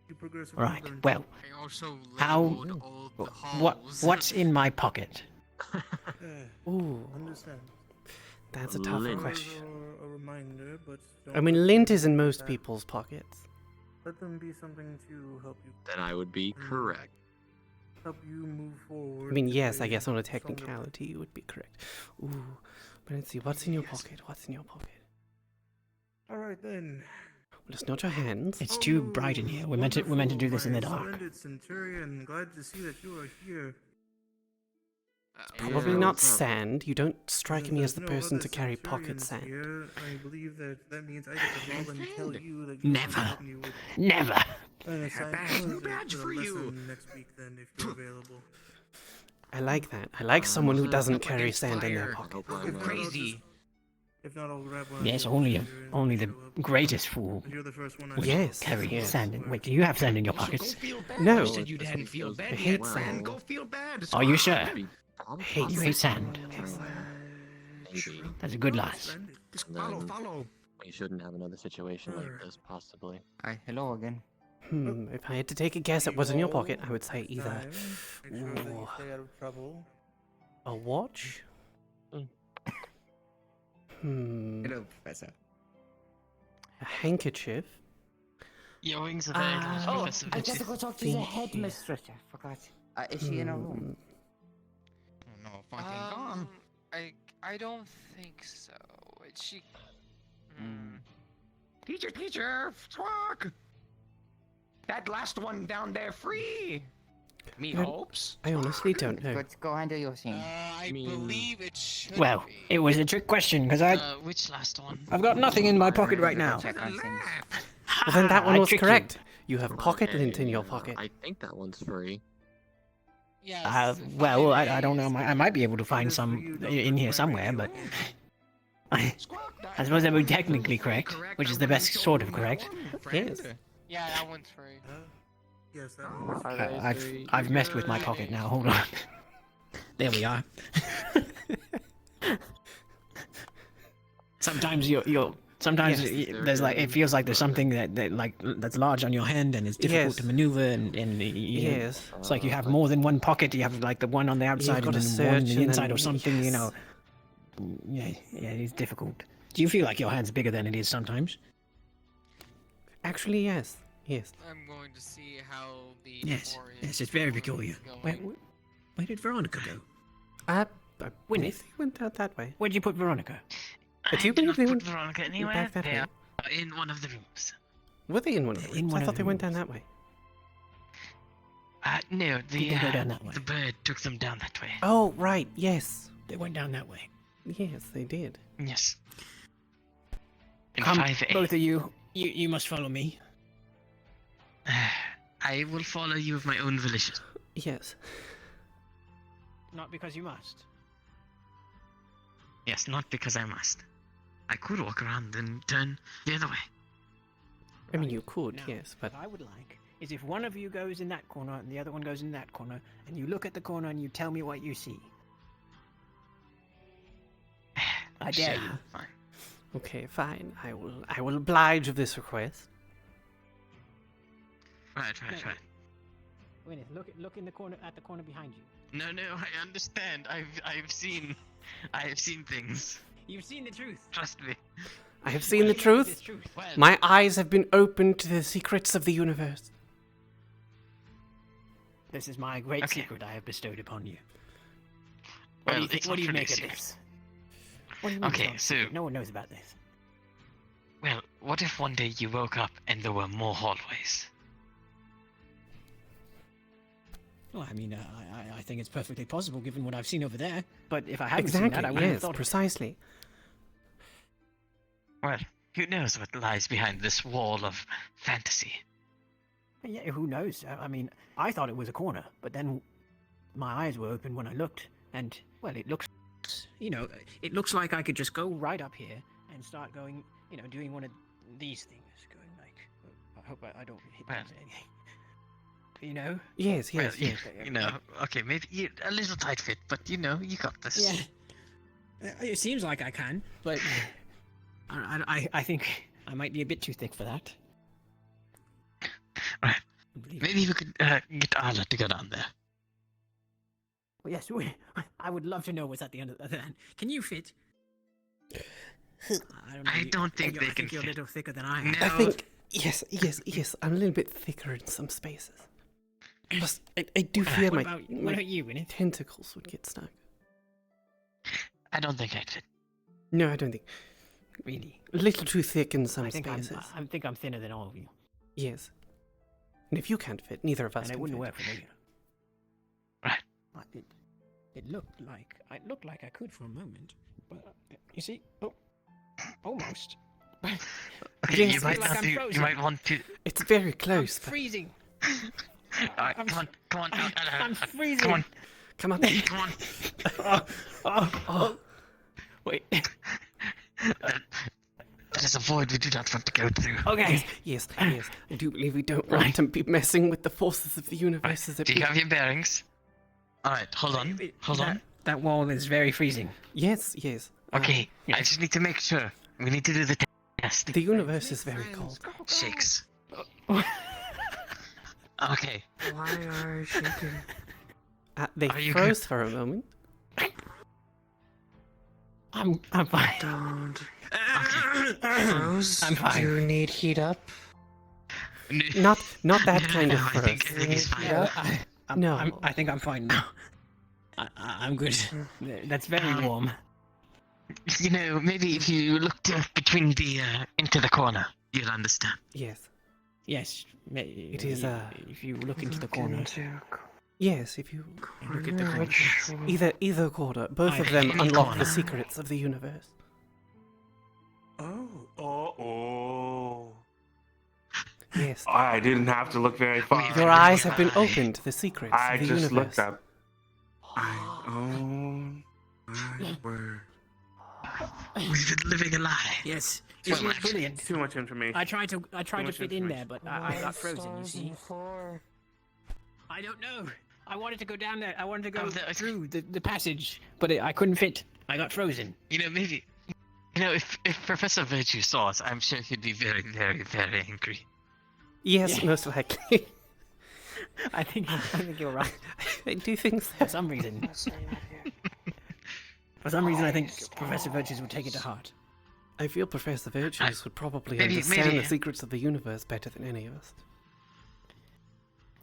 B: you progress.
M: Right, well,
C: I also
M: how...
C: labeled all the halls.
M: What's in my pocket?
A: Ooh,
B: Understand.
A: that's a tough
B: Lint.
A: question.
B: A reminder, but
A: I mean, lint is in most people's pockets.
B: let them be something to help you.
F: Then I would be correct.
B: Help you move forward.
A: I mean, yes, I guess on a technicality you would be correct. Ooh, but let's see, what's in your pocket? What's in your pocket?
B: All right then.
A: Well, it's not your hands.
M: It's too bright in here. We're meant to do this in the dark.
B: Splendid centurion, glad to see that you are here.
A: Probably not sand. You don't strike me as the person to carry pocket sand.
B: Here, I believe that means I get to roll and tell you that
M: Never. Never.
B: New badge for you. Next week then, if you're available.
A: I like that. I like someone who doesn't carry sand in their pocket.
L: Crazy.
B: If not, I'll grab one.
M: Yes, only the greatest fool would
A: Yes,
M: carry
A: yes.
M: sand. Wait, do you have sand in your pockets?
A: No.
L: You said you hadn't feel bad.
A: I hate sand.
L: Go feel bad.
M: Are you sure?
A: Hate
M: You hate sand.
F: Maybe.
M: That's a good lass.
L: Follow.
F: We shouldn't have another situation like this, possibly.
R: Hi, hello again.
A: If I had to take a guess at what's in your pocket, I would say either
B: Make sure that you stay out of trouble.
A: a watch.
R: Hello, Professor.
A: A handkerchief.
N: Your wings are very large, Professor.
T: I just go talk to the headmistress. I forgot.
R: Is she in a room?
L: No, Fontaine gone.
C: I don't think so. She.
L: Teacher, squawk! That last one down there free. Me hopes.
A: I honestly don't know.
R: Let's go handle your thing.
C: I believe it should.
M: Well, it was a trick question because
N: Which last one?
M: I've got nothing in my pocket right now.
R: Check on things.
A: Well, then that one
M: I
A: was
M: tricked you.
A: correct. You have pocket lint in your pocket.
F: I think that one's free.
M: Well, I don't know. I might be able to find some in here somewhere, but I suppose that would be technically correct, which is the best sort of correct.
A: Yes.
C: Yeah, that one's free.
B: Yes, that one's
M: I've messed with my pocket now. Hold on. There we are. Sometimes sometimes there's like it feels like there's something that's large on your hand and it's difficult
A: Yes.
M: to maneuver and
A: Yes.
M: it's like you have more than one pocket. You have like the one on the outside
A: got
M: and
A: to
M: then one on
A: search
M: the
A: and
M: inside
A: then-
M: or something. You
A: yes.
M: know. Yeah, it's difficult. Do you feel like your hand's bigger than it is sometimes?
A: Actually, yes. Yes.
C: I'm going to see how the
M: Yes,
C: door is
M: yes, it's very peculiar.
C: going.
M: Where did Veronica go?
A: I
M: Gwyneth?
A: believe they went out that way.
M: Where'd you put Veronica?
A: Do you
N: I did
A: believe
N: not
A: they
N: put
A: went
N: Veronica anywhere.
A: back that
N: They
A: way?
N: are in one of the rooms.
A: Were they in one of the
M: In
A: rooms?
M: one
A: I
M: of
A: thought
M: the
A: they went
M: rooms.
A: down that way.
N: No,
M: Did they go down that way?
N: the bird took them down that way.
A: Oh, right, yes.
M: They went down that way.
A: Yes, they did.
N: Yes. In
M: Come,
N: 5A.
M: both of you. You must follow me.
N: I will follow you of my own volition.
A: Yes.
M: Not because you must.
N: Yes, not because I must. I could walk around and turn the other way.
A: I mean, you could,
M: Now,
A: yes, but
M: what I would like is if one of you goes in that corner and the other one goes in that corner, and you look at the corner and you tell me what you see. I dare you.
N: Fine.
A: okay, fine. I will oblige of this request.
N: Right.
M: Gwyneth, look in the corner at the corner behind you.
N: No, I understand. I've seen things.
M: You've seen the truth.
N: Trust me.
A: I have seen the truth.
N: Well,
A: My eyes have been opened to the secrets of the universe.
M: This is my great
N: Okay.
M: secret I have bestowed upon you.
N: Well,
M: What do you,
N: it's
M: what do you
N: not
M: make of
N: really
M: this? What do you mean it's
N: Okay,
M: not a
N: so-
M: secret? No one knows about this.
N: Well, what if one day you woke up and there were more hallways?
M: Well, I mean, I think it's perfectly possible given what I've seen over there. But if I hadn't seen
A: Exactly,
M: that, I wouldn't have
A: yes,
M: thought of it.
A: precisely.
N: Well, who knows what lies behind this wall of fantasy?
M: Yeah, who knows? I mean, I thought it was a corner, but then my eyes were open when I looked, and, well, it looks, it looks like I could just go right up here and start going, doing one of these things, going like, I hope I don't hit anything.
A: Yes,
N: Well,
A: yes, yes.
N: okay, maybe a little tight fit, but you got this.
M: Yeah. It seems like I can, but I think I might be a bit too thick for that.
N: Right. Maybe we could get Arla to go down there.
M: Well, yes, I would love to know what's at the end of the end. Can you fit?
N: I don't think they
M: I
N: can
M: think you're a
N: fit.
M: little thicker than I am.
A: I think yes. I'm a little bit thicker in some spaces. Plus, I do fear
M: What
A: my
M: about you, Winnie?
A: tentacles would get stuck.
N: I don't think I'd fit.
A: No, I don't think.
M: Really?
A: A little too thick in some
M: I think
A: spaces.
M: I think I'm thinner than all of you.
A: Yes. And if you can't fit, neither of us
M: And it
A: can
M: wouldn't
A: fit.
M: work for me.
N: Right.
M: It looked like I could for a moment, but you see, almost.
N: Okay,
A: Yes,
N: you might
M: like
N: not
M: I'm
N: do. You
M: frozen.
N: might want to.
A: It's very close.
M: I'm freezing.
N: Alright, come on.
M: I'm freezing.
N: Come on.
A: Come on.
N: Come on.
M: Wait.
N: That is a void we do not want to go through.
M: Okay.
A: Yes. I do believe we don't want to be messing with the forces of the universe. As it
N: Do you
A: be.
N: have your bearings? Alright, hold on.
M: That wall is very freezing.
A: Yes.
N: Okay, I just need to make sure. We need to do the test.
A: The universe is very cold.
N: Shakes. Okay.
O: Why are you shaking?
A: They
N: Are you
A: froze
N: good?
A: for a moment.
M: I'm fine.
O: Don't. Froze?
M: I'm fine.
O: Do you need heat up?
A: Not that kind of
N: I
A: froze.
N: think he's fine.
A: No.
M: I think I'm fine now. I'm good. That's very warm.
N: Maybe if you looked between into the corner, you'll understand.
A: Yes.
M: Yes.
A: It is
M: If you look into the corner.
A: Yes, if you
M: Look at the corner.
A: either corner, both of them
N: any
A: unlock
N: corner.
A: the secrets of the universe.
I: Oh.
A: Yes.
I: I didn't have to look very far.
A: Your eyes have been opened to the secrets
I: I
A: of the
I: just
A: universe.
I: looked up. Oh my word.
N: We've been living a lie.
M: Yes.
I: Too
M: It's
I: much.
M: brilliant.
I: Too much information.
M: I tried to
I: much
M: fit in there,
I: information.
M: but I got frozen. You see. I don't know. I wanted to go down there. I wanted to go through the passage, but I couldn't fit. I got frozen.
N: Maybe. If Professor Virtue saw us, I'm sure he'd be very, very, very angry.
A: Yes,
M: Yeah.
A: most likely.
M: I think you're right.
A: I do think so.
M: For some reason. For some reason, I think Professor Virtues would take it to heart.
A: I feel Professor Virtues would probably
N: maybe-
A: understand
N: maybe-
A: the secrets of the universe better than any of us.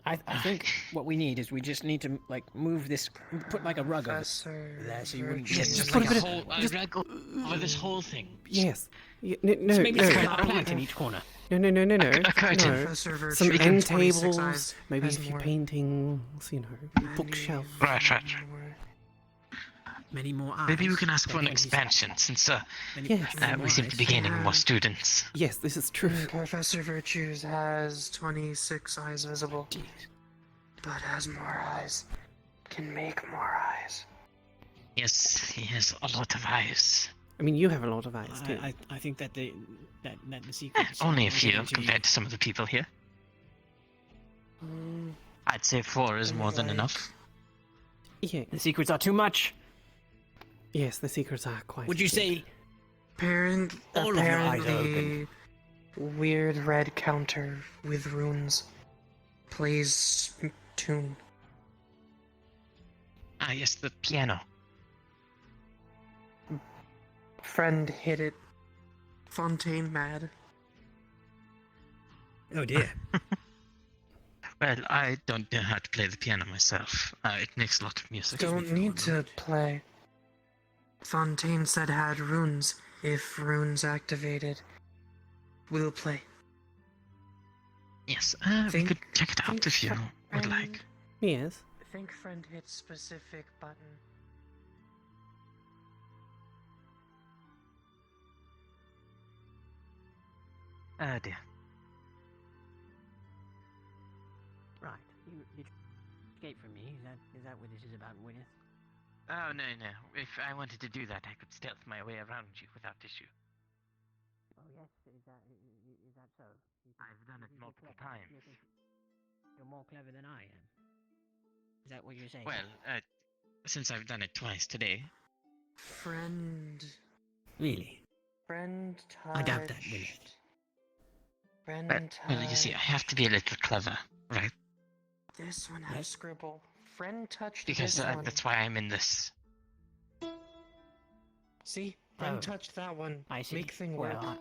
M: I think what we need is we just need to like move this, put like a rug over there, so you wouldn't.
N: Yes, just
A: put
N: like
A: a
N: a
A: bit of-
N: whole
A: just-
N: rug over this whole thing.
A: Yes. No,
M: So maybe
A: no.
M: a plant in each corner.
A: No.
N: A curtain.
A: No.
K: Professor Virtue
A: Some
K: can
A: end
K: 26
A: tables,
K: eyes
A: maybe a
K: has
A: few
K: more.
A: paintings, bookshelf.
N: Right.
M: Many more eyes.
N: Maybe we can ask for an
M: Like he's-
N: expansion since
A: Yes.
N: we seem to be gaining more students.
A: Yes, this is true.
K: Professor Virtues has 26 eyes visible. But has more eyes. Can make more eyes.
N: Yes, he has a lot of eyes.
A: I mean, you have a lot of eyes too.
M: I think that the secrets.
N: Only a
M: will
N: few
M: get into
N: compared to some of the people here. I'd say 4 is more than enough.
A: Yeah.
M: The secrets are too much.
A: Yes, the secrets are quite.
M: Would you say? All of your eyes are
K: Apparently, weird red counter with runes plays tune.
N: Ah, yes, the piano.
K: Friend hit it. Fontaine mad.
M: Oh dear.
N: Well, I don't know how to play the piano myself. It makes a lot of music.
K: Don't need to play. Fontaine said had runes. If runes activated, we'll play.
N: Yes, we could check it out if you would like.
A: Yes.
K: I think friend hit specific button.
N: Oh dear.
M: Right. You escape from me. Is that what this is about, Gwyneth?
N: Oh, no. If I wanted to do that, I could stealth my way around you without issue.
M: Oh yes. Is that so?
N: I've done it multiple times.
M: You're more clever than I am. Is that what you're saying?
N: Well, since I've done it twice today.
K: Friend.
M: Really?
K: Friend touched.
M: I doubt that, Gwyneth.
K: Friend
N: Well, you see, I have to be a little clever, right?
K: This one has scribble. Friend touched
N: Because
K: this one.
N: that's why I'm in this.
K: See? Friend
M: Oh.
K: touched that one.
M: I see.
K: Make thing work.
M: Well,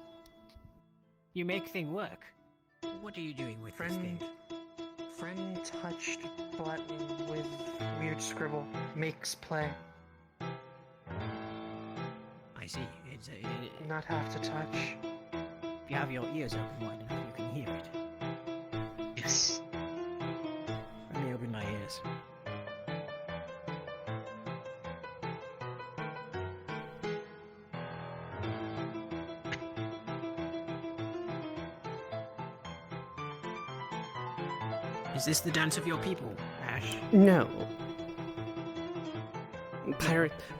M: you make thing work. What are you doing with this thing?
K: Friend touched button with weird scribble. Makes play.
M: I see. It's
K: Not have to touch.
M: if you have your ears open wide enough, you can hear it.
N: Yes.
M: Let me open my ears. Is this the dance of your people, Ash?
A: No.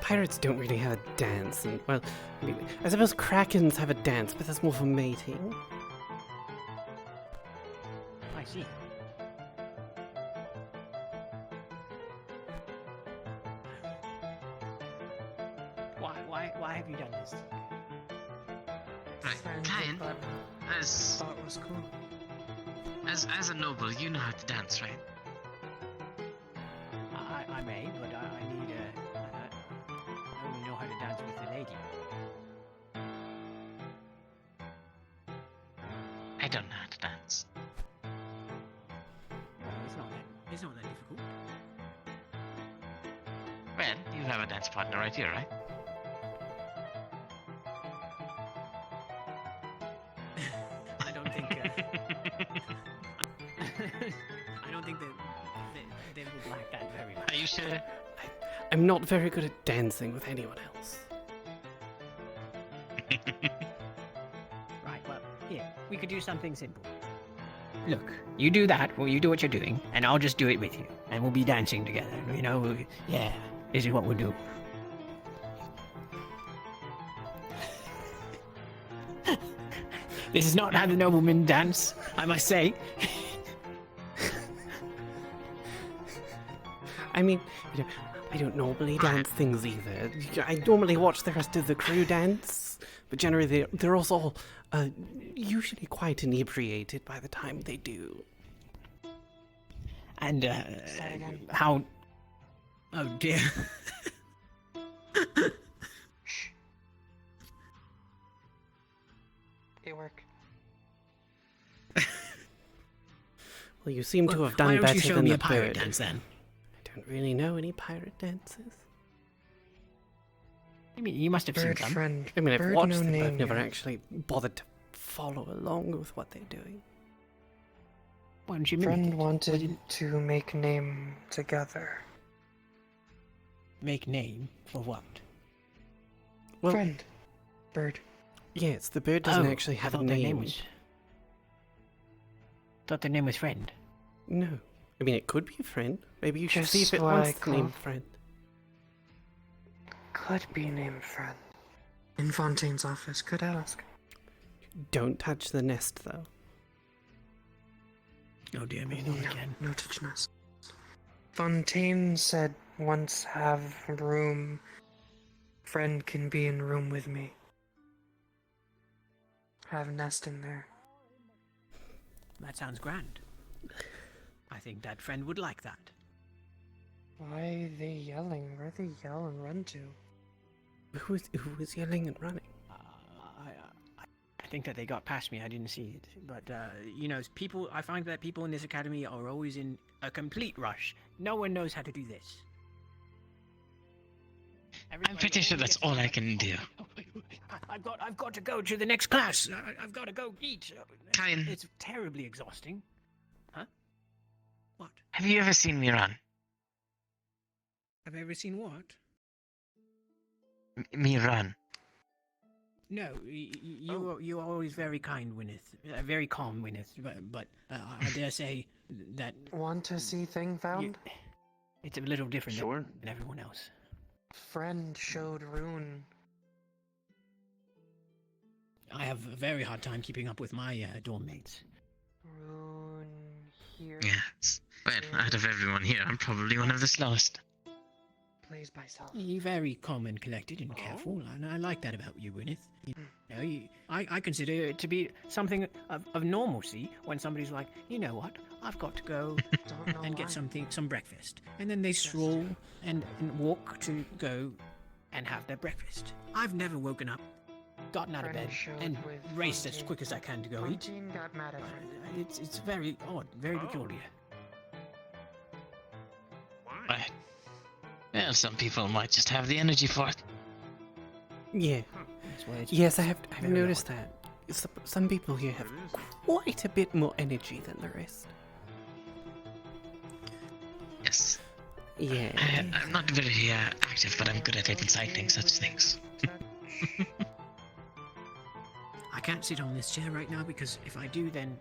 A: Pirates don't really have a dance, and well, I suppose krakens have a dance, but that's more for mating.
M: I see. Why have you done this?
N: Right, Kain, as
K: Thought was cool.
N: as a noble, you know how to dance, right?
M: I may, but I need I only know how to dance with the lady.
N: I don't know how to dance.
M: Well, it's not that difficult.
N: Well, you have a dance partner right here, right?
M: I don't think. I don't think they would like that very much.
N: Are you sure?
A: I'm not very good at dancing with anyone else.
M: Right. Well, here we could do something simple. Look, you do that, well, you do what you're doing, and I'll just do it with you, and we'll be dancing together. You know, yeah. This is what we'll do. This is not how the noblemen dance, I must say.
A: I mean, I don't normally dance things either. I normally watch the rest of the crew dance, but generally they're also usually quite inebriated by the time they do.
M: And how? Oh dear.
K: It worked.
A: Well, you seem to
M: Well,
A: have done
M: why don't
A: better
M: you show
A: than
M: me
A: the
M: a pirate
A: bird.
M: dance then?
A: I don't really know any pirate dances.
M: I mean, you must have seen
O: Bird
M: some.
O: friend.
A: I mean, I've
O: Bird
A: watched
O: no
A: them, but
O: name
A: I've never
O: yet.
A: actually bothered to follow along with what they're doing.
M: Why don't you mimic
O: Friend
M: it?
O: wanted to make name together.
M: Make name for what?
A: Well,
O: Friend. Bird.
A: Yes, the bird doesn't
M: Oh,
A: actually
M: I
A: have a
M: thought their
A: name.
M: name was. Thought their name was Friend.
A: No. I mean, it could be a friend. Maybe you should see if
O: Just
A: it
O: what I
A: wants the name
O: call-
A: friend.
O: Could be named Friend. In Fontaine's office. Could ask.
A: Don't touch the nest, though.
M: Oh dear me, not again.
O: No touch nest. Fontaine said once have room. Friend can be in room with me. Have nest in there.
M: That sounds grand. I think that Friend would like that.
O: Why are they yelling? Where they yell and run to?
A: Who was yelling and running?
M: I think that they got past me. I didn't see it, but you know, people. I find that people in this academy are always in a complete rush. No one knows how to do this.
N: I'm pretty sure that's all I can do.
M: I've got to go to the next class. I've got to go eat.
N: Fine.
M: It's terribly exhausting. Huh? What?
N: Have you ever seen me run?
M: Have I ever seen what?
N: Me run.
M: No, you're always very kind, Wynneth. Very calm, Wynneth. But I dare say that
O: Want to see thing found?
M: it's a little different
I: Sure.
M: than everyone else.
O: Friend showed rune.
M: I have a very hard time keeping up with my dorm mates.
O: Rune here.
N: Yes. Well, out of everyone here, I'm probably one of the slowest.
O: Plays by self.
M: You're very calm and collected and careful, and I like that about you, Wynneth. You know, I consider it to be something of normalcy when somebody's like, you know what, I've got to go and get some breakfast. And then they stroll and walk to go and have their breakfast. I've never woken up, gotten out of bed, and raced as quick as I can to go eat.
O: Fontaine got mad at Friend.
M: It's very odd, very peculiar.
N: Right. Well, some people might just have the energy for it.
A: Yeah. Yes, I've noticed that. Some people here have quite a bit more energy than the rest.
N: Yes.
A: Yeah.
N: I'm not very active, but I'm good at inciting such things.
M: I can't sit on this chair right now because if I do, then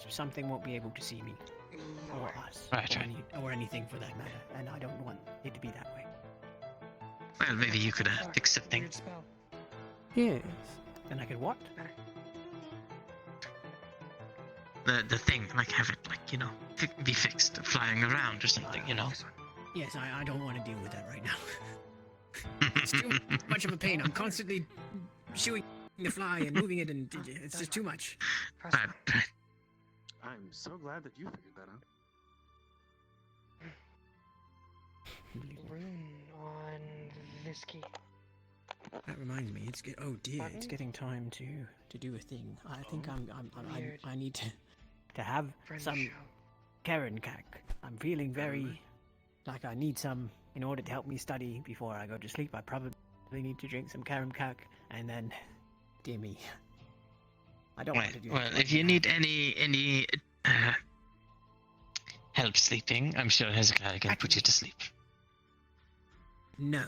M: something won't be able to see me. Or us.
N: Right.
M: Or anything for that matter. And I don't want it to be that way.
N: Well, maybe you could fix something.
A: Yes.
M: Then I could what?
N: The thing, like have it, like, you know, be fixed, flying around or something, you know.
M: Yes, I don't want to deal with that right now. It's too much of a pain. I'm constantly shooing the fly and moving it, and it's just too much.
N: Right.
I: I'm so glad that you figured that out.
O: Rune on this key.
M: That reminds me, oh dear, it's getting time to do a thing. I think I need to have some Karen cack. I'm feeling very like I need some in order to help me study before I go to sleep. I probably need to drink some Karen cack, and then, dear me, I don't want to do that.
N: Well, if you need any help sleeping, I'm sure Hezekiah can put you to sleep.
M: No,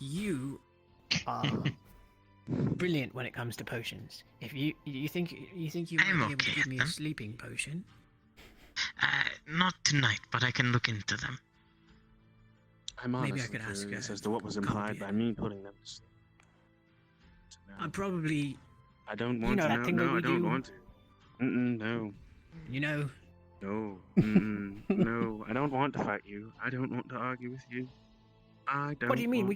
M: you are brilliant when it comes to potions. If you think you might be able to give me a sleeping potion?
N: Not tonight, but I can look into them.
I: I'm
M: Maybe I
I: honestly
M: could ask
I: curious as to what was implied by me putting them to sleep.
M: I'm probably.
I: I don't
M: You
I: want
M: know
I: to
M: that
I: know.
M: thing that
I: No,
M: we
I: I don't
M: do?
I: want to. No.
M: You know.
I: No. No. I don't want to fight you. I don't want to argue with you. I don't.
M: What do you mean?
I: want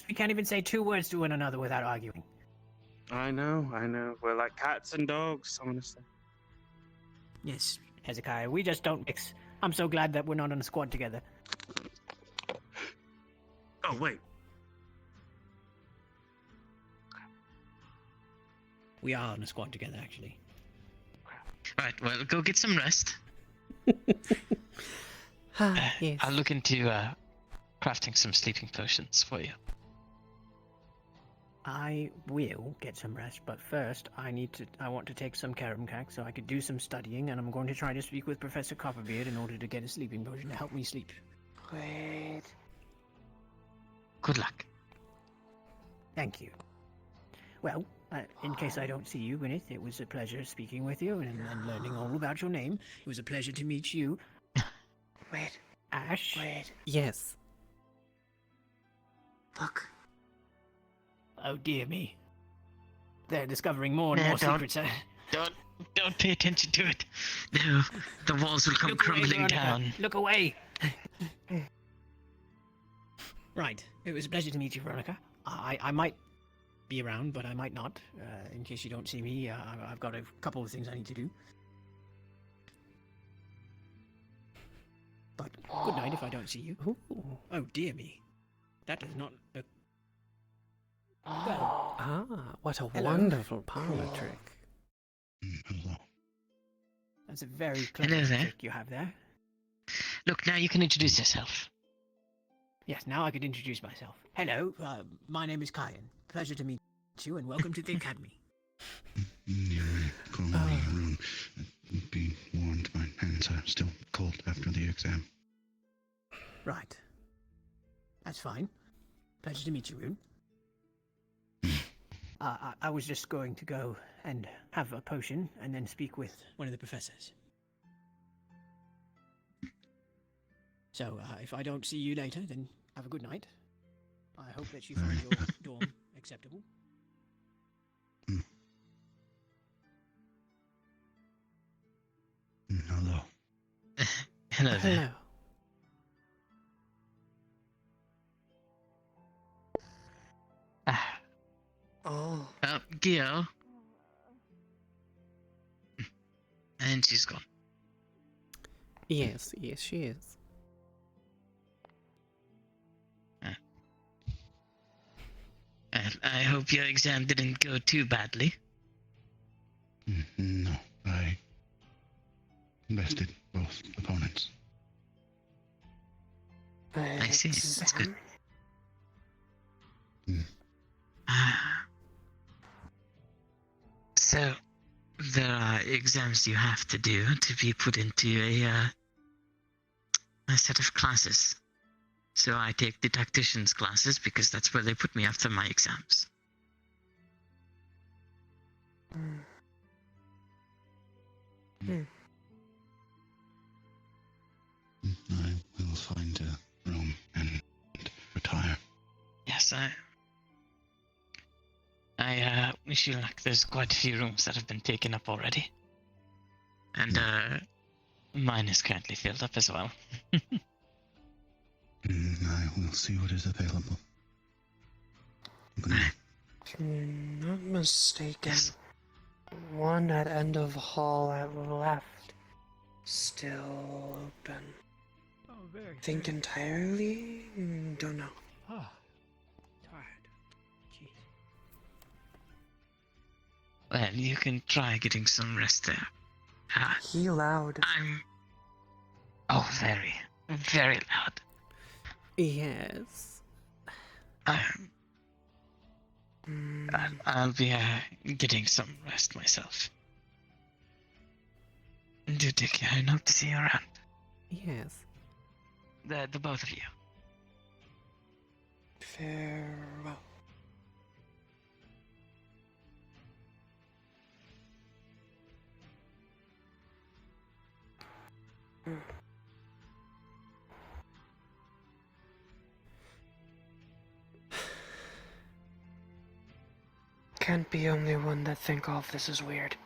M: We can't even say two words to one another without arguing.
I: I know. We're like cats and dogs, honestly.
M: Yes, Hezekiah, we just don't mix. I'm so glad that we're not on a squad together.
I: Oh, wait.
M: We are on a squad together, actually.
N: Right, well, go get some rest.
A: Yes.
N: I'll look into crafting some sleeping potions for you.
M: I will get some rest, but first I want to take some Karamkak so I could do some studying, and I'm going to try to speak with Professor Copperbeard in order to get a sleeping potion to help me sleep.
K: Wait.
N: Good luck.
M: Thank you. Well, in case I don't see you, Gwyneth, it was a pleasure speaking with you and learning all about your name. It was a pleasure to meet you.
K: Wait.
M: Ash?
K: Wait.
A: Yes.
K: Look.
M: Oh dear me. They're discovering more and more secrets.
N: Don't pay attention to it. No, the walls will come
M: Look away,
N: crumbling
M: Veronica.
N: down.
M: Look away. Right. It was a pleasure to meet you, Veronica. I might be around, but I might not. In case you don't see me, I've got a couple of things I need to do. But good night if I don't see you.
A: Ooh.
M: Oh dear me. That does not look... Well,
A: what a
M: hello.
A: wonderful parlor trick.
M: That's a very clever
N: Hello there.
M: trick you have there.
N: Look, now you can introduce yourself.
M: Yes, now I could introduce myself. Hello, my name is Kaia. Pleasure to meet you, and welcome to the Academy.
G: You may call me Arun. Be warned, my hands are still cold after the exam.
M: Right. That's fine. Pleasure to meet you, Rune. I was just going to go and have a potion and then speak with one of the professors. So, if I don't see you later, then have a good night. I hope that you find your dorm acceptable.
G: Hello.
N: Hello there.
K: Oh.
N: Gio. And she's gone.
A: Yes, she is.
N: I hope your exam didn't go too badly.
G: No, I bested both opponents.
N: I see. That's good. So, there are exams you have to do to be put into a set of classes. So I take the tactician's classes because that's where they put me after my exams.
G: I will find a room and retire.
N: Yes, I wish you luck. There's quite a few rooms that have been taken up already. And, mine is currently filled up as well.
G: I will see what is available.
K: If I'm not mistaken, one at end of hall at left, still open.
M: Oh, very.
K: Think entirely? Don't know.
M: Oh, tired. Jeez.
N: Well, you can try getting some rest there.
K: He loud.
N: Oh, very, very loud.
A: Yes.
N: I'll be getting some rest myself. Do take care. I hope to see you around.
A: Yes.
N: The both of you.
K: Farewell. Can't be only one that think all of this is weird.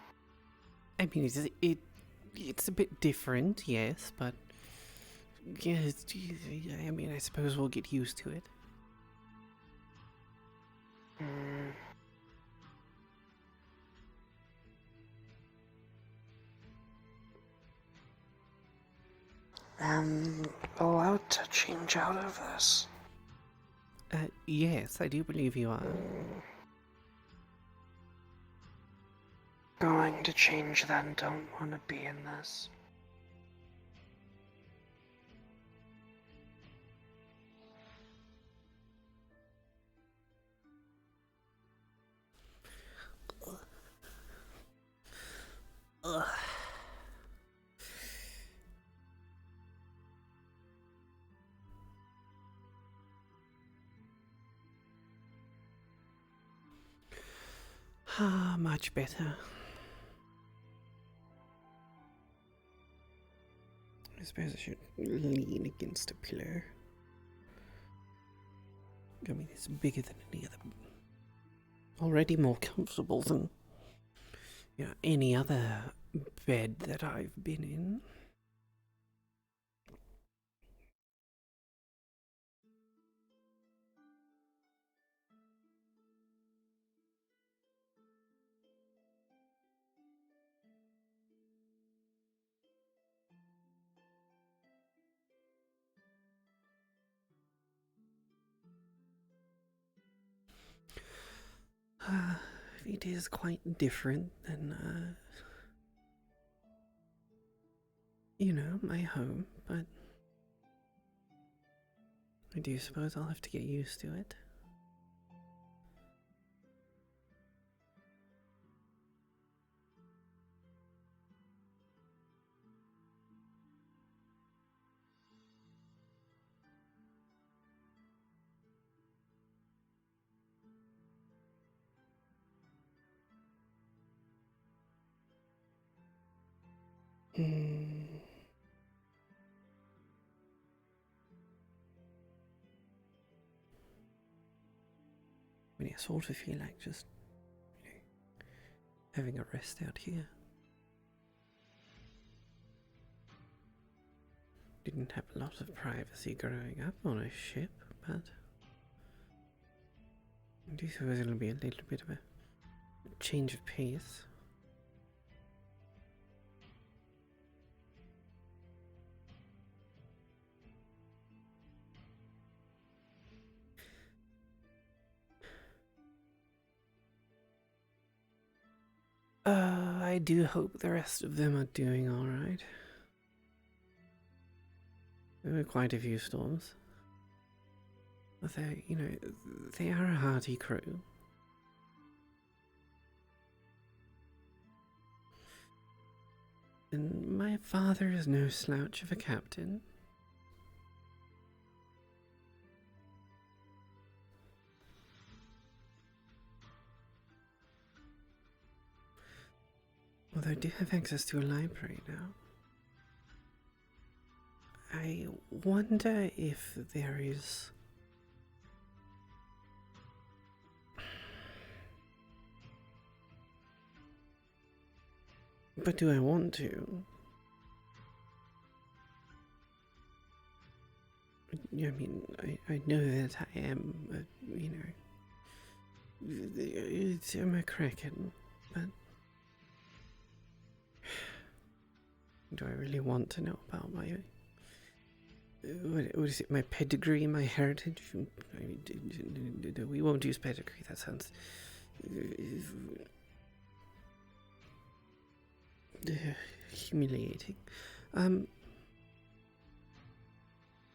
A: I mean, it's a bit different, yes, but yes, I mean, I suppose we'll get used to it.
K: Allowed to change out of this?
A: Yes, I do believe you are.
K: going to change that and don't want to be in this.
A: Ugh. Ah, much better. I suppose I should lean against a pillar. I mean, it's bigger than any other. Already more comfortable than, any other bed that I've been in. It is quite different than, my home, but I do suppose I'll have to get used to it. I mean, I sort of feel like just, having a rest out here. Didn't have a lot of privacy growing up on a ship, but I do suppose it'll be a little bit of a change of pace. I do hope the rest of them are doing alright. There were quite a few storms. But they are a hearty crew. And my father is no slouch of a captain. Although I do have access to a library now. I wonder if there is... But do I want to? I mean, I know that I am, I'm a kraken, but... Do I really want to know about my... What is it, my pedigree, my heritage? I mean, we won't use pedigree, that sounds... humiliating.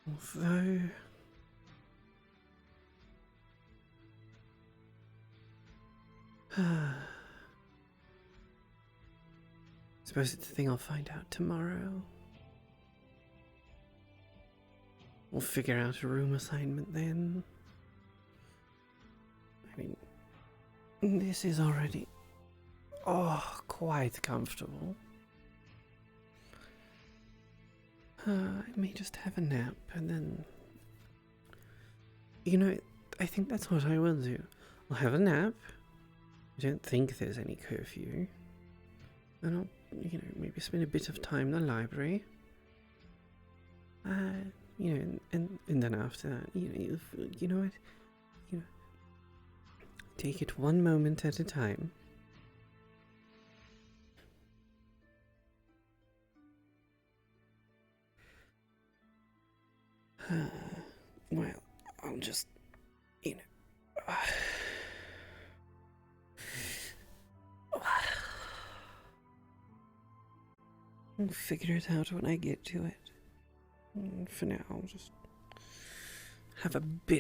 A: Although... Suppose it's the thing I'll find out tomorrow. We'll figure out a room assignment then. I mean, this is already... quite comfortable. I may just have a nap and then... I think that's what I will do. I'll have a nap. I don't think there's any curfew. And I'll, maybe spend a bit of time in the library. And then after that, you know what? Take it one moment at a time. Well, I'll just, I'll figure it out when I get to it. For now, I'll just have a bit